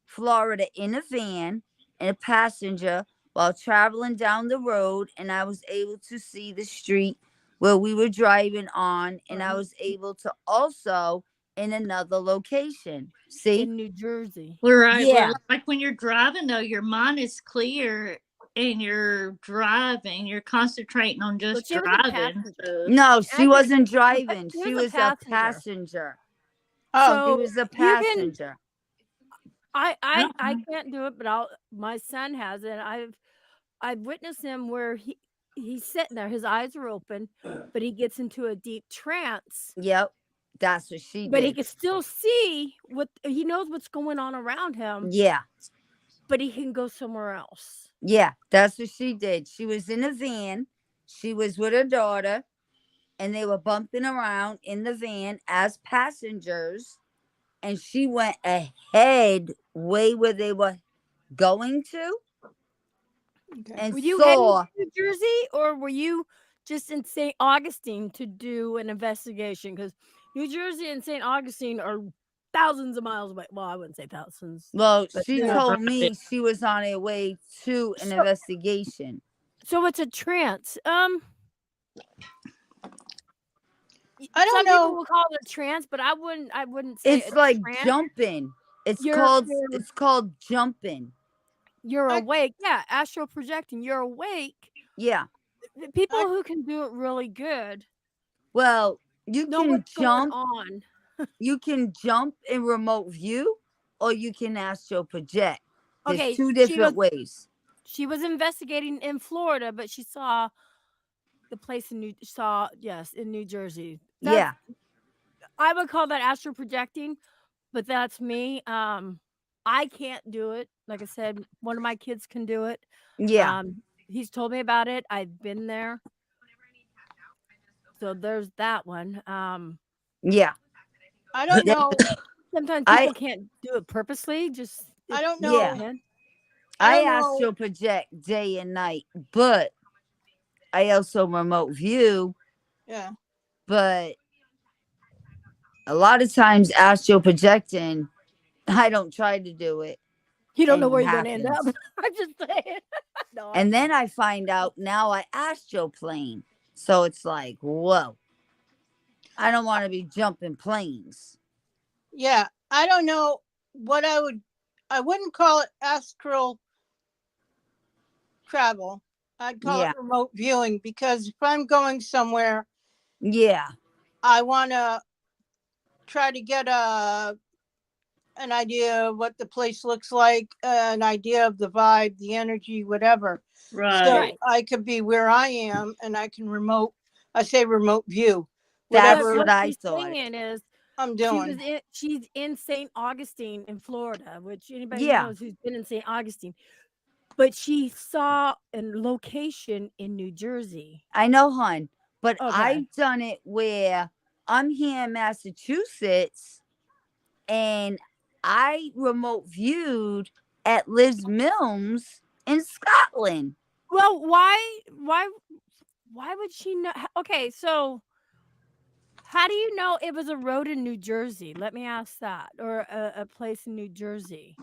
Florida in a van and a passenger while traveling down the road, and I was able to see the street where we were driving on, and I was able to also in another location. See? in New Jersey. Right. Yeah. Well, like when you're driving, though, your mind is clear and you're driving. You're concentrating on Well, just she was a driving. passenger. So. No, she Actually, wasn't driving. she She was a was a passenger. passenger. Oh, She So was a you can. passenger. I can't do it, but my son has it. I've witnessed him where he's sitting there, his eyes are open, but he gets into a deep trance. Yep. That's what she But he did. can still see he knows what's going on around him, Yeah. but he can go somewhere else. Yeah, that's what she did. She was in a van. She was with her daughter, and they were bumping around in the van as passengers. And she went ahead way where they were going to, and Were you heading saw. to New Jersey, or were you just in St. Augustine to do an investigation? Because New Jersey and St. Augustine are thousands of miles away. Well, I wouldn't say thousands. Well, But she yeah. told me she was on her way to an investigation. So it's a trance. I don't Some know. people will call it a trance, but I wouldn't say It's a like trance. jumping. It's You're called jumping. you're awake. Yeah, astral projecting. You're awake. Yeah. The people who can do it really good Well, you know can what's going jump. on. You can jump in remote view, or you can astral project. There's Okay, two different ways. She was investigating in Florida, but she saw the place in New Jersey. Yeah. I would call that astral projecting, but that's me. I can't do it. Like I said, one of my kids can do it. Yeah. He's told me about it. I've been there. So there's that one. Yeah. I don't know. Sometimes people can't do it purposely. I don't know. Yeah. I astral project day and night, but I also remote view. Yeah. But a lot of times astral projecting, I don't try to do it. You don't know where you're going to end up. I'm just saying. No, and then I find out now I astral plane. So it's like, whoa. I don't want to be jumping planes. Yeah. I don't know what I wouldn't call it astral travel. I'd call it remote viewing, because if I'm going somewhere, I want to try to get an idea of what the place looks like, an idea of the vibe, the energy, whatever. Right. So I could be where I am, and I can remote view. That's Whatever what I thought. Saying is, I'm doing. She's in St. Augustine in Florida, which anybody Yeah. knows who's been in St. Augustine. But she saw a location in New Jersey. I know, hon. But Okay. I've done it where I'm here in Massachusetts, and I remote viewed at 𝕚ℚ𝕺𝕚 in Scotland. Well, why would she know? Okay, so how do you know it was a road in New Jersey? Let me ask that, or a place in New Jersey.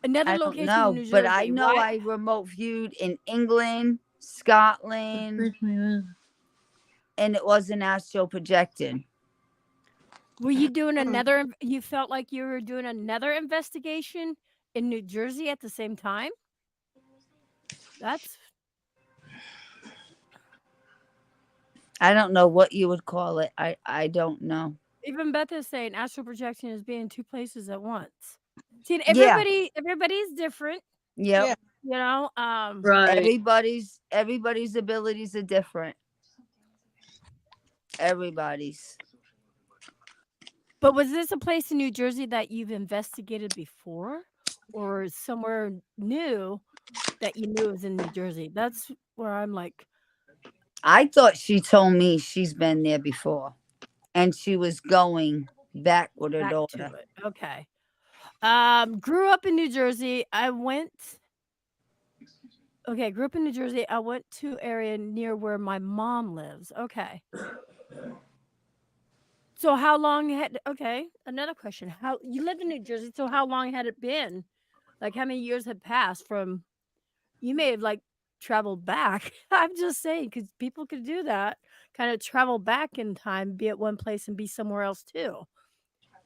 Another I don't location know, in New Jersey. but I know Why? I remote viewed in England, Scotland, and it wasn't astral projecting. Were you doing another? You felt like you were doing another investigation in New Jersey at the same time? I don't know what you would call it. I don't know. Even Beth is saying astral projection is being two places at once. See, everybody's different. Yep. You know, Right. Everybody's abilities are different. Everybody's. But was this a place in New Jersey that you've investigated before, or somewhere new that you knew was in New Jersey? That's where I'm like. I thought she told me she's been there before, and she was going back with her daughter. Okay. Grew up in New Jersey. Grew up in New Jersey. I went to area near where my mom lives. Okay. So how long another question. How you lived in New Jersey, so how long had it been? Like how many years had passed from you may have like traveled back. I'm just saying cuz people could do that. Kind of travel back in time, be at one place and be somewhere else too.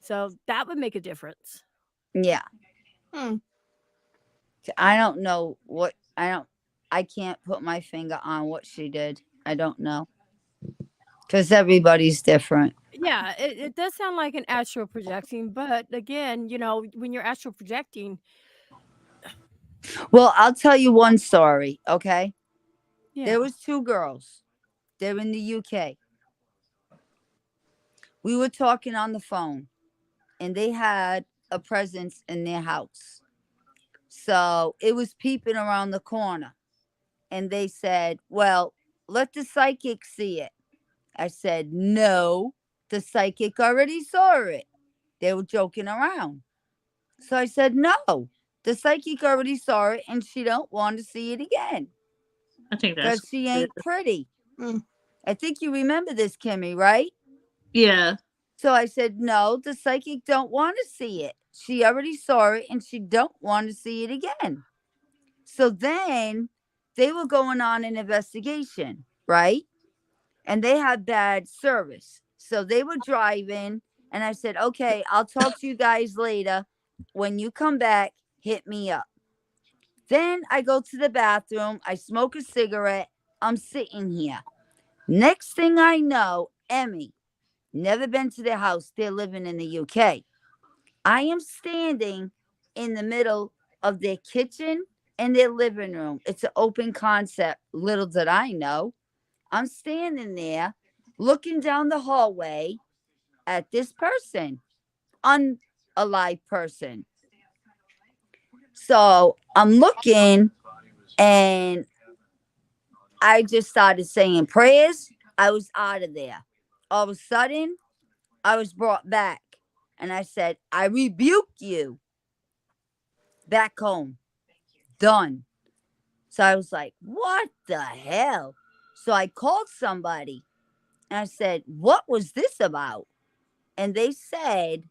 So that would make a difference. Yeah. Hmm. I don't know what I can't put my finger on what she did. I don't know. Because everybody's different. Yeah, it does sound like an astral projecting, but again, when you're astral projecting, Well, I'll tell you one story, okay? yeah. There was 2 girls. They're in the UK. We were talking on the phone, and they had a presence in their house. So it was peeping around the corner. And they said, well, let the psychic see it. I said, no, the psychic already saw it. They were joking around. So I said, no, the psychic already saw it and she don't want to see it again. I think that's Because she ain't pretty. Mm. I think you remember this, Kimmy, right? Yeah. So I said, no, the psychic don't want to see it. She already saw it and she don't want to see it again. So then they were going on an investigation, right? And they had bad service. So they were driving and I said, okay, I'll talk to you guys later. When you come back, hit me up. Then I go to the bathroom. I smoke a cigarette. I'm sitting here. Next thing I know, Emmy, never been to their house. They're living in the UK. I am standing in the middle of their kitchen and their living room. It's an open concept. Little did I know. I'm standing there looking down the hallway at this person, unalive person. So I'm looking and I just started saying prayers. I was out of there. All of a sudden, I was brought back and I said, I rebuke you. Back home. Done. So I was like, what the hell? So I called somebody and I said, what was this about? And they said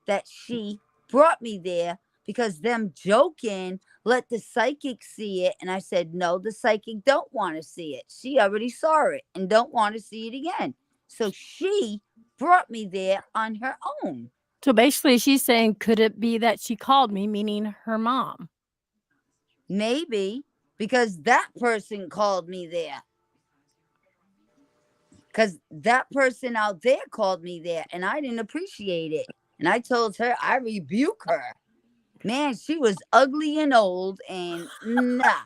that she brought me there because them joking let the psychic see it. And I said, no, the psychic don't want to see it. She already saw it and don't want to see it again. So she brought me there on her own. So basically she's saying, could it be that she called me, meaning her mom? Maybe, because that person called me there. Because that person out there called me there and I didn't appreciate it. And I told her I rebuke her. Man, she was ugly and old and nah.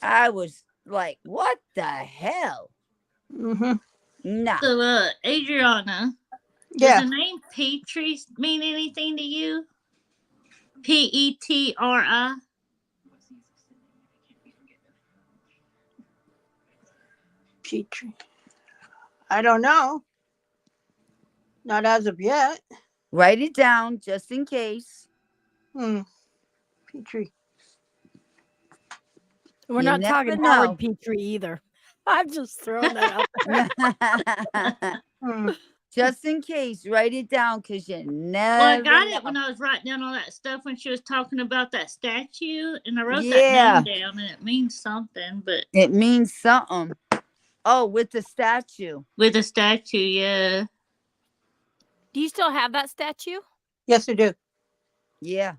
I was like, what the hell? Mm-hmm. Nah. So, Adriana, Yeah. does the name Petri mean anything to you? Petri? Petri. I don't know. Not as of yet. Write it down just in case. Petri. We're You not never talking know. Howard Petrie either. I'm just throwing that out there. Just in case, write it down because you never Well, I got know. it when I was writing down all that stuff when she was talking about that statue, and I wrote Yeah. that name down, and it means something, but It means something. Oh, with the statue. with the statue, yeah. Do you still have that statue? Yes, I do. Yeah.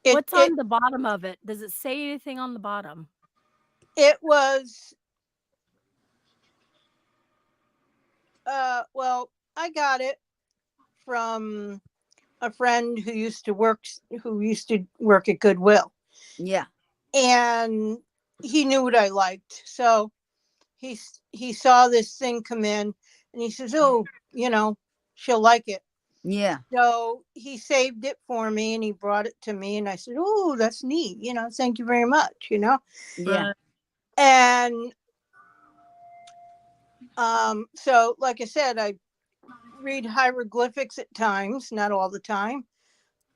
What's on the bottom of it? Does it say anything on the bottom? It was, well, I got it from a friend who used to work at Goodwill. Yeah. And he knew what I liked. So he saw this thing come in and he says, oh, she'll like it. Yeah. So he saved it for me and he brought it to me and I said, oh, that's neat. Thank you very much, Yeah. And so like I said, read hieroglyphics at times, not all the time.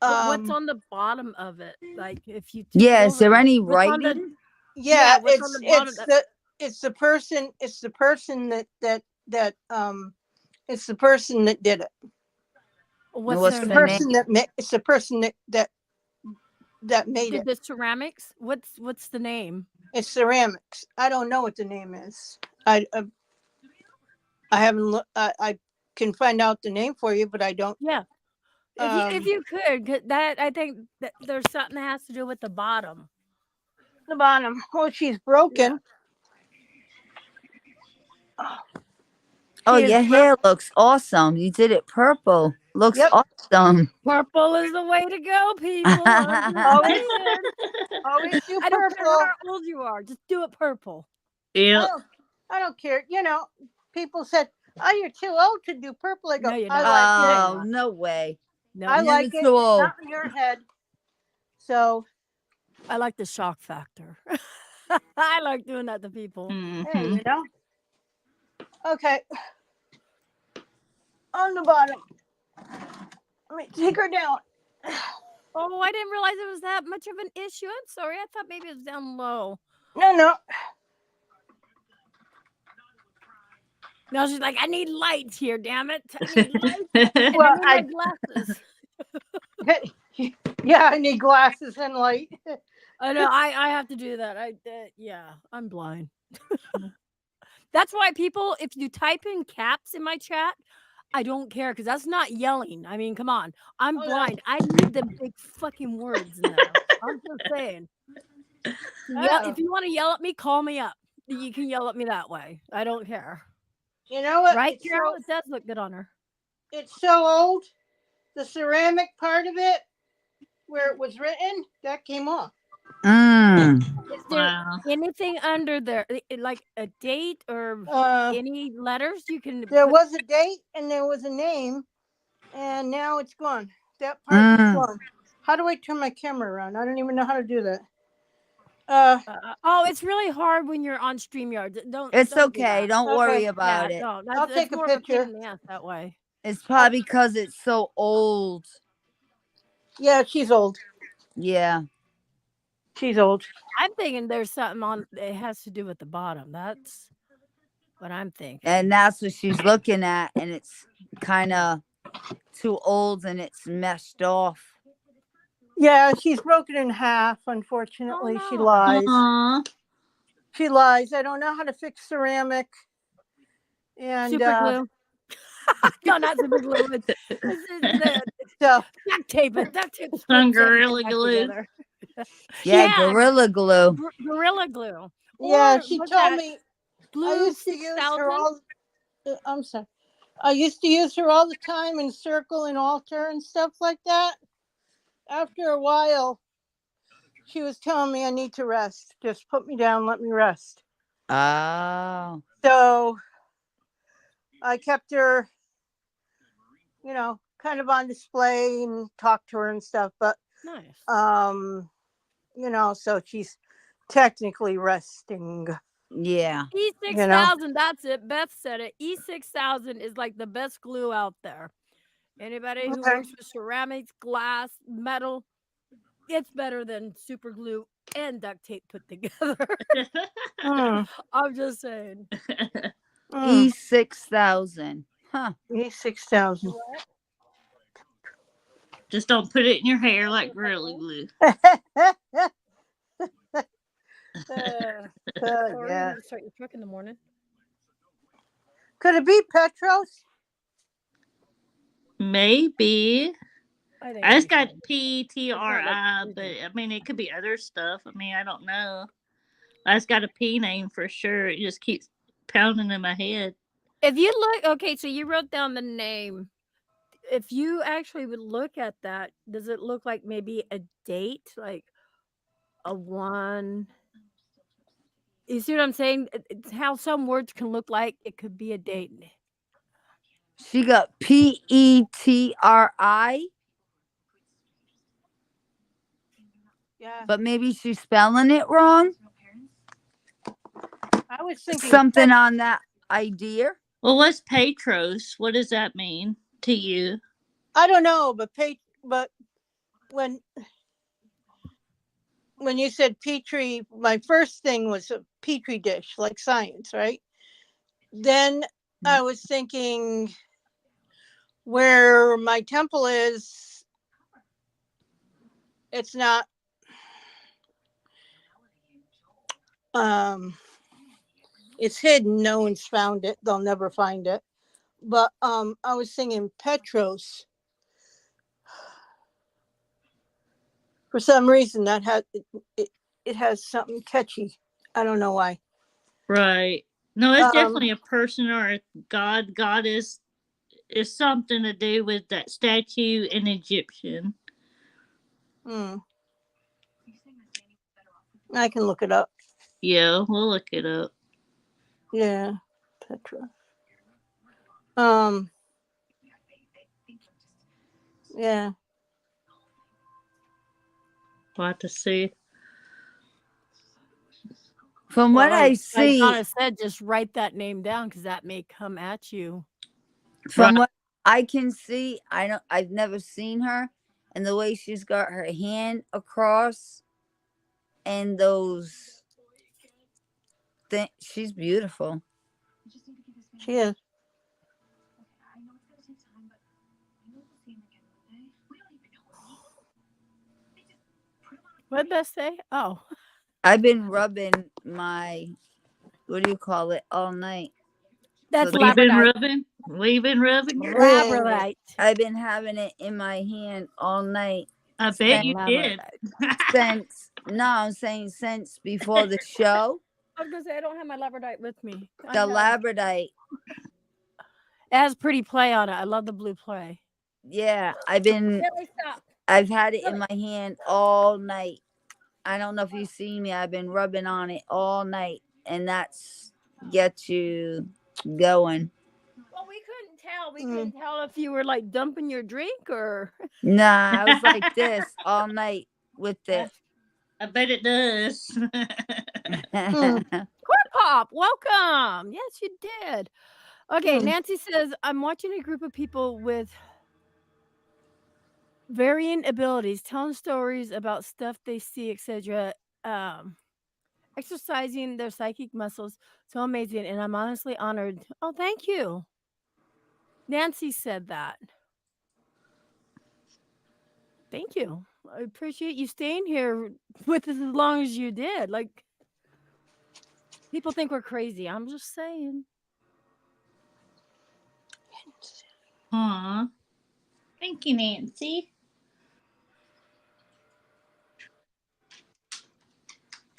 What's on the bottom of it? Like if you tip Yeah, it is over, there any what's on the writing? Yeah, what's on the bottom? it's the person it's the person that it's the person that did it. What's What's their the name? name? It's the person that made Did it. the ceramics? What's the name? It's ceramics. I don't know what the name is. I haven't looked. I can find out the name for you, but I don't. Yeah. If you could, 'cause that I think that there's something that has to do with the bottom. The bottom. Oh, she's broken. Oh, She is your hair looks awesome. You did it purple. Looks Yep. awesome. Purple is the way to go, people. I'm just Always, saying. always do I don't care purple. how old you are, just do it purple. Yep. I don't care. You know, people said, "Oh, you're too old to do purple." I go, No, you're I not. like Oh, it. no way. No, I You're like never it. too old. Not in your head. So, I like the shock factor. I like doing that to people. hey, you know. Okay. On the bottom. Let me take her down. Oh, I didn't realize it was that much of an issue. I'm sorry. I thought maybe it was down low. No. Now she's like, I need lights here, damn it. I need lights. And Well, I need my glasses. Yeah, I need glasses and light. I know. I have to do that. Yeah, I'm blind. That's why people, if you type in caps in my chat, I don't care because that's not yelling. I mean, come on. I'm Oh, no. blind. I need the big fucking words in there. I'm just saying. If you want to yell at me, call me up. You can yell at me that way. I don't care. You know what? Right, Carol? It does look good on her. It's so old. The ceramic part of it, where it was written, that came off. Is there Wow. anything under there, like a date or any letters you can? There was a date and there was a name, and now it's gone. That part is gone. How do I turn my camera around? I don't even know how to do that. Oh, it's really hard when you're on StreamYard. It's don't do okay. that. Don't worry about Yeah, it. no, I'll that's take a more of a pain picture. in the ass that way. It's probably because it's so old. Yeah, she's old. Yeah. She's old. I'm thinking there's something on. It has to do with the bottom. That's what I'm thinking. And that's what she's looking at, and it's kind of too old and it's meshed off. Yeah, she's broken in half. Unfortunately, she lies. Aww. She lies. I don't know how to fix ceramic. And super glue. No, not super glue. It's so duct tape. Duct tape. Some Gorilla Glue. Yeah, Gorilla Glue. Gorilla Glue. Yeah, Or she what's told that? me Glue I used to use 6000? her all. I'm sorry. I used to use her all the time in circle and altar and stuff like that. After a while, she was telling me I need to rest. Just put me down, let me rest. Oh. So I kept her, you know, kind of on display and talked to her and stuff. But nice. You know, so she's technically resting. Yeah. E6000, that's it. Beth said it. E6000 is like the best glue out there. Anybody who works with ceramics, glass, metal, it's better than super glue and duct tape put together. I'm just saying. E6000. Huh. E6000. Just don't put it in your hair like Gorilla Glue. Or yeah. you start your truck in the morning. Could it be Petros? Maybe. I just got PTRI, but I mean, it could be other stuff. I mean, I don't know. I just got a P name for sure. It just keeps pounding in my head. If you look, okay, so you wrote down the name. If you actually would look at that, does it look like maybe a date, like a 1? You see what I'm saying? It's how some words can look like it could be a date. She got PETRI. Yeah. But maybe she's spelling it wrong. I was thinking something on that idea. Well, what's Petros? What does that mean to you? I don't know, but when you said Petri, my first thing was a Petri dish, like science, right? Then I was thinking where my temple is, it's not it's hidden. No one's found it. They'll never find it. But I was thinking Petros. For some reason that had it has something catchy. I don't know why. Right. No, it's Um, definitely a person or a god, goddess. It's something to do with that statue in Egyptian. I can look it up. Yeah, we'll look it up. Yeah, Petra. Yeah. We'll have to see. From what I see, like Donna said, just write that name down because that may come at you. From what I can see, I've never seen her, and the way she's got her hand across, and those things, she's beautiful. She is. What'd that say? Oh. I've been rubbing my, what do you call it, all night. That's We've been labradorite. rubbing. We've been rubbing. Labradorite. I've been having it in my hand all night. I bet you did. I'm saying since before the show. I was gonna say I don't have my labradorite with me. The labradorite. It has pretty play on it. I love the blue play. Yeah, I've had it in my hand all night. I don't know if you see me. I've been rubbing on it all night, and that's get you going. Well, we couldn't tell. We couldn't tell if you were like dumping your drink or. Nah, I was like this all night with it. I bet it does. Corn Pop, welcome. Yes, you did. Okay, Nancy says, I'm watching a group of people with varying abilities, telling stories about stuff they see, etc. Exercising their psychic muscles. So amazing. And I'm honestly honored. Oh, thank you. Nancy said that. Thank you. I appreciate you staying here with us as long as you did. Like, people think we're crazy. I'm just saying. Aw. Thank you, Nancy.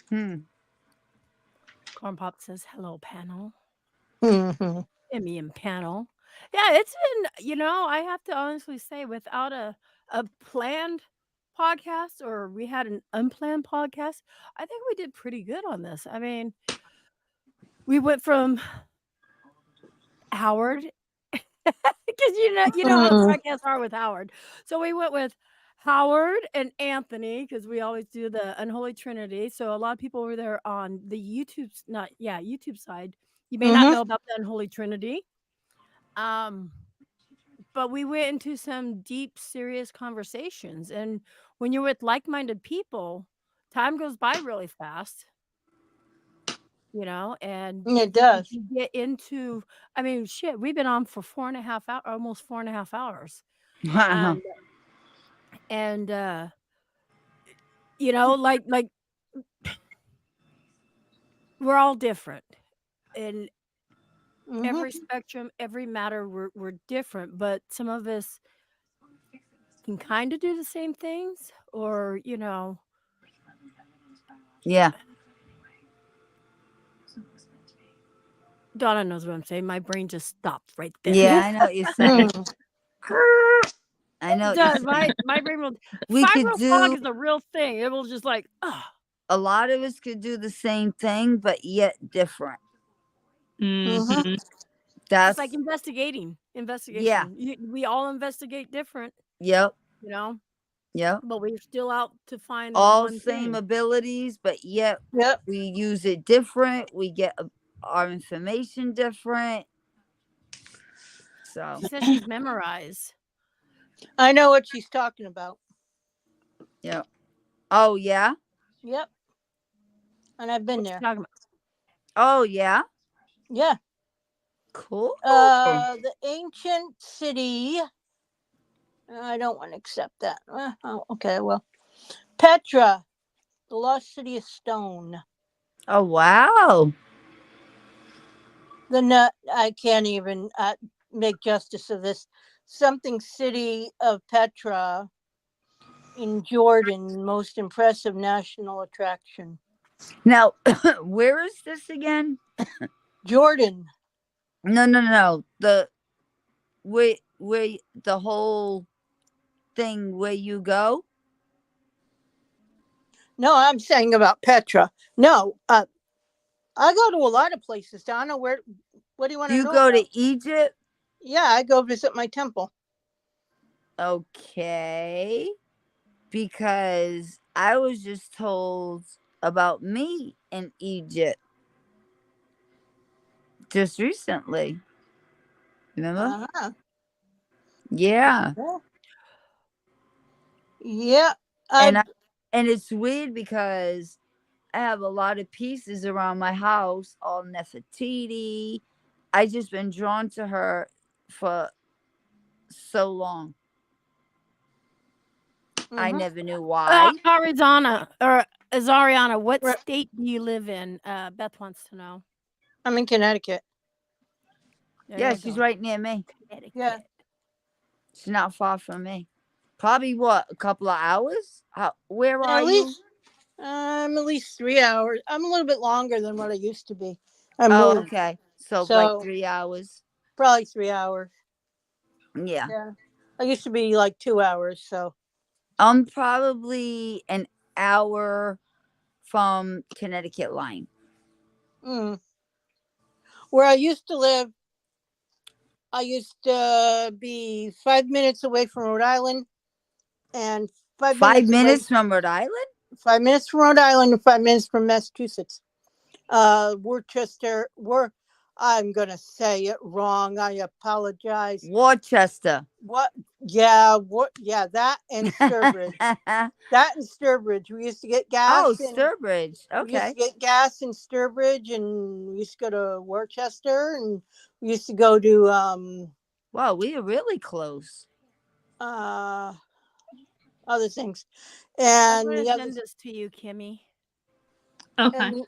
Corn Pop says, hello, panel. Mm-hmm. and panel. Yeah, it's been, I have to honestly say, without a planned podcast, or we had an unplanned podcast, I think we did pretty good on this. I mean, we went from Howard, because you know how podcasts are with Howard. So we went with Howard and Anthony, because we always do the Unholy Trinity. So a lot of people were there on the YouTube side. You may not know about the Unholy Trinity. But we went into some deep, serious conversations. And when you're with like-minded people, time goes by really fast. And it does. You get into, I mean, shit, we've been on for 4.5 hours, almost 4.5 hours. Wow. And like we're all different. And every spectrum, every matter, we're different, but some of us can kind of do the same things, or Yeah. Donna knows what I'm saying. My brain just stopped right there. Yeah, I know what you're saying. I know. It does. My brain will. We could fog do is a real thing. It will just like. a lot of us could do the same thing, but yet different. Mm-hmm. That's it's like investigation. Yeah. We all investigate different. Yep. Yep. But we're still out to find all one same thing. abilities, but yet we use it different. We get our information different. So She says she's memorized. I know what she's talking about. yeah. Oh yeah. Yep. And I've been What's she there. talking about? Oh yeah. Yeah. Cool. The ancient city. I don't want to accept that. Oh, okay, well. Petra, the lost city of stone. Oh wow. I can't even make justice of this. Something city of Petra in Jordan, most impressive national attraction. Now, where is this again? Jordan. No. The where the whole thing where you go? No, I'm saying about Petra. No, I go to a lot of places. Donna, what do you want Do to you know go about? to Egypt? Yeah, I go visit my temple. Okay. Because I was just told about me in Egypt just recently. Remember? Uh-huh. Yeah. Yeah. And it's weird because I have a lot of pieces around my house, all Nefertiti. I just been drawn to her for so long. I never knew why. Azariana, what state do you live in? Beth wants to know. I'm in Connecticut. Yeah, she's right near me. Yeah. She's not far from me. Probably what, a couple of hours? Where are you? I'm at least 3 hours. I'm a little bit longer than what I used to be. I Oh, moved. okay. So like 3 hours. Probably 3 hours. Yeah. Yeah. I used to be like 2 hours, so. I'm probably an hour from Connecticut line. Where I used to live, I used to be 5 minutes away from Rhode Island, and 5 minutes from Rhode Island? 5 minutes from Rhode Island and 5 minutes from Massachusetts. Worcester. I'm gonna say it wrong. I apologize. Worcester. What? Yeah. What? Yeah. That and Sturbridge. That and Sturbridge. We used to get gas. Oh, Sturbridge. We used Okay. to get gas in Sturbridge, and we used to go to Worcester, and we used to go to Wow, we are really close. other things, I'm and going the to other send this to you, Kimmy. Okay.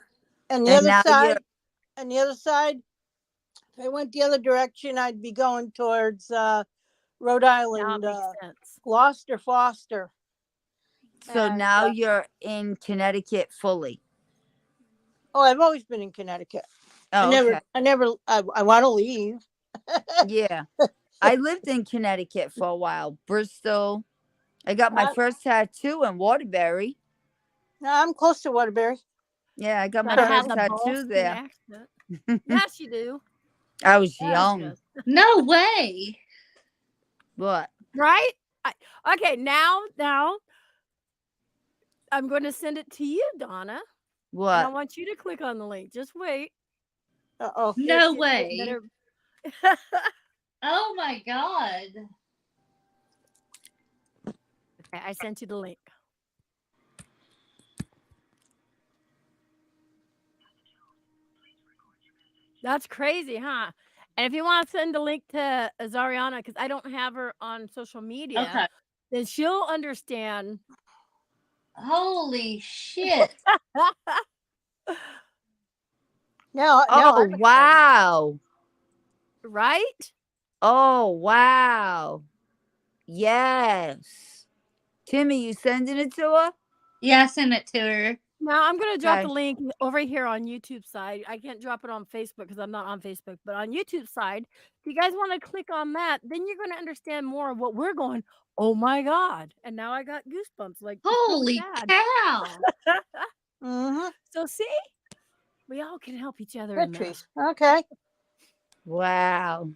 and the other side. If I went the other direction, I'd be going towards Rhode Island, Gloucester, Foster. So now you're in Connecticut fully. Oh, I've always been in Connecticut. Oh, okay. I want to leave. Yeah. I lived in Connecticut for a while. Bristol. I got my first tattoo in Waterbury. No, I'm close to Waterbury. Yeah, I got my first tattoo there. Yes, you do. I was young. No way. What? Right? Okay, now I'm going to send it to you, Donna. What? And I want you to click on the link. Just wait. Uh-oh. No way. Oh my God. Okay, I sent you the link. That's crazy, huh? And if you want to send the link to Azariana, because I don't have her on social media, then she'll understand. Holy shit. Oh, wow. Right? Oh, wow. Yes. Timmy, you sending it to her? Yeah, I sent it to her. Now I'm going to drop the link over here on YouTube side. I can't drop it on Facebook because I'm not on Facebook, but on YouTube side, if you guys want to click on that, then you're going to understand more of what we're going, oh my God. And now I got goosebumps. Like, holy cow. So see, we all can help each other in this. Okay. Wow.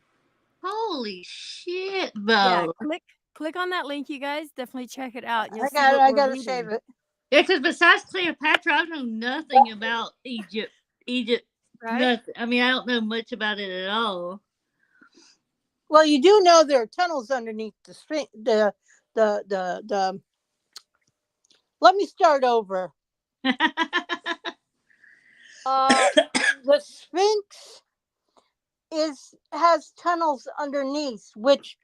Holy shit, Bo. Yeah, click on that link, you guys. Definitely check it out. I got to save it. Yeah, because besides Cleopatra, I know nothing about Egypt. Right? Nothing. I mean, I don't know much about it at all. Well, you do know there are tunnels underneath the Sphinx. The. Let me start over. The Sphinx has tunnels underneath which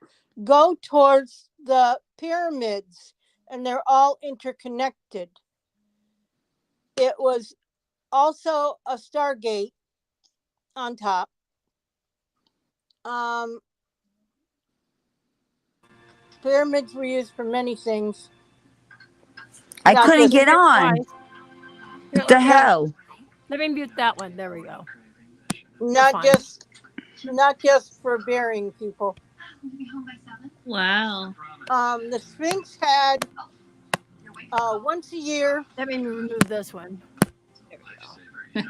go towards the pyramids, and they're all interconnected. It was also a stargate on top. Pyramids were used for many things. I Not couldn't just- get on. Here, What the hell? Let me mute that one. There we go. not fine. not just for burying people. Wow. The Sphinx had once a year. Let me remove this one. There we go.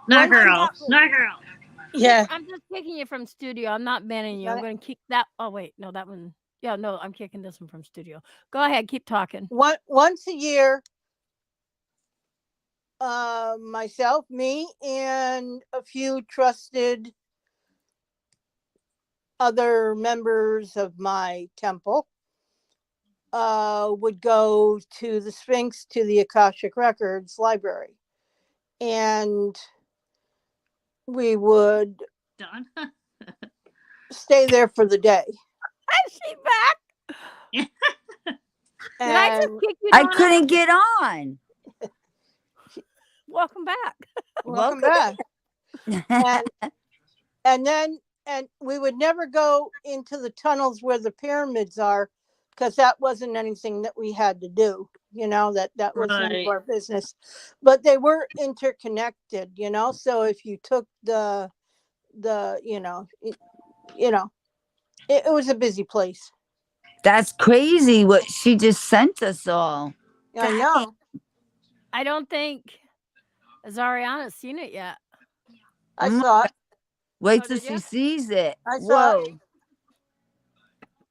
Knock her Once- off. Knock her off. Yeah. I'm just kicking you from studio. I'm not banning you. I'm Got it. going to kick that. Oh, wait. No, that one. Yeah, no, I'm kicking this one from studio. Go ahead. Keep talking. Once a year, myself, me, and a few trusted other members of my temple would go to the Sphinx, to the Akashic Records library. And we would Done. stay there for the day. Is she back? Did I just And kick you I Donna? couldn't get on. Welcome back. welcome back. And we would never go into the tunnels where the pyramids are, because that wasn't anything that we had to do. That was none of Right. our business. But they were interconnected. So if you took the it was a busy place. That's crazy what she just sent us all. I know. I don't think Zariana's seen it yet. I saw it. Wait Oh, till did she ya? sees it. I saw it.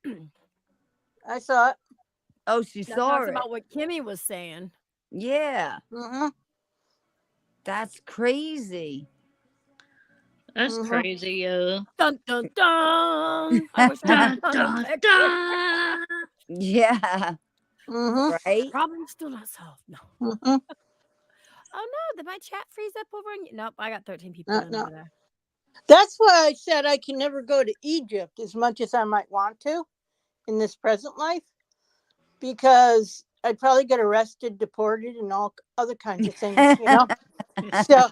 Whoa. I saw it. Oh, she That saw talks it. about what Kimmy was saying. Yeah. Mm-hmm. That's crazy. That's Mhm. crazy, yo. Dun dun dun. I wish I Dun, had dun, that. dun. Yeah. Mm-hmm. Right? Problem still not solved. No. Mm-hmm. Oh no, did my chat freeze up over? Nope, I got 13 people No, in no. over there. That's why I said I can never go to Egypt as much as I might want to in this present life, because I'd probably get arrested, deported, and all other kinds of things, So,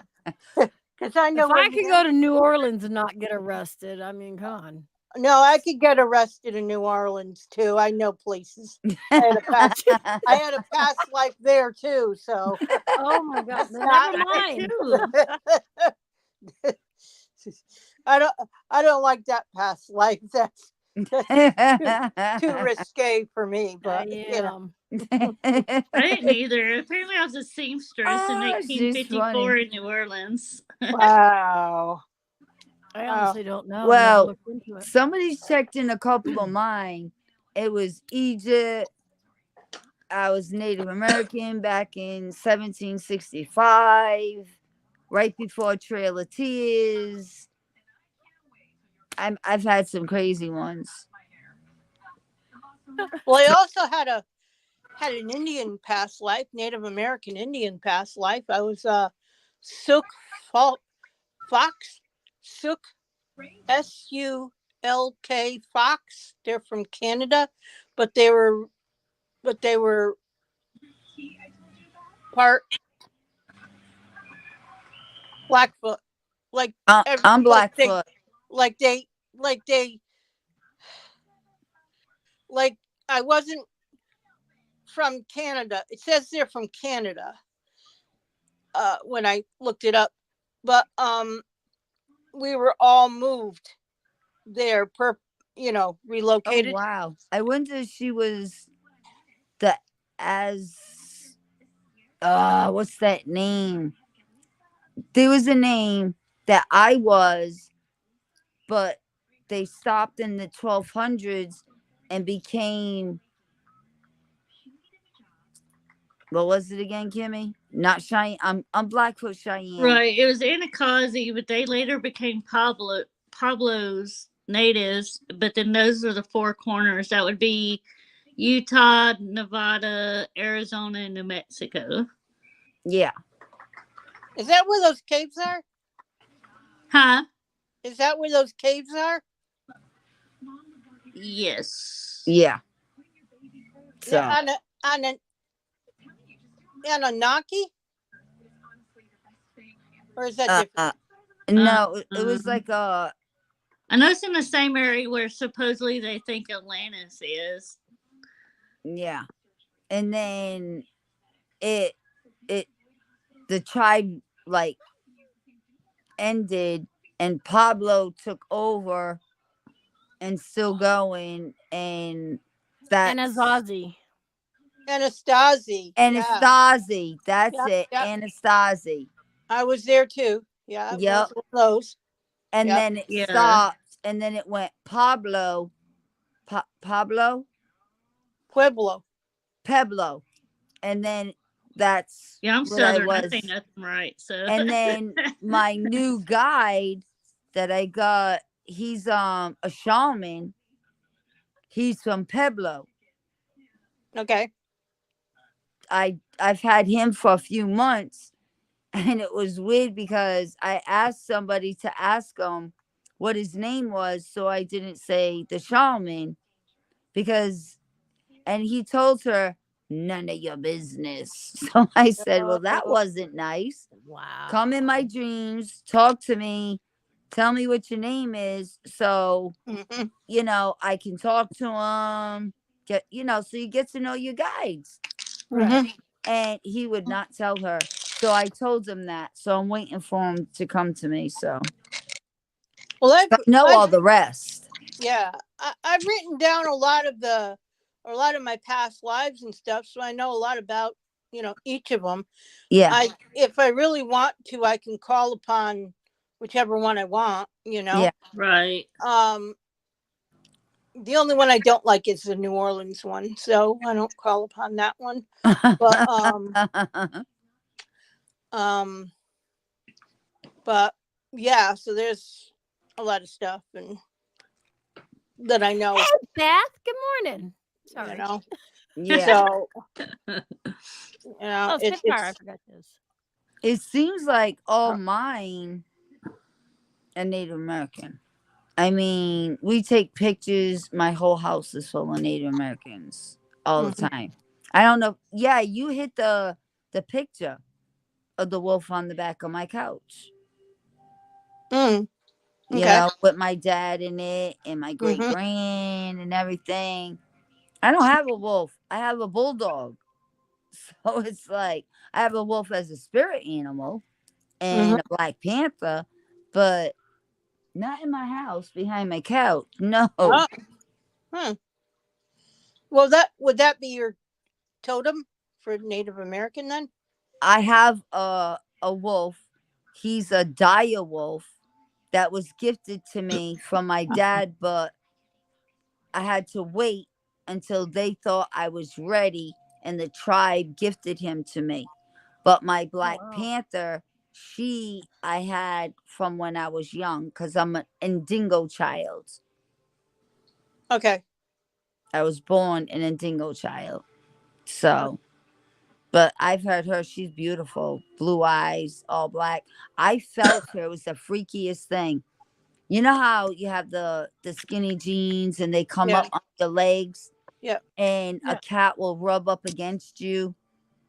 because I know If where I could go to New Orleans and not get arrested, I mean, come on. No, I could get arrested in New Orleans too. I know places. I had a past life there too, so. Oh my God! That's Then not- never mind. I don't like that past life. That's too risque for me. But I didn't either. Apparently, I was a seamstress in Oh, she's 1854 funny. in New Orleans. Wow. I honestly don't know. Never Well, looked into it. somebody checked in a couple of mine. It was Egypt. I was Native American back in 1765, right before Trail of Tears. I've had some crazy ones. Well, I also had an Indian past life, Native American Indian past life. I was Sook Fox, Sook, SULK Fox. They're from Canada, but they were part Blackfoot. Like I'm Blackfoot. Like I wasn't from Canada. It says they're from Canada. When I looked it up, but we were all moved there relocated. Oh, wow. I wonder if she was what's that name? There was a name that I was, but they stopped in the 1200s and became, what was it again, Kimmy? Not Cheyenne. I'm Blackfoot Cheyenne. Right. It was Anacosy, but they later became Pablos. natives, but then those are the four corners. That would be Utah, Nevada, Arizona, and New Mexico. Yeah. Is that where those caves are? Huh? Is that where those caves are? Yes. Yeah. So. On Anunnaki? Or is that different? No, it was like a. I know it's in the same area where supposedly they think Atlantis is. Yeah. And then the tribe like ended and Pablo took over and still going, and that's Anasazi. Anastasi. Anastasia. That's Yep, it. yep. Anastasia. I was there too. Yeah, Yep. those were those. And Yep. then it Yeah. stopped, and then it went Pablo, Pablo, Pueblo. Pueblo, and then that's Yeah, I'm what I Southern. I was. say nothing right. So. And then my new guide that I got, he's a shaman. He's from Pueblo. Okay. I've had him for a few months, and it was weird because I asked somebody to ask him what his name was, so I didn't say the shaman, and he told her none of your business. So I said, well, that wasn't nice. Wow. Come in my dreams, talk to me, tell me what your name is, so I can talk to him. So you get to know your guides. Right. And he would not tell her. So I told him that. So I'm waiting for him to come to me. So Well, I know all the rest. Yeah, I've written down a lot of my past lives and stuff, so I know a lot about each of them. Yeah. If I really want to, I can call upon whichever one I want. Yeah. Right. The only one I don't like is the New Orleans one, so I don't call upon that one. But but yeah, so there's a lot of stuff that I know. Hey, Beth. Good morning. Sorry. Yeah. So oh, Spitfire. I forgot this. It seems like all mine are Native American. I mean, we take pictures. My whole house is full of Native Americans all the time. I don't know. Yeah, you hit the picture of the wolf on the back of my couch. Okay. With my dad in it and my great grand and everything. I don't have a wolf. I have a bulldog. So it's like I have a wolf as a spirit animal and a Black Panther, but not in my house behind my couch. No. Well, would that be your totem for Native American then? I have a wolf. He's a dire wolf that was gifted to me from my dad, but I had to wait until they thought I was ready and the tribe gifted him to me. But my Black Panther, I had from when I was young because I'm an Indigo child. Okay. I was born an Indigo child. So, but I've heard her. She's beautiful. Blue eyes, all black. I felt her. It was the freakiest thing. You know how you have the skinny jeans and they come up on your legs? Yeah. And a cat will rub up against you.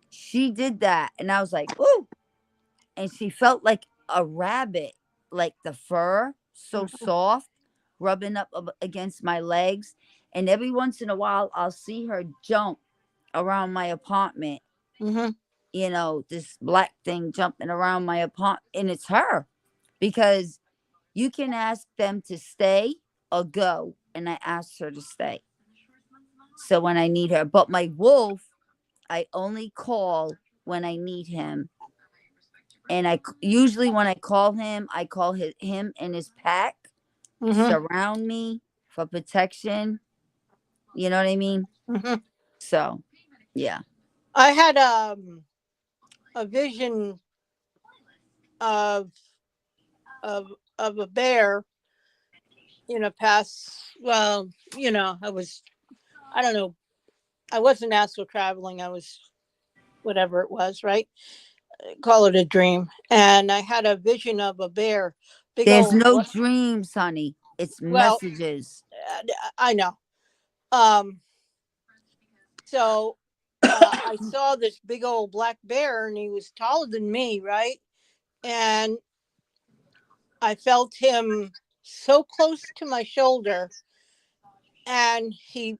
She did that. And I was like, ooh. And she felt like a rabbit, like the fur, so soft, rubbing up against my legs. And every once in a while, I'll see her jump around my apartment. This black thing jumping around my apartment. And it's her. Because you can ask them to stay or go. And I asked her to stay. So when I need her. But my wolf, I only call when I need him. And usually when I call him him and his pack surround me for protection. You know what I mean? So, yeah. I had a vision of a bear well, I don't know. I wasn't astral traveling. I was whatever it was, right? Call it a dream. And I had a vision of a bear, big There's old, no dreams, honey. It's well, messages. I know. So I saw this big old black bear and he was taller than me, right? And I felt him so close to my shoulder and he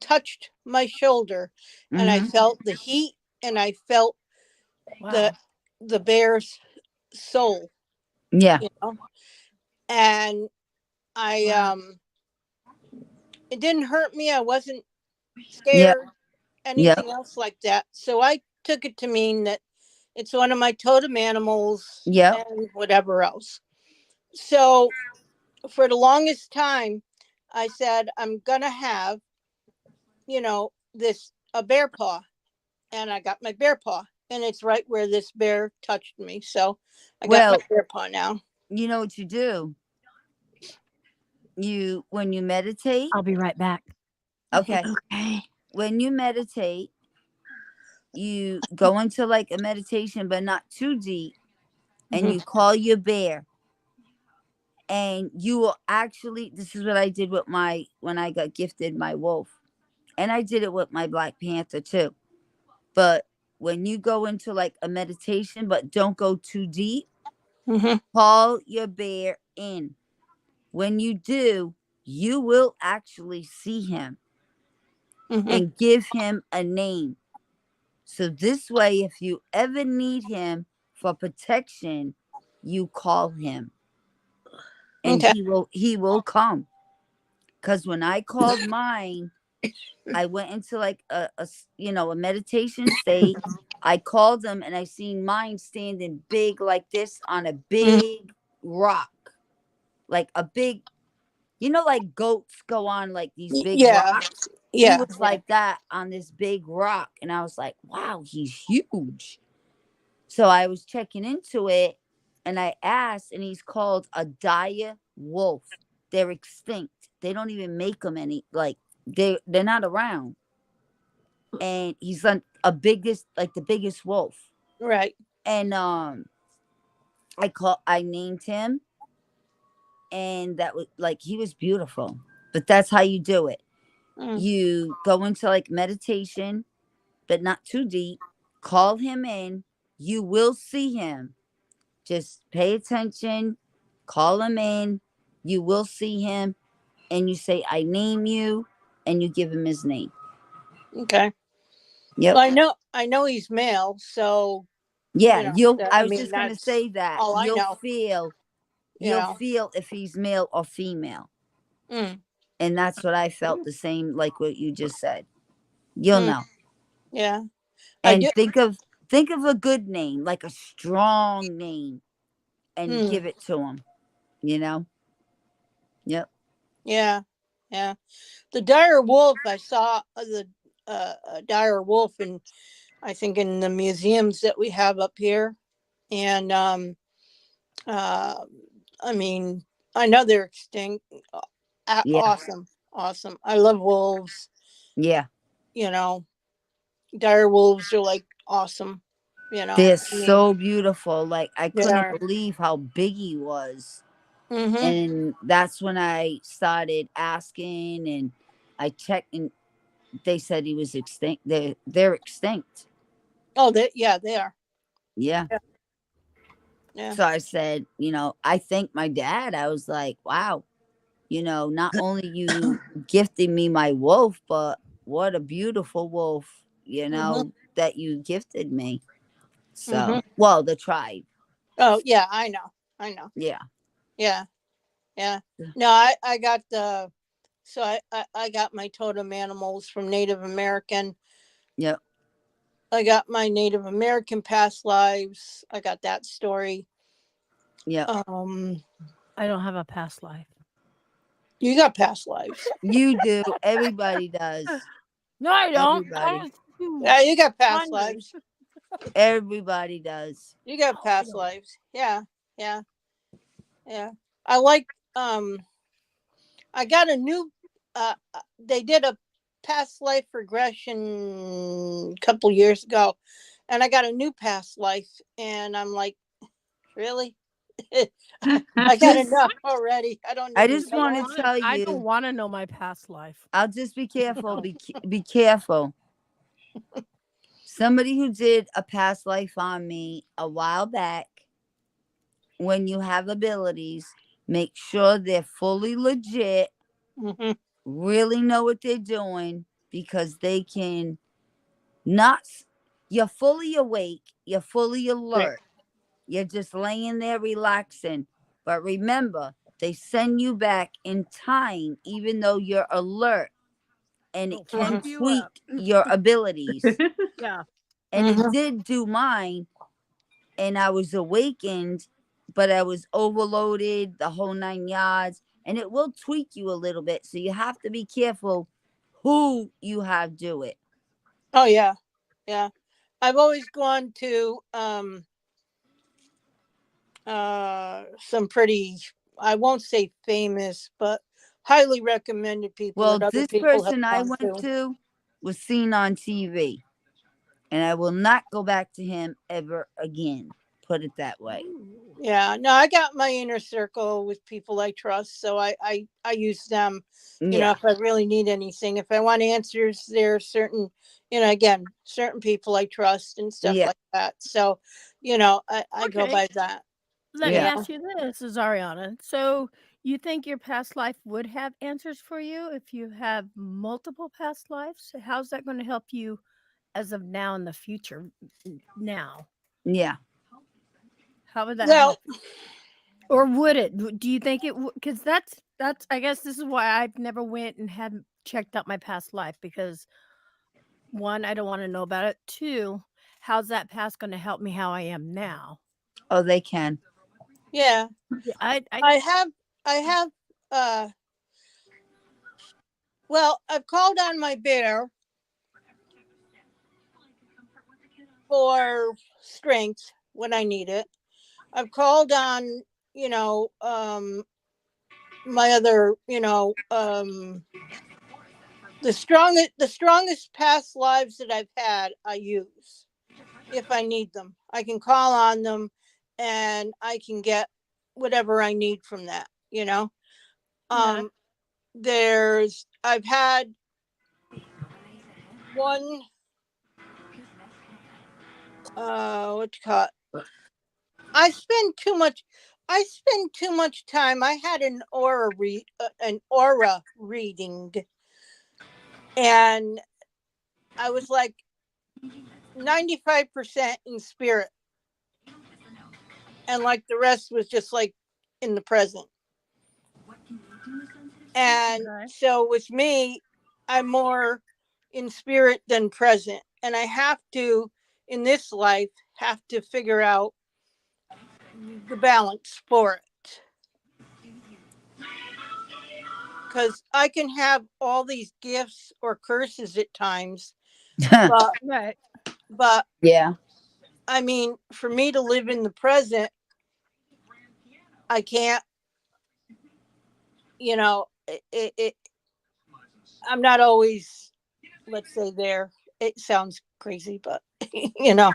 touched my shoulder and I felt the heat and I felt Wow. the bear's soul, Yeah. and I it didn't hurt me. I wasn't Yep. scared, anything else like that. So I took it to mean that it's one of my totem animals Yep. and whatever else. So for the longest time, I said, I'm going to have, a bear paw. And I got my bear paw. And it's right where this bear touched me. So I got my bear paw now. You know what you do? When you meditate. I'll be right back. Okay. Okay. When you meditate, you go into like a meditation, but not too deep. And you call your bear. And you will actually, this is what I did with when I got gifted my wolf. And I did it with my Black Panther too. But when you go into like a meditation, but don't go too deep, call your bear in. When you do, you will actually see him and give him a name. So this way, if you ever need him for protection, you call him. And he will come. Because when I called mine, I went into like a meditation state. I called him and I seen mine standing big like this on a big rock. Like a big, like goats go on like these big rocks. He was like that on this big rock. And I was like, wow, he's huge. So I was checking into it and I asked, and he's called a dire wolf. They're extinct. They don't even make them any, like, they're not around. And he's like the biggest wolf. Right. And I named him, and that was like, he was beautiful. But that's how you do it. You go into like meditation, but not too deep. Call him in. You will see him. Just pay attention. Call him in. You will see him. And you say, I name you. And you give him his name. Okay. Yep. Well, I know he's male, so yeah, I was just gonna say that. All I know. You'll feel if he's male or female. And that's what I felt, the same like what you just said. You'll know. Yeah. And think of a good name, like a strong name, and give it to him. Yep. Yeah. Yeah. The dire wolf, I saw the dire wolf and I think in the museums that we have up here. And I mean, I know they're extinct. Awesome. I love wolves. Yeah. Dire wolves are like awesome. They're so beautiful. Like I couldn't believe how big he was. And that's when I started asking, and I checked, and they said he was extinct. They're extinct. Oh, they are. Yeah. So I said, I thanked my dad. I was like, wow, not only you gifted me my wolf, but what a beautiful wolf, that you gifted me. So, well, the tribe. Oh, yeah, I know. Yeah. Yeah. No, I got I got my totem animals from Native American. Yep. I got my Native American past lives. I got that story. Yeah. I don't have a past life. You got past lives. You do. Everybody does. No, I don't. Yeah, you got past lives. Everybody does. You got past lives. Yeah. I like I got a new. They did a past life regression a couple years ago, and I got a new past life, and I'm like, really? I got Just, enough already. I don't I need just another want one. to tell I don't you, want to know my past life. I'll just be careful. Be careful. Somebody who did a past life on me a while back, when you have abilities, make sure they're fully legit, Mhm. really know what they're doing, because they can not, you're fully awake, you're fully alert, you're just laying there relaxing. But remember, they send you back in time, even though you're alert, and it Oh, fuck can Mhm. you tweak up. your abilities. Yeah. And it Mhm. did do mine, and I was awakened, but I was overloaded, the whole 9 yards, and it will tweak you a little bit. So you have to be careful who you have do it. Oh yeah, yeah. I've always gone to some pretty, I won't say famous, but highly recommended people Well, that other this people have person I gone went to. to was seen on TV, and I will not go back to him ever again. Put it that way. Yeah, no, I got my inner circle with people I trust, so I use them. Yeah. If I really need anything, if I want answers, there are certain, again, certain people I trust and stuff Yeah. like that. So, I go Okay. by that. Let me Yeah. ask you this, Ariana. So, you think your past life would have answers for you if you have multiple past lives? How's that going to help you as of now in the future? Now, Yeah. how would that Well, help you? Or would it? Do you think it would? Because that's. I guess this is why I've never went and hadn't checked out my past life because one, I don't want to know about it. Two, how's that past going to help me how I am now? Oh, they can. yeah, Yeah, I have, uh, well, I've called on my bear for strength when I need it. I've called on, my other, the strongest past lives that I've had, I use if I need them. I can call on them and I can get whatever I need from that, yeah. Um I've had one, what you call it? I spend too much time. I had an aura reading, and I was like 95% in spirit, and like the rest was just like in the present. And Okay. so with me, I'm more in spirit than present, and I have to, in this life, have to figure out the balance for it, because I can have all these gifts or curses at times, but Right. Yeah. I mean, for me to live in the present, I can't, I'm not always, let's say, there. It sounds crazy, but you know,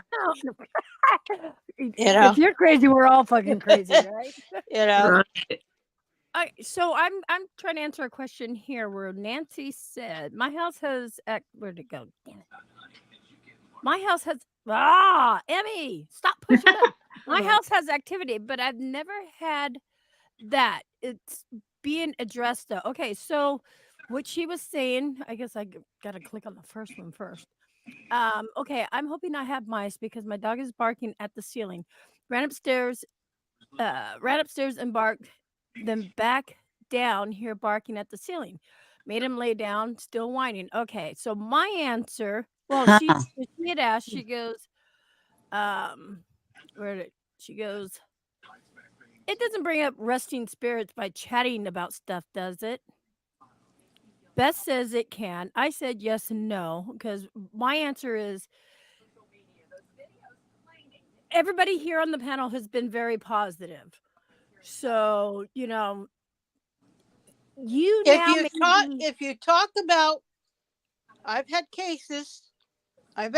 you know, If you're crazy, we're all fucking crazy, right? you know. So I'm trying to answer a question here where Nancy said, "My house has where'd it go? Damn it! My house has Emmy, stop pushing buttons. My house has activity, but I've never had that. It's being addressed though. Okay, so what she was saying, I guess gotta click on the first one first. Okay, I'm hoping I have mice because my dog is barking at the ceiling. Ran upstairs, ran upstairs and barked, then back down here barking at the ceiling. Made him lay down, still whining. Okay, so my answer, well, she had asked, she goes, um, where did she goes, it doesn't bring up resting spirits by chatting about stuff, does it? Beth says it can. I said yes and no because my answer is everybody here on the panel has been very positive. So, You If now if you talk about, I've had cases, and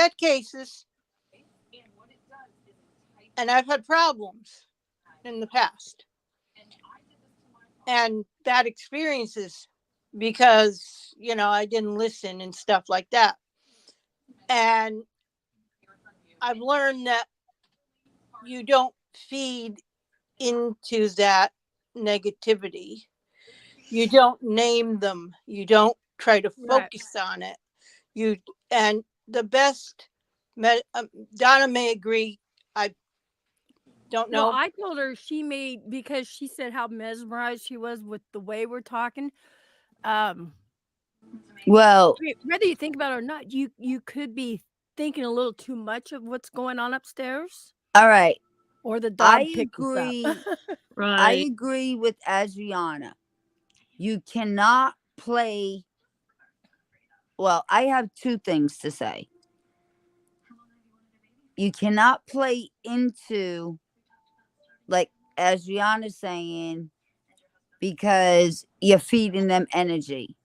I've had problems in the past, and bad experiences because, I didn't listen and stuff like that. And I've learned that you don't feed into that negativity. You don't name them. You don't try to focus on it. And the best, Donna may agree. I don't know. Well, I told her because she said how mesmerized she was with the way we're talking. Well, Whether you think about it or not, you could be thinking a little too much of what's going on upstairs. all right. Or the dog I picked us agree. up. I agree with Adriana. You cannot play. Well, I have two things to say. You cannot play into, like Adriana's saying, because you're feeding them energy.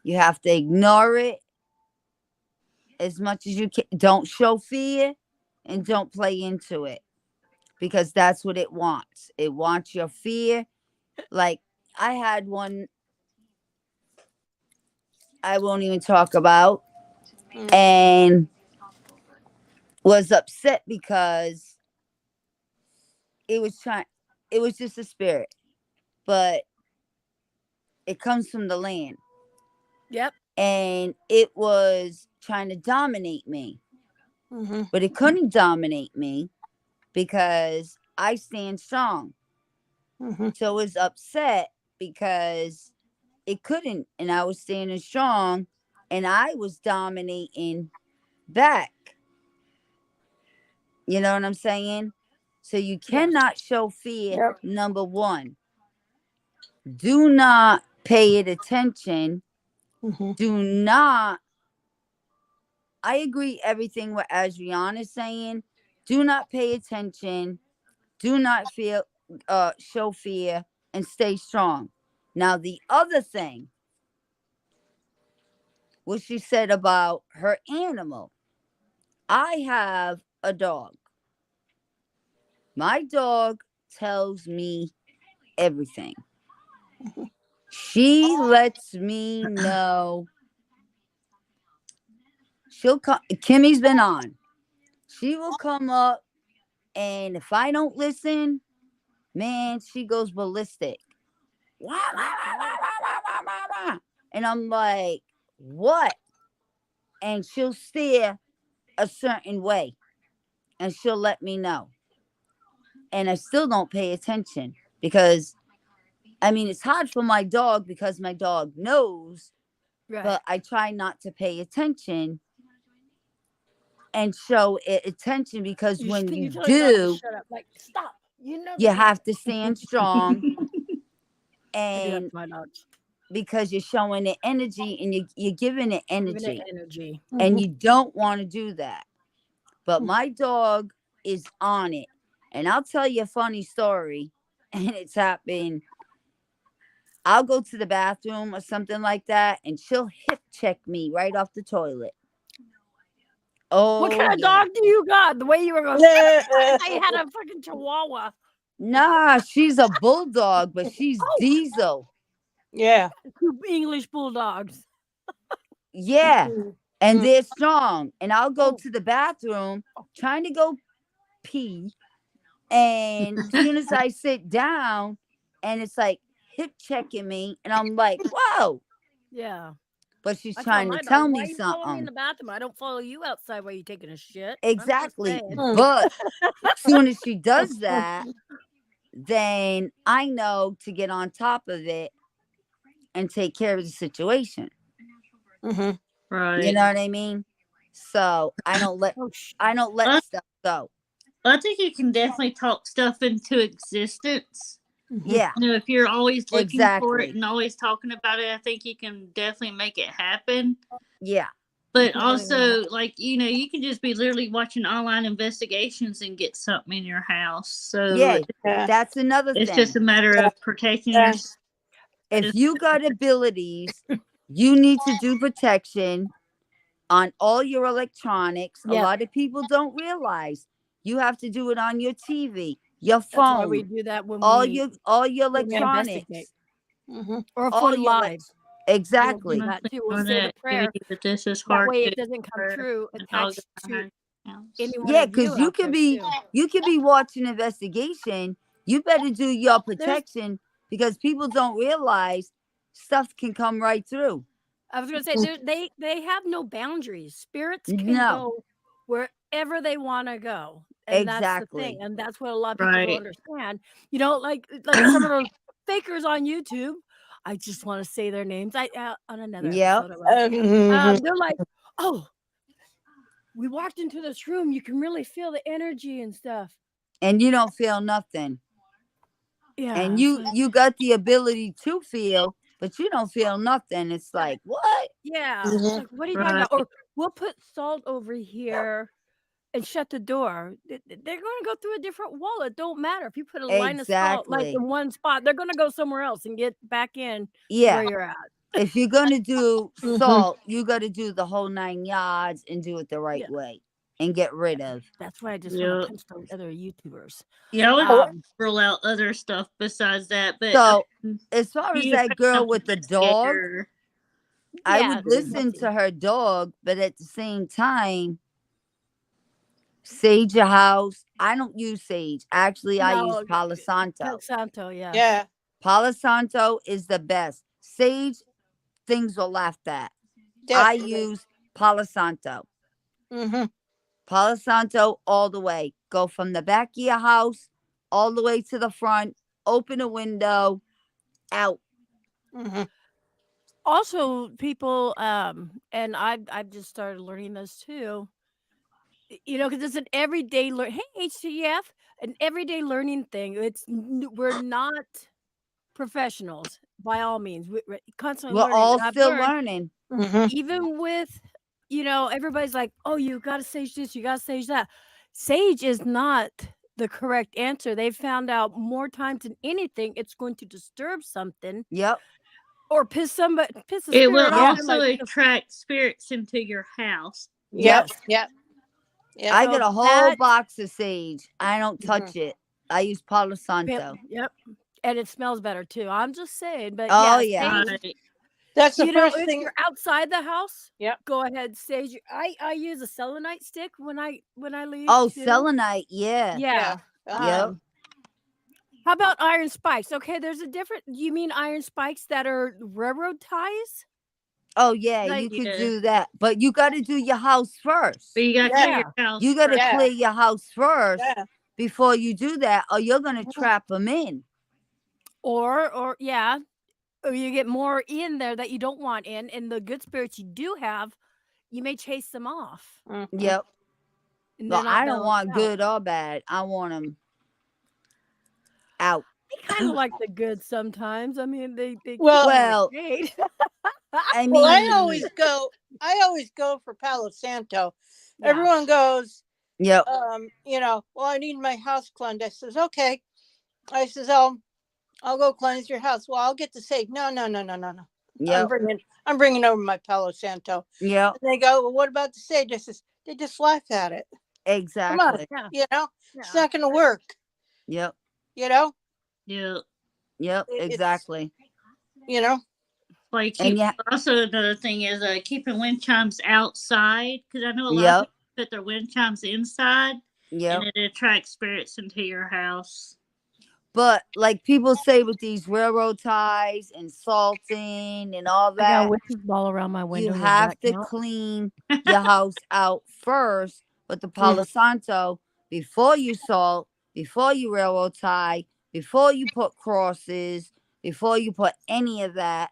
You have to ignore it as much as you can. Don't show fear and don't play into it, because that's what it wants. It wants your fear. Like, I had one I won't even talk about, and was upset because it was just a spirit, but it comes from the land. Yep. And it was trying to dominate me. But it couldn't dominate me because I stand strong. So it was upset because it couldn't, and I was standing strong, and I was dominating back. You know what I'm saying? So you cannot show fear. Number one, do not pay it attention. Do not. I agree everything what Adriana is saying. Do not pay attention. Do not show fear, and stay strong. Now, the other thing, what she said about her animal. I have a dog. My dog tells me everything. She lets me know. She'll come. Kimmy's been on. She will come up, and if I don't listen, man, she goes ballistic. And I'm like, what? And she'll stare a certain way, and she'll let me know. And I still don't pay attention because, it's hard for my dog because my dog knows, but I try not to pay attention and show it attention, because when you do, shut up. Like, stop. You have to stand strong. And my dogs. Because you're showing it energy, and you're giving it energy. Mm-hmm. And you don't want to do that. But my dog is on it. And I'll tell you a funny story. And it's happened. I'll go to the bathroom or something like that, and she'll hip check me right off the toilet. Oh, what kind of dog do you got? The way you were going, I had a fucking chihuahua. Nah, she's a bulldog, but she's diesel. Yeah. 2 English bulldogs. Yeah. And they're strong. And I'll go to the bathroom trying to go pee. And as soon as I sit down, and it's like hip checking me, and I'm like, whoa. Yeah. But she's trying to tell me something. Follow me in the bathroom. I don't follow you outside while you're taking a shit. Exactly. But as soon as she does that, then I know to get on top of it and take care of the situation. Right. You know what I mean? So I don't let stuff go. I think you can definitely talk stuff into existence. Yeah. If you're always looking for it and always talking about it, I think you can definitely make it happen. Yeah. But also, you can just be literally watching online investigations and get something in your house. So yeah, that's another thing. It's just a matter of protecting yourself. if you got abilities, you need to do protection on all your electronics. A Yep. lot of people don't realize you have to do it on your TV, your That's why we phone, do that when all we your when we investigate. electronics. Or if All we're your live, exactly. we'll do that too. We'll On say the the prayer. activity, but this is That hard way to it doesn't come for true the dog attached in to our house. any one Yeah, of you because you out could there be too. watching investigation. You better do your There's protection because people don't realize stuff can come right through. I was gonna say they have no boundaries. Spirits can No, go wherever they want to go, and that's the thing, exactly. and that's what a lot of people don't Right. understand. You know, like some of those fakers on YouTube. I just want to say their names. On another Yep. episode about it. Mhm. They're like, oh, we walked into this room. You can really feel the energy and stuff. And you don't feel nothing. Yeah, And it's like, you got the ability to feel, but you don't feel nothing. It's like, what? yeah, it's Mhm. like, what are you talking Right. about? Or we'll put salt over here and shut the door. They're going to go through a different wall. It don't matter if you put a line of salt like Exactly. in one spot. They're going to go somewhere else and get back in Yeah. where you're at. If you're gonna do Mhm. salt, you gotta do the whole 9 yards and do it the right Yeah, way and get rid of. that's why I just want to Yeah. punch those other YouTubers. Yeah, I would Um, roll out other stuff besides that, but So as far as being that girl with the dog, investigator, I yeah, would listen Betsy. to her dog, but at the same time, sage your house. I don't use sage. Actually, I use No, Palo Santo. Palo Santo, yeah. Yeah. Palo Santo is the best. Sage, things will laugh at. I Definitely. use Palo Santo. Mhm. Palo Santo all the way. Go from the back of your house all the way to the front. Open a window. Out. Mhm. Also, people, and I've just started learning this too. You know, because it's an everyday learn. Hey, HCF, an everyday learning thing. We're not professionals by all means. We're constantly We're learning, all and I've still learned learning. Mhm. even with, everybody's like, oh, you got to sage this, you got to sage that. Sage is not the correct answer. They've found out more times than anything, it's going to disturb something Yep. or piss a it will spirit off. Yeah. And also attract spirits into your house. Yep. yes, Yep. Yep. I so get a whole that box of sage. I don't touch it. I use Palo Santo. yep, and it smells better too. I'm just saying, but Oh, yeah, yeah. sage. Right. That's the first If thing. you're outside the house, Yep. go ahead, sage. I use a selenite stick when I leave Oh, too. selenite. Yeah. Yeah. Uh-huh. Yep. How about iron spikes? Okay, there's a different. You mean iron spikes that are railroad ties? Oh, yeah. Like, You could Yeah. do that. But you got to do your house first. But you got to Yeah. clear your house. You got to first. Yeah. clear your house first Yeah. before you do that, or you're going to trap them in. or yeah, or you get more in there that you don't want in, and the good spirits you do have, you may chase them off. Mhm. Yep. And No, they're not I don't want balanced out. good or bad. I want them out. I kind of like the good sometimes. I mean, they keep Well- me Well, entertained. I Well, I mean, always go for Palo Santo. Yeah. Everyone goes, yep. well, I need my house cleansed. I says, okay. I says, I'll go cleanse your house. Well, I'll get the sage. No. Yep. I'm bringing over my Palo Santo. Yep. And they go, well, what about the sage? I says, they just laugh at it. Come on, Exactly. Yeah. it's not going to work. Yep. Yeah. Yep. It's- Exactly. Like And yeah. also another thing is keeping wind chimes outside, because I know a lot Yep. of people put their wind chimes inside, Yep. and it attracts spirits into your house. But like people say with these railroad ties and salting and all I got that, a witch's ball around my window. you Does have that to count? clean your house out first with the Palo Santo before you salt, before you railroad tie, before you put crosses, before you put any of that.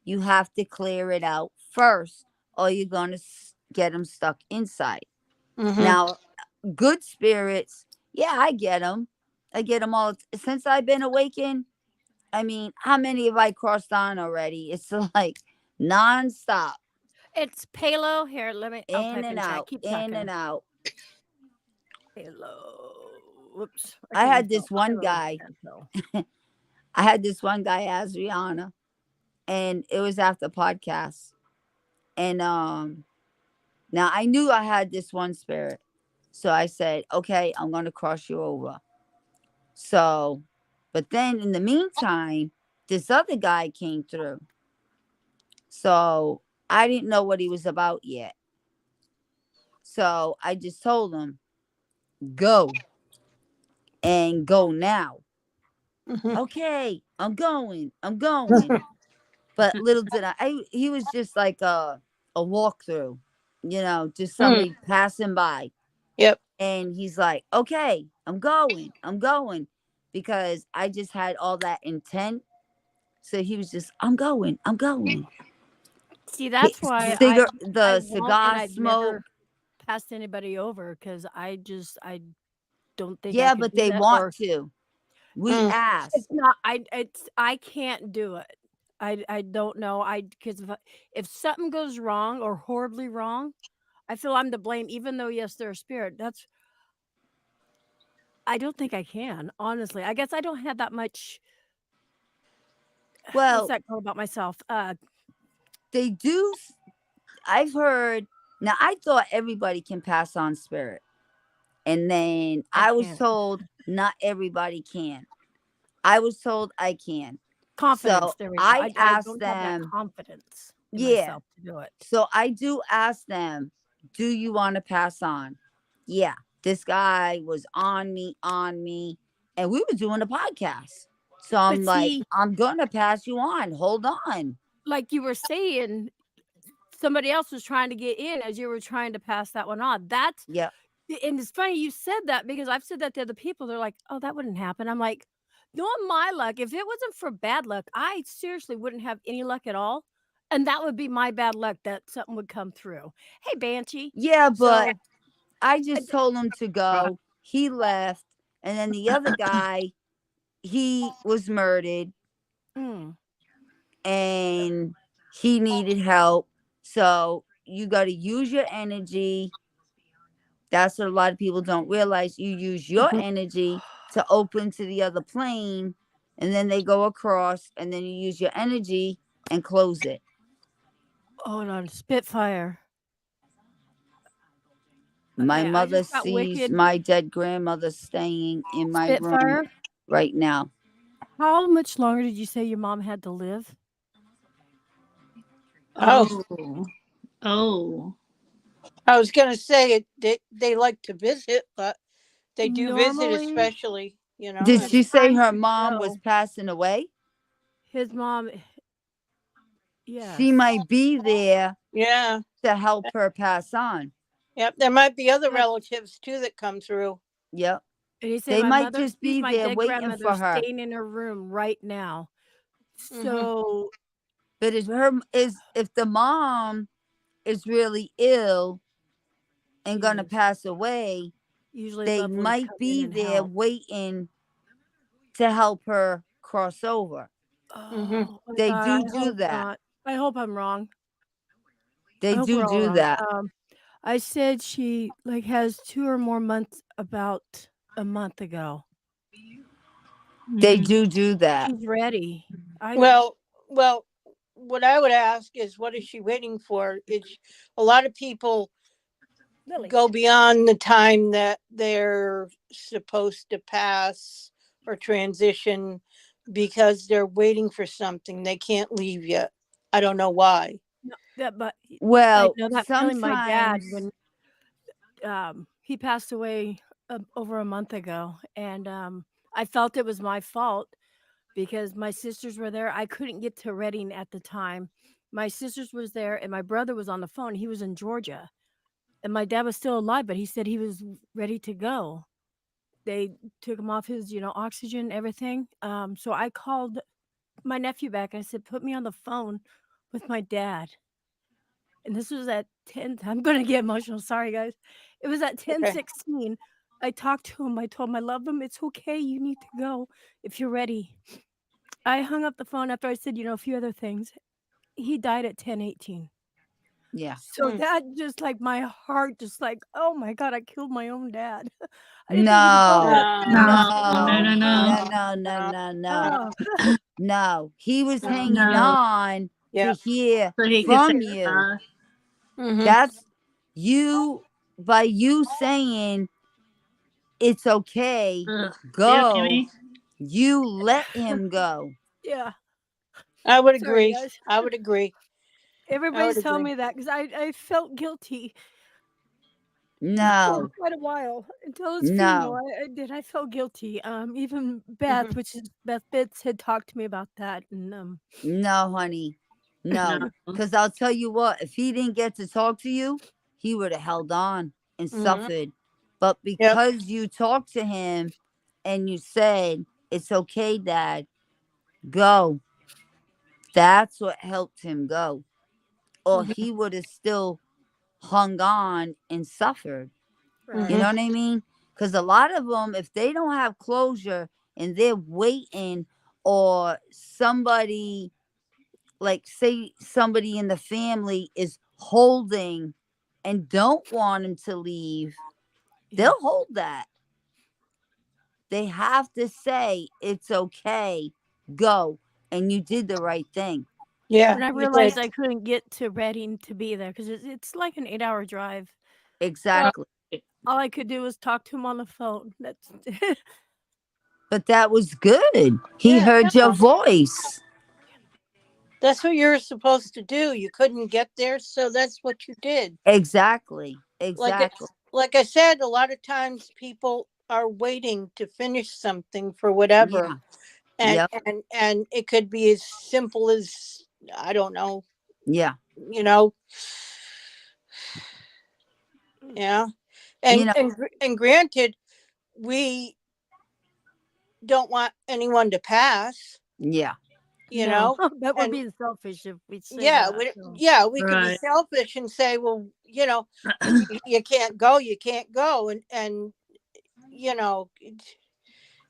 You have to clear it out first, or you're going to get them stuck inside. Mhm. Now, good spirits, yeah, I get them. I get them all. Since I've been awakened, I mean, how many have I crossed on already? It's like nonstop. It's Palo. Here, I'll type In in and chat. out. Keep In talking. and out. Palo. Whoops. I can't had even this spell one Palo guy. Santo. I had this one guy, Adriana. and it was after podcast. And now I knew I had this one spirit, so I said, okay, I'm gonna cross you over. So, but then in the meantime, this other guy came through. So I didn't know what he was about yet. So I just told him, go and go now. Mhm. Okay, I'm going. But little did he was just like a walkthrough, just somebody passing by. Yep. And he's like, okay, I'm going. Because I just had all that intent. So he was just, I'm going. See, that's why I The won't, and cigar I've smoke. never passed anybody over because I don't think I Yeah, could but do they that. want Or to. We Mm. asked. it's not. I can't do it. I don't know. Because if something goes wrong or horribly wrong, I feel I'm to blame. Even though yes, they're a spirit. I don't think I can. Honestly, I guess I don't have that much. What's Well, that called about myself? they do. I've heard. Now, I thought everybody can pass on spirit. And then I was can't. told not everybody can. I was told I can. Confidence. So There we go. I I asked don't have that them, confidence in yeah. myself to do it. So I do ask them, do you want to pass on? Yeah. This guy was on me. And we were doing a podcast. So I'm like, see, I'm going to pass you on. Hold on. like you were saying, somebody else was trying to get in as you were trying to pass that one on. Yeah. And it's funny you said that because I've said that to other people. They're like, "Oh, that wouldn't happen." I'm like, knowing my luck, if it wasn't for bad luck, I seriously wouldn't have any luck at all. And that would be my bad luck that something would come through. Hey, Banshee. Yeah, but So I just told him to go. He left. And then the other guy, he was murdered and he needed help. So you got to use your energy. That's what a lot of people don't realize. You use your energy to open to the other plane, and then they go across, and then you use your energy and close it. hold on, Spitfire. My Okay, I mother just got sees wicked. my dead grandmother staying in my room Spitfire. right now. How much longer did you say your mom had to live? Oh. I was gonna say they like to visit, but they do visit, Normally, especially Did it's she say time her to mom was go. passing away? His mom, She yes. might be there Yeah. to help her pass on. Yep. There might be other But relatives too that come through. Yep. and he said They my might mother just sees be my there dead waiting grandmother for her. staying in her room right now. Mhm. So But if the mom is really ill and gonna Jeez. pass away, Usually they loved ones might come in be and there help. waiting to help her cross over. Oh my They God, I do hope that. not. I hope I'm wrong. I They hope we're all do wrong. that. I said she has 2 or more months about a month ago. They do that. She's ready. Well, what I would ask is, what is she waiting for? A lot of people Lily. go beyond the time that they're supposed to pass or transition because they're waiting for something. They can't leave yet. I don't know why. No, yeah, but I Well, know that feeling. My dad, sometimes when he passed away over a month ago, and I felt it was my fault because my sisters were there. I couldn't get to Reading at the time. My sisters was there, and my brother was on the phone. He was in Georgia, and my dad was still alive, but he said he was ready to go. They took him off his, oxygen, everything. So I called my nephew back. I said, "Put me on the phone with my dad." And this was at 10. I'm gonna get emotional. Sorry, guys. It was at 10:16. I talked to him. I told him I love him. It's okay. You need to go if you're ready. I hung up the phone after I said, a few other things. He died at 10:18. Yeah. So that just my heart just oh my God, I killed my own dad. I didn't think he'd go No. that fast. No. No. No. No, he was hanging No. on to hear So he could from say you. goodbye. That's you, by you saying it's okay, Ugh. Yeah, go, Kimmy. you let him go. Yeah. I would Sorry, agree. guys. I would agree. Everybody's telling agree. me that because I felt guilty for No, quite a while until his funeral. no, I did. I felt guilty. Even Beth, which is Beth Bits, had talked to me about that, and no, honey, no. No. Because I'll tell you what, if he didn't get to talk to you, he would have held on and suffered. But because you talked to him and you said, it's okay, Dad, go, that's what helped him go. Or he would have still hung on and suffered. right. You know what I mean? Because a lot of them, if they don't have closure and they're waiting, or somebody, like say somebody in the family is holding and don't want him to leave, they'll hold that. They have to say, it's okay, go. And you did the right thing. Yeah. When I realized I couldn't get to Reading to be there because it's like an 8-hour drive. Exactly. All I could do was talk to him on the phone. That's But that was good. He heard your voice. That's what you're supposed to do. You couldn't get there, so that's what you did. Exactly. Exactly. Like I said, a lot of times people are waiting to finish something for whatever. Yeah. And it could be as simple as, I don't know. Yeah. You know. Yeah. And and granted, we don't want anyone to pass. Yeah. You know, that would be selfish if we say yeah, that. we could be selfish and say, well, you know, you can't go, and you know,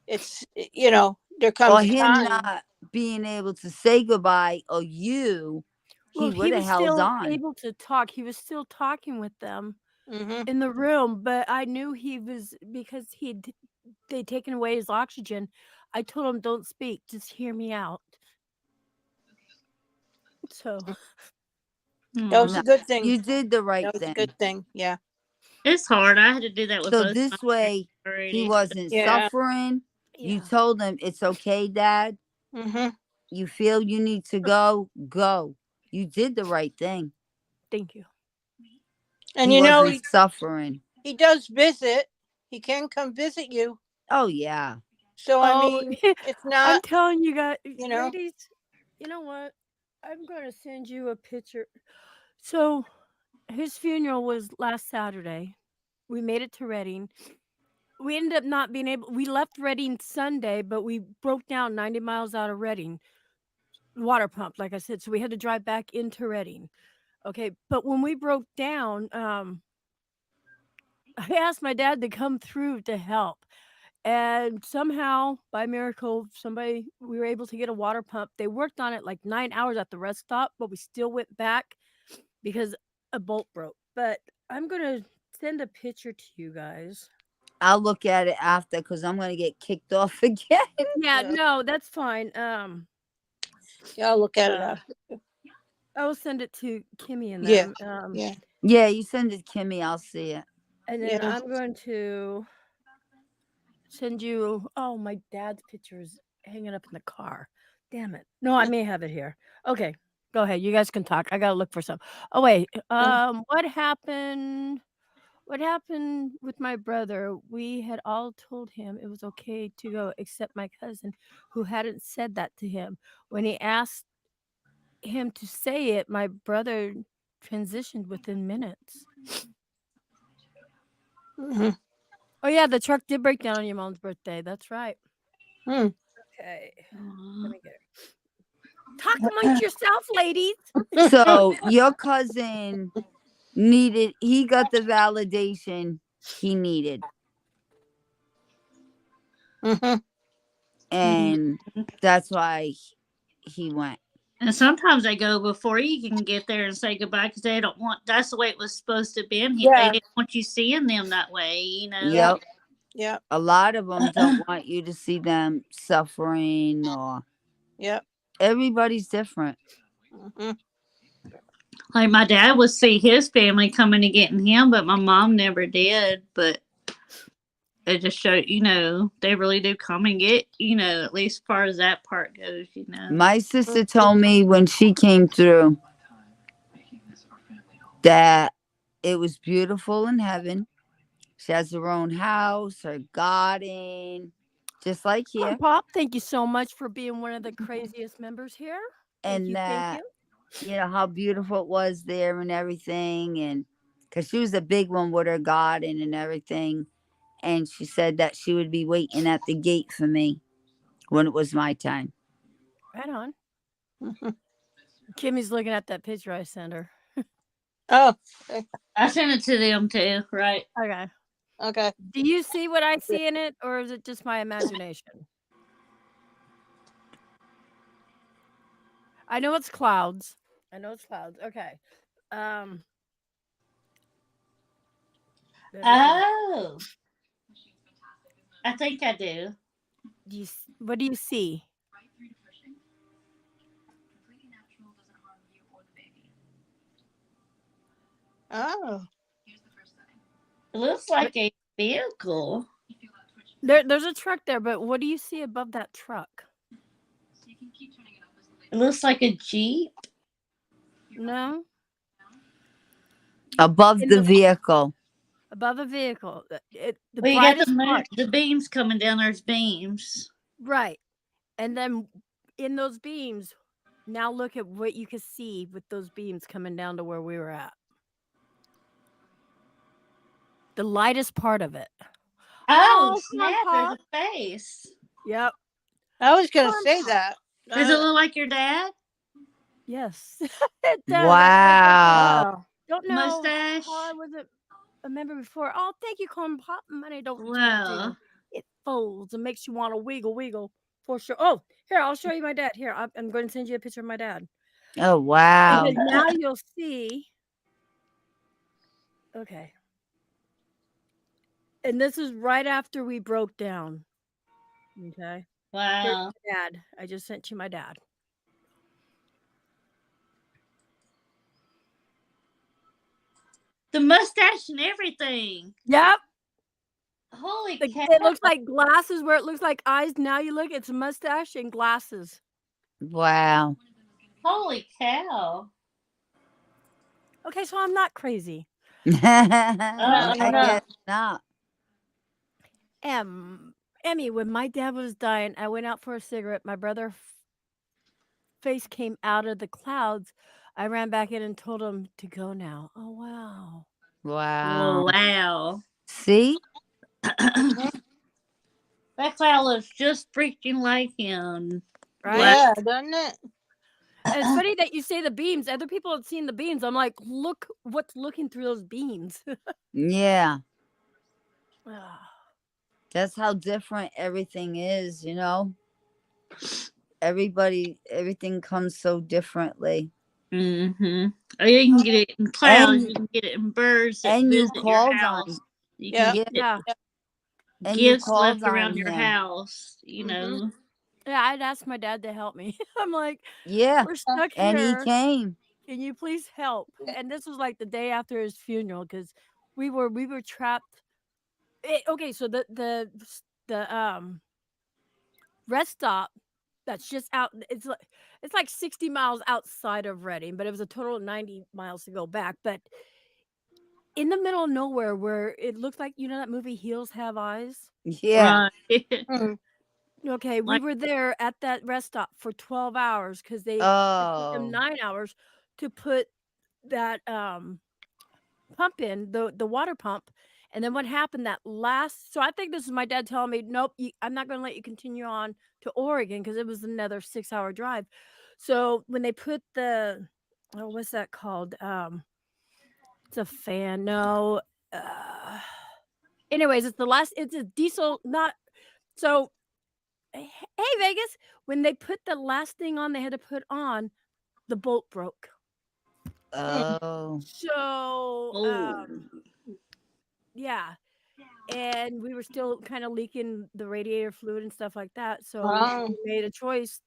it's you know, there comes or a him time. not being able to say goodbye, or you, Well, he would have was held still on. able to talk. He was still talking with them in the room, but I knew he was, because they'd taken away his oxygen. I told him, don't speak, just hear me out. So that was a good thing. You did the right That was thing. a good thing. Yeah. It's hard. I had to do that with So both this my way, parents he already. wasn't suffering. You told him, it's okay, Dad. You feel you need to go, go. You did the right thing. Thank you. And he you know, wasn't suffering. He does visit. He can come visit you. Oh yeah. So I mean, it's not. I'm telling you guys, you know, ladies, you know what? I'm gonna send you a picture. So his funeral was last Saturday. We made it to Reading. We ended up not being able. We left Reading Sunday, but we broke down 90 miles out of Reading. Water pump, like I said, so we had to drive back into Reading. Okay, but when we broke down, I asked my dad to come through to help. And somehow, by miracle, we were able to get a water pump. They worked on it like 9 hours at the rest stop, but we still went back because a bolt broke. But I'm going to send a picture to you guys. I'll look at it after, because I'm going to get kicked off again. Yeah, no, that's fine. Yeah, I'll look at it after. I will send it to Kimmy and Yeah. them. Yeah, you send it to Kimmy, I'll see it. And then I'm going to send you. Oh, my dad's picture is hanging up in the car. Damn it. No, I may have it here. Okay, go ahead. You guys can talk. I gotta look for some. Oh wait. What happened? What happened with my brother? We had all told him it was okay to go, except my cousin, who hadn't said that to him. When he asked him to say it, my brother transitioned within minutes. Oh yeah, the truck did break down on your mom's birthday. That's right. Okay, let me get it. Talk amongst yourself, ladies. So your cousin he got the validation he needed. And that's why he went. And sometimes they go before you can get there and say goodbye, because they don't want. That's the way it was supposed to be. They didn't want you seeing them that way, you know. Yep. Yeah. A lot of them don't want you to see them suffering, or Yep. Everybody's different. Hmm. Like my dad would see his family coming and getting him, but my mom never did. But it just showed, they really do come and get, at least as far as that part goes, My sister told me when she came through that it was beautiful in heaven. She has her own house, her garden, just like here. Pop, thank you so much for being one of the craziest members here. Thank And you, thank that, you. how beautiful it was there and everything. And because she was a big one with her garden and everything. And she said that she would be waiting at the gate for me when it was my time. Right on. Kimmy's looking at that picture I sent her. Oh, okay. I sent it to them too, right? Okay. Okay. Do you see what I see in it, or is it just my imagination? I know it's clouds. Okay. Um. Oh, I think I do. What do you see? Oh. It looks like a vehicle. There's a truck there, but what do you see above that truck? It looks like a Jeep. No. Above the vehicle. Above a vehicle. The Well, you got brightest part. the beams coming down. There's beams. Right. And then in those beams, now look at what you can see with those beams coming down to where we were at. The lightest part of it. Oh, snap. There's a face. Yep. I was going to say that. Does it look like your dad? Yes. It does. Wow. Don't know Mustache. how I wasn't a member before. Oh, thank you, Corn Pop. Money don't Wow. it folds and makes you want to wiggle for sure. Oh, here, I'll show you my dad. Here, I'm going to send you a picture of my dad. Oh, wow. Because now you'll see. Okay. And this is right after we broke down. Okay. Wow. Here's my dad. I just sent you my dad. The mustache and everything. Yep. Holy cow. It looks like glasses where it looks like eyes. Now you look, it's a mustache and glasses. Wow. Holy cow. Okay, so I'm not crazy. I guess not. Emmy, when my dad was dying, I went out for a cigarette. My brother's face came out of the clouds. I ran back in and told him to go now. Oh, wow. Wow. Wow. See? That cloud looks just freaking like him. Right? Yeah, doesn't it? And it's funny that you say the beams. Other people have seen the beams. I'm like, look what's looking through those beams. Yeah. That's how different everything is, everything comes so differently. Mm-hmm. Or you can get it in clouds, you can get it in birds that and you visit your called house. on You can get and you gifts called left around on your him. house, know. Yeah, I'd ask my dad to help me. I'm like, Yeah. we're stuck And here. he came. Can you please help? And this was like the day after his funeral because we were trapped. Okay, so the rest stop that's just out. It's like 60 miles outside of Reading, but it was a total of 90 miles to go back. But in the middle of nowhere, where it looked like that movie Heels Have Eyes. Yeah. Right. Okay, we were there at that rest stop for 12 hours because they took them 9 hours to put that pump in, the water pump. And then what happened so I think this is my dad telling me, nope, I'm not going to let you continue on to Oregon because it was another 6-hour drive. So when they put what's that called? It's a fan. No. Anyways, it's a diesel, not so. Hey, Vegas, when they put the last thing on they had to put on, the bolt broke. Oh. So, yeah. And we were still kind of leaking the radiator fluid and stuff like that. So we made a choice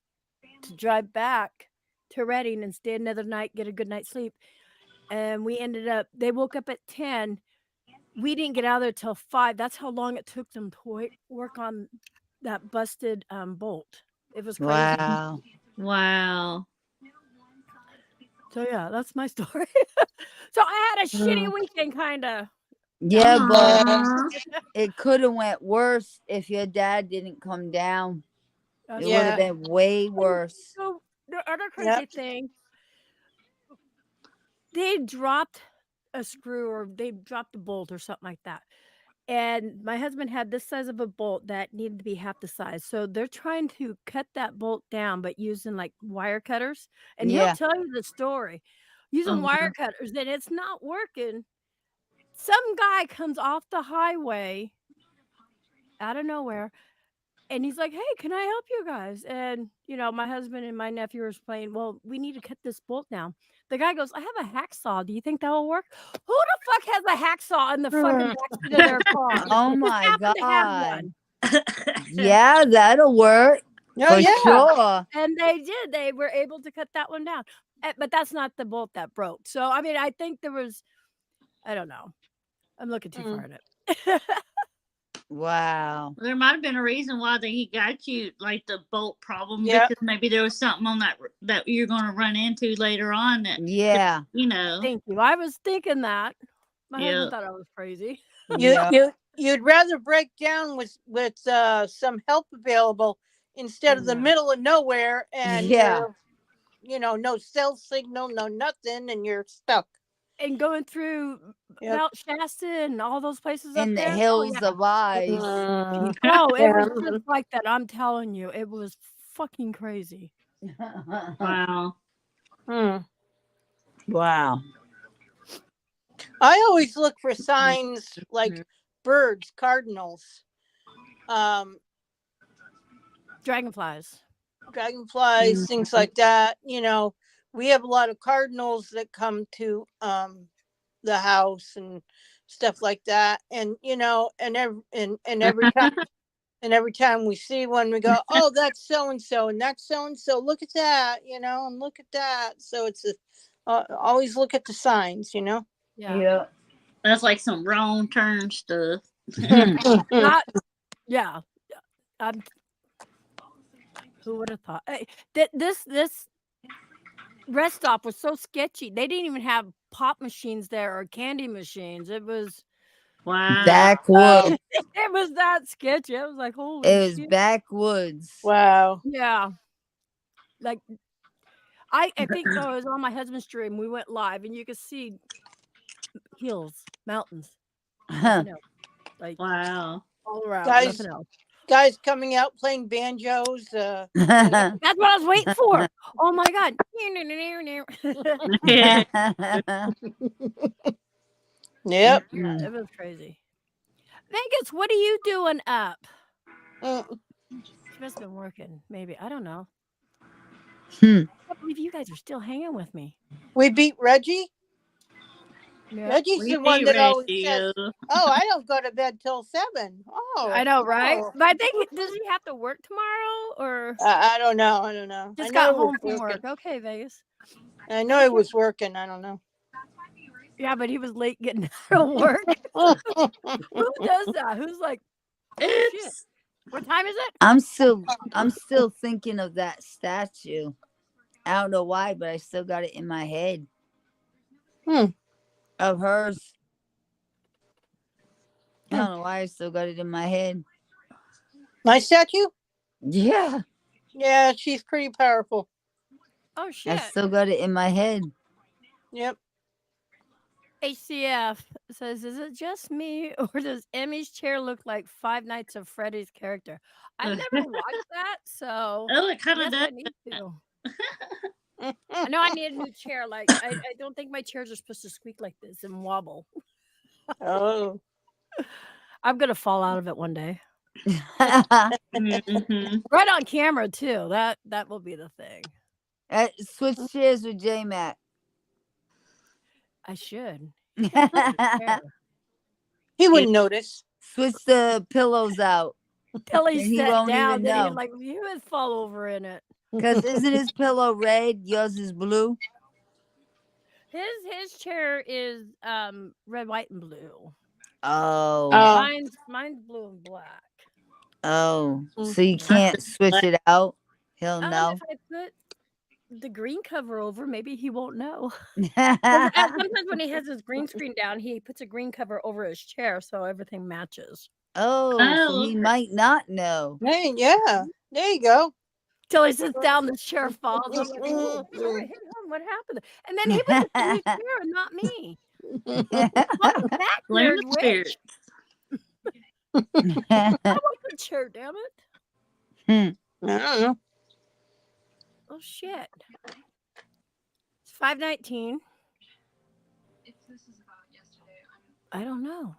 to drive back to Reading and stay another night, get a good night's sleep. And they woke up at 10. We didn't get out of there till 5. That's how long it took them to work on that busted bolt. It was crazy. Wow. Wow. So yeah, that's my story. So I had a shitty weekend, kind of. Yeah, but Aw. it could have went worse if your dad didn't come down. It would have been way worse. So the other crazy Yep. thing, they dropped a screw or they dropped a bolt or something like that. And my husband had this size of a bolt that needed to be half the size. So they're trying to cut that bolt down, but using like wire cutters. And he'll Yeah. tell you the story. Using wire cutters, and it's not working. Some guy comes off the highway out of nowhere. And he's like, "Hey, can I help you guys?" And, my husband and my nephew were playing, "Well, we need to cut this bolt down." The guy goes, "I have a hacksaw. Do you think that will work?" Who the fuck has a hacksaw in the fucking backseat of their car? Oh Just my happen to have God. one. Yeah, that'll work. Oh, For yeah. sure. And they did. They were able to cut that one down. But that's not the bolt that broke. So, I mean, I think there was, I don't know. I'm looking too far in it. Wow. There might have been a reason why he got you like the bolt problem Yep. because maybe there was something on that you're going to run into later on that Yeah. Thank you. I was thinking that. My Yeah. husband thought I was crazy. You'd rather break down with some help available instead of the middle of nowhere and Yeah. no cell signal, no nothing, and you're stuck. And going through Mount Shasta and all those places up In the there. hills of ice. No, it was just like that. I'm telling you, it was fucking crazy. Wow. Wow. I always look for signs like birds, cardinals, Dragonflies, things like that. We have a lot of cardinals that come to the house and stuff like that, and every time we see one, we go, "Oh, that's so and so, and that's so and so. Look at that, and look at that." So it's always look at the signs, Yeah. That's like some wrong turn stuff. Yeah. Who would have thought? Hey, this rest stop was so sketchy. They didn't even have pop machines there or candy machines. It was Wow. Backwoods. it was that sketchy. I was like, holy It was shit. backwoods. Wow. Yeah. Like I think though it was on my husband's stream. We went live and you could see hills, mountains. Nothing else. Like Wow. all around. Guys- Nothing else. Guys coming out playing banjos. That's what I was waiting for. Oh my god. Yep. Yeah, it was crazy. Vegas, what are you doing up? She must have been working. Maybe. I don't know. I can't believe you guys are still hanging with me. We beat Reggie. Yeah. Reggie's the one that always says, "Oh, I don't go to bed till 7." Oh, I know, right? oh. But I think does he have to work tomorrow or I don't know. just I got know he home was from working. work? Okay, Vegas. I know he was working. I don't know. Yeah, but he was late getting out of work. Who does that? Who's like, oh, shit. What time is it? I'm still thinking of that statue. I don't know why, but I still got it in my head. Of hers. I don't know why I still got it in my head. My statue? Yeah. Yeah, she's pretty powerful. Oh shit. I still got it in my head. Yep. HCF says, is it just me or does Emmy's chair look like Five Nights at Freddy's character? I've never watched that, so Oh, it kind of yes, does. I need to. I know I need a new chair. Like I don't think my chairs are supposed to squeak like this and wobble. Oh. I'm gonna fall out of it one day. Mhm. Right on camera too. That will be the thing. Switch chairs with J-Mac. I should. He wouldn't notice. Switch the pillows out. Till he And he sat won't down, even then know. he like he would fall over in it. Because isn't his pillow red? Yours is blue. His chair is red, white, and blue. Oh. Mine's blue and black. Oh. So you can't switch it out? He'll know. If I put the green cover over, maybe he won't know. Sometimes when he has his green screen down, he puts a green cover over his chair so everything matches. Oh, so he might not know. Hey, yeah, there you go. Till he sits down, the chair falls. I'm like, oh, sorry, hit him. What happened? And then he was in his chair and not me. I'm back there, witch. I want the chair, damn it. I don't know. Oh shit. It's 5:19. I don't know.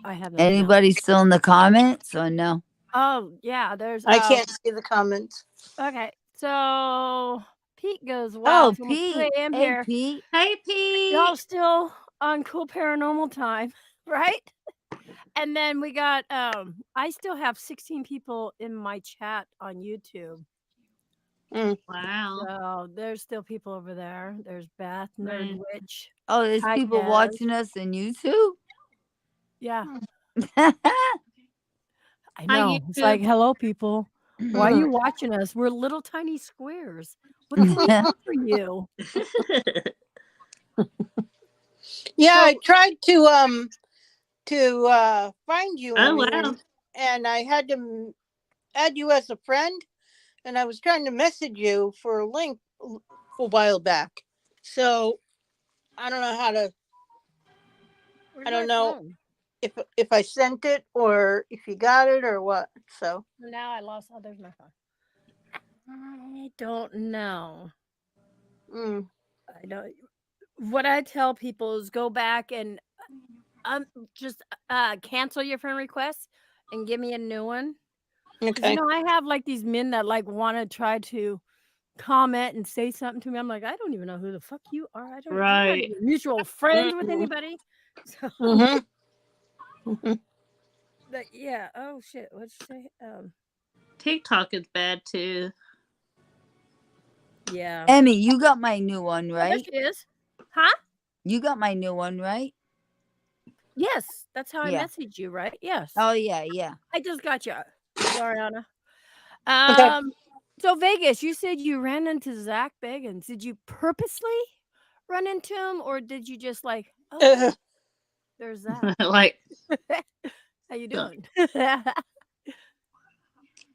I haven't. Anybody still in the comments or no? Oh yeah, there's. I can't see the comments. Okay, so Pete goes. Wow, Oh, Pete. I am Hey, here. Pete. Hey, Pete. Y'all still on cool paranormal time, right? And then we got. I still have 16 people in my chat on YouTube. Wow. So there's still people over there. There's Beth, Nerd Witch. Oh, there's Hi, people Des. watching us on YouTube? Yeah. I know. It's like, hello, people. Why are you watching us? We're little tiny squares. What can we do for you? Yeah, I tried to find you. Oh, wow. And I had to add you as a friend, and I was trying to message you for a link a while back. So I don't know how to. I don't know if I sent it or if you got it or what. So now I lost. Oh, there's my phone. I don't know. I don't. What I tell people is go back and just cancel your friend request and give me a new one. Okay. You know, I have like these men that like want to try to comment and say something to me. I'm like, I don't even know who the fuck you are. I don't. You're not even mutual friends with anybody. So. But yeah. Oh shit. What'd you say? TikTok is bad too. Yeah. Emmy, you got my new one, right? There she is. Huh? You got my new one, right? Yes. That's how I Yeah. messaged you, right? Yes. Oh, yeah, yeah. I just got you, Ariana. Okay. So Vegas, you said you ran into Zach Bagans. Did you purposely run into him, or did you just like, oh, there's Zach? Like, how you doing?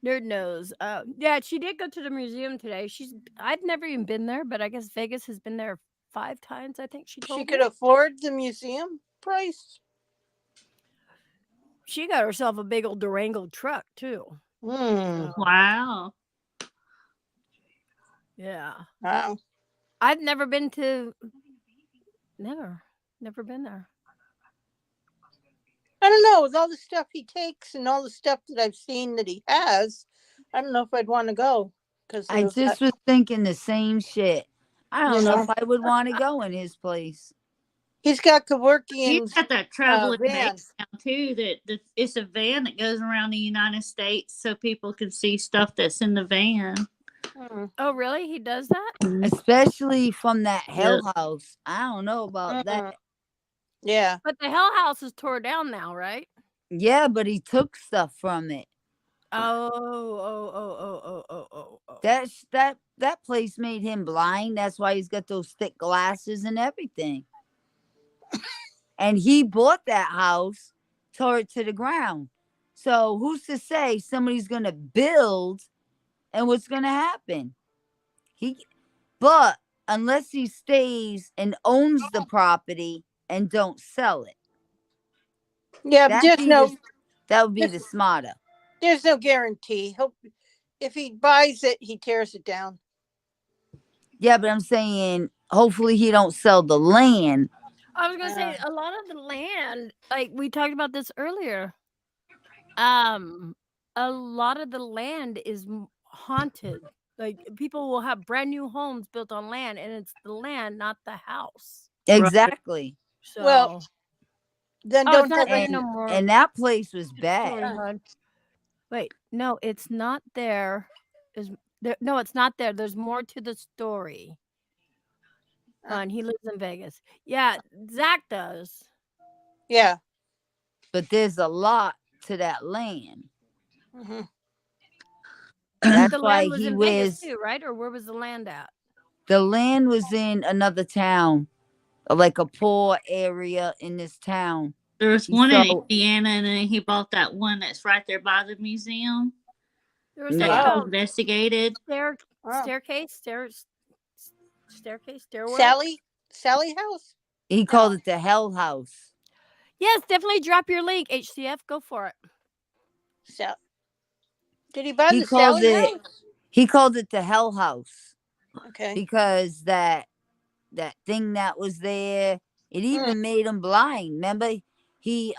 Nerd knows. Yeah, she did go to the museum today. I've never even been there, but I guess Vegas has been there 5 times. I think she told me. She could afford the museum price. She got herself a big old Durango truck too. wow. Yeah. Wow. I've never been to. Never been there. I don't know. With all the stuff he takes and all the stuff that I've seen that he has, I don't know if I'd want to go. I just was thinking the same shit. I don't know if I would want to go in his place. He's got Kevorkian's You got that traveling van. maze now too. That it's a van that goes around the United States so people can see stuff that's in the van. Oh, really? He does that? Especially from that Hell House. I don't know about that. Yeah. But the Hell House is tore down now, right? Yeah, but he took stuff from it. Oh. That place made him blind. That's why he's got those thick glasses and everything. And he bought that house, tore it to the ground. So who's to say somebody's gonna build and what's gonna happen? But unless he stays and owns the property and don't sell it. Yeah, that would be the smarter. There's no guarantee. If he buys it, he tears it down. Yeah, but I'm saying hopefully he don't sell the land. I was gonna say a lot of the land, like we talked about this earlier. A lot of the land is haunted. Like people will have brand new homes built on land, and it's the land, not the house. Exactly. So, well, then don't it's not have there any no more. And that place was bad. Wait, no, it's not there. No, it's not there. There's more to the story. And he lives in Vegas. Yeah, Zach does. Yeah. But there's a lot to that land. Hmm. That's The why land was he in Vegas wears. too, right? Or where was the land at? The land was in another town, like a poor area in this town. There's one in So Indiana, and then he bought that one that's right there by the museum There was that something yeah, he called investigated. Wow. stairway. Sally House. he called it the Hell House. Yes, definitely drop your link, HCF. Go for it. Sal- Did he buy He the called Sally it. House? He called it the Hell House Okay. because that thing that was there, it even made him blind. Remember, he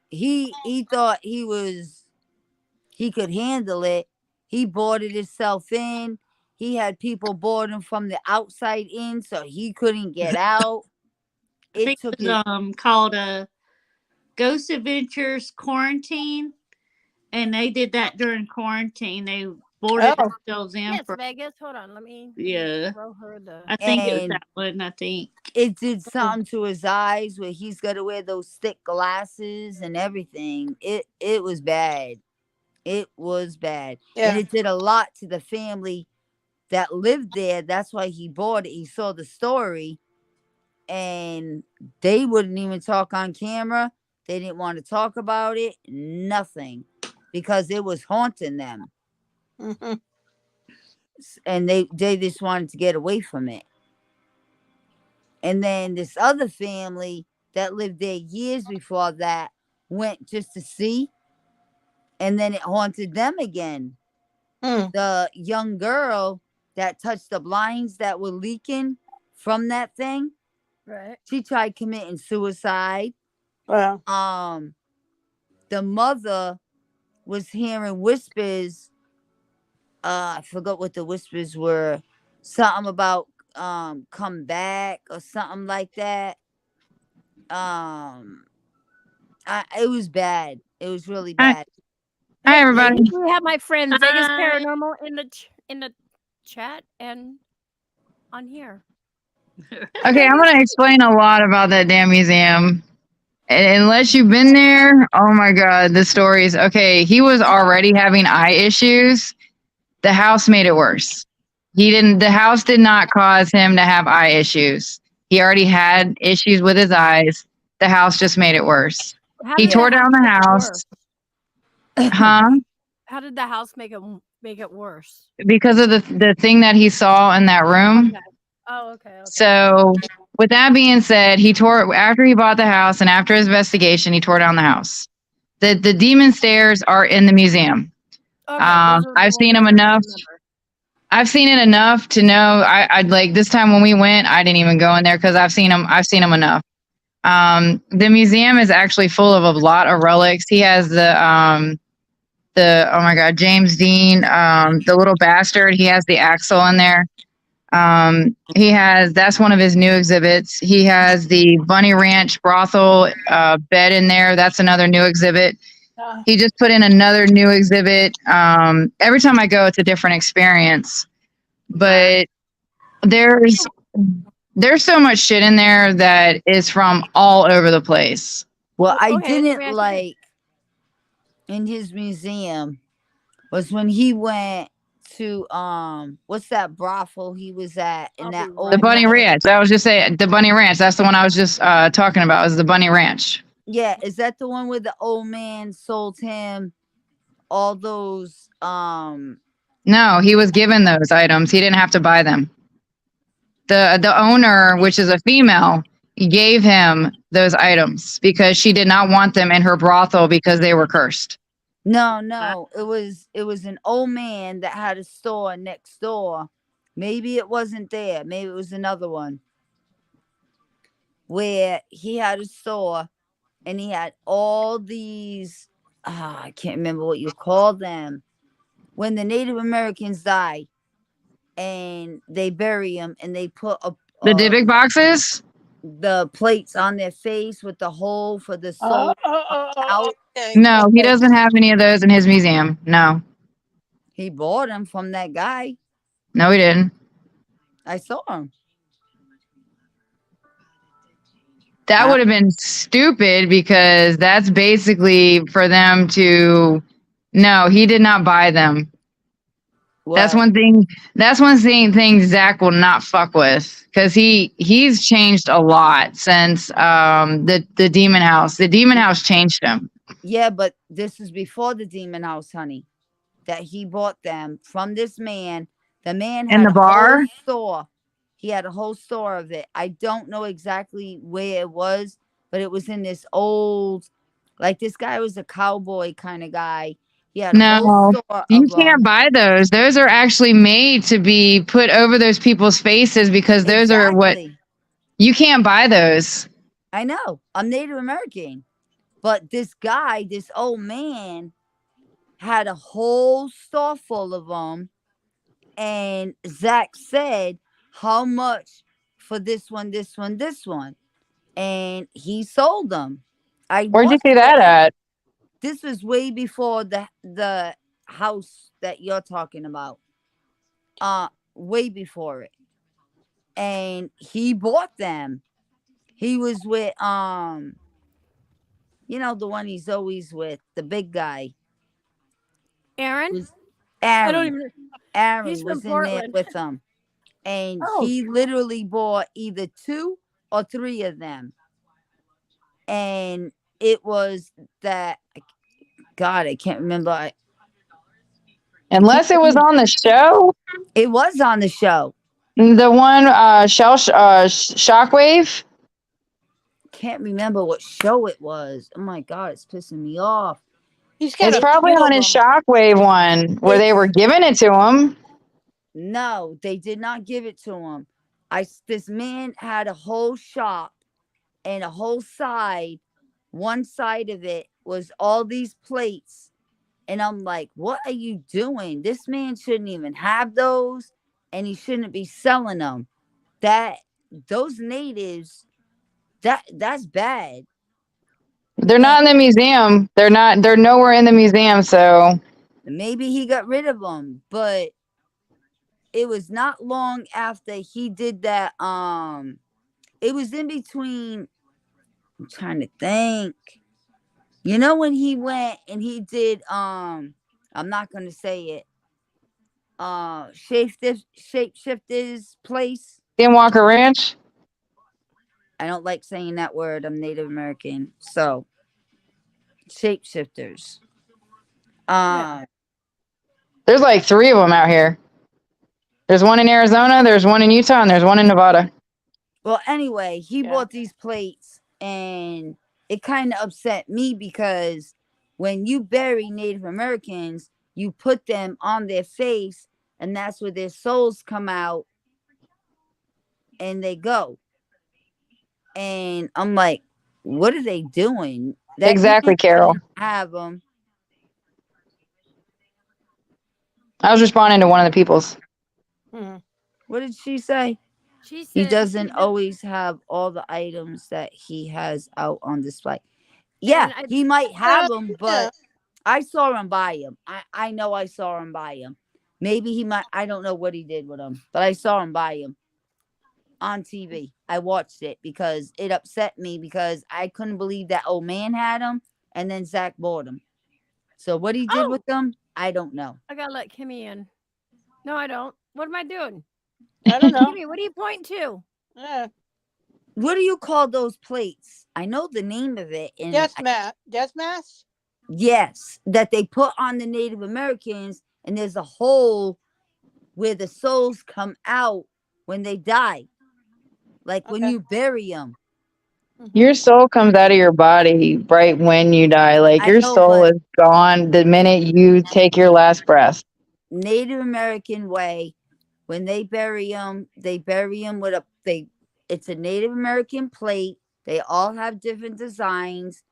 he thought he could handle it. He boarded himself in. He had people board him from the outside in, so he couldn't get out. I It think took it it. was called a Ghost Adventures Quarantine, and they did that during quarantine. They boarded Oh. themselves in Yes, for Vegas. Hold on. Let me yeah. throw her the. I think it was And that one. I think it did something to his eyes where he's got to wear those thick glasses and everything. It was bad. It was bad. And Yeah. it did a lot to the family that lived there. That's why he bought it. He saw the story and they wouldn't even talk on camera. They didn't want to talk about it. Nothing. Because it was haunting them. Hmm. And they just wanted to get away from it. And then this other family that lived there years before that went just to see. And then it haunted them again. The young girl that touched the blinds that were leaking from that thing, Right. she tried committing suicide. Wow. The mother was hearing whispers. I forgot what the whispers were. Something about come back or something like that. It was bad. It was really Hi, bad. hi Hey, everybody. we have my friend Vegas Hi. Paranormal in the chat and on here. Okay, I'm gonna explain a lot about that damn museum. And unless you've been there, oh my god, the stories. Okay, he was already having eye issues. The house made it worse. The house did not cause him to have eye issues. He already had issues with his eyes. The house just made it worse. How He did tore the down the make it house. worse? Huh? How did the house make it worse? Because of the thing that he saw in that room. Okay. Oh, okay. So, with that being said, after he bought the house and after his investigation, he tore down the house. The demon stairs are in the museum. Okay, those are the I've seen ones them I enough. remember. I've seen it enough to know. I'd like this time when we went, I didn't even go in there because I've seen them. I've seen them enough. The museum is actually full of a lot of relics. He has the oh my god, James Dean, the little bastard. He has the axle in there. That's one of his new exhibits. He has the Bunny Ranch brothel bed in there. That's another new exhibit. He just put in another new exhibit. Every time I go, it's a different experience. But there's so much shit in there that is from all over the place. Well, I Okay, didn't like in his museum was when he went to what's that brothel he was at in that The old Bunny man- Ranch. I was just saying the Bunny Ranch. That's the one I was just talking about. Is the Bunny Ranch. Yeah, is that the one where the old man sold him all those No, he was given those items. He didn't have to buy them. The owner, which is a female, gave him those items because she did not want them in her brothel because they were cursed. No, it was an old man that had a store next door. Maybe it wasn't there. Maybe it was another one where he had a store and he had all these. I can't remember what you call them. When the Native Americans die and they bury them and they put The Dybbuk boxes? The plates on their face with the hole for the soul out. No, he doesn't have any of those in his museum. No. He bought them from that guy. No, he didn't. I saw him. That would have been stupid because that's basically for them to. No, he did not buy them. That's What? one thing. That's one thing Zach will not fuck with because he's changed a lot since the Demon House. The Demon House changed him. Yeah, but this is before the Demon House, honey. That he bought them from this man. The man In had the a bar? whole store. He had a whole store of it. I don't know exactly where it was, but it was in this old, like this guy was a cowboy kind of guy. He had a whole No, store you of can't buy those. Those are actually made to be put over those people's faces because those are what Exactly. you can't buy those. I know. I'm Native American. But this guy, this old man, had a whole store full of them. And Zach said, how much for this one, this one, this one? And he sold them. Where'd you see that at? This was way before the house that you're talking about. Way before it. And he bought them. He was with you know, the one he's always with, the big guy. Aaron? Aaron. I don't even. Aaron He's was from in there Portland. with him. And Oh. he literally bought either 2 or 3 of them. And it was that, God, I can't remember. Unless it was on the show. It was on the show. The one Shockwave. Can't remember what show it was. Oh my God, it's pissing me off. He's It's probably on his Shockwave one where they were giving it to him. No, they did not give it to him. This man had a whole shop and a whole side. One side of it was all these plates. And I'm like, what are you doing? This man shouldn't even have those, and he shouldn't be selling them. Those natives, that's bad. They're not in the museum. They're nowhere in the museum, so Maybe he got rid of them, but it was not long after he did that. It was in between. I'm trying to think. You know when he went and he did I'm not gonna say it. Shapeshifter's place. Skinwalker Ranch. I don't like saying that word. I'm Native American. So shapeshifters. There's like 3 of them out here. There's one in Arizona, there's one in Utah, and there's one in Nevada. Well, anyway, he bought these plates, and it kind of upset me because when you bury Native Americans, you put them on their face, and that's where their souls come out and they go. And I'm like, what are they doing? Exactly, Carol. Have them. I was responding to one of the people's. What did she say? She said He doesn't always have all the items that he has out on display. Yeah, he might have them, but I saw him buy them. I know I saw him buy them. Maybe he might. I don't know what he did with them, but I saw him buy them on TV. I watched it because it upset me because I couldn't believe that old man had them, and then Zach bought them. So what he did with them, I don't know. I gotta let Kimmy in. No, I don't. What am I doing? I don't know. Kimmy, what are you pointing to? What do you call those plates? I know the name of it. Death mask? Yes, that they put on the Native Americans, and there's a hole where the souls come out when they die. Like when you bury them. Your soul comes out of your body right when you die. Like your soul is gone the minute you take your last breath. Native American way, when they bury them with it's a Native American plate. They all have different designs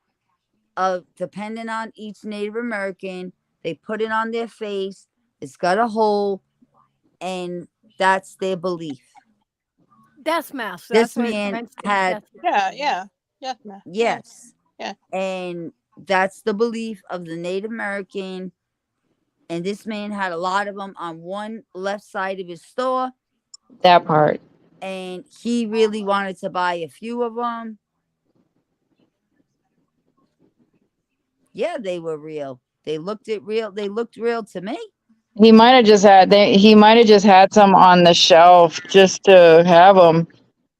of depending on each Native American. They put it on their face. It's got a hole, and that's their belief. Death mask. This man had death mask. Yes. Yeah. And that's the belief of the Native American. And this man had a lot of them on one left side of his store. That part. And he really wanted to buy a few of them. Yeah, they were real. They looked real. They looked real to me. He might have just had some on the shelf just to have them,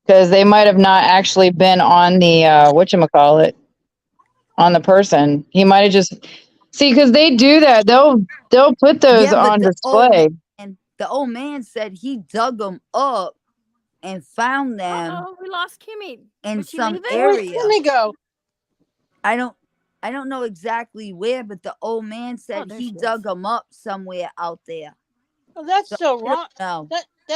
because they might have not actually been on the whatchamacallit, on the person. He might have just because they do that. They'll put those on display. The old man said he dug them up and found them. Oh, we lost Kimmy. In some Where'd area. Kimmy go? I don't know exactly where, but the old man said he dug them up somewhere out there. Well, that's so wrong. No.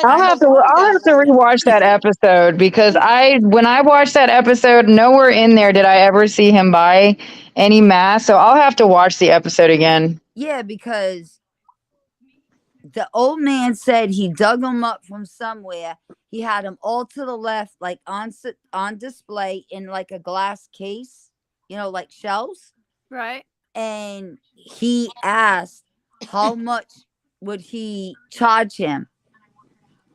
I'll have to rewatch that episode, because when I watched that episode, nowhere in there did I ever see him buy any masks. So I'll have to watch the episode again. Yeah, because the old man said he dug them up from somewhere. He had them all to the left, like on display in like a glass case, like shelves. Right. And he asked how much would he charge him.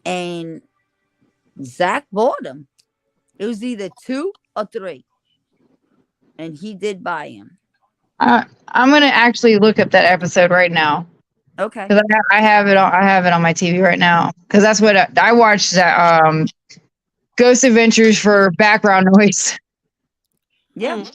And Zach bought them. It was either 2 or 3. And he did buy him. I'm gonna actually look up that episode right now. Okay. Because I have it on my TV right now. Because that's what I watched. That Ghost Adventures for background noise. Yeah.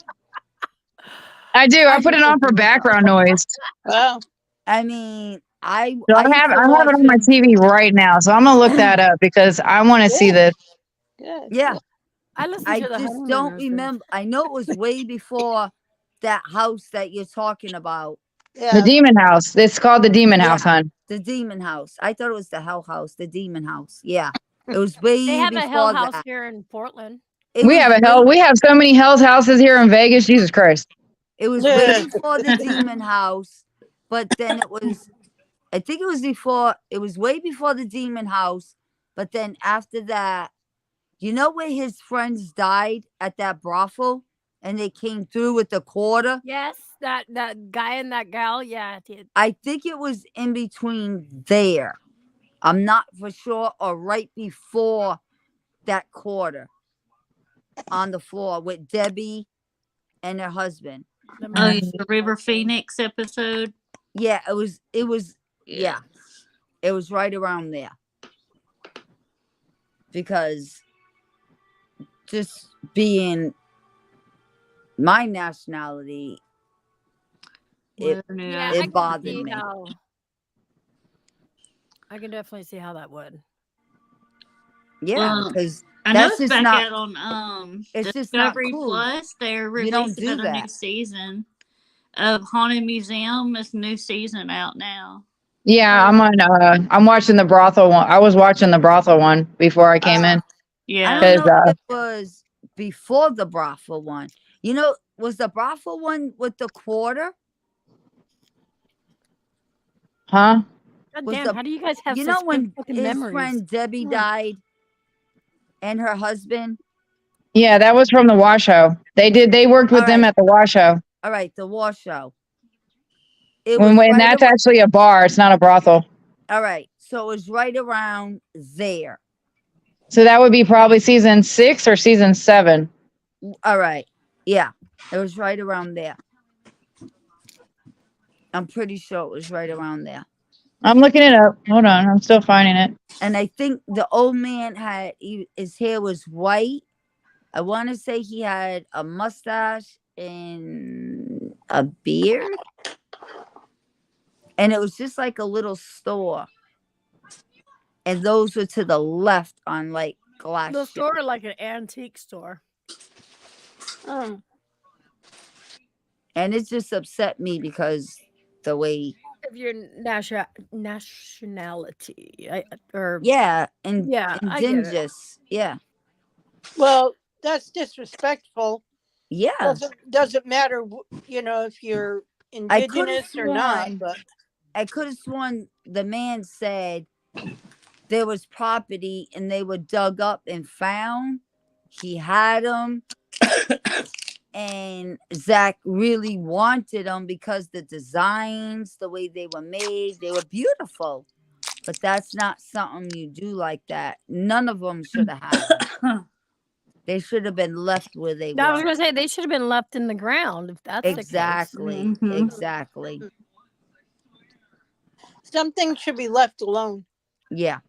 I do. I put it on for background noise. Well, I mean, I have it on my TV right now, so I'm gonna look that up because I want to see this. Good. Yeah. I listened I to the just Honeymooners don't thing. remember. I know it was way before that house that you're talking about. The Demon House. It's called the Demon House, hon. The Demon House. I thought it was the Hell House. The Demon House. Yeah. It was way They have before a Hell House that. here in Portland. We have so many Hell's houses here in Vegas. Jesus Christ. It was way before the Demon House, but then I think it was way before the Demon House, but then after that, where his friends died at that brothel and they came through with the quarter? Yes, that guy and that gal. Yeah. I think it was in between there. I'm not for sure, or right before that quarter on the floor with Debbie and her husband. Oh, the River Phoenix episode. Yeah, it was. Yeah, it was right around there. Because just being my nationality, it bothered me. I can definitely see how that would. Yeah, because I know that's it's just back not. out on It's just not Discovery cool. Plus. They're You don't releasing do another new that. season of Haunted Museum. It's a new season out now. Yeah, I'm watching the brothel one. I was watching the brothel one before I came in. Yeah. I don't know if it was before the brothel one. Was the brothel one with the quarter? Huh? God damn, how do you guys have You such know when good fucking his memories? friend Debbie died and her husband? Yeah, that was from the Wash Show. They worked with them at the Wash Show. All right, the War Show. And that's actually a bar. It's not a brothel. All right, so it was right around there. So that would be probably season 6 or season 7. All right, yeah, it was right around there. I'm pretty sure it was right around there. I'm looking it up. Hold on, I'm still finding it. And I think the old man his hair was white. I want to say he had a mustache and a beard. And it was just like a little store. And those were to the left on like glass. The store like an antique store. And it just upset me because the way. Of your nationality, indigenous. Yeah. Well, that's disrespectful. Yeah. Doesn't matter, if you're indigenous or not. But I could have sworn the man said there was property and they were dug up and found. He had them. and Zach really wanted them because the designs, the way they were made, they were beautiful. But that's not something you do like that. None of them should have had them. They should have been left where they I was were. gonna say they should have been left in the ground if that's Exactly. Mhm. Exactly. Some things should be left alone. Yeah.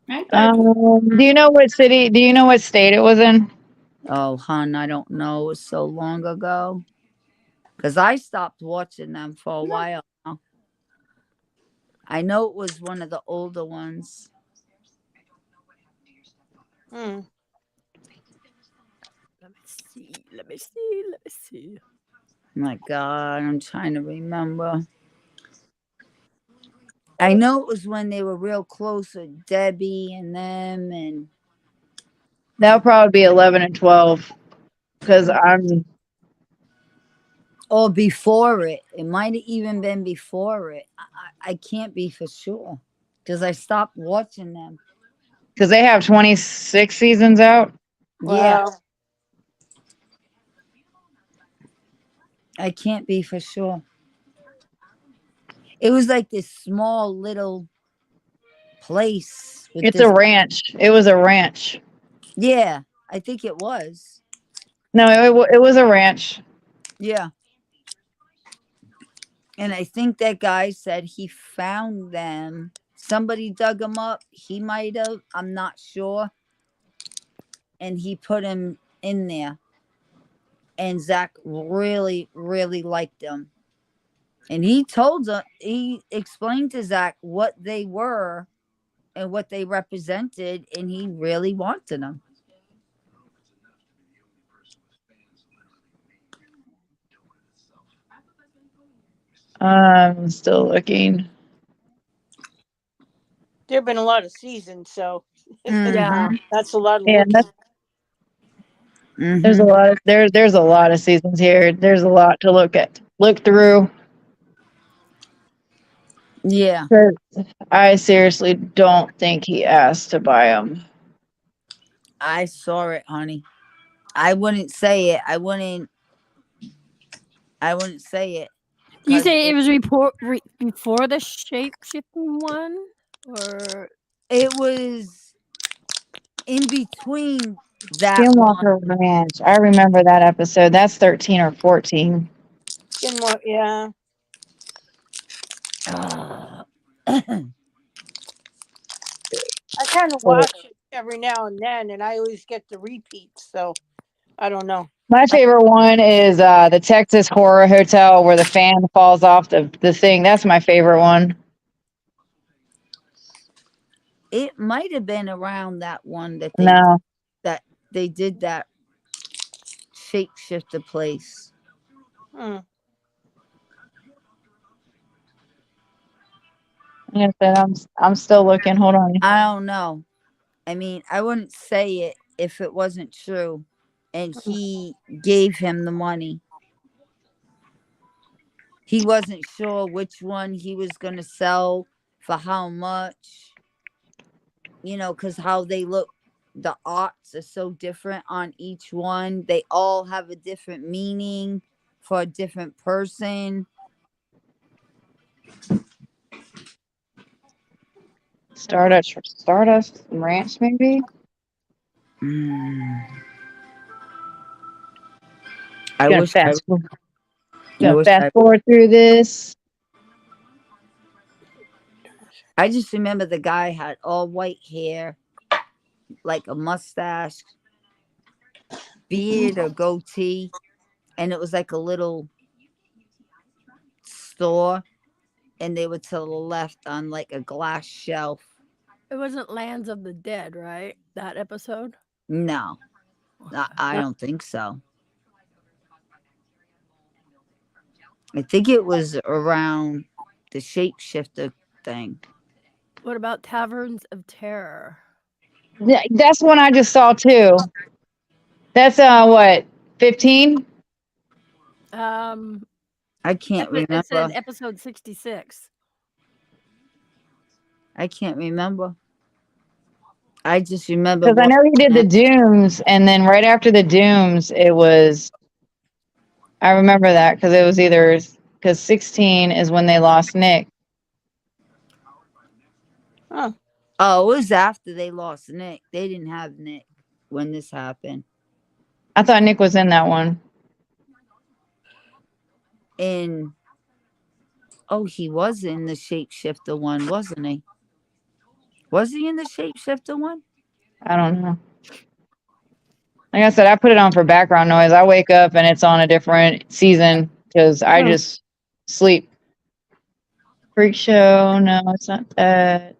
Do you know what city? Do you know what state it was in? Oh, hon, I don't know. It was so long ago. Because I stopped watching them for a while now. I know it was one of the older ones. Hmm. Let me see. Let me see. Let me see. My God, I'm trying to remember. I know it was when they were real close with Debbie and them, and That'll probably be 11 and 12. Because I'm. or before it. It might have even been before it. I can't be for sure because I stopped watching them. Because they have 26 seasons out. Yeah, Wow. I can't be for sure. It was like this small little place with It's this. a ranch. It was a ranch. Yeah, I think it was. No, it was a ranch. Yeah. And I think that guy said he found them. Somebody dug them up. He might have. I'm not sure. And he put him in there. And Zach really, really liked them. And he explained to Zach what they were and what they represented. And he really wanted them. I'm still looking. There have been a lot of seasons, so Yeah. that's a lot of Yeah, looking. there's a lot of there's a lot of seasons here. There's a lot to look through. Yeah. I seriously don't think he asked to buy them. I saw it, honey. I wouldn't say it. I wouldn't say it. You say it was before the shape shifting one, or it was in between that Skinwalker one. Ranch. I remember that episode. That's 13 or 14. Yeah. I kind of watch it every now and then, and I always get the repeats. So I don't know. My favorite one is the Texas Horror Hotel where the fan falls off the thing. That's my favorite one. It might have been around that one that they did that shapeshifter place. Hmm. Like I said, I'm still looking. Hold on. I don't know. I mean, I wouldn't say it if it wasn't true. And he gave him the money. He wasn't sure which one he was going to sell for how much. You know, because how they look, the arts are so different on each one. They all have a different meaning for a different person. Stardust Ranch, maybe? I wish fast forward through this. I just remember the guy had all white hair, like a mustache, beard or goatee, and it was like a little store, and they were to the left on like a glass shelf. it wasn't Lands of the Dead, right? That episode? No, I don't think so. I think it was around the shapeshifter thing. What about Taverns of Terror? That's one I just saw too. That's what, 15? I can't remember. It said episode 66. I can't remember. I just remember Because I know he did the Dooms, and then right after the Dooms, it was I remember that because it was either because 16 is when they lost Nick. Oh, Oh, it was after they lost Nick. They didn't have Nick when this happened. I thought Nick was in that one. And oh, he was in the shapeshifter one, wasn't he? Was he in the shapeshifter one? I don't know. Like I said, I put it on for background noise. I wake up and it's on a different season because I just sleep. Freak Show? No, it's not that.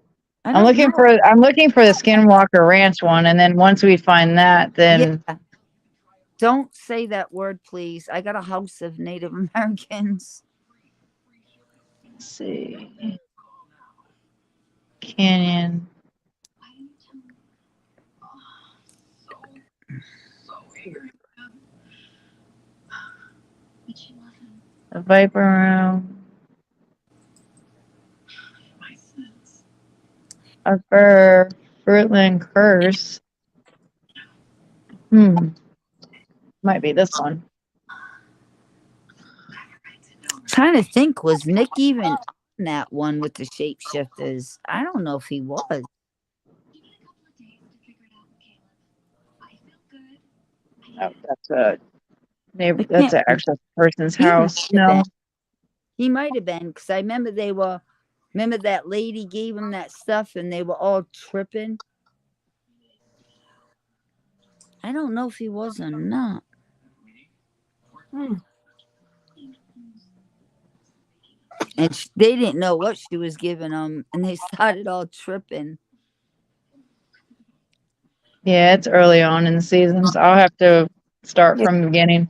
I'm looking for the Skinwalker Ranch one, and then once we find that, then yeah. Don't say that word, please. I got a house of Native Americans. Let's see. Canyon. The Viper Room. A Fruitland Curse. Might be this one. Trying to think, was Nick even on that one with the shapeshifters? I don't know if he was. Oh, that's a neighbor. That's an actual person's house. No, he might have been because I remember they were. Remember that lady gave him that stuff and they were all tripping. I don't know if he was or not. And they didn't know what she was giving them, and they started all tripping. yeah, it's early on in the seasons. I'll have to start from the beginning.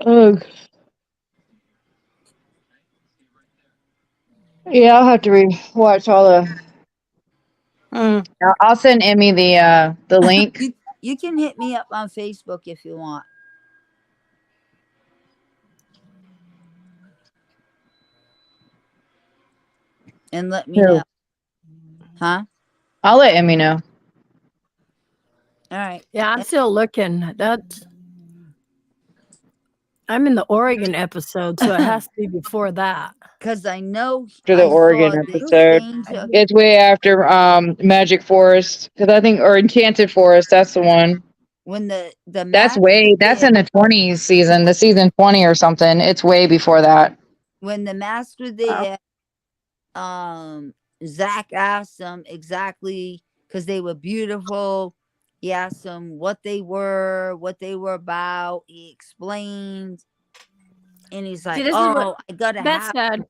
Ugh. Yeah, I'll have to watch all the. I'll send Emmy the link. You can hit me up on Facebook if you want. And let me know. Huh? I'll let Emmy know. All right. Yeah, I'm still looking. I'm in the Oregon episode, so it has to be before that. Because I know After the Oregon episode, it's way after Magic Forest. Because I think, or Enchanted Forest, that's the one. When that's in the 20s season, the season 20 or something. It's way before that. When the masks were there, Zach asked them exactly because they were beautiful. He asked them what they were about. He explained, and he's like, "Oh, I gotta have." Said.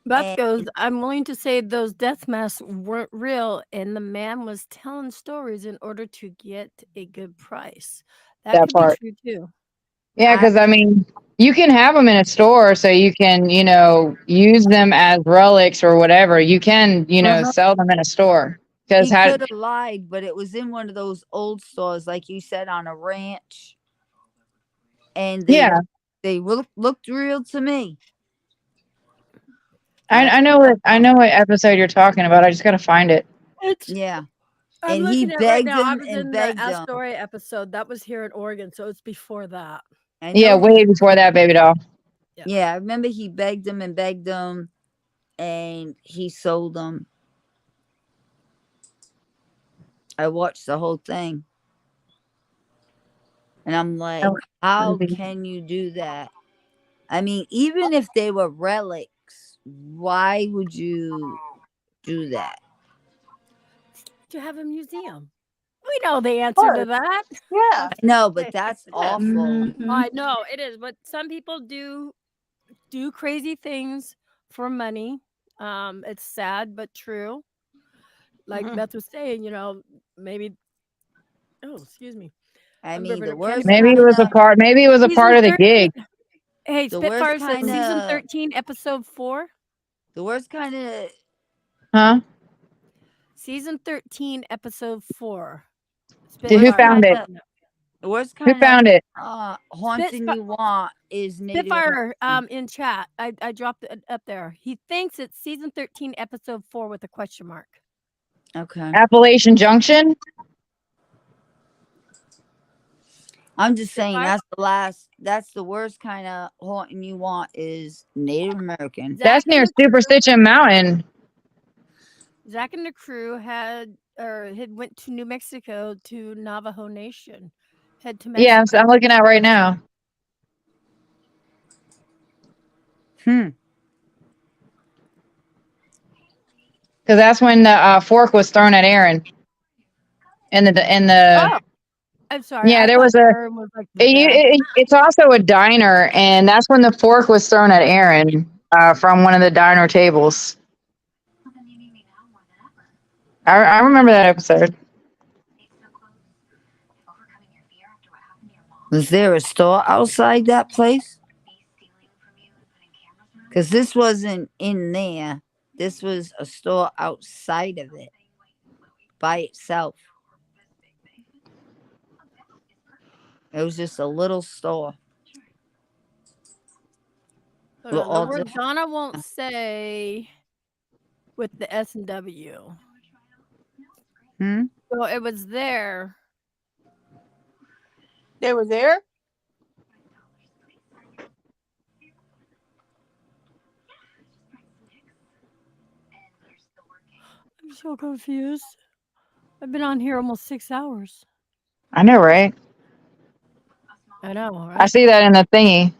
Beth goes, I'm willing to say those death masks weren't real, and the man was telling stories in order to get a good price. That could part. be true too. Yeah, because I mean, you can have them in a store, so you can, use them as relics or whatever. You can, sell them in a store. He could have lied, but it was in one of those old stores, like you said, on a ranch. And they looked real to me. I know what episode you're talking about. I just gotta find it. I'm looking at right now. I was in the Astoria episode. That was here in Oregon, so it's before that. Yeah, way before that, baby doll. Yeah, I remember he begged them, and he sold them. I watched the whole thing. And I'm like, how can you do that? I mean, even if they were relics, why would you do that? To have a museum. We know the answer to that. Yeah. No, but that's awful. I know it is, but some people do crazy things for money. It's sad but true. Like Beth was saying, maybe. Oh, excuse me. I mean, the worst. Maybe it was a part. Maybe it was a part of the gig. Hey, Spitfire said season 13, episode 4. The worst kind of. Huh? Season 13, episode 4. Who found it? The worst kind Who found it? Haunting you want is Native Spitfire in chat. I dropped it up there. He thinks it's season 13, episode 4 with a question mark. Okay. Appalachian Junction. I'm just saying I- that's the worst kind of haunting you want is Native American. That's near Superstition Mountain. Zach and the crew had went to New Mexico to Navajo Nation. Head to Mexico. Yeah, I'm looking at right now. Because that's when the fork was thrown at Aaron. In the. Oh, I'm sorry. Yeah, I there thought was Aaron was like the bad. it's also a diner, and that's when the fork was thrown at Aaron from one of the diner tables. I remember that episode. Was there a store outside that place? Because this wasn't in there. This was a store outside of it by itself. It was just a little store. Hold on, the word Donna won't say with the S and W. So it was there. They were there? I'm so confused. I've been on here almost 6 hours. I know, right? I know, right? I see that in the thingy.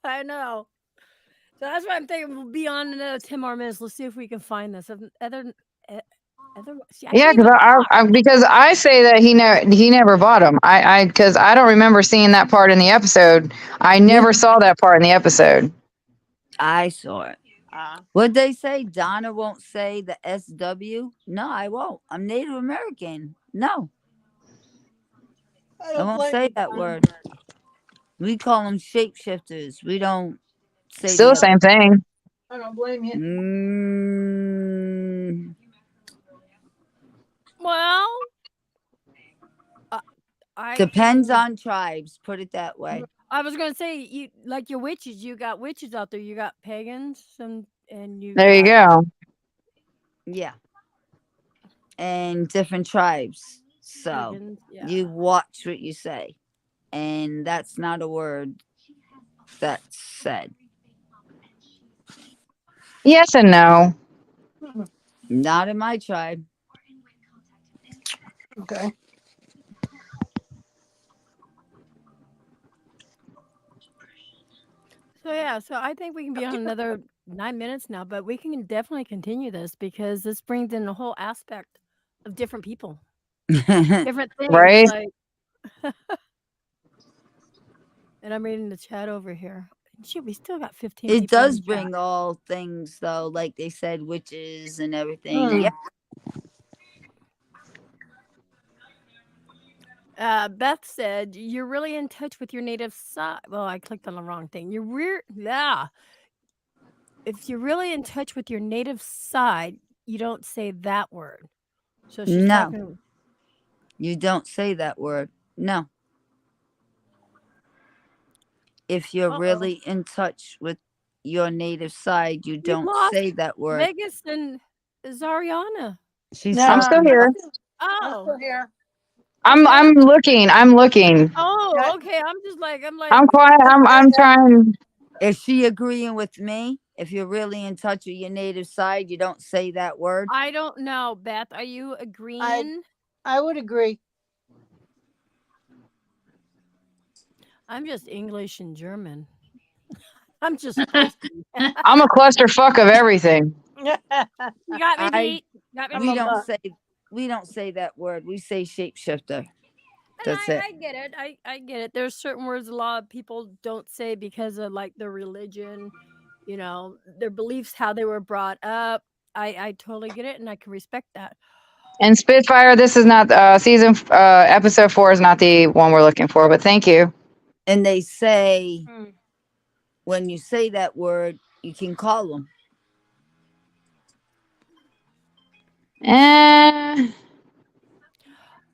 I know. So that's why I'm thinking we'll be on another 10 more minutes. Let's see if we can find this. Yeah, because I say that he never bought them. Because I don't remember seeing that part in the episode. I never saw that part in the episode. I saw it. What'd they say? Donna won't say the SW? No, I won't. I'm Native American. No. I won't say that word. We call them shapeshifters. We don't say Still the same thing. I don't blame you. Well, depends on tribes. Put it that way. I was gonna say, you like your witches. You got witches out there. You got pagans, and you. There you go. Yeah. And different tribes. So Pagans, yeah. you watch what you say, and that's not a word that's said. Yes and no. Not in my tribe. Okay. So yeah, so I think we can be on another 9 minutes now, but we can definitely continue this because this brings in a whole aspect of different people, different things. Right. Like, and I'm reading the chat over here. Shit, we still got 15. It people in does the bring chat. all things though, like they said, witches and everything. Yeah. Beth said, "You're really in touch with your native side." Well, I clicked on the wrong thing. If you're really in touch with your native side, you don't say that word. So she's talking. You don't say that word. No. If you're really in touch with your native side, you don't say that word. Vegas and Zariana. I'm still here. Oh, I'm still here. I'm looking. Oh, okay. I'm like. I'm quiet. I'm trying. Is she agreeing with me? If you're really in touch with your native side, you don't say that word. I don't know, Beth. Are you agreeing? I would agree. I'm just English and German. I'm just. I'm a clusterfuck of everything. You got me beat. We don't say that word. We say shapeshifter. That's it. I get it. I get it. There's certain words a lot of people don't say because of like their religion, their beliefs, how they were brought up. I totally get it, and I can respect that. And Spitfire, this is not episode 4 is not the one we're looking for, but thank you. And they say when you say that word, you can call them.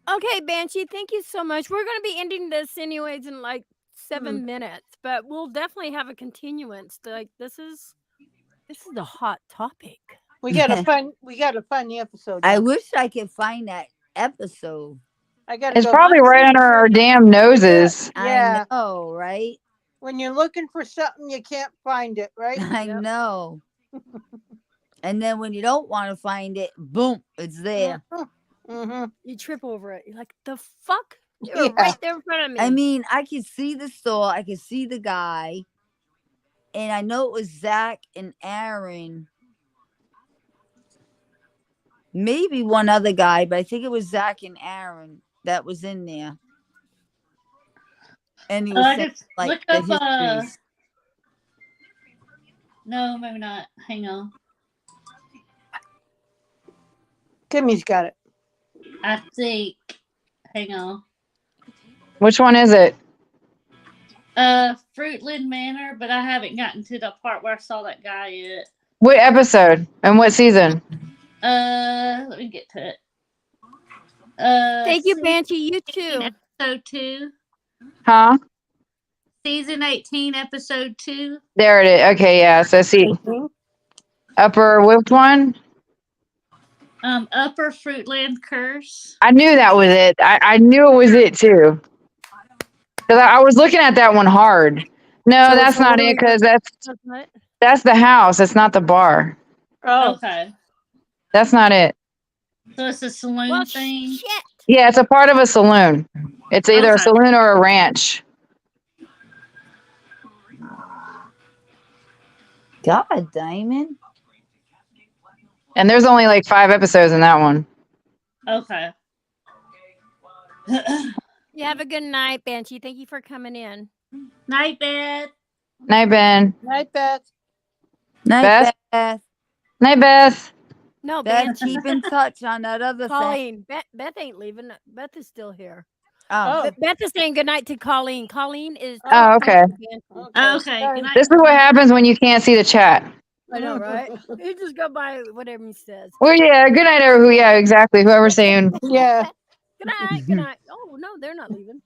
Okay, Banshee, thank you so much. We're going to be ending this anyways in like 7 minutes, but we'll definitely have a continuance. Like this is a hot topic. We gotta find the episode. I now. wish I could find that episode. I gotta It's go. probably right under our damn noses. Yeah. I know, right? When you're looking for something, you can't find it, right? I know. And then when you don't want to find it, boom, it's there. Mm-hmm. You trip over it. You're like, the fuck? You're right there in front of me. I mean, I could see the store, I could see the guy, and I know it was Zach and Aaron. Maybe one other guy, but I think it was Zach and Aaron that was in there. And he was saying, like, look the up, histories. No, maybe not. Hang on. Kimmy's got it. I think. Hang on. Which one is it? Fruitland Manor, but I haven't gotten to the part where I saw that guy yet. What episode and what season? Let me get to it. Thank you, Banshee. You too. Episode 2. Huh? Season 18, episode 2. There it is. Okay, yeah. So see, upper which one? Upper Fruitland Curse. I knew that was it. I knew it was it too. Because I was looking at that one hard. No, So that's it's not literally it. Because That's not it? that's the house. It's not the bar. Oh, Okay. That's not it. So it's a saloon Well, thing. shit. Yeah, it's a part of a saloon. It's either a Okay. saloon or a ranch. God, Diamond. And there's only like 5 episodes in that one. Okay. You have a good night, Banshee. Thank you for coming in. Night, Beth. Night, Ben. night, Beth. Night, Beth? Beth. Night, Beth. No, Beth, Banshee. keep in touch on that other thing. Colleen. Beth ain't leaving. Beth is still here. Oh, Beth is saying good night to Colleen. Colleen is. Oh, okay. Okay. Good night. This is what happens when you can't see the chat. I know, right? You just go by whatever he says. Well, yeah. Good night, everyone. Yeah, exactly. Whoever's saying. Yeah. Good night. Good night. Oh no, they're not leaving.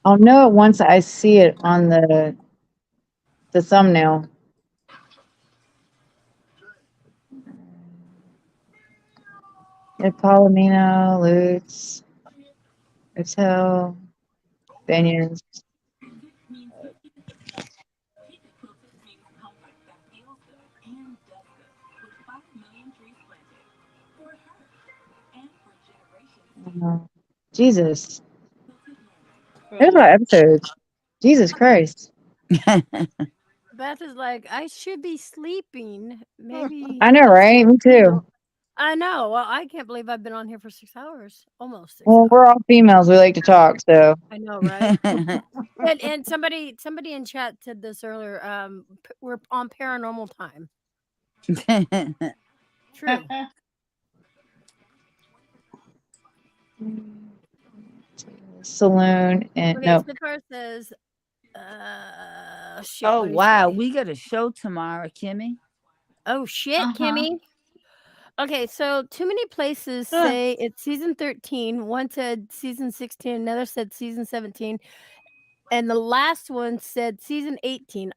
I'll know it once I see it on the thumbnail. Palomino, Lutz, Hotel, Banyans. Jesus. There's a lot of episodes. Jesus Christ. Beth is like, I should be sleeping. Maybe. I know, right? Me too. I know. Well, I can't believe I've been on here for 6 hours. Almost 6 Well, hours. we're all females. We like to talk, so. I know, right? and somebody in chat said this earlier. We're on paranormal time. True. Saloon and Okay, no. Spitfire says, shit. oh what did he wow, say? we got a show tomorrow, Kimmy. Oh shit, Uh-huh. Kimmy. Okay, so too many places Huh. say it's season 13. One said season 16, another said season 17, and the last one said season 18.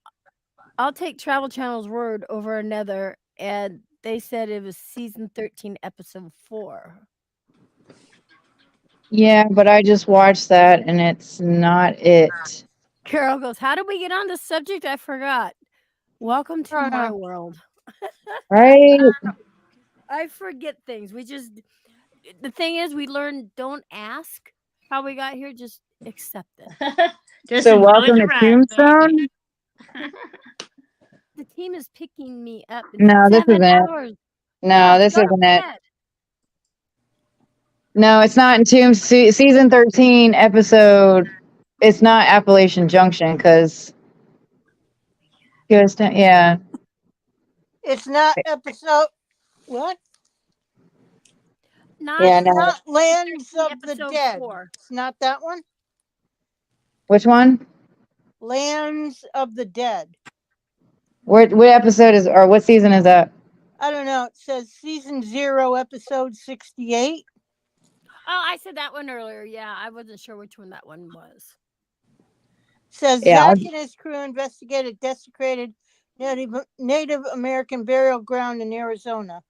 I'll take Travel Channel's word over another, and they said it was season 13, episode 4. Yeah, but I just watched that and it's not it. Carol goes, how did we get on the subject? I forgot. Welcome to my world. Right? I forget things. The thing is, we learn, don't ask how we got here, just accept it. Just So enjoy welcome the to ride, Tombstone? baby. The team is picking me up in No, this 7 isn't it. hours. No, this go to isn't it. bed. No, it's not in season 13 episode. It's not Appalachian Junction because yeah. It's not episode. What? Not, Yeah, It's no. not Lands of the episode Dead. 4. It's not that one. Which one? Lands of the Dead. What episode is or what season is that? I don't know. It says season 0, episode 68. Oh, I said that one earlier. Yeah, I wasn't sure which one that one was. Says Yeah. Zach and his crew investigated desecrated Native American burial ground in Arizona.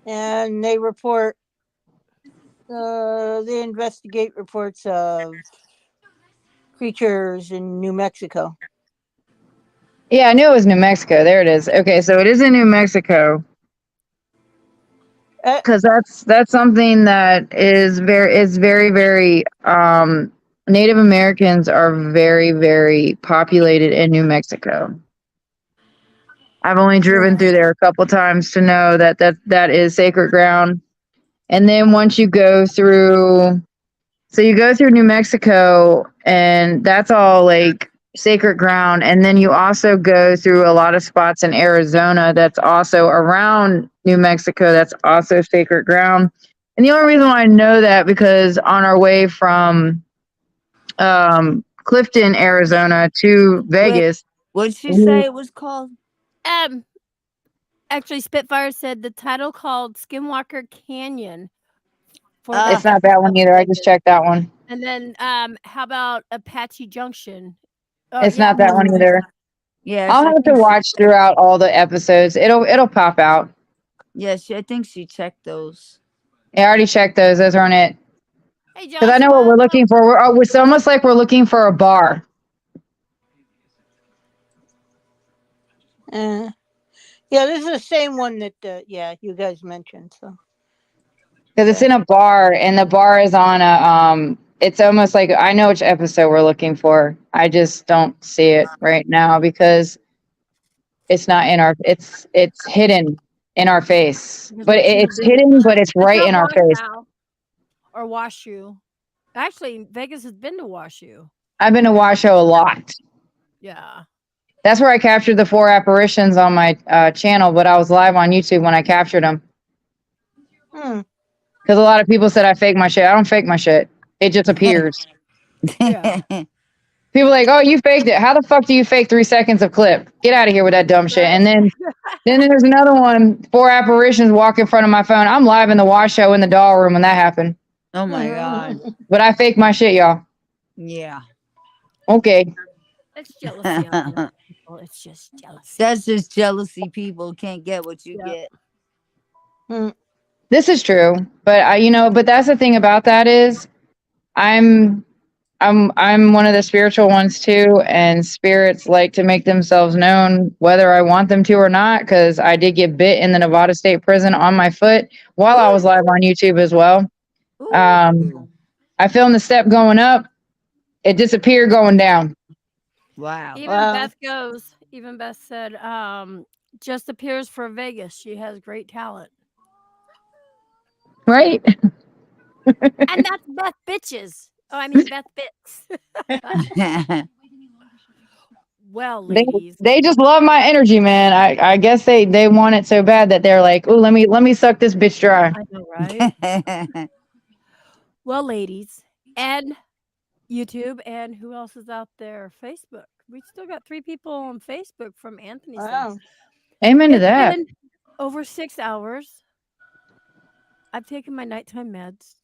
And they report, they investigate reports of creatures in New Mexico. Yeah, I knew it was New Mexico. There it is. Okay, so it is in New Mexico. Because that's something that is very Native Americans are very, very populated in New Mexico. I've only driven through there a couple times to know that is sacred ground. And then once you go through, so you go through New Mexico, and that's all like sacred ground. And then you also go through a lot of spots in Arizona that's also around New Mexico that's also sacred ground. And the only reason why I know that because on our way from Clifton, Arizona to Vegas. What did she say it was called? Actually, Spitfire said the title called Skinwalker Canyon. It's not that one either. I just checked that one. And then, how about Apache Junction? Oh, It's not that one either. Yeah, I'll have to watch throughout all the episodes. It'll pop out. Yes, I think she checked those. Yeah, I already checked those. Those aren't it. Hey, because I know what we're looking for. It's almost like we're looking for a bar. Yeah, this is the same one that you guys mentioned. So Because it's in a bar, and the bar is on a it's almost like I know which episode we're looking for. I just don't see it right now because it's not in our it's hidden in our face. But it's hidden, but it's right in our face. Or Washoe. Actually, Vegas has been to Washoe. I've been to Washoe a lot. Yeah. That's where I captured the 4 apparitions on my channel, but I was live on YouTube when I captured them. Because a lot of people said I fake my shit. I don't fake my shit. It just appears. Yeah. People are like, oh, you faked it. How the fuck do you fake 3 seconds of clip? Get out of here with that dumb shit. And then there's another one, 4 apparitions walk in front of my phone. I'm live in the Washoe in the doll room when that happened. Oh my God. But I fake my shit, y'all. Yeah. Okay. It's jealousy on people. It's just jealousy. That's just jealousy. People can't get what you get. This is true, but but that's the thing about that is, I'm one of the spiritual ones too, and spirits like to make themselves known whether I want them to or not. Because I did get bit in the Nevada State Prison on my foot while I was live on YouTube as well. I filmed the step going up, it disappeared going down. Wow. Even Beth said, just appears for Vegas. She has great talent. Right? And that's Beth Bitches. Oh, I mean Beth Bits. Well, ladies. They just love my energy, man. I guess they want it so bad that they're like, oh, let me suck this bitch dry. I know, right? Well, ladies, and YouTube, and who else is out there? Facebook. We still got 3 people on Facebook from Anthony's. Wow. Amen to that. Been over 6 hours. I've taken my nighttime meds.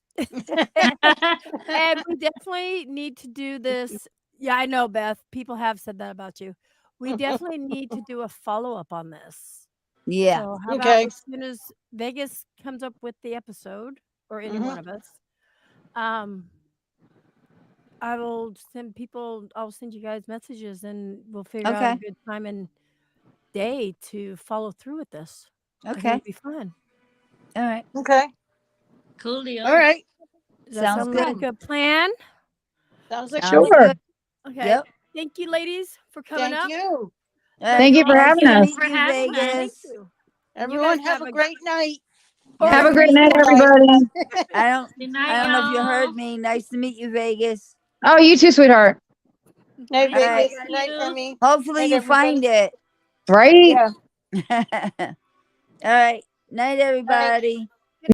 And we definitely need to do this. Yeah, I know, Beth. People have said that about you. We definitely need to do a follow-up on this. Yeah. So how about as soon as Vegas comes up with the episode, or any one of us, I will send people. I'll send you guys messages, and we'll figure out a good time and day to follow through with this. Okay. It'll be fun. All right. Okay. Cool deal. All right. Sounds like good. a good plan. Sounds like Sounds sure. good. Okay. Yep. Thank you, ladies, for coming up. Thank you. Thank you for having us. Thank you. Everyone have a great night. Have a great night, everybody. I don't night, know if you y'all. heard me. Nice to meet you, Vegas. Oh, you too, sweetheart. Night, All right. Vegas. Night, Emmy. Hopefully Night, you everybody. find it. Right? Yeah. All right. Night, everybody.